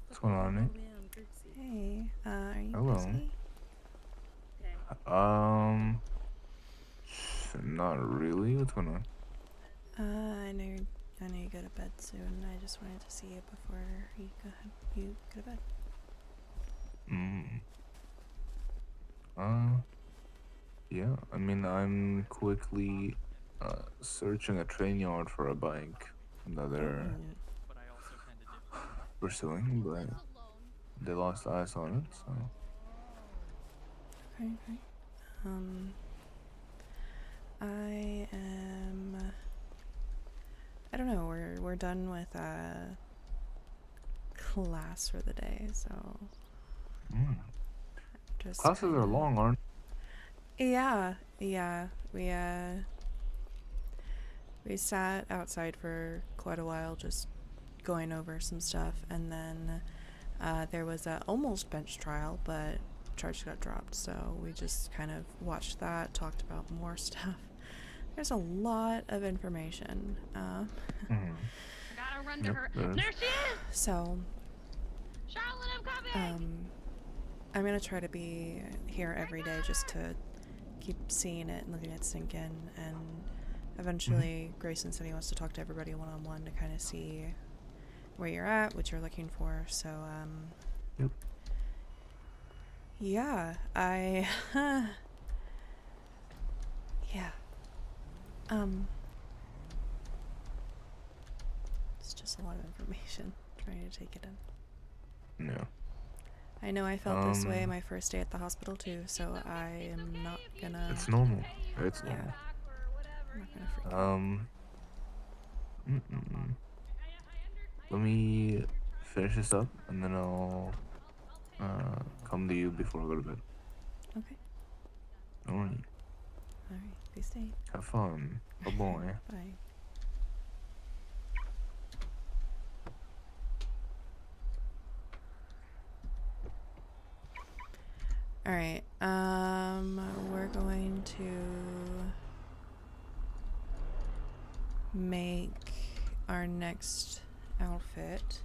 What's going on, Nate? Hey, are you Hello. busy? Not really. What's going on? I know you go to bed soon. I just wanted to see you before you go to bed. Yeah. I mean, I'm quickly searching a train yard for a bike that they're pursuing, but they lost eyes on it, so. Okay. I don't know, we're done with class for the day, so just Classes are long, aren't yeah, we sat outside for quite a while just going over some stuff, and then there was a almost bench trial, but charge got dropped, so we just kind of watched that, talked about more stuff. There's a lot of information. Gotta run to her. there is. There she is! So Charlotte, I'm coming! I'm gonna try to be here every day just to keep seeing it and letting it sink in, and eventually Grayson said he wants to talk to everybody one-on-one to kind of see where you're at, what you're looking for. So Yep. yeah, yeah, it's just a lot of information trying to take it in. No. I know I felt this way my first day at the hospital too, so I am not gonna. It's normal. It's Yeah. normal. I'm not gonna freak out. Let me finish this up, and then I'll come to you before I go to bed. Okay. Alright. Alright, be safe. Have fun. Bye-bye. Bye. Alright, we're going to make our next outfit.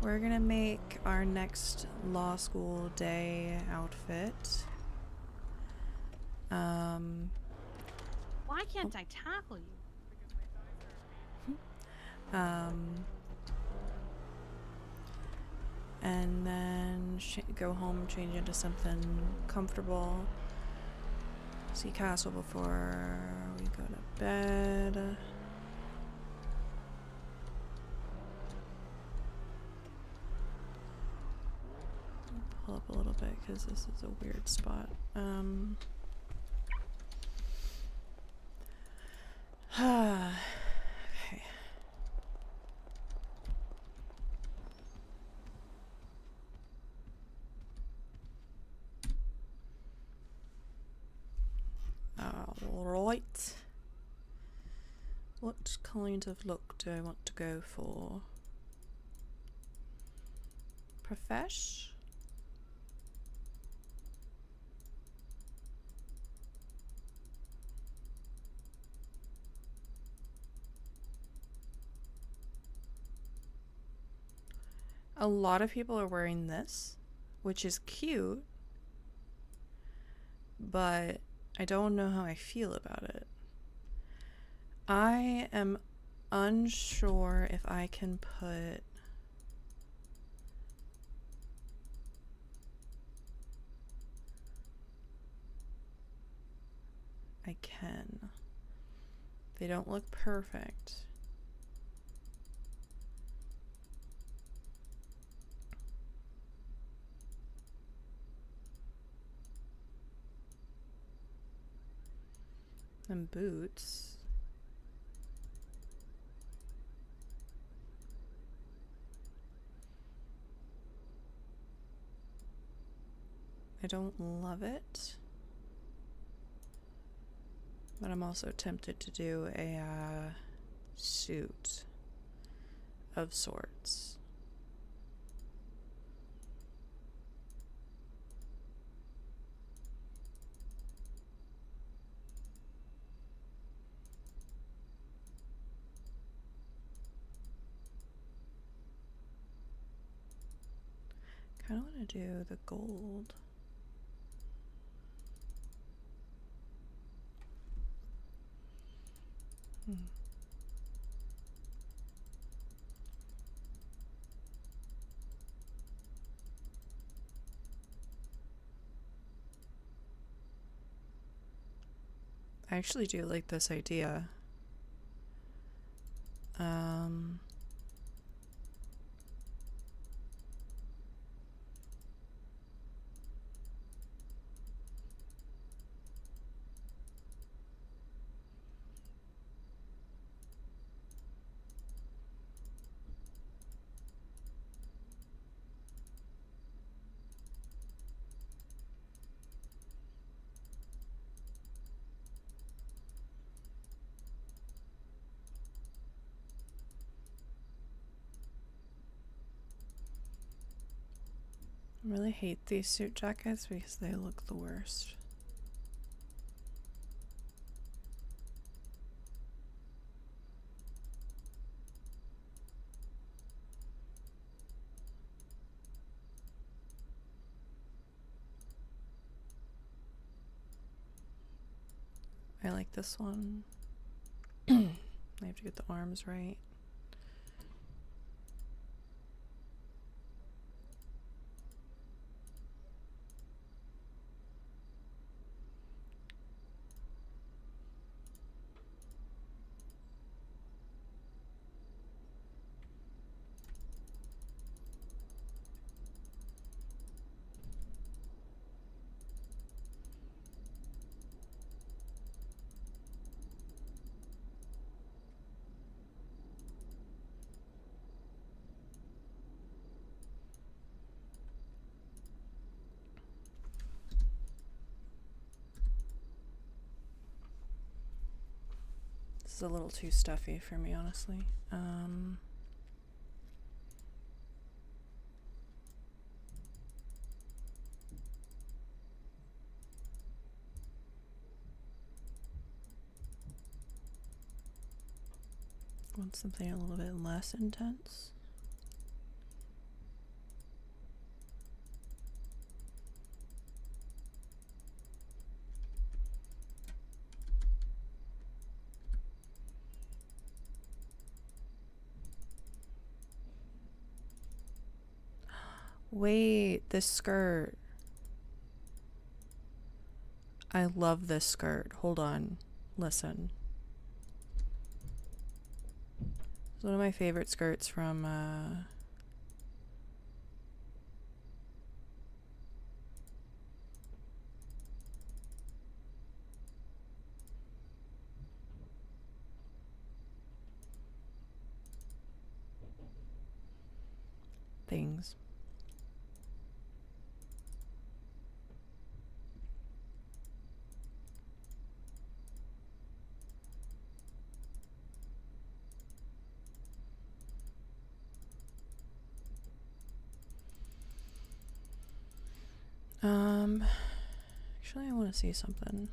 We're gonna make our next law school day outfit. Why can't I tackle you? And then go home, change into something comfortable. See Castle before we go to bed. Pull up a little bit because this is a weird spot. Okay. Alright. What kind of look do I want to go for? Profesh? A lot of people are wearing this, which is cute, but I don't know how I feel about it. I am unsure if I can put I can. They don't look perfect. And boots. I don't love it, but I'm also tempted to do a suit of sorts. I kind of want to do the gold. I actually do like this idea. really hate these suit jackets because they look the worst. I like this one. I have to get the arms right. This is a little too stuffy for me, honestly. Want something a little bit less intense. Wait, this skirt. I love this skirt. Hold on. Listen. It's one of my favorite skirts from, things. Actually, I want to see something.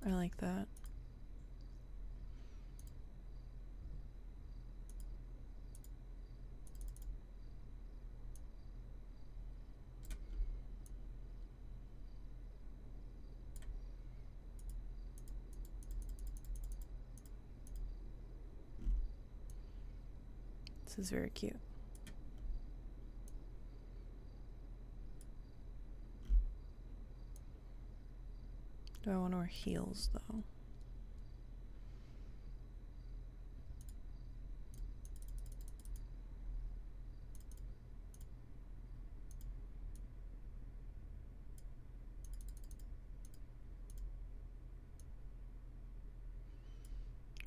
I like that. This is very cute. Do I want to wear heels though?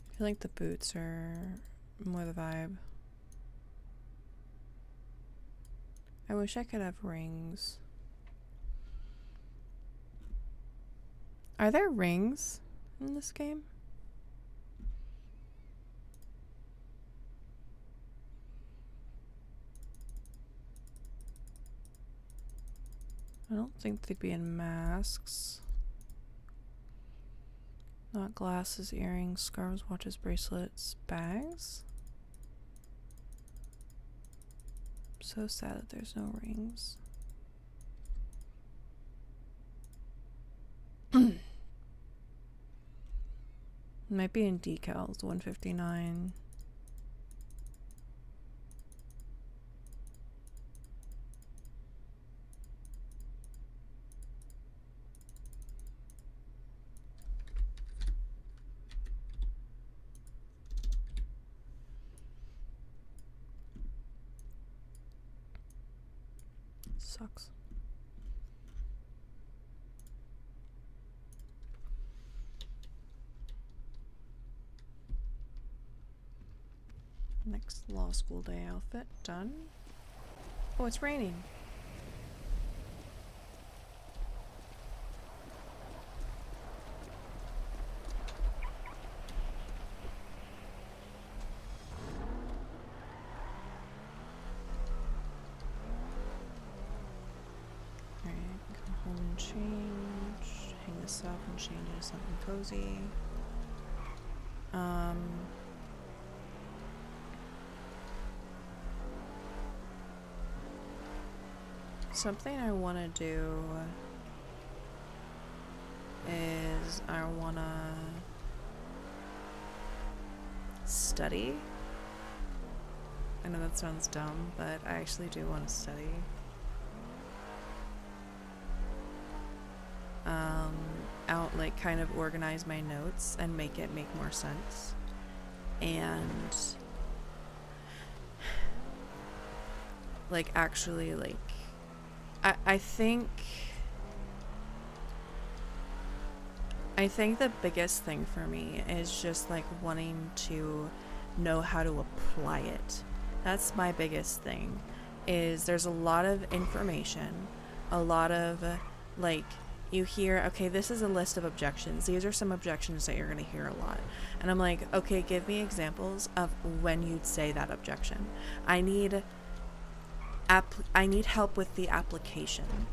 I feel like the boots are more the vibe. I wish I could have rings. Are there rings in this game? I don't think they'd be in masks. Not glasses, earrings, scarves, watches, bracelets, bags. I'm so sad that there's no rings. Might be in decals, 159. Sucks. Next law school day outfit done. Oh, it's raining. Alright, come home and change. Hang this up and change into something cozy. Something I want to do is I want to study. I know that sounds dumb, but I actually do want to study. Out, like, kind of organize my notes and make it make more sense. And like actually like I think the biggest thing for me is just like wanting to know how to apply it. That's my biggest thing. Is there's a lot of information, a lot of like you hear, okay, this is a list of objections. These are some objections that you're going to hear a lot. And I'm like, okay, give me examples of when you'd say that objection. I need help with the application.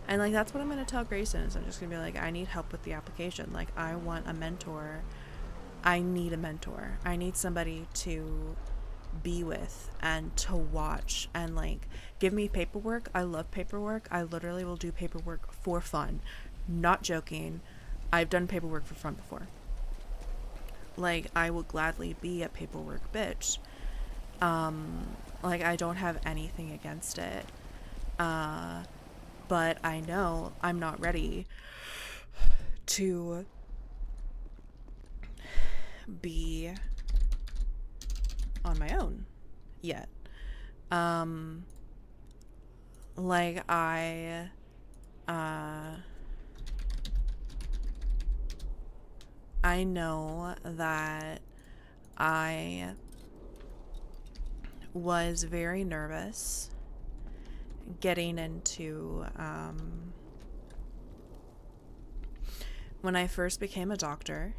And like that's what I'm going to tell Grayson is I'm just going to be like, I need help with the application. Like I want a mentor. I need a mentor. I need somebody to be with and to watch and like give me paperwork. I love paperwork. I literally will do paperwork for fun. Not joking. I've done paperwork for fun before. Like I will gladly be a paperwork bitch. Like I don't have anything against it. But I know I'm not ready to be on my own yet. Like I know that I was very nervous getting into when I first became a doctor.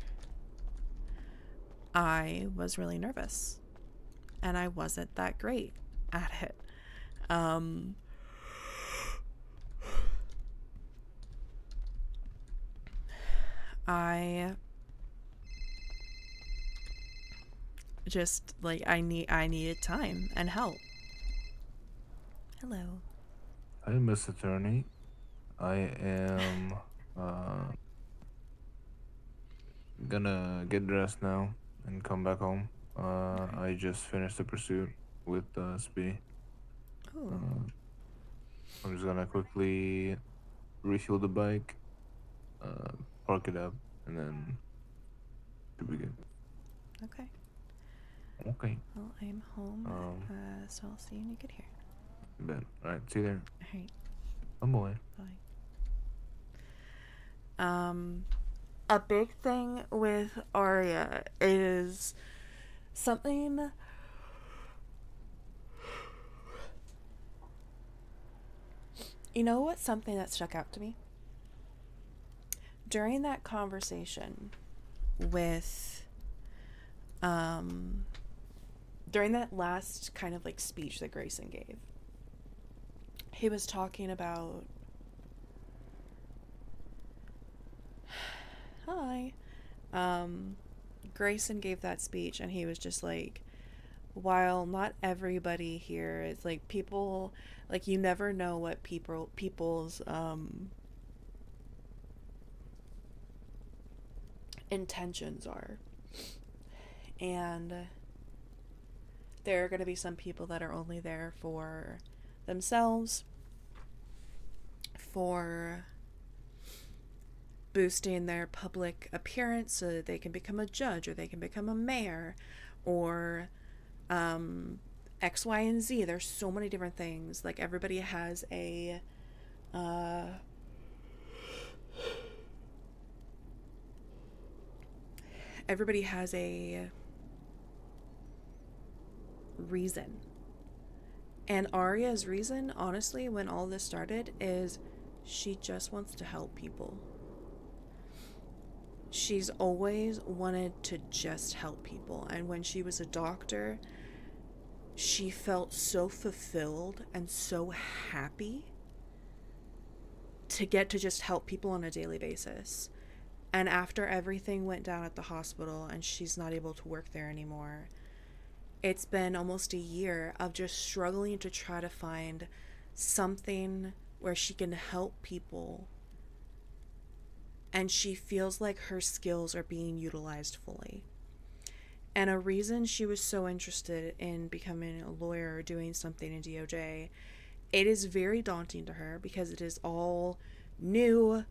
I was really nervous and I wasn't that great at it. I just like I needed time and help. Hello. Hi, Miss Attorney. I am gonna get dressed now and come back home. I just finished the pursuit with Speedy. I'm just gonna quickly refuel the bike, park it up, and then should be good. Okay. Okay. Well, I'm home, so I'll see you when you get here. Bet. Alright, see you there. Alright. I'm away. Bye. A big thing with Arya is something you know what's something that stuck out to me? During that conversation with during that last kind of like speech that Grayson gave, he was talking about Grayson gave that speech and he was just like, while not everybody here is like people, like you never know what people's intentions are, and there are going to be some people that are only there for themselves, for boosting their public appearance so that they can become a judge or they can become a mayor or X, Y, and Z. There's so many different things. Like everybody has a reason. And Arya's reason, honestly, when all this started, is she just wants to help people. She's always wanted to just help people. And when she was a doctor, she felt so fulfilled and so happy to get to just help people on a daily basis. And after everything went down at the hospital and she's not able to work there anymore, it's been almost a year of just struggling to try to find something where she can help people. And she feels like her skills are being utilized fully. And a reason she was so interested in becoming a lawyer or doing something in DOJ, it is very daunting to her because it is all new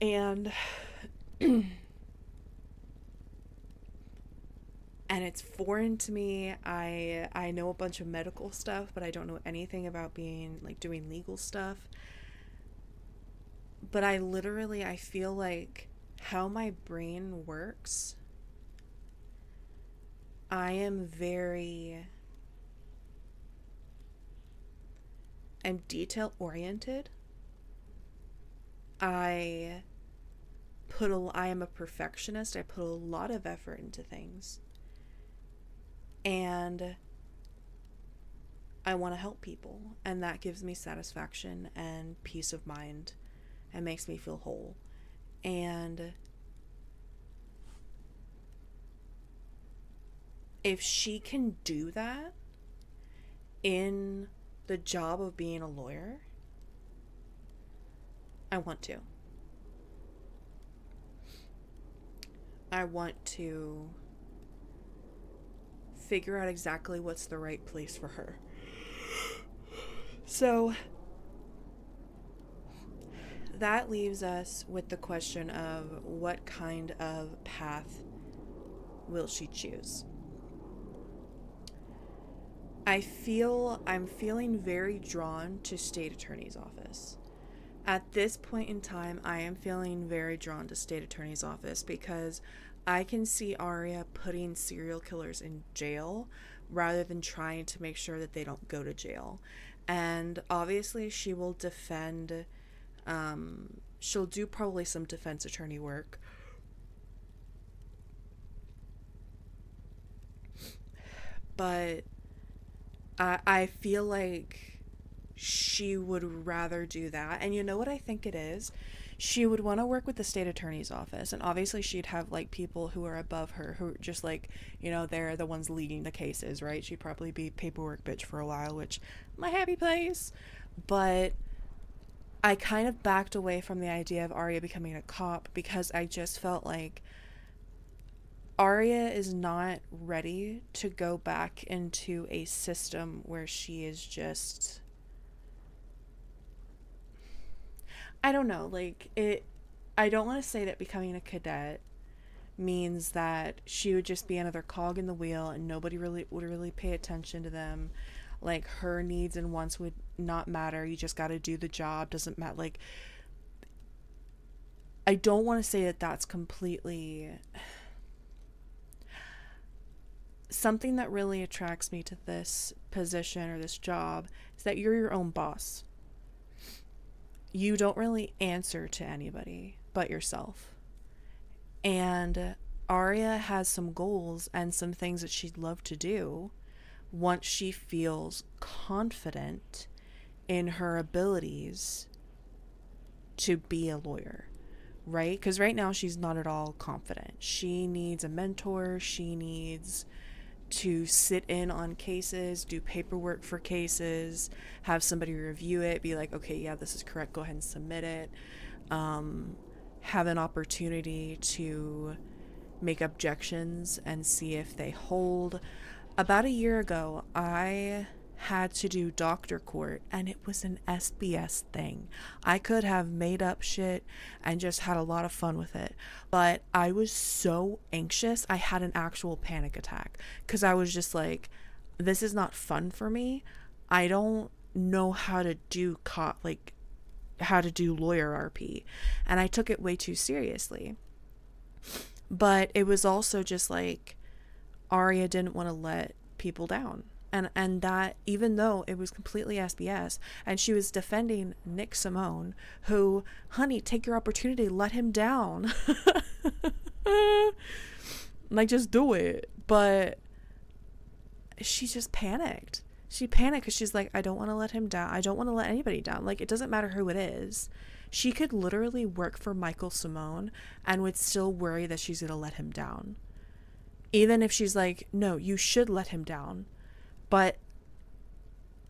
and and it's foreign to me. I know a bunch of medical stuff, but I don't know anything about doing legal stuff. But I feel like how my brain works, I'm detail oriented. I am a perfectionist. I put a lot of effort into things. And I want to help people. And that gives me satisfaction and peace of mind and makes me feel whole. And if she can do that in the job of being a lawyer, I want to. I want to figure out exactly what's the right place for her. So that leaves us with the question of what kind of path will she choose? I'm feeling very drawn to state attorney's office. At this point in time, I am feeling very drawn to state attorney's office because I can see Arya putting serial killers in jail rather than trying to make sure that they don't go to jail. And obviously she will defend, she'll do probably some defense attorney work. But I feel like she would rather do that. And you know what I think it is? She would want to work with the state attorney's office, and obviously she'd have like people who are above her who are just like, they're the ones leading the cases, right? She'd probably be paperwork bitch for a while, which my happy place. But I kind of backed away from the idea of Arya becoming a cop because I just felt like Arya is not ready to go back into a system where she is just, I don't know, I don't want to say that becoming a cadet means that she would just be another cog in the wheel and nobody would really pay attention to them. Like, her needs and wants would not matter. You just got to do the job. Doesn't matter. I don't want to say that that's completely... Something that really attracts me to this position or this job is that you're your own boss. You don't really answer to anybody but yourself. And Arya has some goals and some things that she'd love to do once she feels confident in her abilities to be a lawyer, right? Because right now she's not at all confident. She needs a mentor. She needs to sit in on cases, do paperwork for cases, have somebody review it, be like, okay, yeah, this is correct, go ahead and submit it. Have an opportunity to make objections and see if they hold. About a year ago, I had to do doctor court, and it was an SBS thing. I could have made up shit and just had a lot of fun with it, but I was so anxious, I had an actual panic attack, because I was just like, this is not fun for me. I don't know how to do lawyer RP, and I took it way too seriously. But it was also just like, Arya didn't want to let people down. And that, even though it was completely SBS, and she was defending Nick Simone, who, honey, take your opportunity, let him down. Like, just do it. But she just panicked. She panicked because she's like, I don't want to let him down. I don't want to let anybody down. Like, it doesn't matter who it is. She could literally work for Michael Simone and would still worry that she's going to let him down. Even if she's like, no, you should let him down. But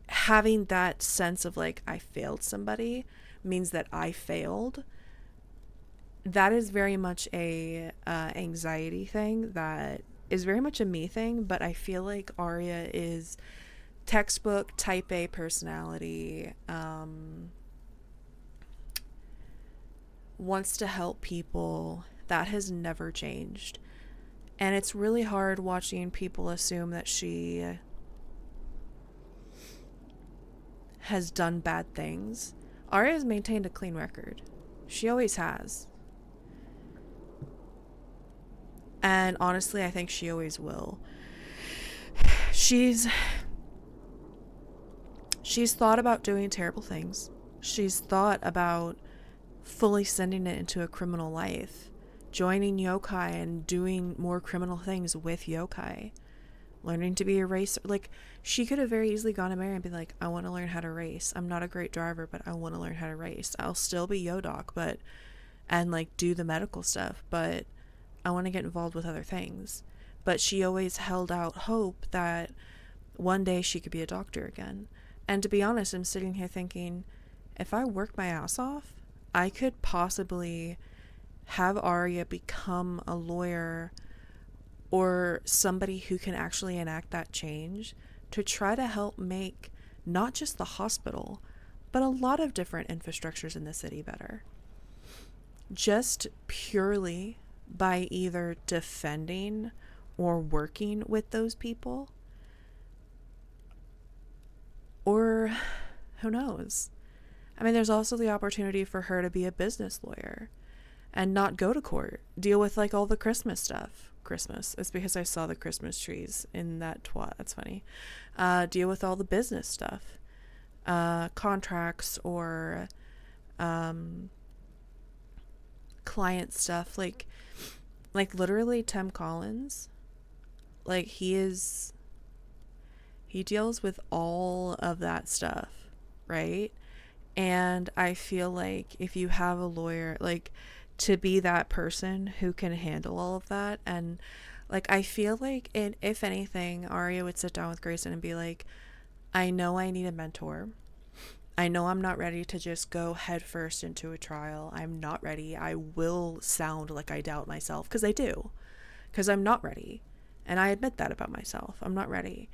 having that sense of like, I failed somebody means that I failed. That is very much a anxiety thing that is very much a me thing. But I feel like Arya is textbook type A personality, wants to help people. That has never changed. And it's really hard watching people assume that she has done bad things. Arya has maintained a clean record. She always has. And honestly, I think she always will. She's thought about doing terrible things. She's thought about fully sending it into a criminal life, joining yokai and doing more criminal things with yokai, learning to be a racer. Like, she could have very easily gone to Mary and be like, I want to learn how to race. I'm not a great driver, but I want to learn how to race. I'll still be Yodoc, and like do the medical stuff, but I want to get involved with other things. But she always held out hope that one day she could be a doctor again. And to be honest, I'm sitting here thinking, if I work my ass off, I could possibly have Arya become a lawyer or somebody who can actually enact that change to try to help make not just the hospital, but a lot of different infrastructures in the city better. Just purely by either defending or working with those people. Or who knows? I mean, there's also the opportunity for her to be a business lawyer and not go to court. Deal with like all the Christmas stuff. Christmas. It's because I saw the Christmas trees in that twat. That's funny. Deal with all the business stuff. Contracts or client stuff. Like literally Tim Collins. Like he deals with all of that stuff, right? And I feel like if you have a lawyer, like, to be that person who can handle all of that, and like I feel like if anything, Arya would sit down with Grayson and be like, I know I need a mentor. I know I'm not ready to just go headfirst into a trial. I'm not ready. I will sound like I doubt myself, because I do, because I'm not ready, and I admit that about myself. I'm not ready.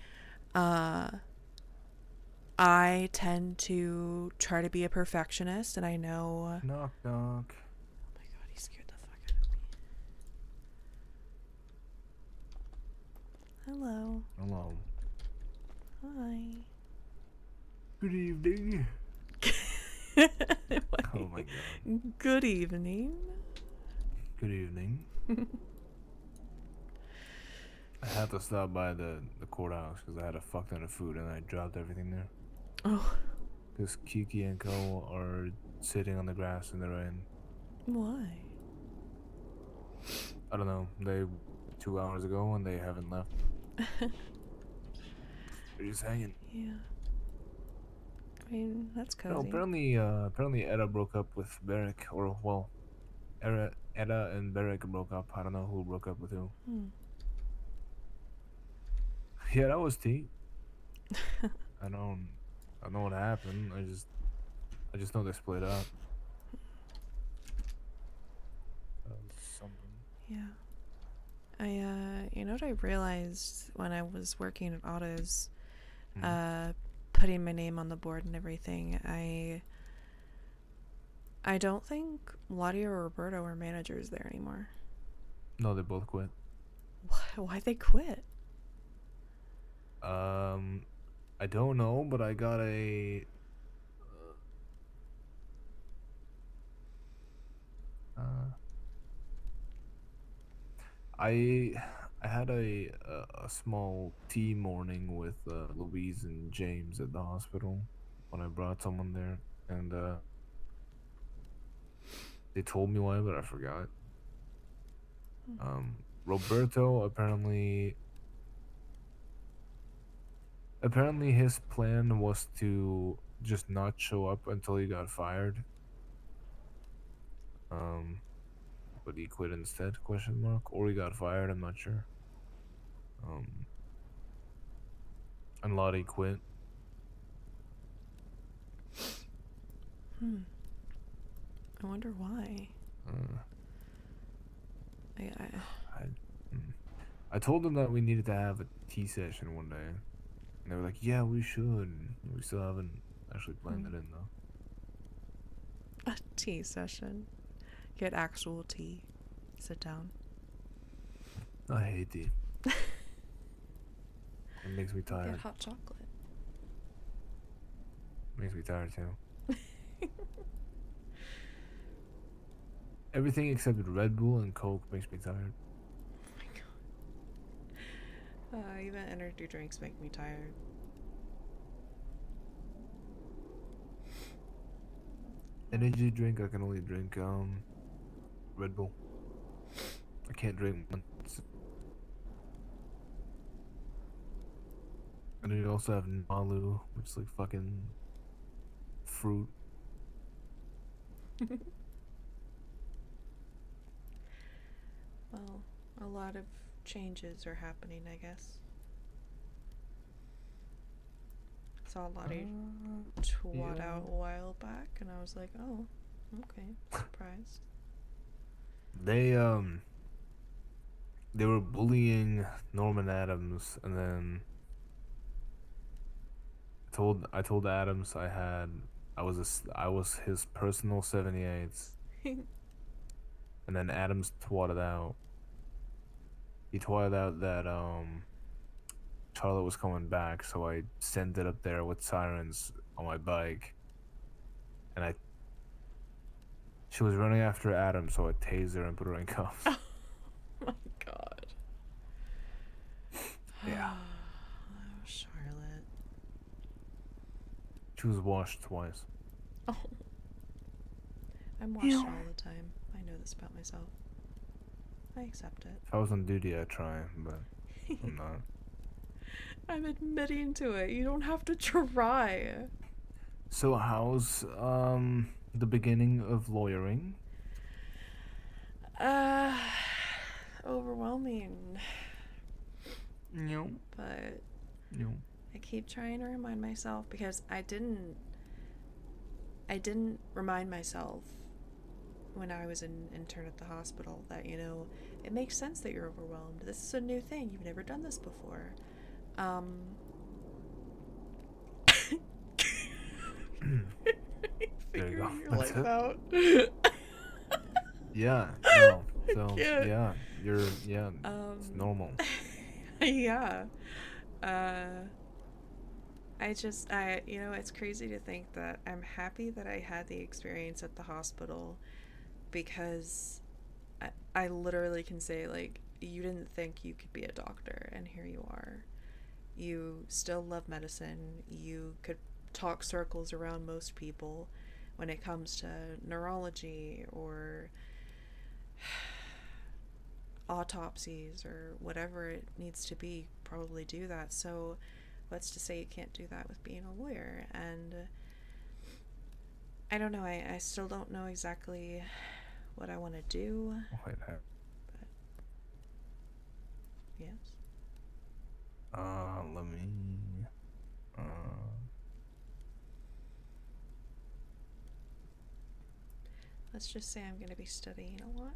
I tend to try to be a perfectionist, and I know... Knock, knock. Oh my god, he scared the fuck out of me. Hello. Hello. Hi. Good evening. Oh my god. Good evening. Good evening. I had to stop by the courthouse because I had a fuck ton of food and I dropped everything there. Oh. Because Kiki and Co are sitting on the grass in the rain. Why? I don't know. They 2 hours ago and they haven't left. They're just hanging. Yeah. I mean, that's cozy. No, apparently Edda broke up with Beric, or well, Edda and Beric broke up. I don't know who broke up with who. Yeah, that was tea. I don't know what happened. I just know they split up. That was something. Yeah. You know what I realized when I was working at Otto's, putting my name on the board and everything, I don't think Lottie or Roberto are managers there anymore. No, they both quit. Why'd they quit? I don't know, but I got a I I had a small tea morning with Louise and James at the hospital when I brought someone there, and they told me why, but I forgot. Roberto apparently his plan was to just not show up until he got fired. But he quit instead? Question mark. Or he got fired. I'm not sure. And Lottie quit. I wonder why. I told them that we needed to have a tea session one day, and they were like, "Yeah, we should." We still haven't actually planned it in though. A tea session. Get actual tea. Sit down. I hate tea. It makes me tired. Get hot chocolate. Makes me tired too. Everything except Red Bull and Coke makes me tired. Even energy drinks make me tired. Energy drink, I can only drink Red Bull. I can't drink one. And then you also have Nalu, which is like fucking fruit. Well, a lot of changes are happening, I guess. Saw Lottie twat out a while back, and I was like, oh, okay, surprised. They were bullying Norman Adams, and then I told Adams I was his personal 78s. And then Adams twatted out. He twatted out that Charlotte was coming back, so I sent it up there with sirens on my bike. And she was running after Adams, so I tased her and put her in cuffs. Oh my god. Yeah. Oh, Charlotte. She was washed twice. Oh. I'm washed all the time. I know this about myself. I accept it. If I was on duty, I'd try, but I'm not. I'm admitting to it. You don't have to try. So how's the beginning of lawyering? Overwhelming. No. But No. I keep trying to remind myself because I didn't remind myself when I was an intern at the hospital that, you know, it makes sense that you're overwhelmed. This is a new thing. You've never done this before. There you go. Your That's life it. out. Yeah. No. So can't. yeah, it's normal. Yeah. You know, it's crazy to think that I'm happy that I had the experience at the hospital because I literally can say, like, you didn't think you could be a doctor, and here you are. You still love medicine. You could talk circles around most people when it comes to neurology or autopsies or whatever it needs to be. Probably do that. So what's to say you can't do that with being a lawyer? And I don't know. I still don't know exactly what I want to do. Wait, but yes. Let me. Let's just say I'm going to be studying a lot.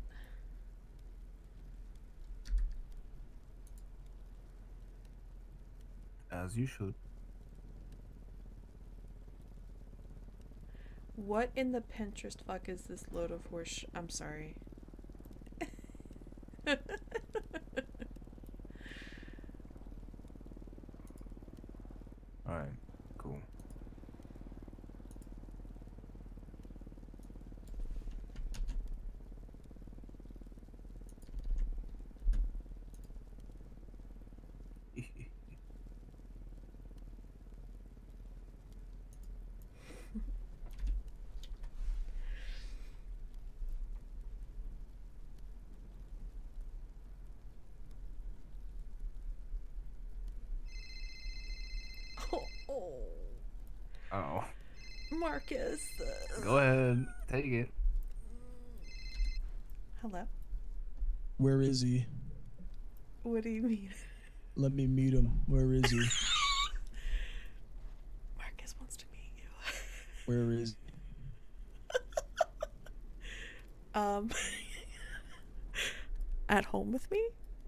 As you should. What in the Pinterest fuck is this load of horse? I'm sorry. Alright, cool. Oh. Marcus. Go ahead. Take it. Hello. Where is he? What do you mean? Let me meet him. Where is he? Marcus wants to meet you. Where is At home with me?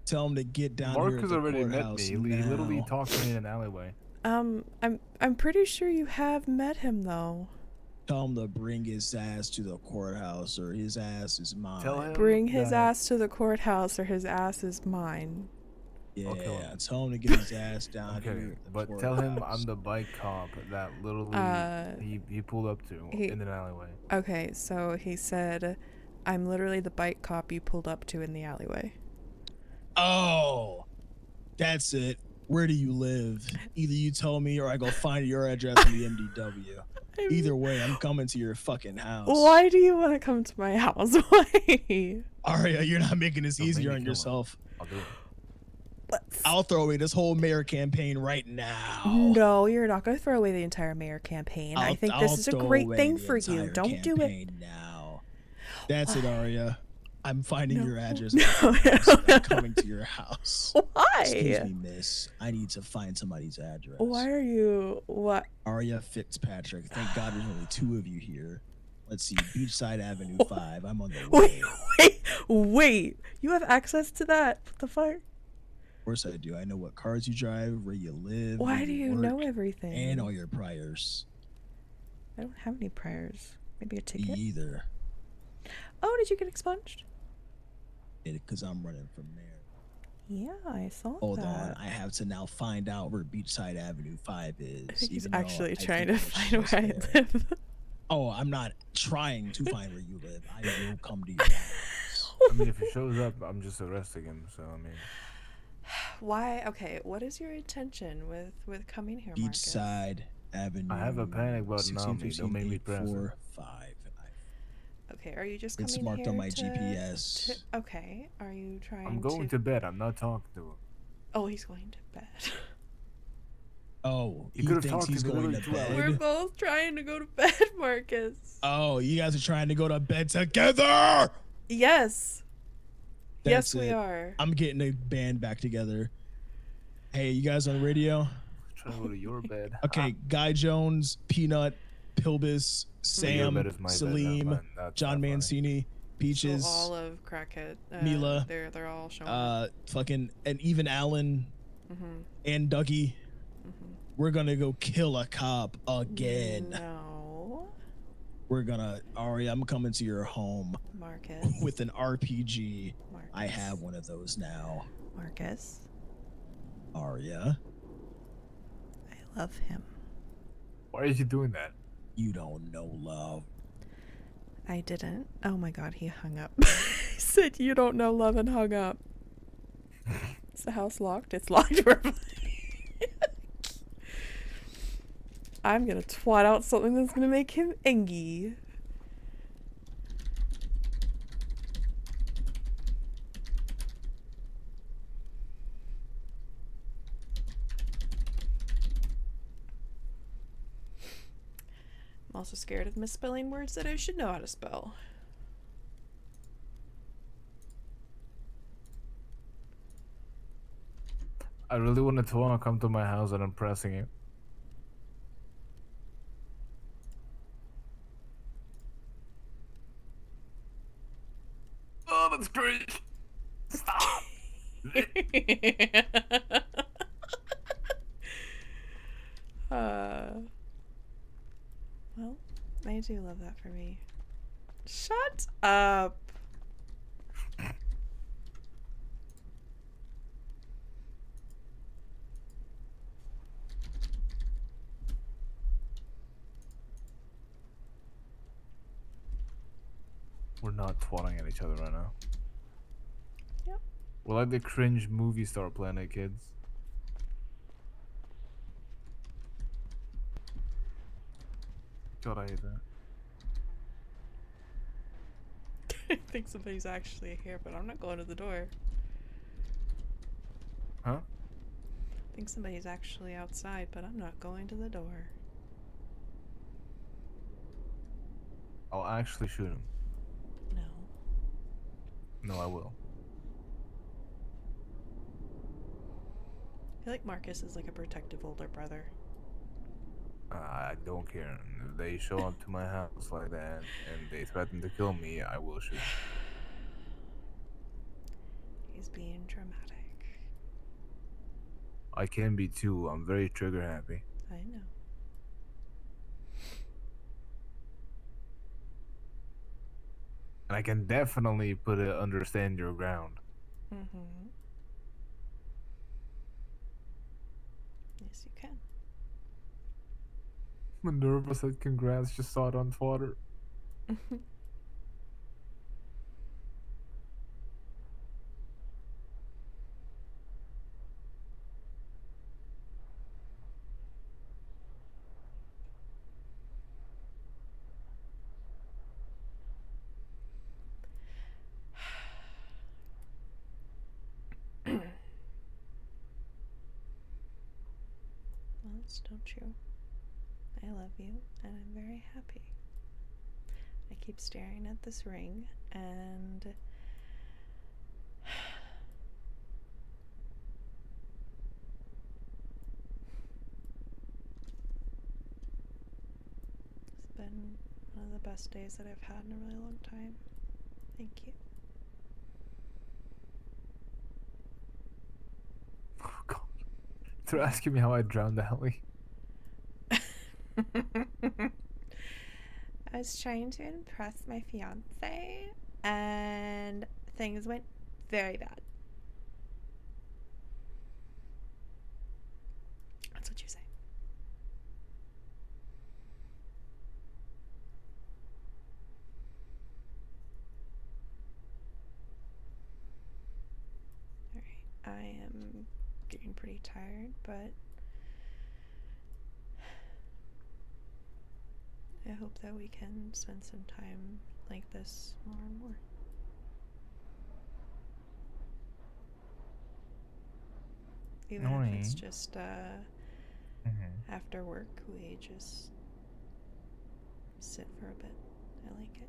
Tell him to get down here at Marcus the already met courthouse me. He literally now. talked to me in an alleyway. I'm pretty sure you have met him though. Tell him to bring his ass to the courthouse, or his ass is mine. Tell him Bring his that- ass to the courthouse or his ass is mine. Yeah, tell him to get his ass down Okay, here. At the but tell him courthouse. I'm the bike cop that literally he pulled up to in an alleyway. Okay, so he said, I'm literally the bike cop you pulled up to in the alleyway. Oh, that's it. Where do you live? Either you tell me or I go find your address in the MDW. Either way, I'm coming to your fucking house. Why do you want to come to my house? Why? Arya, you're not making this Don't make easier me on kill him. yourself. I'll do it. I'll throw away this whole mayor campaign right now. No, you're not going to throw away the entire mayor campaign. I think this I'll is a throw great away thing the for you. entire Don't do it. campaign now. That's it, Arya. I'm finding No. your address. No. I'm coming to your house. Why? Excuse me, miss. I need to find somebody's address. Why are you... What? Arya Fitzpatrick. Thank God there's only two of you here. Let's see. Beachside Avenue 5. I'm on the way. Wait. You have access to that? What the fuck? Of course I do. I know what cars you drive, where you live. Why where do you work, know everything? And all your priors. I don't have any priors. Maybe a Me ticket? either. Oh, did you get expunged? Because I'm running for mayor. Yeah, I saw Hold that. on. I have to now find out where Beachside Avenue 5 is. I think he's even though actually I trying think to it's find just where I there. live. Oh, I'm not trying to find where you live. I will come to your house. I mean, if he shows up, I'm just arresting him. So I mean, Why? Okay, what is your intention with coming here, Marcus? Beachside Avenue. I have a panic button on me. Don't make me press it. 5. Okay, are you just It's coming marked here on my to- GPS. to- okay, are you trying I'm going to bed. I'm not talking to him. Oh, he's going to bed. Oh, You he could've thinks talked to he's me going to literally 2 hours. bed. We're both trying to go to bed, Marcus. Oh, you guys are trying to go to bed together. Yes. Yes, That's we it. are. I'm getting a band back together. Hey, you guys on the radio? Trying to go to your bed. Okay, Guy Jones, Peanut, Pilbus, Sam, bed is my bed, Salim, not mine. That's John not funny. Mancini, Peaches, So all of Crackhead. Mila, They're all showing up. fucking, and even Alan Mhm. and Dougie. We're gonna go kill a cop again. No. We're gonna, Arya, I'm coming to your home Marcus. with an RPG. Marcus. I have one of those now. Marcus. Arya, I love him. Why are you doing that? you don't know love. I didn't. Oh my god, he hung up. He said you don't know love and hung up. Is the house locked? It's locked. I'm gonna twat out something that's gonna make him angry. I'm also scared of misspelling words that I should know how to spell. I really wanted to come to my house and I'm pressing it. Oh, that's great. Stop. Well, I do love that for me. Shut up. We're not twatting at each other right now. Yep. We're like the cringe movie star Planet kids. God, I hate that. I think somebody's actually here, but I'm not going to the door. Huh? I think somebody's actually outside, but I'm not going to the door. I'll actually shoot him. No. No, I will. I feel like Marcus is like a protective older brother. I don't care. If they show up to my house like that and they threaten to kill me, I will shoot. He's being dramatic. I can be too. I'm very trigger happy. I know. And I can definitely put it understand your ground. Mm-hmm. Yes, you can. Minerva said congrats, just saw it on Twitter. Well, it's still true. I love you, and I'm very happy. I keep staring at this ring, and it's been one of the best days that I've had in a really long time. Thank you. Oh god. They're asking me how I drowned Ellie. I was trying to impress my fiance, and things went very bad. That's what you say. Alright, I am getting pretty tired, but I hope that we can spend some time like this more and more. Even if it's just after work, we just sit for a bit. I like it.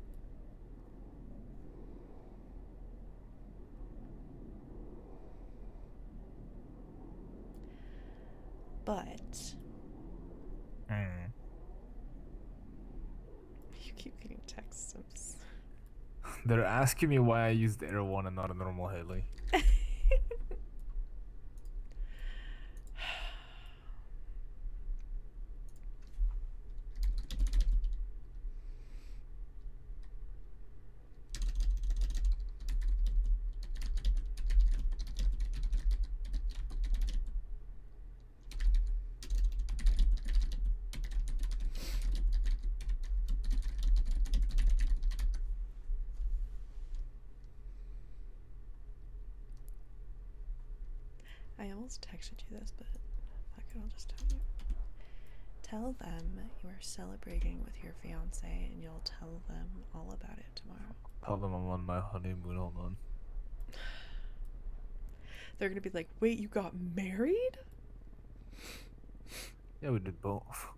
But you keep getting texts. They're asking me why I used Air 1 and not a normal heli. I almost texted you this, but fuck it, I'll just tell you. Tell them you are celebrating with your fiance, and you'll tell them all about it tomorrow. Tell them I'm on my honeymoon, hold on. They're gonna be like, wait, you got married? Yeah, we did both.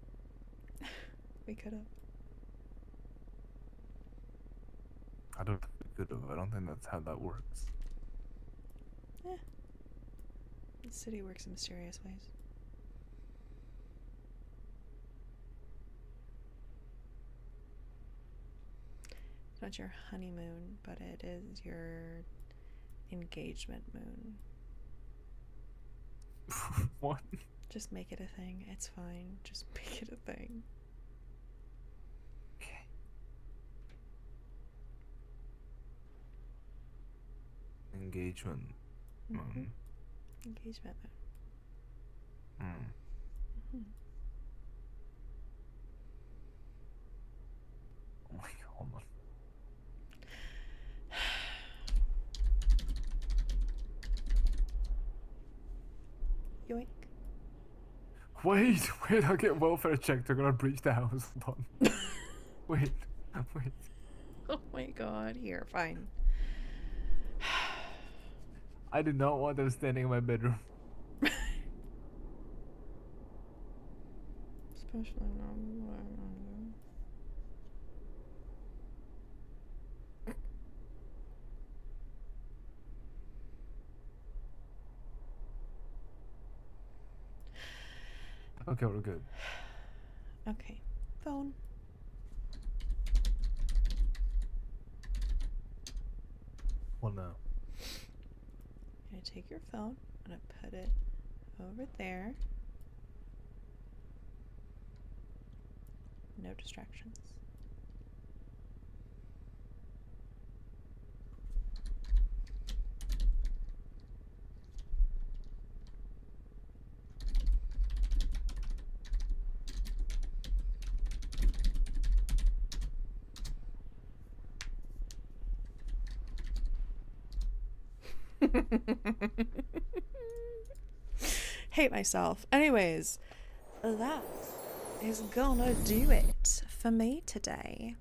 We could've. I don't think we could have. I don't think that's how that works. The city works in mysterious ways. It's not your honeymoon, but it is your engagement moon. What? Just make it a thing. It's fine. Just make it a thing. Okay. Engagement. Engagement moon. Oh my god, hold on. Yoink. Wait, I'll get welfare checked. They're gonna breach the house. Hold on. Wait. Oh my god, here, fine. I did not want them standing in my bedroom. Especially Okay, we're good. Okay. Phone. What now? I'm gonna take your phone. I'm gonna put it over there. No distractions. Hate myself. Anyways, that is gonna do it for me today.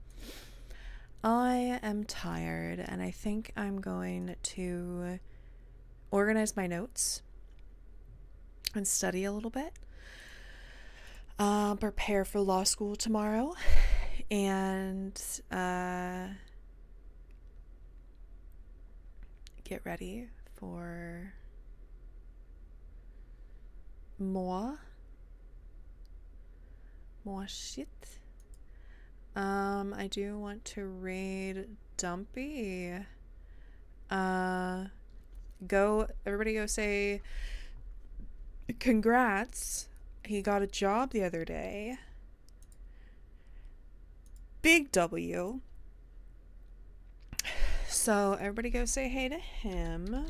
I am tired and I think I'm going to organize my notes and study a little bit. Prepare for law school tomorrow and get ready for more shit. I do want to raid Dumpy. Everybody go say congrats. He got a job the other day. Big W. So everybody go say hey to him.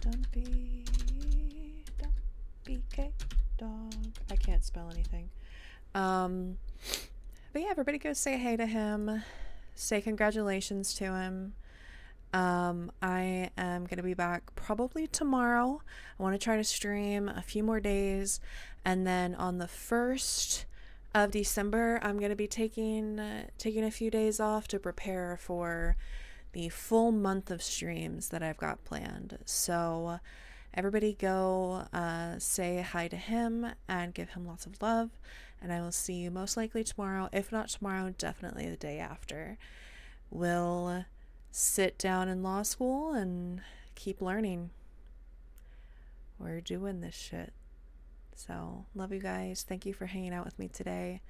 Dumpy K dog. I can't spell anything. But yeah, everybody go say hey to him. Say congratulations to him. I am going to be back probably tomorrow. I want to try to stream a few more days. And then on the 1st of December, I'm going to be taking a few days off to prepare for the full month of streams that I've got planned. So everybody go say hi to him and give him lots of love. And I will see you most likely tomorrow. If not tomorrow, definitely the day after. We'll sit down in law school and keep learning. We're doing this shit. So, love you guys. Thank you for hanging out with me today.